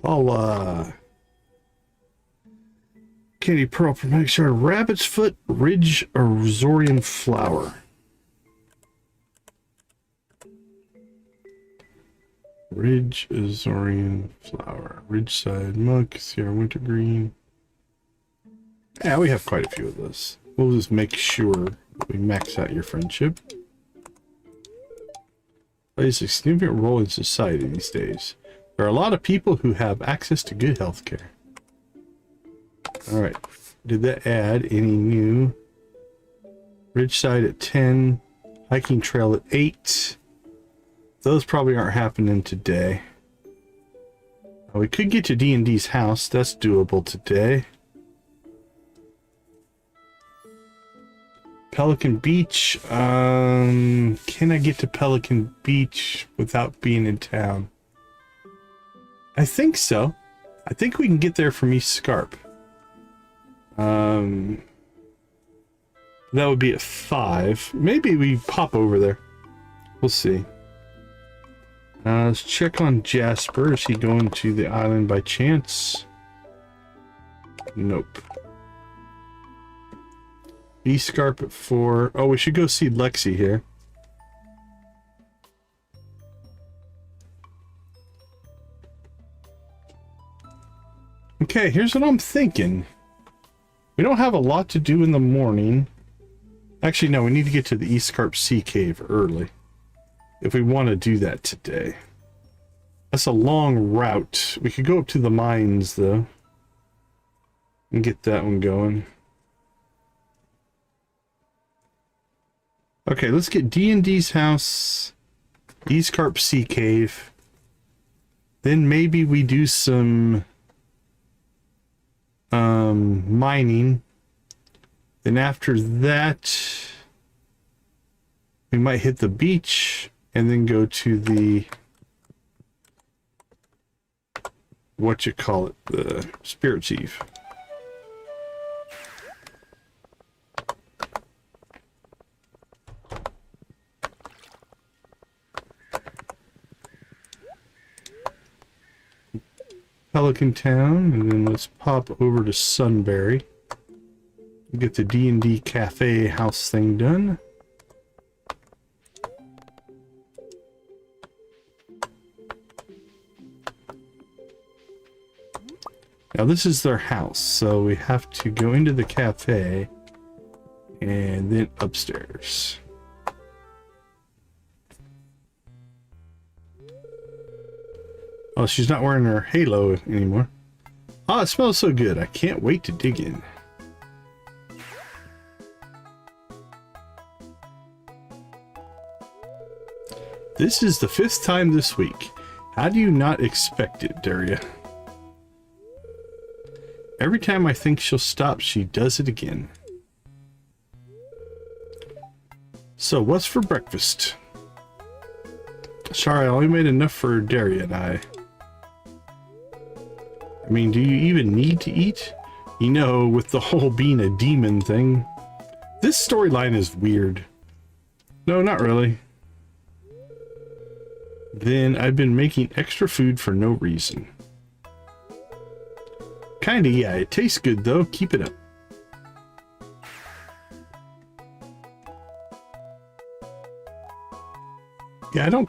Paula. Candy Pearl Permanent Shard, Rabbit's Foot, Ridge Azorian Flower. Ridge Azorian Flower. Ridgeside Monk, Sierra Wintergreen. Yeah, we have quite a few of those. We'll just make sure we max out your friendship. Plays a significant role in society these days. There are a lot of people who have access to good health care. Alright, did that add any new? Ridgeside at 10, hiking trail at 8. Those probably aren't happening today. We could get to D&D's house, that's doable today. Pelican Beach, can I get to Pelican Beach without being in town? I think so. I think we can get there from East Scarp. That would be at 5. Maybe we pop over there. We'll see. Let's check on Jasper. Is he going to the island by chance? Nope. East Scarp at 4. Oh, we should go see Lexi here. Okay, here's what I'm thinking. We don't have a lot to do in the morning. Actually, no, we need to get to the East Scarp Sea Cave early. If we want to do that today. That's a long route. We could go up to the mines, though. And get that one going. Okay, let's get D&D's house. East Scarp Sea Cave. Then maybe we do some mining. Then after that, we might hit the beach and then go to the, what you call it, the Spirit Chief. Pelican Town, and then let's pop over to Sunberry. Get the D&D cafe house thing done. Now this is their house, so we have to go into the cafe and then upstairs. Oh, she's not wearing her halo anymore. Oh, it smells so good. I can't wait to dig in. This is the 5th time this week. How do you not expect it, Daria? Every time I think she'll stop, she does it again. So, what's for breakfast? Sorry, I only made enough for Daria and I. I mean, do you even need to eat? You know, with the whole being a demon thing. This storyline is weird. No, not really. Then I've been making extra food for no reason. Kinda, yeah. It tastes good, though. Keep it up. Yeah, I don't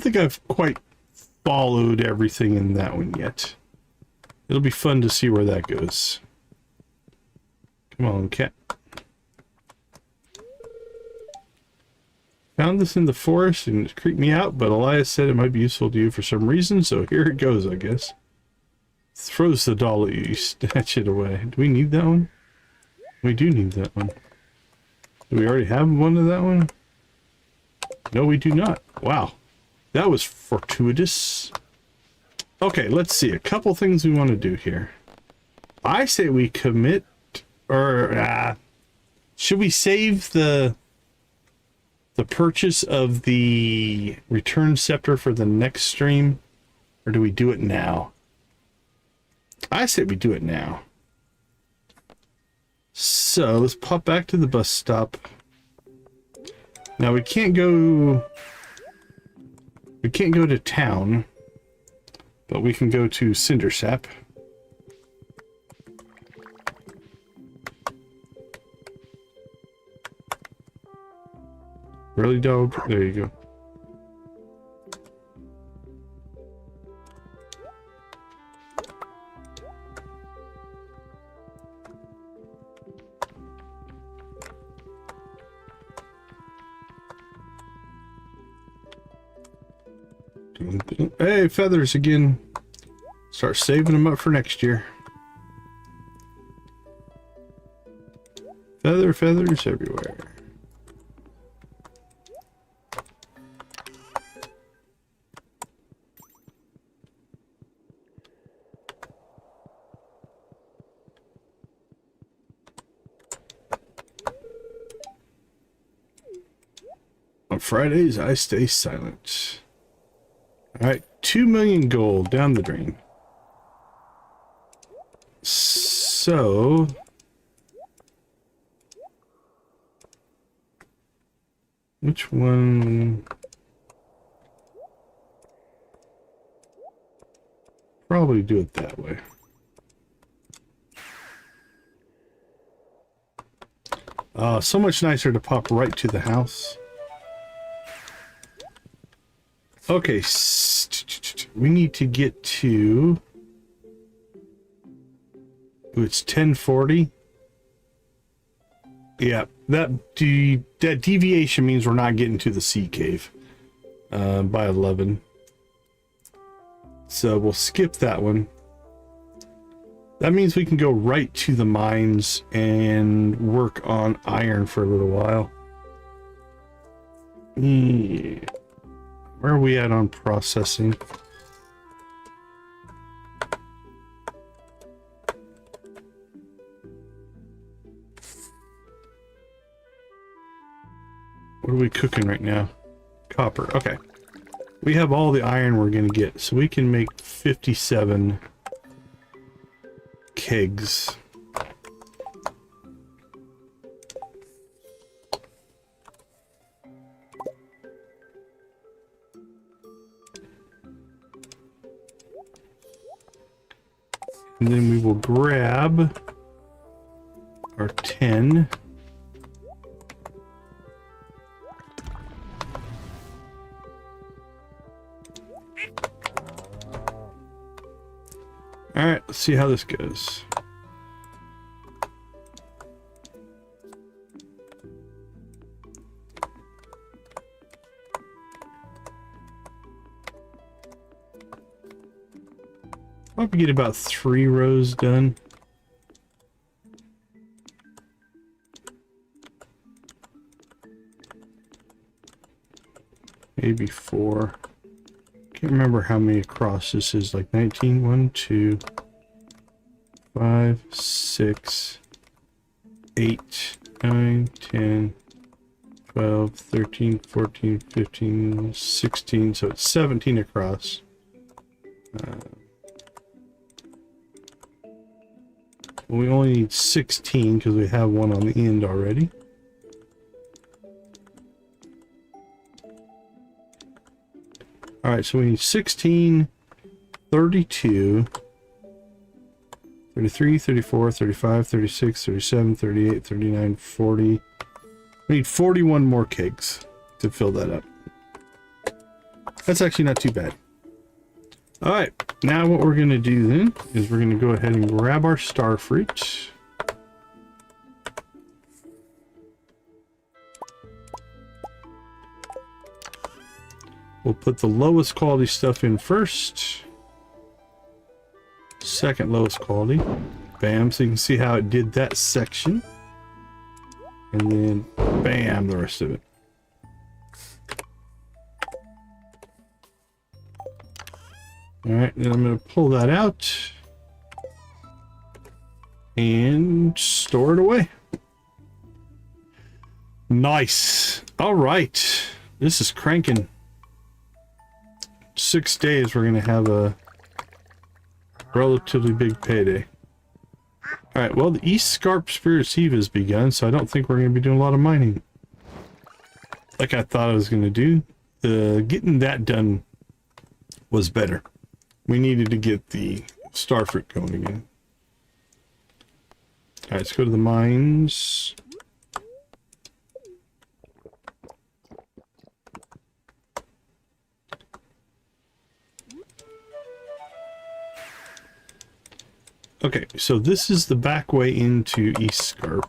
think I've quite followed everything in that one yet. It'll be fun to see where that goes. Come on, cat. found this in the forest and it creeped me out, but Elias said it might be useful to you for some reason, so here it goes, I guess. Throws the doll at you, you snatch it away. Do we need that one? We do need that one. Do we already have one of that one? No, we do not. Wow. That was fortuitous. Okay, let's see. A couple things we want to do here. I say we commit, or should we save the purchase of the return scepter for the next stream, or do we do it now? I say we do it now. So let's pop back to the bus stop. Now we can't go to town, but we can go to Cindersap. Really, dog? There you go. Hey, feathers again. Start saving them up for next year. Feathers everywhere. On Fridays, I stay silent. Alright, 2 million gold down the drain. So... which one? Probably do it that way. So much nicer to pop right to the house. Okay, we need to get to... ooh, it's 1040. Yeah, that deviation means we're not getting to the sea cave by 11. So we'll skip that one. That means we can go right to the mines and work on iron for a little while. Yeah. Where are we at on processing? What are we cooking right now? Copper. Okay. We have all the iron we're going to get, so we can make 57 kegs. And then we will grab our 10. All right, let's see how this goes. Probably get about 3 rows done. Maybe 4. Can't remember how many across this is, like 19, 1, 2, 5, 6, 8, 9, 10, 12, 13, 14, 15, 16, so it's 17 across. We only need 16 because we have one on the end already. Alright, so we need 16, 32, 33, 34, 35, 36, 37, 38, 39, 40. We need 41 more kegs to fill that up. That's actually not too bad. Alright, now what we're going to do then is we're going to go ahead and grab our starfruit. We'll put the lowest quality stuff in first. Second lowest quality. Bam, so you can see how it did that section. And then, bam, the rest of it. Alright, then I'm going to pull that out. And store it away. Nice. Alright. This is cranking. 6 days we're going to have a relatively big payday. Alright, well, the East Scarp Spirit's Eve has begun, so I don't think we're going to be doing a lot of mining. Like I thought I was going to do. Getting that done was better. We needed to get the Starfruit going again. Alright, let's go to the mines. Okay, so this is the back way into East Scarp.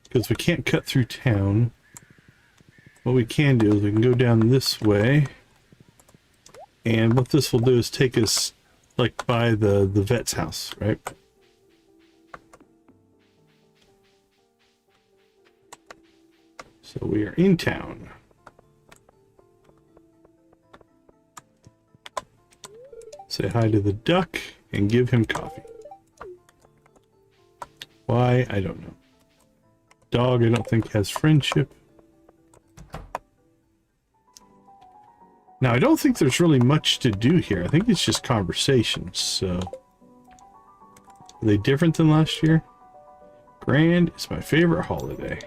Because we can't cut through town. What we can do is we can go down this way. And what this will do is take us, like, by the vet's house, right? So we are in town. Say hi to the duck and give him coffee. Why? I don't know. Dog, I don't think has friendship. Now, I don't think there's really much to do here. I think it's just conversations, so... Are they different than last year? Grand is my favorite holiday.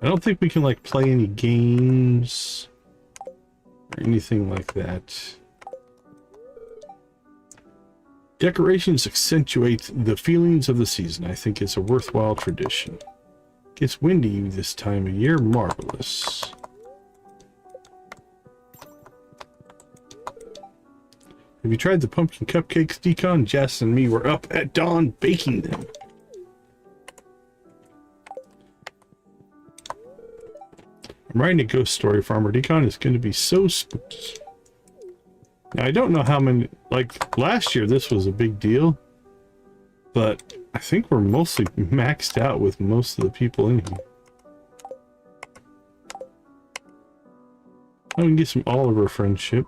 I don't think we can, like, play any games... or anything like that. Decorations accentuate the feelings of the season. I think it's a worthwhile tradition. Gets windy this time of year. Marvelous. Have you tried the pumpkin cupcakes, Decon? Jess and me were up at dawn baking them. I'm writing a ghost story. Farmer Decon is going to be so spooky. Now, I don't know how many... Like, last year this was a big deal. But I think we're mostly maxed out with most of the people in here. Oh, we can get some Oliver friendship.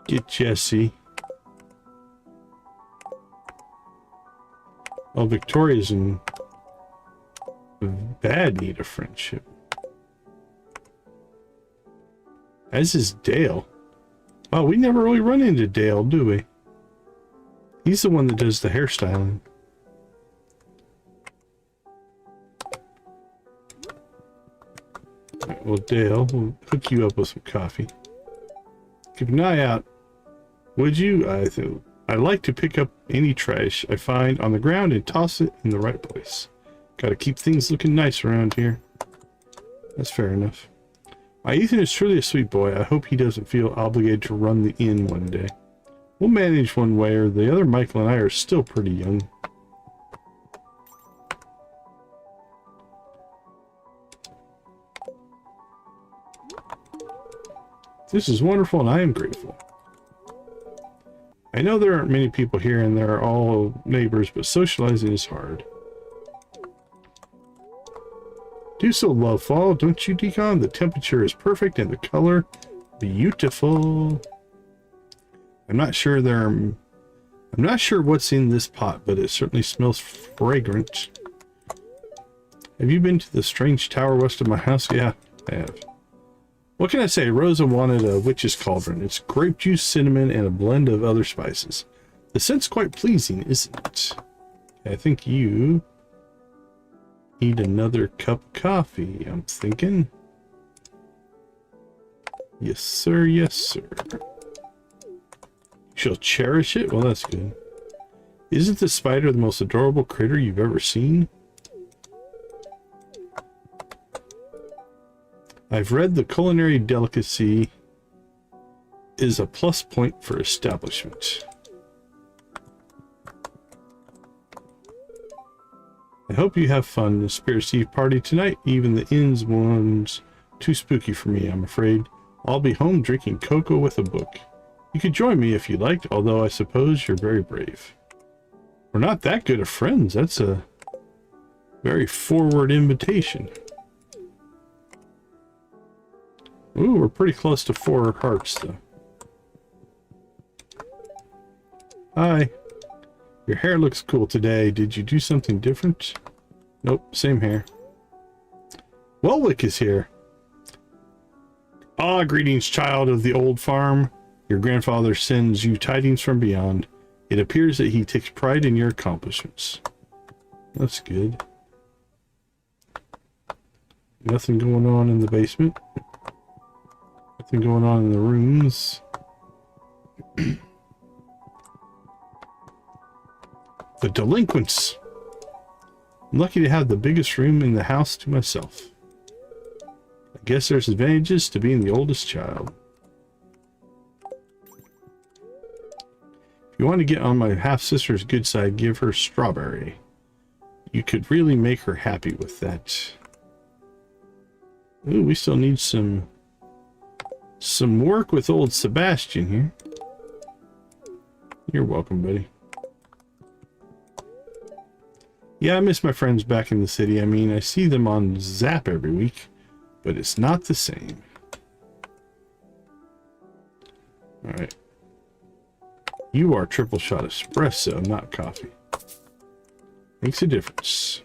Get Jesse. Oh, Victoria's in bad need of friendship. As is Dale. Wow, we never really run into Dale, do we? He's the one that does the hairstyling. Alright, well, Dale, we'll hook you up with some coffee. Keep an eye out. Would you? I like to pick up any trash I find on the ground and toss it in the right place. Gotta keep things looking nice around here. That's fair enough. My Ethan is truly a sweet boy. I hope he doesn't feel obligated to run the inn one day. We'll manage one way or the other. Michael and I are still pretty young. This is wonderful and I am grateful. I know there aren't many people here and they're all neighbors, but socializing is hard. Do so love fall, don't you, Decon? The temperature is perfect and the color beautiful. I'm not sure what's in this pot, but it certainly smells fragrant. Have you been to the strange tower west of my house? Yeah, I have. What can I say? Rosa wanted a witch's cauldron. It's grape juice, cinnamon, and a blend of other spices. The scent's quite pleasing, isn't it? I think you need another cup of coffee, I'm thinking. Yes, sir. Yes, sir. She'll cherish it? Well, that's good. Isn't the spider the most adorable critter you've ever seen? I've read the culinary delicacy is a plus point for establishment. I hope you have fun in the Spirit Eve party tonight. Even the inn's one's too spooky for me, I'm afraid. I'll be home drinking cocoa with a book. You could join me if you liked, although I suppose you're very brave. We're not that good of friends. That's a very forward invitation. Ooh, we're pretty close to 4 hearts, though. Hi. Your hair looks cool today. Did you do something different? Nope, same hair. Welwick is here. Ah, greetings, child of the old farm. Your grandfather sends you tidings from beyond. It appears that he takes pride in your accomplishments. That's good. Nothing going on in the basement. Nothing going on in the rooms. The delinquents. I'm lucky to have the biggest room in the house to myself. I guess there's advantages to being the oldest child. If you want to get on my half-sister's good side, give her strawberry. You could really make her happy with that. Ooh, we still need some work with old Sebastian here. You're welcome, buddy. Yeah, I miss my friends back in the city. I mean, I see them on Zap every week, but it's not the same. Alright. You are triple shot espresso, not coffee. Makes a difference.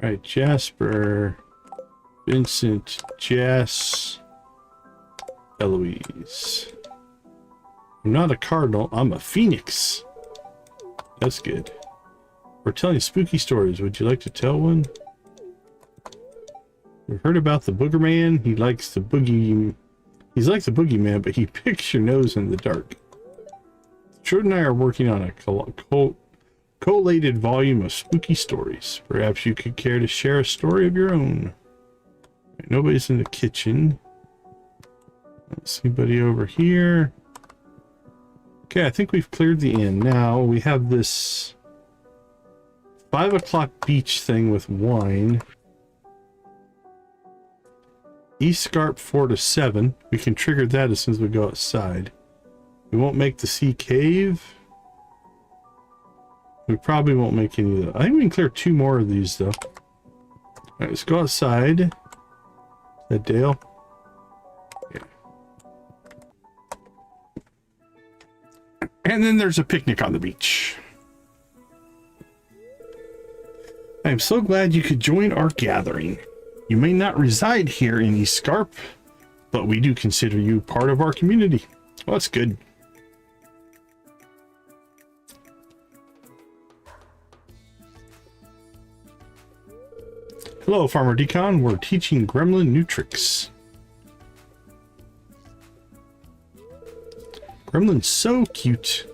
Alright, Jasper, Vincent, Jess, Eloise. I'm not a cardinal, I'm a phoenix. That's good. We're telling spooky stories. Would you like to tell one? We've heard about the Booger Man. He likes the boogie. He's like the boogeyman, but he picks your nose in the dark. Jordan and I are working on a collated volume of spooky stories. Perhaps you could care to share a story of your own. Right, nobody's in the kitchen. Don't see anybody over here. Okay, I think we've cleared the inn. Now we have this 5 o'clock beach thing with wine. East Scarp 4 to 7. We can trigger that as soon as we go outside. We won't make the sea cave. We probably won't make any of that. I think we can clear 2 more of these though. Alright, let's go outside. Is that Dale? Yeah. And then there's a picnic on the beach. I am so glad you could join our gathering. You may not reside here in East Scarp, but we do consider you part of our community. Well, that's good. Hello, Farmer Decon. We're teaching Gremlin new tricks. Gremlin's so cute.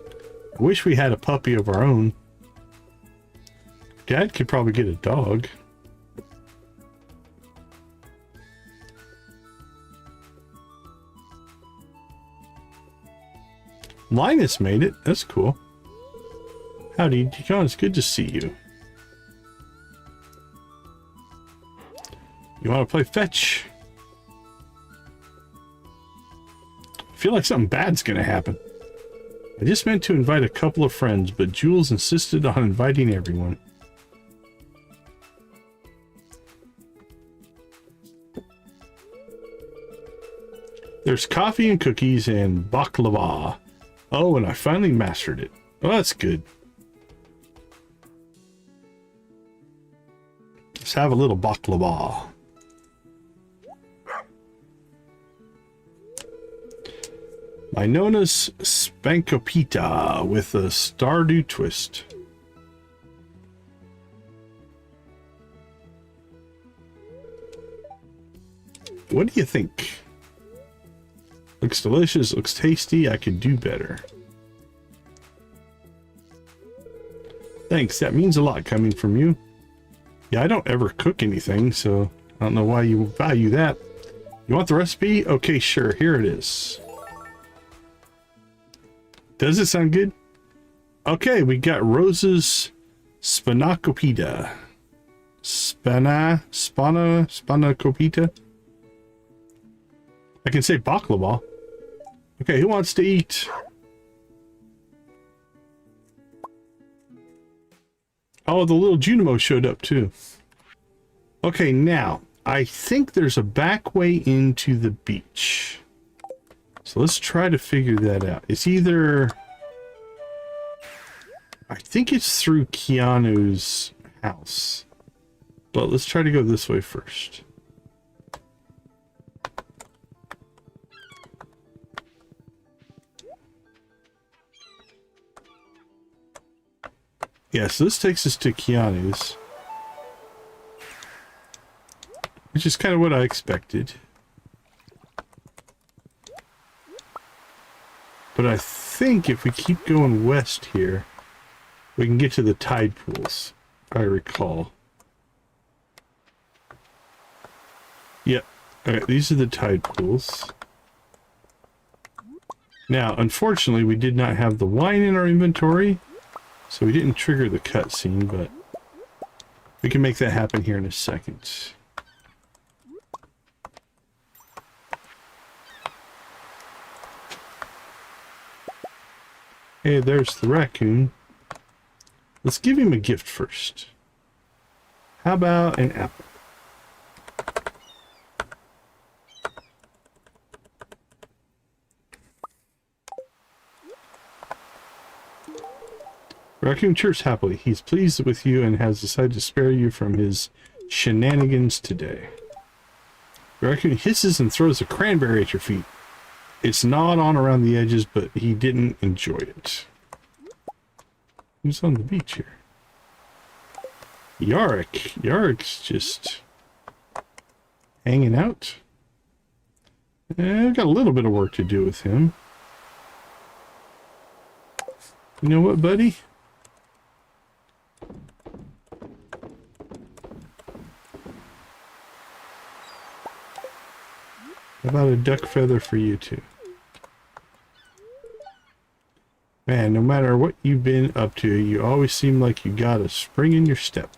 I wish we had a puppy of our own. Dad could probably get a dog. Linus made it. That's cool. Howdy, Decon. It's good to see you. You want to play fetch? I feel like something bad's gonna happen. I just meant to invite a couple of friends, but Jules insisted on inviting everyone. There's coffee and cookies and baklava. Oh, and I finally mastered it. Oh, that's good. Let's have a little baklava. My Nona's Spankopita with a Stardew twist. What do you think? Looks delicious, looks tasty. I could do better. Thanks, that means a lot coming from you. Yeah, I don't ever cook anything, so I don't know why you value that. You want the recipe? Okay, sure, here it is. Does it sound good? Okay, we got Rose's Spanakopita. Spanakopita. I can say baklava. Okay, who wants to eat? Oh, the little Junimo showed up too. Okay, now, I think there's a back way into the beach. So let's try to figure that out. It's either... I think it's through Keanu's house. But let's try to go this way first. Yeah, so this takes us to Keanu's. Which is kind of what I expected. But I think if we keep going west here, we can get to the tide pools, if I recall. Yep. Alright, these are the tide pools. Now, unfortunately, we did not have the wine in our inventory, so we didn't trigger the cutscene, but we can make that happen here in a second. Hey, there's the raccoon. Let's give him a gift first. How about an apple? Raccoon chirps happily. He's pleased with you and has decided to spare you from his shenanigans today. The raccoon hisses and throws a cranberry at your feet. It's gnawed on around the edges, but he didn't enjoy it. Who's on the beach here? Yarick. Yarick's just hanging out. I've got a little bit of work to do with him. You know what, buddy? How about a duck feather for you too? Man, no matter what you've been up to, you always seem like you got a spring in your step.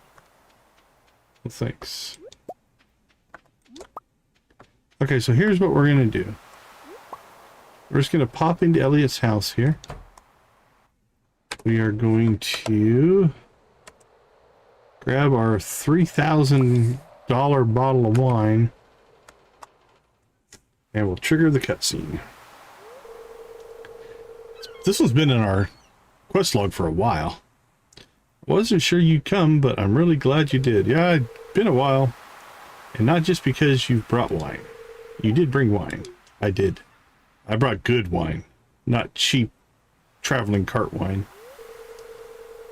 Well, thanks. Okay, so here's what we're going to do. We're just going to pop into Elliot's house here. We are going to grab our $3,000 bottle of wine. And we'll trigger the cutscene. This one's been in our quest log for a while. Wasn't sure you'd come, but I'm really glad you did. Yeah, it's been a while. And not just because you brought wine. You did bring wine. I did. I brought good wine. Not cheap traveling cart wine.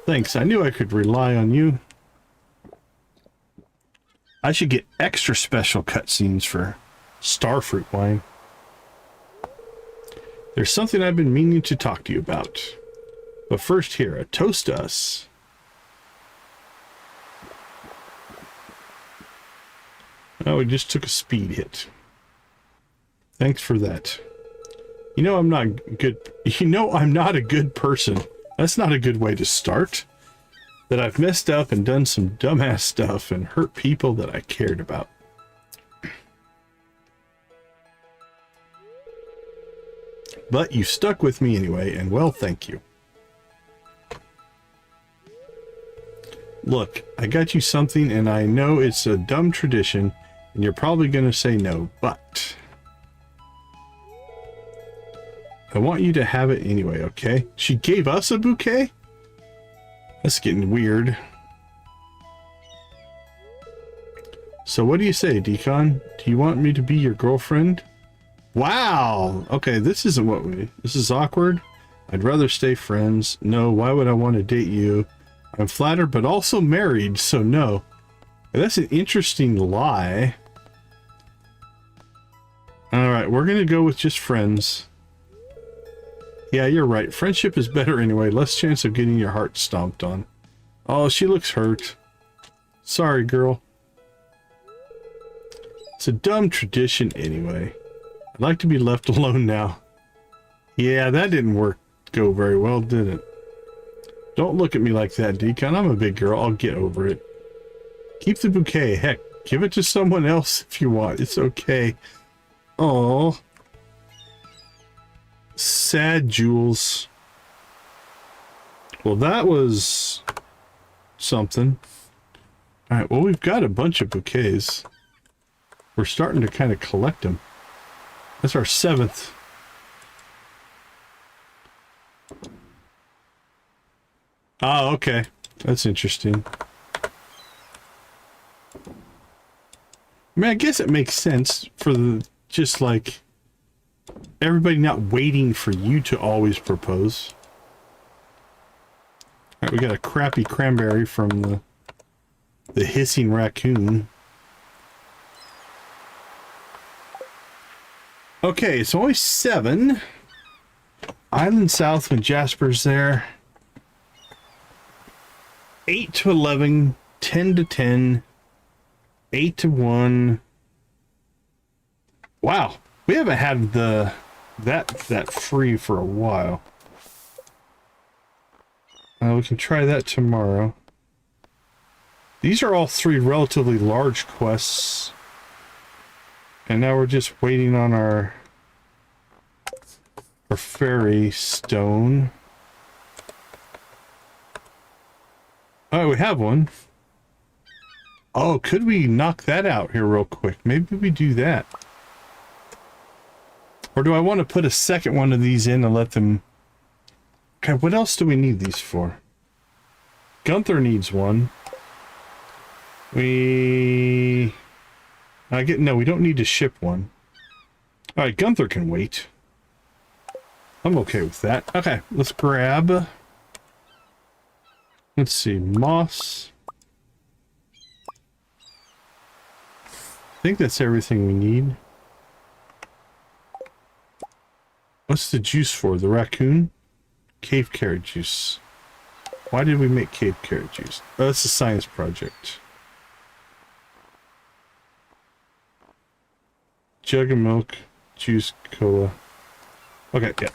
Thanks, I knew I could rely on you. I should get extra special cutscenes for Starfruit wine. There's something I've been meaning to talk to you about. But first here, a toast to us. Oh, we just took a speed hit. Thanks for that. You know I'm not good. You know I'm not a good person. That's not a good way to start. That I've messed up and done some dumbass stuff and hurt people that I cared about. But you stuck with me anyway, and well, thank you. Look, I got you something, and I know it's a dumb tradition, and you're probably going to say no, but I want you to have it anyway, okay? She gave us a bouquet? That's getting weird. So what do you say, Decon? Do you want me to be your girlfriend? Wow! Okay, this isn't what this is awkward. I'd rather stay friends. No, why would I want to date you? I'm flattered, but also married, so no. That's an interesting lie. Alright, we're gonna go with just friends. Yeah, you're right. Friendship is better anyway. Less chance of getting your heart stomped on. Oh, she looks hurt. Sorry, girl. It's a dumb tradition anyway. I'd like to be left alone now. Yeah, that didn't work go very well, did it? Don't look at me like that, Decon. I'm a big girl. I'll get over it. Keep the bouquet. Heck, give it to someone else if you want. It's okay. Oh, sad Jules. Well, that was something. All right, well, we've got a bunch of bouquets. We're starting to kind of collect them. That's our 7th. Oh, okay. That's interesting. I mean, I guess it makes sense for the, just like, everybody not waiting for you to always propose. All right, we got a crappy cranberry from the hissing raccoon. Okay, it's only 7. Island South when Jasper's there. 8 to 11, 10 to 10, 8 to 1. Wow, we haven't had that free for a while. We can try that tomorrow. These are all 3 relatively large quests. And now we're just waiting on our fairy stone. Oh, we have one. Oh, could we knock that out here real quick? Maybe we do that. Or do I want to put a second one of these in and let them... Okay, what else do we need these for? Gunther needs one. No, we don't need to ship one. Alright, Gunther can wait. I'm okay with that. Okay, let's grab... Let's see, moss. I think that's everything we need. What's the juice for? The raccoon? Cave carrot juice. Why did we make cave carrot juice? Oh, that's a science project. Jug of milk, juice, cola. Okay, yeah.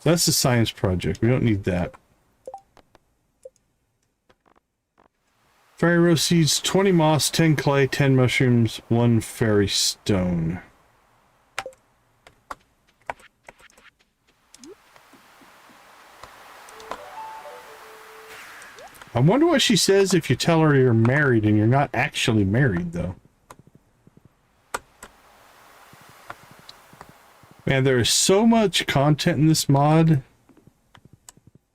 That's the science project. We don't need that. Fairy rose seeds, 20 moss, 10 clay, 10 mushrooms, 1 fairy stone. I wonder what she says if you tell her you're married and you're not actually married, though. Man, there is so much content in this mod.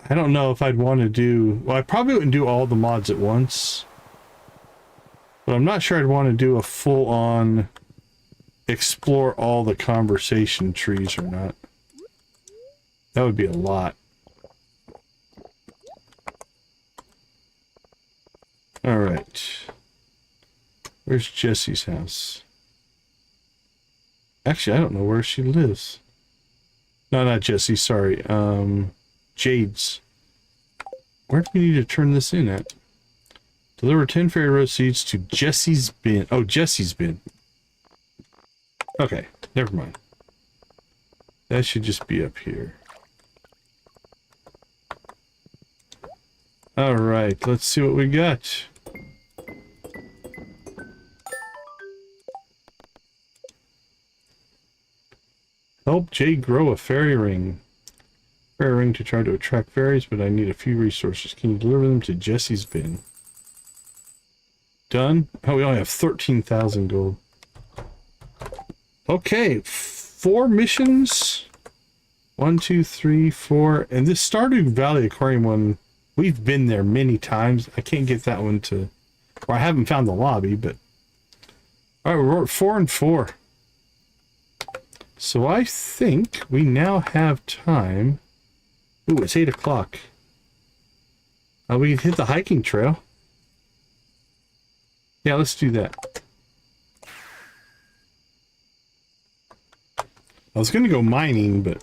I don't know if I'd want to do... Well, I probably wouldn't do all the mods at once. But I'm not sure I'd want to do a full-on explore all the conversation trees or not. That would be a lot. Alright. Where's Jessie's house? Actually, I don't know where she lives. No, not Jessie, sorry. Jade's. Where do we need to turn this in at? Deliver 10 fairy rose seeds to Jessie's bin. Oh, Jessie's bin. Okay, never mind. That should just be up here. Alright, let's see what we got. Help Jade grow a fairy ring. Fairy ring to try to attract fairies, but I need a few resources. Can you deliver them to Jessie's bin? Done? Oh, we only have 13,000 gold. Okay, 4 missions. 1, 2, 3, 4. And this Stardew Valley Aquarium one, we've been there many times. I can't get that one to... Or I haven't found the lobby, but... Alright, we're at 4 and 4. So I think we now have time... Ooh, it's 8 o'clock. We can hit the hiking trail. Yeah, let's do that. I was going to go mining, but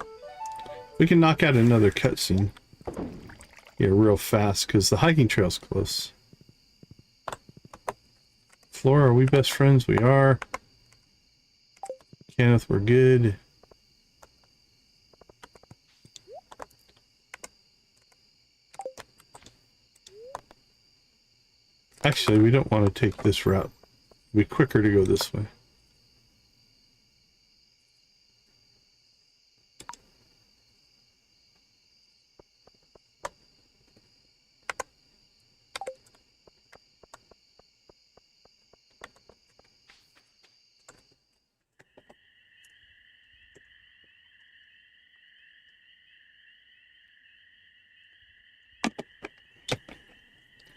we can knock out another cutscene. Yeah, real fast, because the hiking trail's close. Flora, are we best friends? We are. Kenneth, we're good. Actually, we don't want to take this route. It'd be quicker to go this way.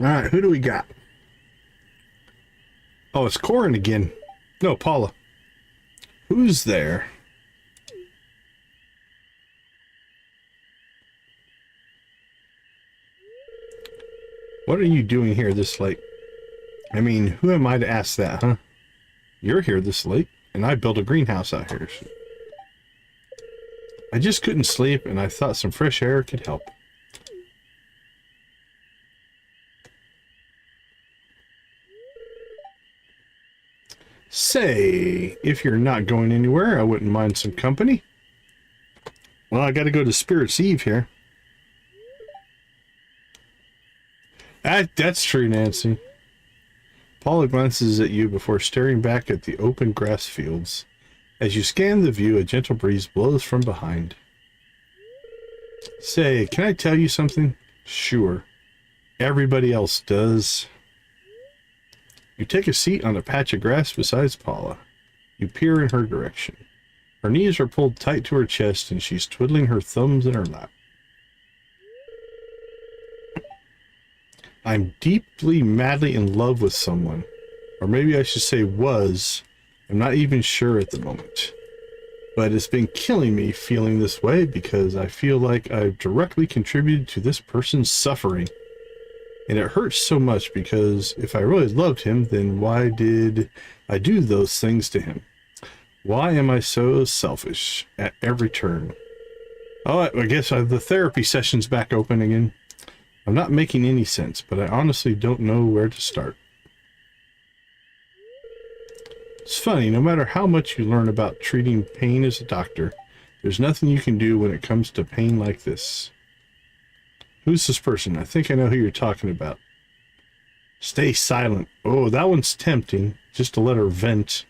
All right, who do we got? Oh, it's Corin again. No, Paula. Who's there? What are you doing here this late? I mean, who am I to ask that, huh? You're here this late, and I built a greenhouse out here. I just couldn't sleep, and I thought some fresh air could help. Say, if you're not going anywhere, I wouldn't mind some company. Well, I gotta go to Spirit's Eve here. That's true, Nancy. Paula glances at you before staring back at the open grass fields. As you scan the view, a gentle breeze blows from behind. Say, can I tell you something? Sure. Everybody else does. You take a seat on a patch of grass beside Paula. You peer in her direction. Her knees are pulled tight to her chest, and she's twiddling her thumbs in her lap. I'm deeply, madly in love with someone. Or maybe I should say was. I'm not even sure at the moment. But it's been killing me feeling this way because I feel like I've directly contributed to this person's suffering. And it hurts so much because if I really loved him, then why did I do those things to him? Why am I so selfish at every turn? Oh, I guess the therapy session's back open again. I'm not making any sense, but I honestly don't know where to start. It's funny, no matter how much you learn about treating pain as a doctor, there's nothing you can do when it comes to pain like this. Who's this person? I think I know who you're talking about. Stay silent. Oh, that one's tempting, just to let her vent.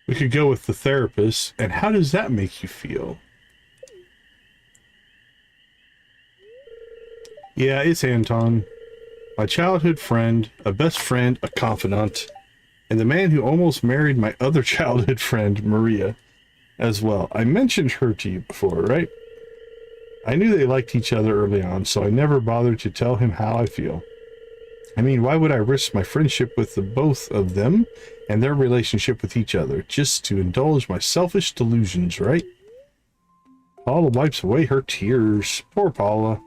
We could go with the therapist, and how does that make you feel? Yeah, it's Anton. My childhood friend, a best friend, a confidant, and the man who almost married my other childhood friend, Maria, as well. I mentioned her to you before, right? I knew they liked each other early on, so I never bothered to tell him how I feel. I mean, why would I risk my friendship with the both of them and their relationship with each other just to indulge my selfish delusions, right? Paula wipes away her tears. Poor Paula.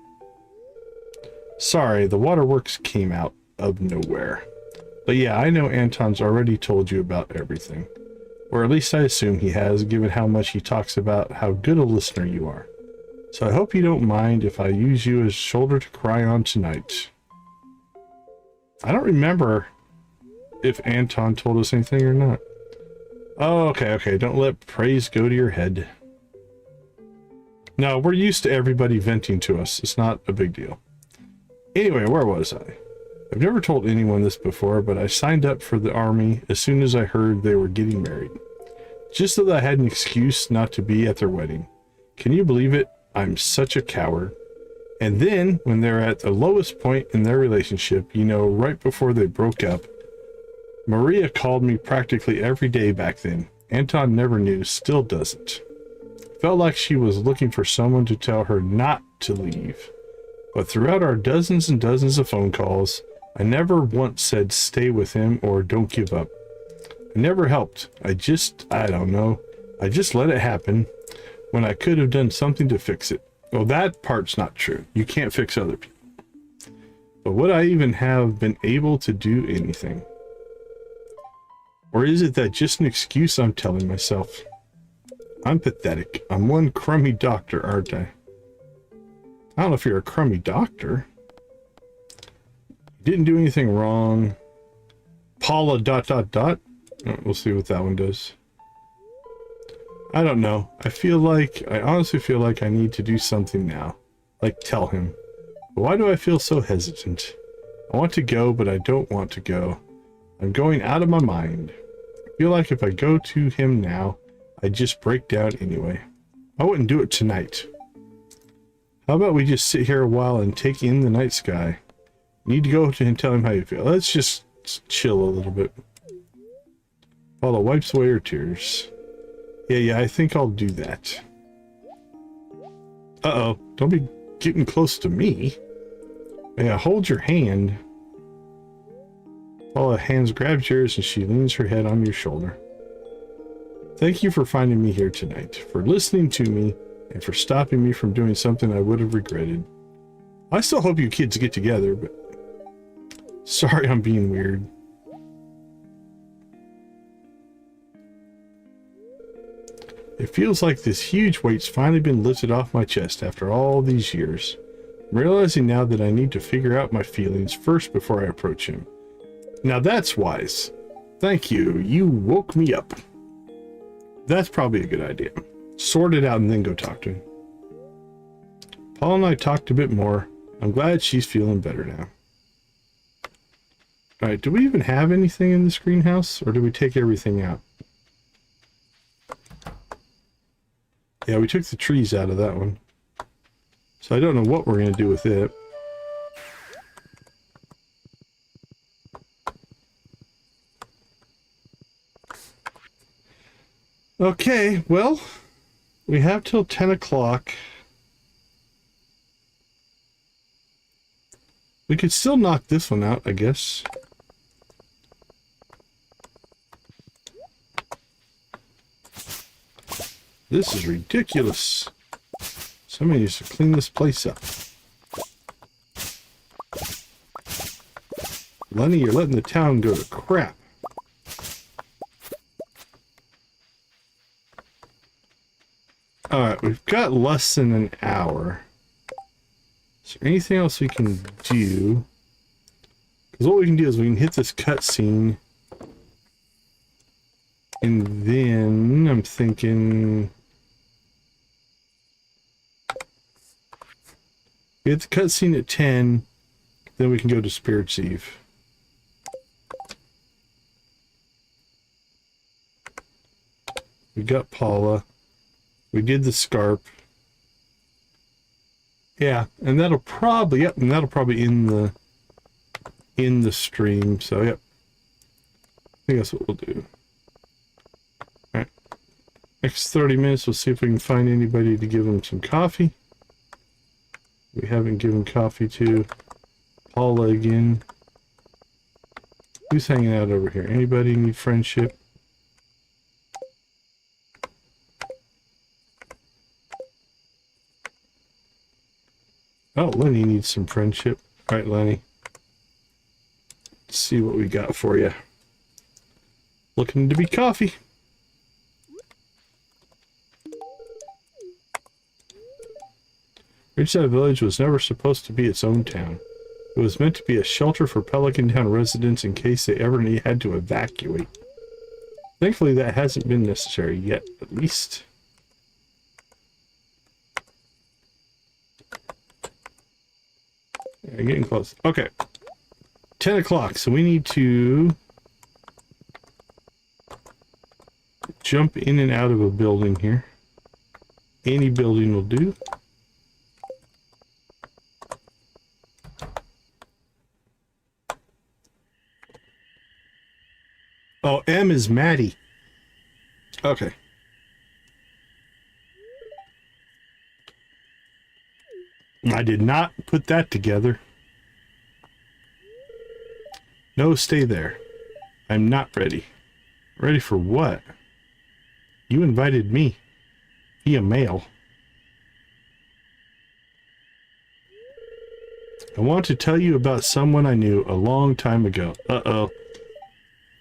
Sorry, the waterworks came out of nowhere. But yeah, I know Anton's already told you about everything. Or at least I assume he has, given how much he talks about how good a listener you are. So I hope you don't mind if I use you as shoulder to cry on tonight. I don't remember if Anton told us anything or not. Oh, okay. Don't let praise go to your head. No, we're used to everybody venting to us. It's not a big deal. Anyway, where was I? I've never told anyone this before, but I signed up for the army as soon as I heard they were getting married. Just so that I had an excuse not to be at their wedding. Can you believe it? I'm such a coward. And then, when they're at the lowest point in their relationship, you know, right before they broke up, Maria called me practically every day back then. Anton never knew, still doesn't. Felt like she was looking for someone to tell her not to leave. But throughout our dozens and dozens of phone calls, I never once said stay with him or don't give up. I never helped. I don't know. I just let it happen when I could have done something to fix it. Well, that part's not true. You can't fix other people. But would I even have been able to do anything? Or is it that just an excuse I'm telling myself? I'm pathetic. I'm one crummy doctor, aren't I? I don't know if you're a crummy doctor. You didn't do anything wrong. Paula ... Oh, we'll see what that one does. I don't know. I honestly feel like I need to do something now. like tell him. But why do I feel so hesitant? I want to go, but I don't want to go. I'm going out of my mind. I feel like if I go to him now, I'd just break down anyway. I wouldn't do it tonight. How about we just sit here a while and take in the night sky? You need to go to him and tell him how you feel. Let's just chill a little bit. Paula wipes away her tears. Yeah, I think I'll do that. Uh-oh, don't be getting close to me. May I hold your hand? Paula hands grabs yours and she leans her head on your shoulder. Thank you for finding me here tonight, for listening to me, and for stopping me from doing something I would have regretted. I still hope you kids get together, but sorry I'm being weird. It feels like this huge weight's finally been lifted off my chest after all these years. I'm realizing now that I need to figure out my feelings first before I approach him. Now that's wise. Thank you. You woke me up. That's probably a good idea. Sort it out and then go talk to him. Paul and I talked a bit more. I'm glad she's feeling better now. Alright, do we even have anything in this greenhouse? Or do we take everything out? Yeah, we took the trees out of that one. So I don't know what we're going to do with it. Okay, well, we have till 10 o'clock. We could still knock this one out, I guess. This is ridiculous. Somebody needs to clean this place up. Lenny, you're letting the town go to crap. Alright, we've got less than an hour. Is there anything else we can do? Because what we can do is we can hit this cutscene. And then I'm thinking... we hit the cutscene at 10. Then we can go to Spirit's Eve. We got Paula. We did the Scarp. Yeah, and that'll probably, yep, and that'll probably in the stream. So, yep. I think that's what we'll do. Alright. Next 30 minutes, we'll see if we can find anybody to give them some coffee. We haven't given coffee to Paula again. Who's hanging out over here? Anybody need friendship? Oh, Lenny needs some friendship. All right, Lenny. Let's see what we got for you. Looking to be coffee. Ridgeside Village was never supposed to be its own town. It was meant to be a shelter for Pelican Town residents in case they ever had to evacuate. Thankfully, that hasn't been necessary yet, at least. Yeah, getting close. Okay. 10 o'clock, so we need to jump in and out of a building here. Any building will do. Oh, M is Maddie. Okay. I did not put that together. No, stay there. I'm not ready. Ready for what? You invited me. Via mail. I want to tell you about someone I knew a long time ago. Uh-oh.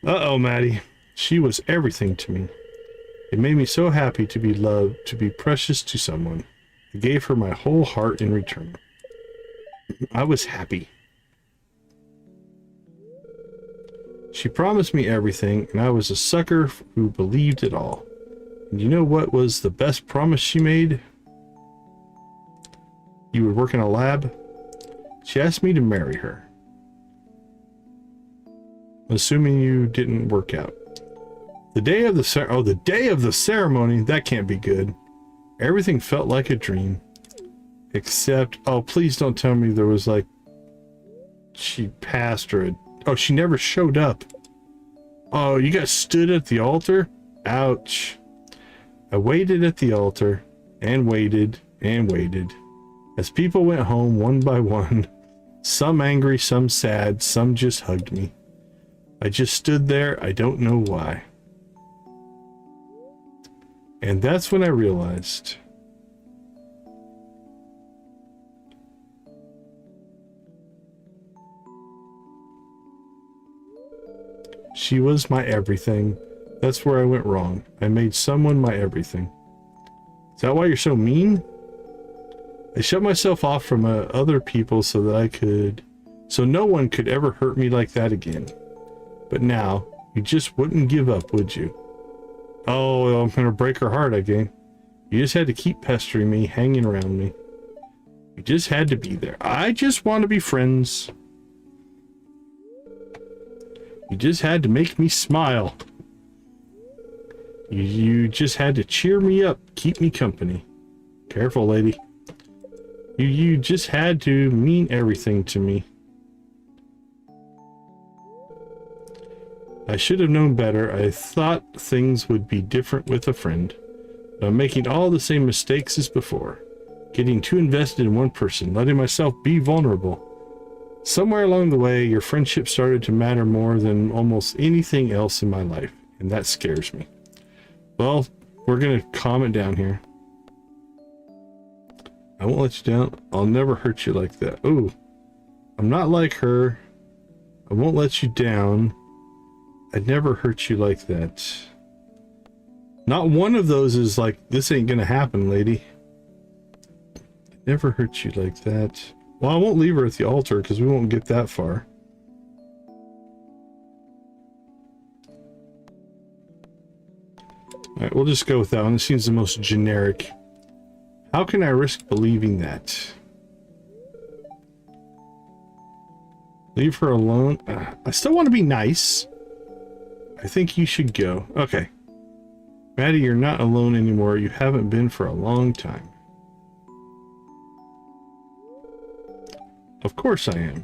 Uh-oh, Maddie. She was everything to me. It made me so happy to be loved, to be precious to someone. I gave her my whole heart in return. I was happy. She promised me everything, and I was a sucker who believed it all. And you know what was the best promise she made? You would work in a lab? She asked me to marry her. Assuming you didn't work out. The day of the ceremony, that can't be good. Everything felt like a dream. Except, oh, please don't tell me there was like, she passed or, oh, she never showed up. Oh, you guys stood at the altar? Ouch. I waited at the altar and waited and waited. As people went home one by one, some angry, some sad, some just hugged me. I just stood there, I don't know why. And that's when I realized she was my everything. That's where I went wrong. I made someone my everything. Is that why you're so mean? I shut myself off from other people so no one could ever hurt me like that again. But now, you just wouldn't give up, would you? Oh, I'm gonna break her heart again. You just had to keep pestering me, hanging around me. You just had to be there. I just want to be friends. You just had to make me smile. You just had to cheer me up, keep me company. Careful, lady. You just had to mean everything to me. I should have known better. I thought things would be different with a friend. But I'm making all the same mistakes as before. Getting too invested in one person, letting myself be vulnerable. Somewhere along the way, your friendship started to matter more than almost anything else in my life, and that scares me. Well, we're gonna calm it down here. I won't let you down. I'll never hurt you like that. Ooh, I'm not like her. I won't let you down. I'd never hurt you like that. Not one of those is like, this ain't gonna happen, lady. I'd never hurt you like that. Well, I won't leave her at the altar because we won't get that far. Alright, we'll just go with that one. It seems the most generic. How can I risk believing that? Leave her alone? I still want to be nice. I think you should go. Okay. Maddie, you're not alone anymore. You haven't been for a long time. Of course I am.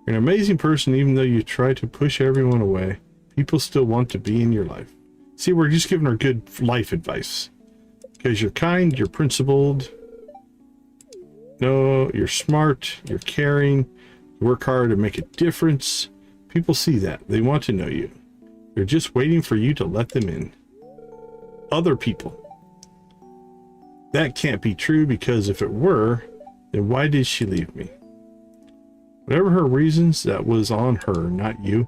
You're an amazing person even though you try to push everyone away. People still want to be in your life. See, we're just giving her good life advice. Because you're kind, you're principled. No, you're smart, you're caring. You work hard to make a difference. People see that. They want to know you. They're just waiting for you to let them in. Other people. That can't be true because if it were, then why did she leave me? Whatever her reasons, that was on her, not you.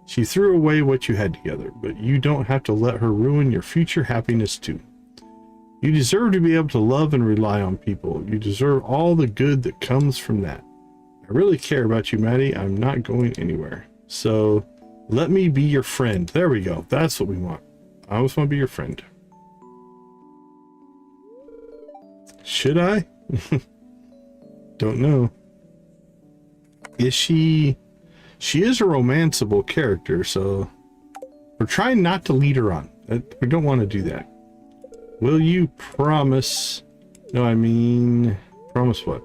She threw away what you had together, but you don't have to let her ruin your future happiness too. You deserve to be able to love and rely on people. You deserve all the good that comes from that. I really care about you, Maddie. I'm not going anywhere. So, let me be your friend. There we go. That's what we want. I always want to be your friend. Should I? Don't know. Is she... She is a romanceable character, so... We're trying not to lead her on. We don't want to do that. Will you promise... No, I mean... Promise what?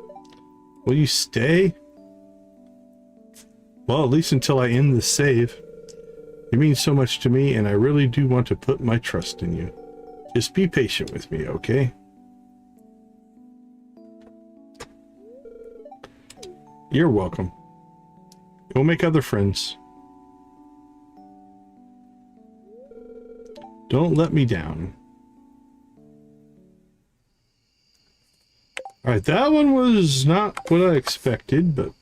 Will you stay? Well, at least until I end the save. You mean so much to me, and I really do want to put my trust in you. Just be patient with me, okay? You're welcome. Go make other friends. Don't let me down. Alright, that one was not what I expected, but...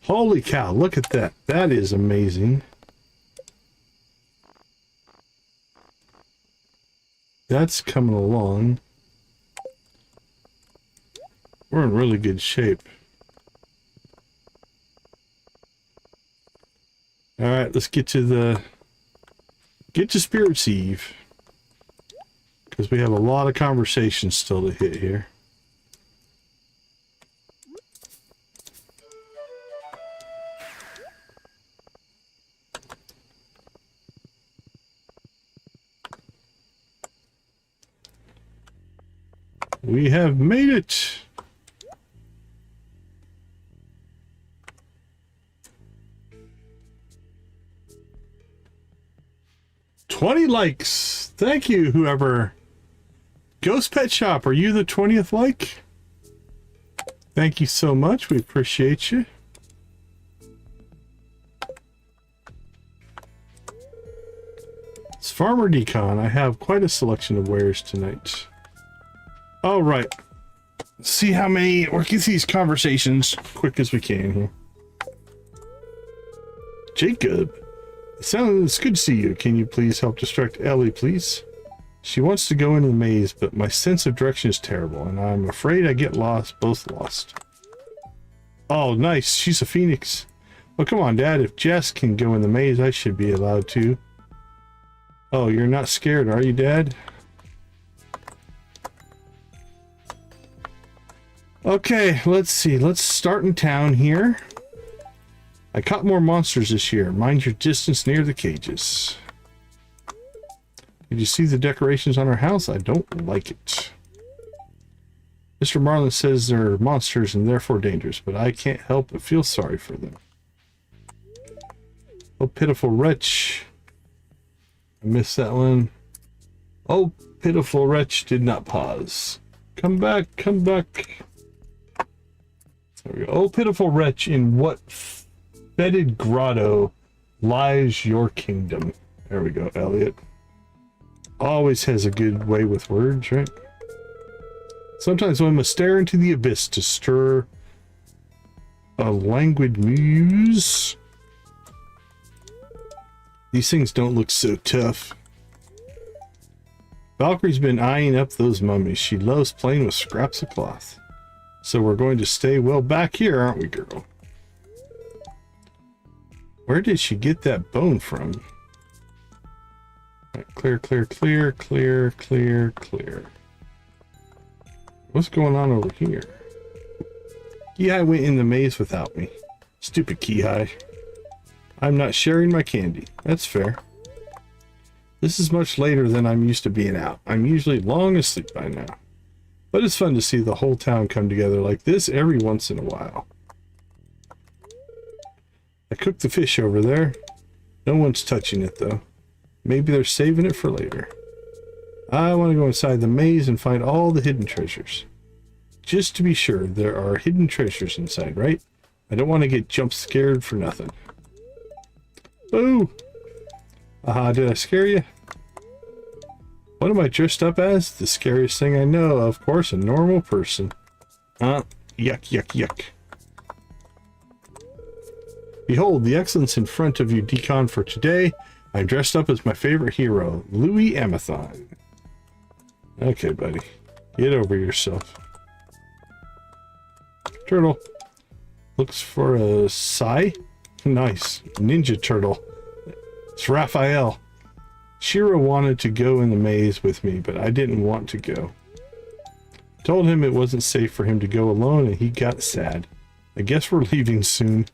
Holy cow, look at that. That is amazing. That's coming along. We're in really good shape. Alright, let's get to Spirit's Eve. because we have a lot of conversations still to hit here. We have made it! $20 likes! Thank you, whoever. Ghost Pet Shop, are you the 20th like? Thank you so much, we appreciate you. It's Farmer Decon. I have quite a selection of wares tonight. All right, let's see how many, or get these conversations quick as we can here. Jacob, it's good to see you. Can you please help distract Ellie, please? She wants to go into the maze, but my sense of direction is terrible, and I'm afraid I get lost, both lost. Oh, nice, she's a phoenix. Well, come on, Dad, if Jess can go in the maze, I should be allowed to. Oh, you're not scared, are you, Dad? Okay, let's see. Let's start in town here. I caught more monsters this year. Mind your distance near the cages. Did you see the decorations on our house? I don't like it. Mr. Marlin says they're monsters and therefore dangerous, but I can't help but feel sorry for them. Oh, pitiful wretch. I missed that one. Oh, pitiful wretch did not pause. Come back, come back. There we go. Oh, pitiful wretch, in what fetid grotto lies your kingdom? There we go, Elliot. Always has a good way with words, right? Sometimes one must stare into the abyss to stir a languid muse. These things don't look so tough. Valkyrie's been eyeing up those mummies. She loves playing with scraps of cloth. So we're going to stay well back here, aren't we, girl? Where did she get that bone from? Right, clear, clear, clear, clear, clear, clear. What's going on over here? Kihai went in the maze without me. Stupid Kihai. I'm not sharing my candy. That's fair. This is much later than I'm used to being out. I'm usually long asleep by now. But it's fun to see the whole town come together like this every once in a while. I cooked the fish over there. No one's touching it though. Maybe they're saving it for later. I want to go inside the maze and find all the hidden treasures. Just to be sure, there are hidden treasures inside, right? I don't want to get jump scared for nothing. Boo! Aha, did I scare you? What am I dressed up as? The scariest thing I know, of course, a normal person. Yuck, yuck, yuck. Behold, the excellence in front of you, Decon, for today. I'm dressed up as my favorite hero, Louis Amathon. Okay, buddy. Get over yourself. Turtle. Looks for a Sai? Nice. Ninja Turtle. It's Raphael. Shiro wanted to go in the maze with me, but I didn't want to go. I told him it wasn't safe for him to go alone, and he got sad. I guess we're leaving soon.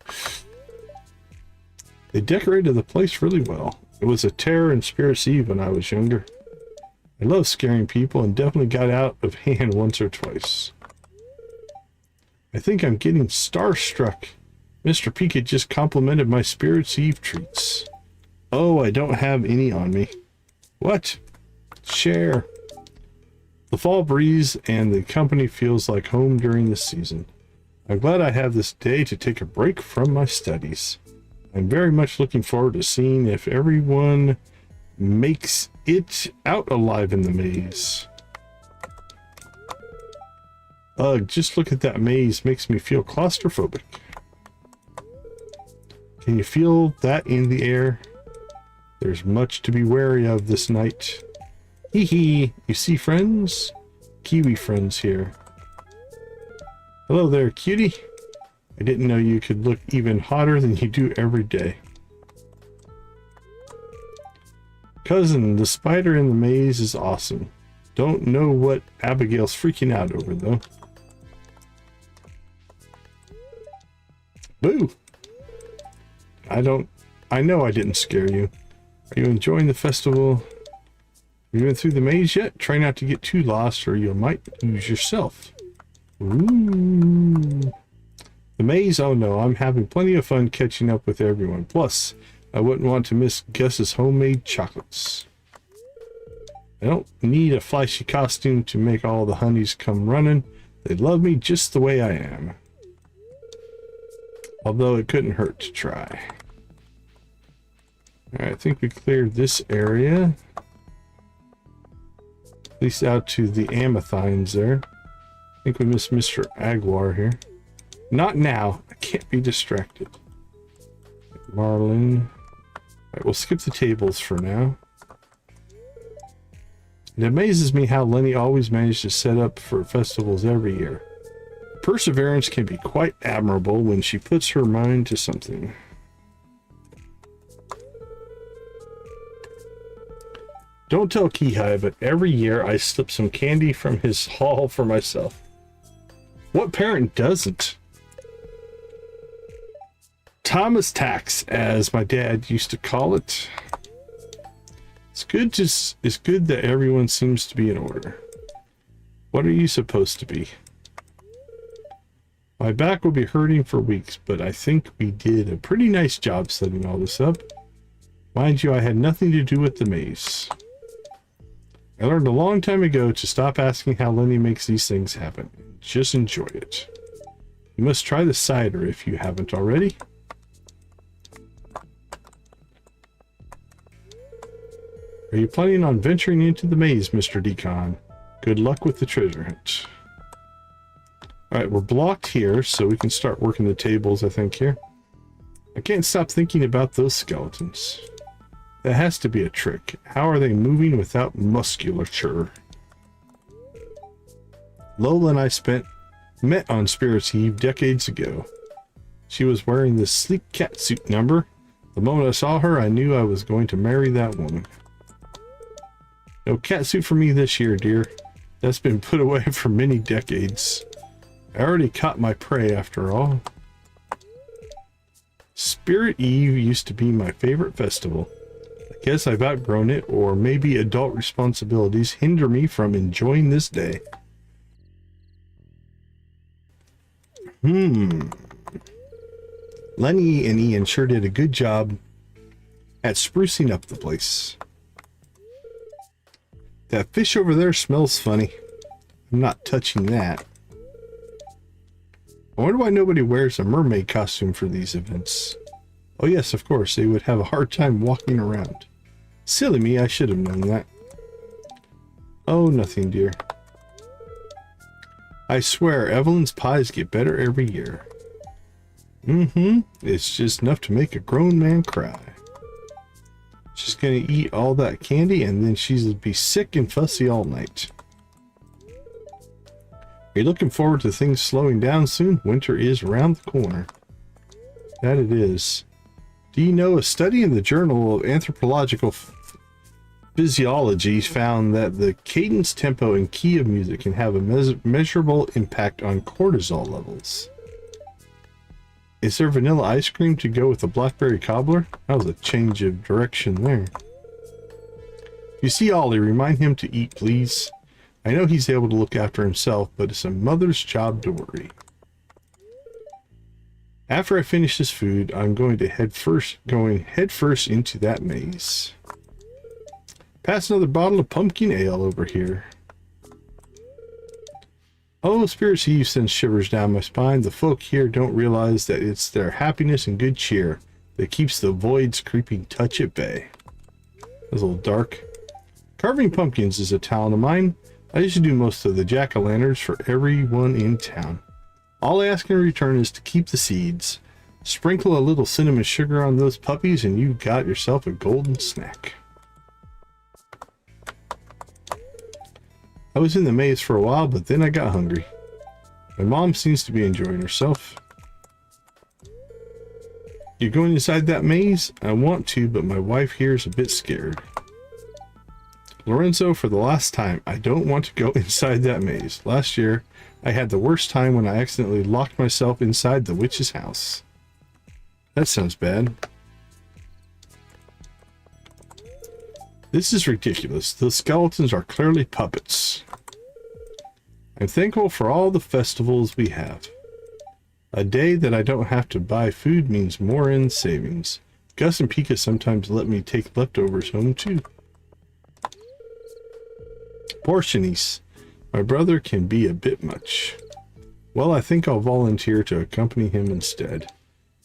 They decorated the place really well. It was a terror and Spirits Eve when I was younger. I love scaring people and definitely got out of hand once or twice. I think I'm getting starstruck. Mr. Pika just complimented my Spirits Eve treats. Oh, I don't have any on me. What? Share. The fall breeze and the company feels like home during this season. I'm glad I have this day to take a break from my studies. I'm very much looking forward to seeing if everyone makes it out alive in the maze. Ugh, just look at that maze makes me feel claustrophobic. Can you feel that in the air? There's much to be wary of this night. Hee hee, you see friends? Kiwi friends here. Hello there, cutie. I didn't know you could look even hotter than you do every day. Cousin, the spider in the maze is awesome. Don't know what Abigail's freaking out over, though. Boo! I know I didn't scare you. Are you enjoying the festival? Have you been through the maze yet? Try not to get too lost or you might lose yourself. Ooh. The maze? Oh no, I'm having plenty of fun catching up with everyone. Plus, I wouldn't want to miss Gus's homemade chocolates. I don't need a flashy costume to make all the honeys come running. They love me just the way I am. Although it couldn't hurt to try. Alright, I think we cleared this area. At least out to the Amathines there. I think we missed Mr. Aguar here. Not now. I can't be distracted. Marlin. Alright, we'll skip the tables for now. It amazes me how Lenny always managed to set up for festivals every year. Perseverance can be quite admirable when she puts her mind to something. Don't tell Kihai, but every year I slip some candy from his haul for myself. What parent doesn't? Thomas tax, as my dad used to call it. It's good that everyone seems to be in order. What are you supposed to be? My back will be hurting for weeks, but I think we did a pretty nice job setting all this up. Mind you, I had nothing to do with the maze. I learned a long time ago to stop asking how Lenny makes these things happen. Just enjoy it. You must try the cider if you haven't already. Are you planning on venturing into the maze, Mr. Decon? Good luck with the treasure hunt. Alright, we're blocked here, so we can start working the tables, I think, here. I can't stop thinking about those skeletons. That has to be a trick. How are they moving without musculature? Lola and I met on Spirit's Eve decades ago. She was wearing this sleek catsuit number. The moment I saw her, I knew I was going to marry that woman. No catsuit for me this year, dear. That's been put away for many decades. I already caught my prey after all. Spirit Eve used to be my favorite festival. I guess I've outgrown it, or maybe adult responsibilities hinder me from enjoying this day. Lenny and Ian sure did a good job at sprucing up the place. That fish over there smells funny. I'm not touching that. I wonder why nobody wears a mermaid costume for these events. Oh yes, of course, they would have a hard time walking around. Silly me, I should have known that. Oh, nothing, dear. I swear, Evelyn's pies get better every year. It's just enough to make a grown man cry. She's gonna eat all that candy and then she'll be sick and fussy all night. Are you looking forward to things slowing down soon? Winter is around the corner. That it is. Do you know a study in the Journal of Anthropological Physiology found that the cadence, tempo, and key of music can have a measurable impact on cortisol levels? Is there vanilla ice cream to go with a blackberry cobbler? That was a change of direction there. If you see Ollie, remind him to eat, please. I know he's able to look after himself, but it's a mother's job to worry. After I finish this food, I'm going head first into that maze. Pass another bottle of pumpkin ale over here. Oh, Spirit's Eve sends shivers down my spine. The folk here don't realize that it's their happiness and good cheer that keeps the void's creeping touch at bay. That's a little dark. Carving pumpkins is a talent of mine. I used to do most of the jack-o'-lanterns for everyone in town. All I ask in return is to keep the seeds. Sprinkle a little cinnamon sugar on those puppies and you've got yourself a golden snack. I was in the maze for a while, but then I got hungry. My mom seems to be enjoying herself. You're going inside that maze? I want to, but my wife here is a bit scared. Lorenzo, for the last time, I don't want to go inside that maze. Last year, I had the worst time when I accidentally locked myself inside the witch's house. That sounds bad. This is ridiculous. The skeletons are clearly puppets. I'm thankful for all the festivals we have. A day that I don't have to buy food means more in savings. Gus and Pika sometimes let me take leftovers home too. Poor Shanice. My brother can be a bit much. Well, I think I'll volunteer to accompany him instead.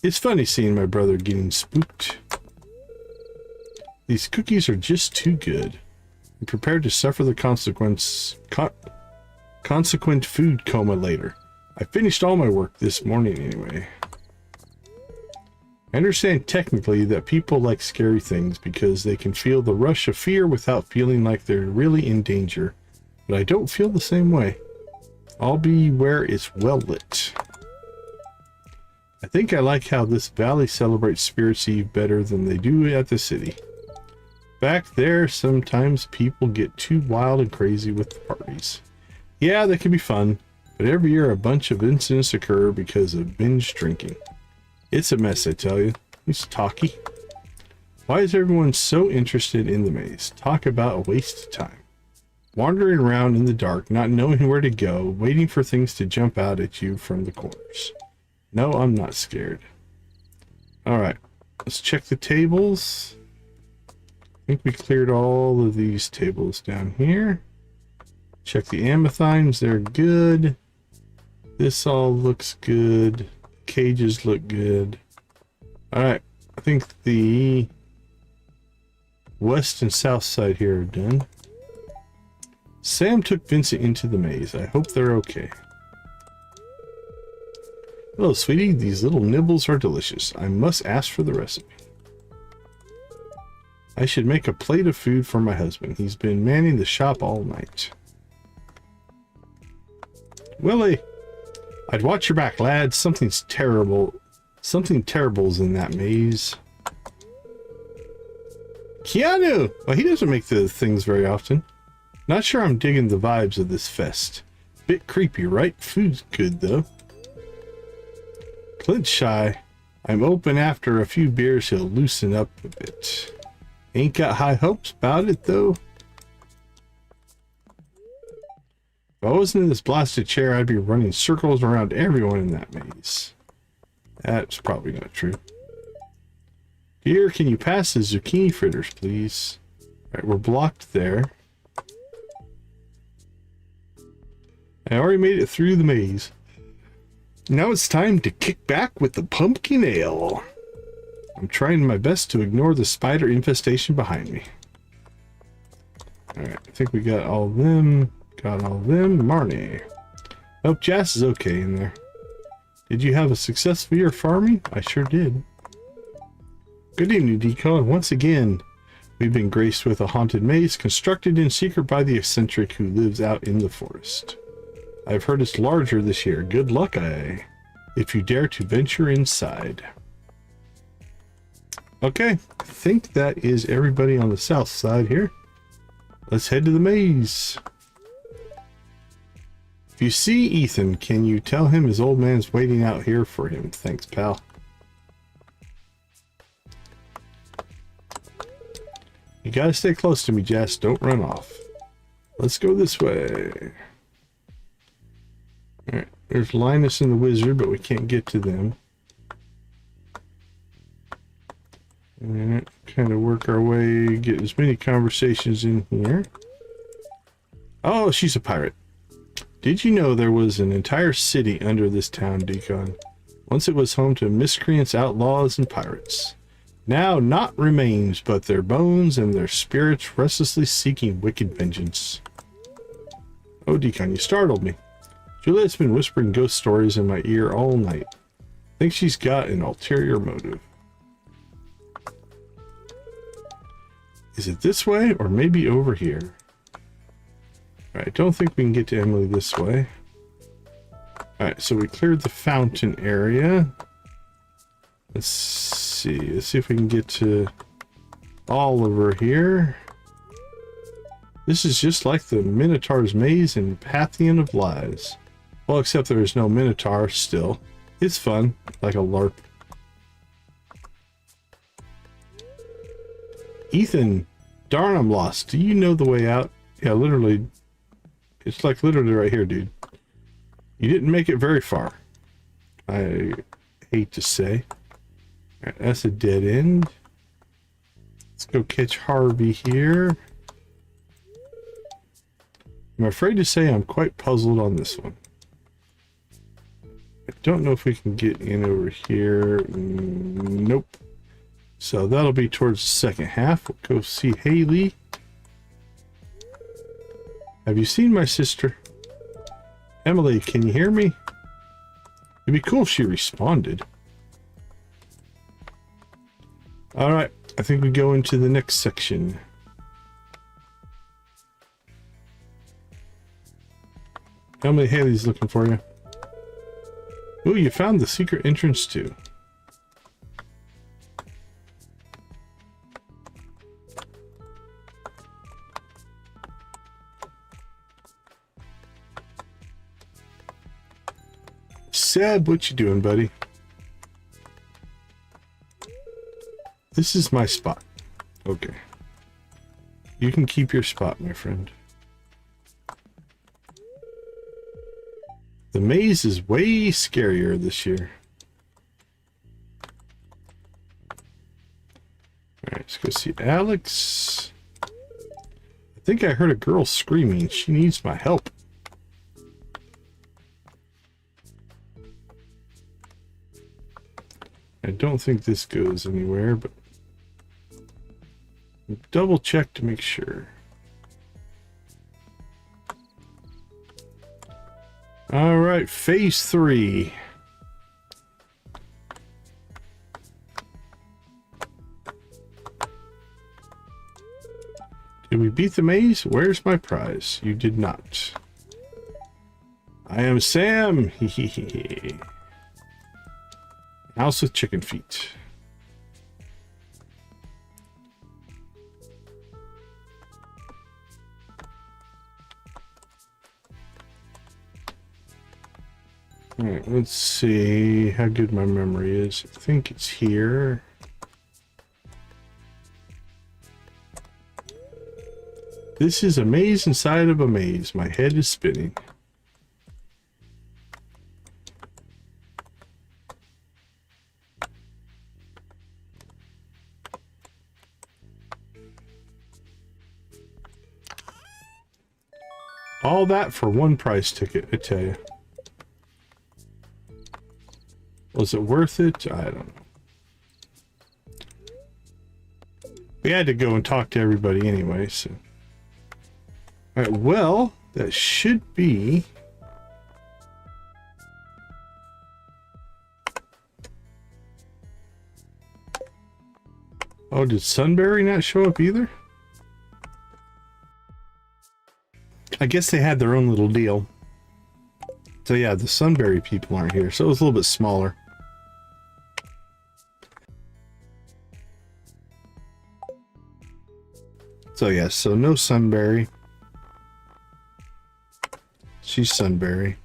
It's funny seeing my brother getting spooked. These cookies are just too good. I'm prepared to suffer the consequent food coma later. I finished all my work this morning anyway. I understand technically that people like scary things because they can feel the rush of fear without feeling like they're really in danger, but I don't feel the same way. I'll be where it's well lit. I think I like how this valley celebrates Spirits Eve better than they do at the city. Back there, sometimes people get too wild and crazy with the parties. Yeah, they can be fun, but every year a bunch of incidents occur because of binge drinking. It's a mess, I tell you. It's talky. Why is everyone so interested in the maze? Talk about a waste of time. Wandering around in the dark, not knowing where to go, waiting for things to jump out at you from the corners. No, I'm not scared. Alright, let's check the tables. I think we cleared all of these tables down here. Check the amathines, they're good. This all looks good. Cages look good. Alright, I think the west and south side here are done. Sam took Vincent into the maze. I hope they're okay. Hello, sweetie. These little nibbles are delicious. I must ask for the recipe. I should make a plate of food for my husband. He's been manning the shop all night. Willie! I'd watch your back, lad. Something's terrible. Something terrible's in that maze. Keanu! Well, he doesn't make the things very often. Not sure I'm digging the vibes of this fest. Bit creepy, right? Food's good, though. Clint's shy. I'm open after a few beers he'll loosen up a bit. Ain't got high hopes about it, though. If I wasn't in this blasted chair, I'd be running circles around everyone in that maze. That's probably not true. Dear, can you pass the zucchini fritters, please? Alright, we're blocked there. I already made it through the maze. Now it's time to kick back with the pumpkin ale. I'm trying my best to ignore the spider infestation behind me. Alright, I think we got all of them. Got all of them. Marnie. Oh, Jas is okay in there. Did you have a successful year farming? I sure did. Good evening, Decon. Once again, we've been graced with a haunted maze constructed in secret by the eccentric who lives out in the forest. I've heard it's larger this year. Good luck, if you dare to venture inside. Okay, I think that is everybody on the south side here. Let's head to the maze. If you see Ethan, can you tell him his old man's waiting out here for him? Thanks, pal. You gotta stay close to me, Jess. Don't run off. Let's go this way. Alright, there's Linus and the wizard, but we can't get to them. And kind of work our way, get as many conversations in here. Oh, she's a pirate. Did you know there was an entire city under this town, Decon? Once it was home to miscreants, outlaws, and pirates. Now naught remains but their bones and their spirits restlessly seeking wicked vengeance. Oh, Decon, you startled me. Juliet's been whispering ghost stories in my ear all night. Think she's got an ulterior motive. Is it this way or maybe over here? Alright, don't think we can get to Emily this way. Alright, so we cleared the fountain area. Let's see. Let's see if we can get to Oliver here. This is just like the Minotaur's Maze in Pantheon of Lies. Well, except there is no Minotaur still. It's fun, like a LARP. Ethan, darn, I'm lost. Do you know the way out? Yeah, literally. It's like literally right here, dude. You didn't make it very far. I hate to say. All right, that's a dead end. Let's go catch Harvey here. I'm afraid to say I'm quite puzzled on this one. I don't know if we can get in over here. Nope. So that'll be towards the second half. We'll go see Haley. Have you seen my sister? Emily, can you hear me? It'd be cool if she responded. Alright, I think we go into the next section. Emily, Haley's looking for you. Ooh, you found the secret entrance too. Seb, what you doing, buddy? This is my spot. Okay. You can keep your spot, my friend. The maze is way scarier this year. Alright, let's go see Alex. I think I heard a girl screaming. She needs my help. I don't think this goes anywhere, but double check to make sure. All right, phase 3. Did we beat the maze? Where's my prize? You did not. I am Sam. House with chicken feet. Alright, let's see how good my memory is. I think it's here. This is a maze inside of a maze. My head is spinning. All that for one prize ticket, I tell you. Was it worth it? I don't know. We had to go and talk to everybody anyway, so. Alright, well, that should be... Oh, did Sunberry not show up either? I guess they had their own little deal. So yeah, the Sunberry people aren't here, so it was a little bit smaller. So yeah, so no Sunberry. She's Sunberry.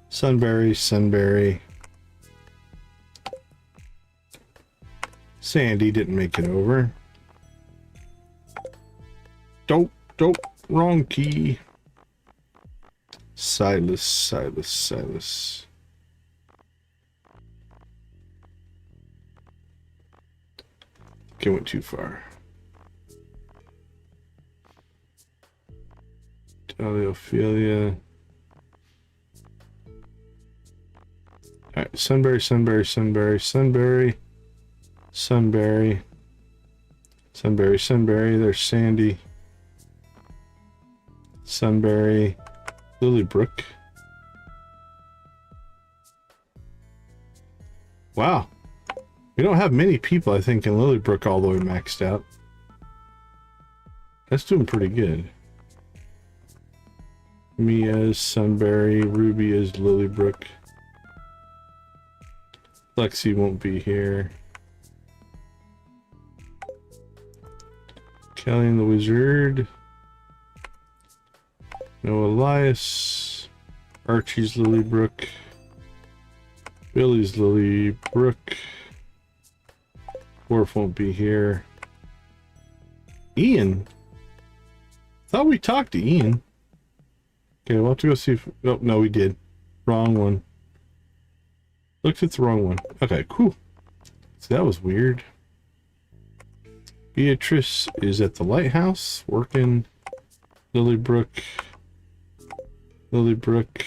Sunberry. Sandy didn't make it over. Dope, wrong key. Silas. Okay, went too far. Ophelia. Alright, Sunberry. There's Sandy. Sunberry. Lilybrook. Wow. We don't have many people, I think, in Lilybrook all the way maxed out. That's doing pretty good. Mia is Sunberry. Ruby is Lilybrook. Lexi won't be here. Kelly and the Wizard. No Elias. Archie's Lilybrook. Billy's Lilybrook. Worf won't be here. Ian? Thought we talked to Ian. Okay, we'll have to go see if... Oh, no, we did. Wrong one. Looked at the wrong one. Okay, cool. So that was weird. Beatrice is at the lighthouse, working. Lilybrook. Lilybrook.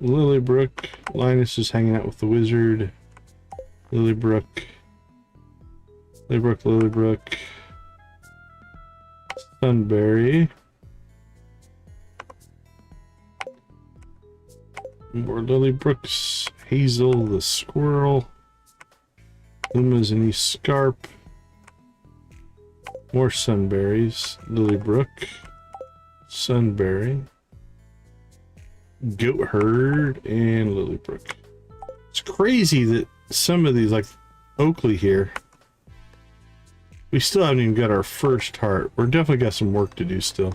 Lilybrook. Linus is hanging out with the wizard. Lilybrook. Lilybrook, Lilybrook. Sunberry. More Lilybrooks. Hazel the squirrel. Luma's and East Scarp. More Sunberries. Lilybrook. Sunberry. Goat herd and Lilybrook. It's crazy that some of these, like Oakley here, we still haven't even got our first heart. We're definitely got some work to do still.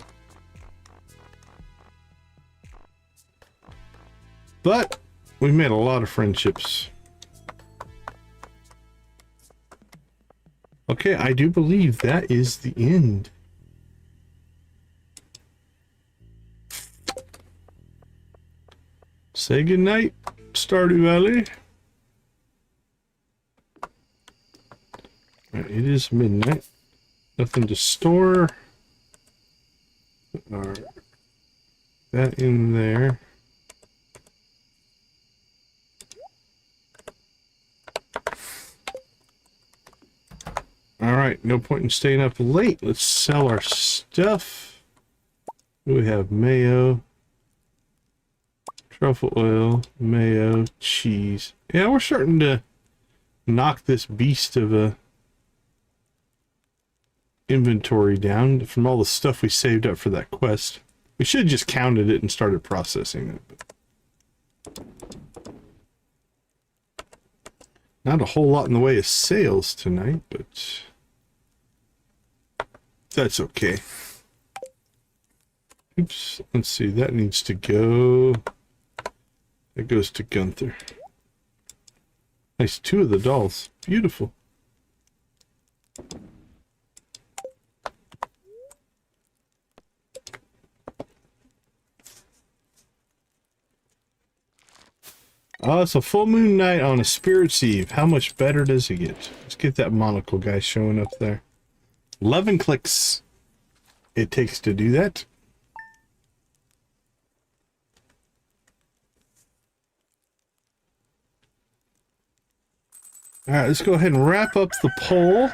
But we made a lot of friendships. Okay, I do believe that is the end. Say goodnight, Stardew Valley. Right, it is midnight. Nothing to store. Put that in there. Alright, no point in staying up late. Let's sell our stuff. We have mayo, truffle oil, mayo, cheese. Yeah, we're starting to knock this beast of a inventory down from all the stuff we saved up for that quest. We should have just counted it and started processing it. Not a whole lot in the way of sales tonight, but that's okay. Oops, let's see, that needs to go. That goes to Gunther. Nice, 2 of the dolls. Beautiful. Oh, it's a full moon night on a Spirit's Eve. How much better does it get? Let's get that monocle guy showing up there. 11 clicks it takes to do that. Alright, let's go ahead and wrap up the poll.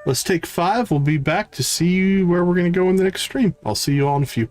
Let's take 5. We'll be back to see where we're going to go in the next stream. I'll see you all in a few.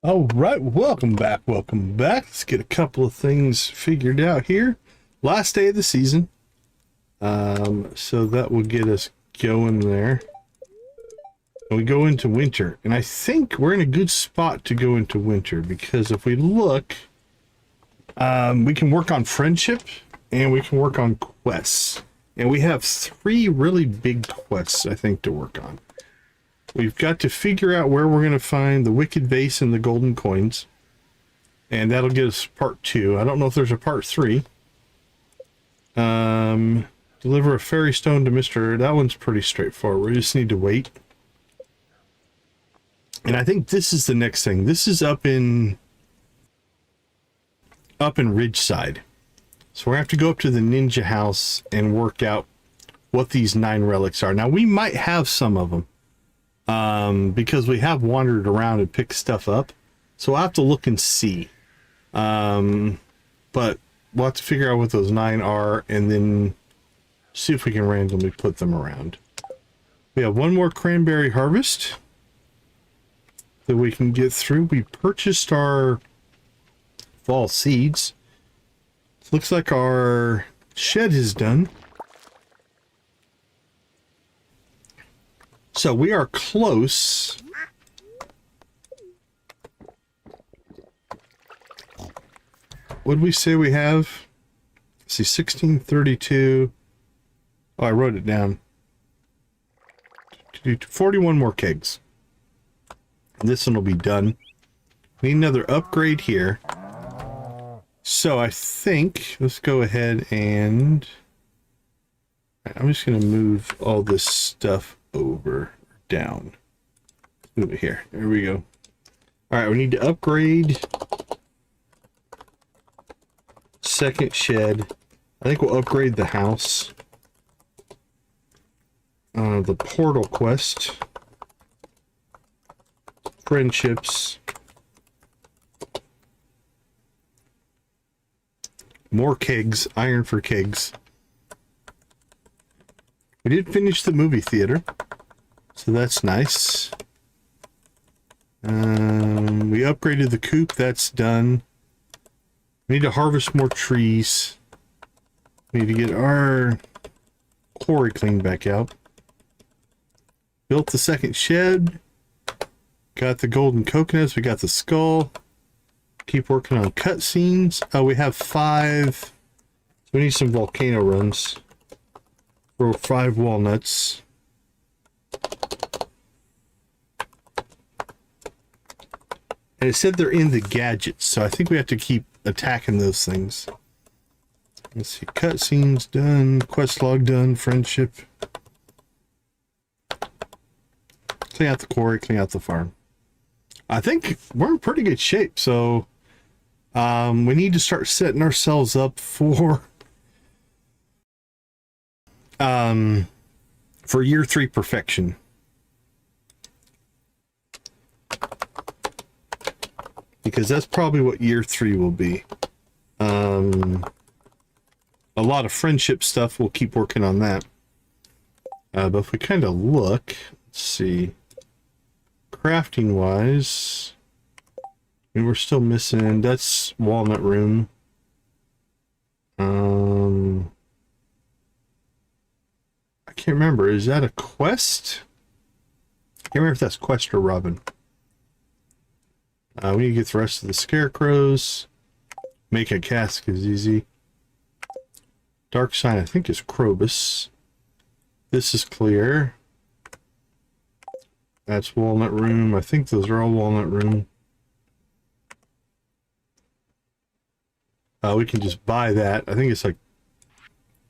All right, welcome back. Welcome back. Let's get a couple of things figured out here. Last day of the season. So that will get us going there. And we go into winter. And I think we're in a good spot to go into winter because if we look, we can work on friendship and we can work on quests. And we have 3 really big quests, I think, to work on. We've got to figure out where we're going to find the Wicked Vase and the golden coins. And that'll get us part 2. I don't know if there's a part 3. Deliver a fairy stone to Mr. That one's pretty straightforward. We just need to wait. And I think this is the next thing. This is up in Ridgeside. So we're going to have to go up to the ninja house and work out what these 9 relics are. Now, we might have some of them. Because we have wandered around and picked stuff up. So I'll have to look and see. But we'll have to figure out what those 9 are and then see if we can randomly put them around. We have 1 more cranberry harvest that we can get through. We purchased our fall seeds. Looks like our shed is done. So we are close. What did we say we have? Let's see, 1632. Oh, I wrote it down. 41 more kegs. This one will be done. We need another upgrade here. So I think, let's go ahead and... I'm just going to move all this stuff over, down. Move it here. There we go. All right, we need to upgrade second shed. I think we'll upgrade the house. The portal quest. Friendships. More kegs. Iron for kegs. We did finish the movie theater, so that's nice. We upgraded the coop, that's done. We need to harvest more trees. We need to get our quarry cleaned back out. Built the second shed. Got the golden coconuts, we got the skull. Keep working on cutscenes. Oh, we have 5. We need some volcano runs. Grow 5 walnuts. And it said they're in the gadgets, so I think we have to keep attacking those things. Let's see, cutscenes done, quest log done, friendship. Clean out the quarry, clean out the farm. I think we're in pretty good shape, so we need to start setting ourselves up for year 3 perfection. Because that's probably what year 3 will be. A lot of friendship stuff, we'll keep working on that. But if we kind of look, let's see. Crafting wise, I mean, we're still missing, that's walnut room. I can't remember. Is that a quest? I can't remember if that's quest or Robin. We need to get the rest of the scarecrows. Make a cask is easy. Dark sign, I think, is Krobus. This is clear. That's walnut room. I think those are all walnut room. We can just buy that. I think it's like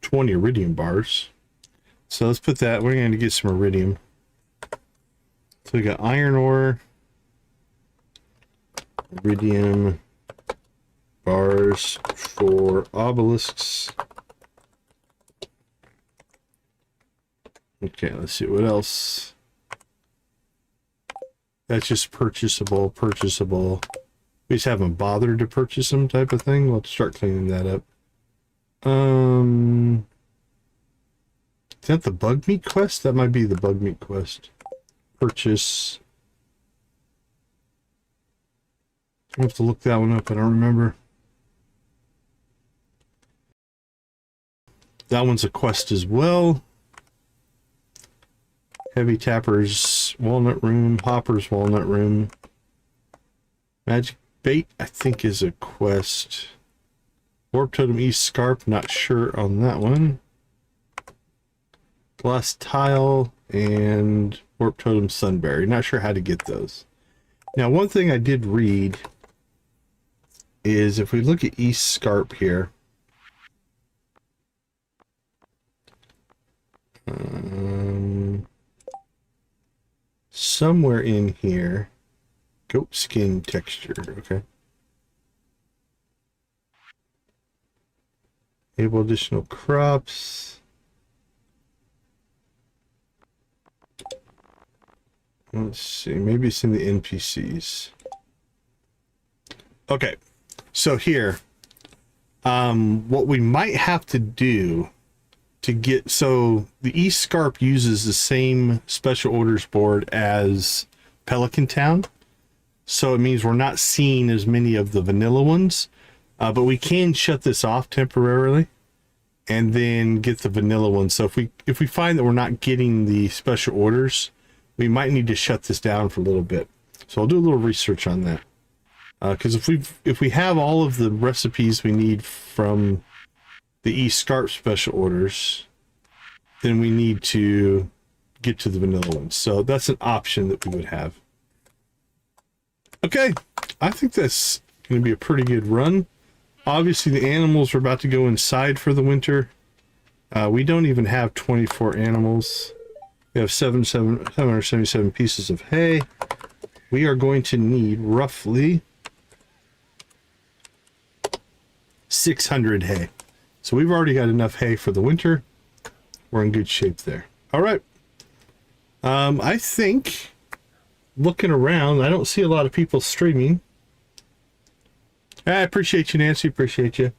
20 iridium bars. So let's put that. We're going to get some iridium. So we got iron ore, iridium bars for obelisks. Okay, let's see what else. That's just purchasable. We just haven't bothered to purchase them type of thing. We'll have to start cleaning that up. Is that the bug meat quest? That might be the bug meat quest. Purchase. I have to look that one up. I don't remember. That one's a quest as well. Heavy Tapper's Walnut Room, Hopper's Walnut Room. Magic Bait, I think, is a quest. Warp Totem East Scarp, not sure on that one. Glass Tile and Warp Totem Sunberry, not sure how to get those. Now, one thing I did read is if we look at East Scarp here, somewhere in here, goat skin texture, okay. Enable additional crops. Let's see, maybe it's in the NPCs. Okay, so here, what we might have to do to get, so the East Scarp uses the same special orders board as Pelican Town. So it means we're not seeing as many of the vanilla ones, but we can shut this off temporarily and then get the vanilla ones. So if we find that we're not getting the special orders, we might need to shut this down for a little bit. So I'll do a little research on that. Because if we have all of the recipes we need from the East Scarp special orders, then we need to get to the vanilla ones. So that's an option that we would have. Okay, I think that's going to be a pretty good run. Obviously, the animals are about to go inside for the winter. We don't even have 24 animals. We have 777 pieces of hay. We are going to need roughly 600 hay. So we've already got enough hay for the winter. We're in good shape there. All right. I think, looking around, I don't see a lot of people streaming. I appreciate you, Nancy. Appreciate you.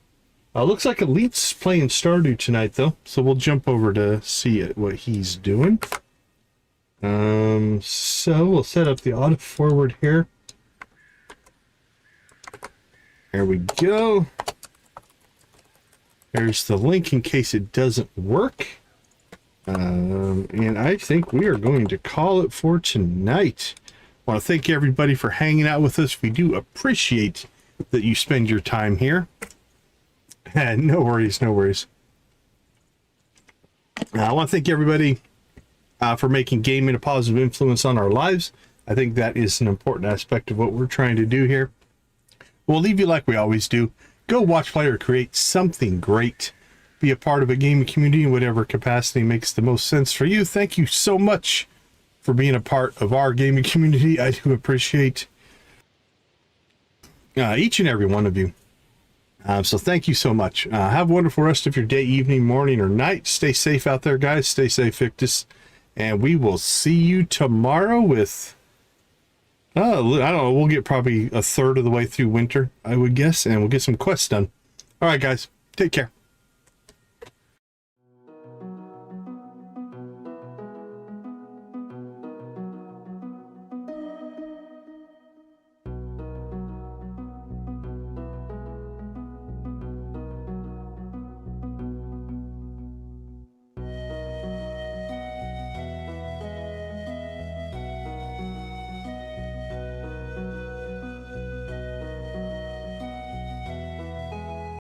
Looks like Elite's playing Stardew tonight, though. So we'll jump over to see what he's doing. So we'll set up the auto forward here. There we go. There's the link in case it doesn't work. And I think we are going to call it for tonight. I want to thank everybody for hanging out with us. We do appreciate that you spend your time here. No worries, no worries. I want to thank everybody for making gaming a positive influence on our lives. I think that is an important aspect of what we're trying to do here. We'll leave you like we always do. Go watch, play, or create something great. Be a part of a gaming community in whatever capacity makes the most sense for you. Thank you so much for being a part of our gaming community. I do appreciate each and every one of you. So thank you so much. Have a wonderful rest of your day, evening, morning, or night. Stay safe out there, guys. Stay safe, Victus. And we will see you tomorrow with... I don't know, we'll get probably a third of the way through winter, I would guess, and we'll get some quests done. All right, guys, take care.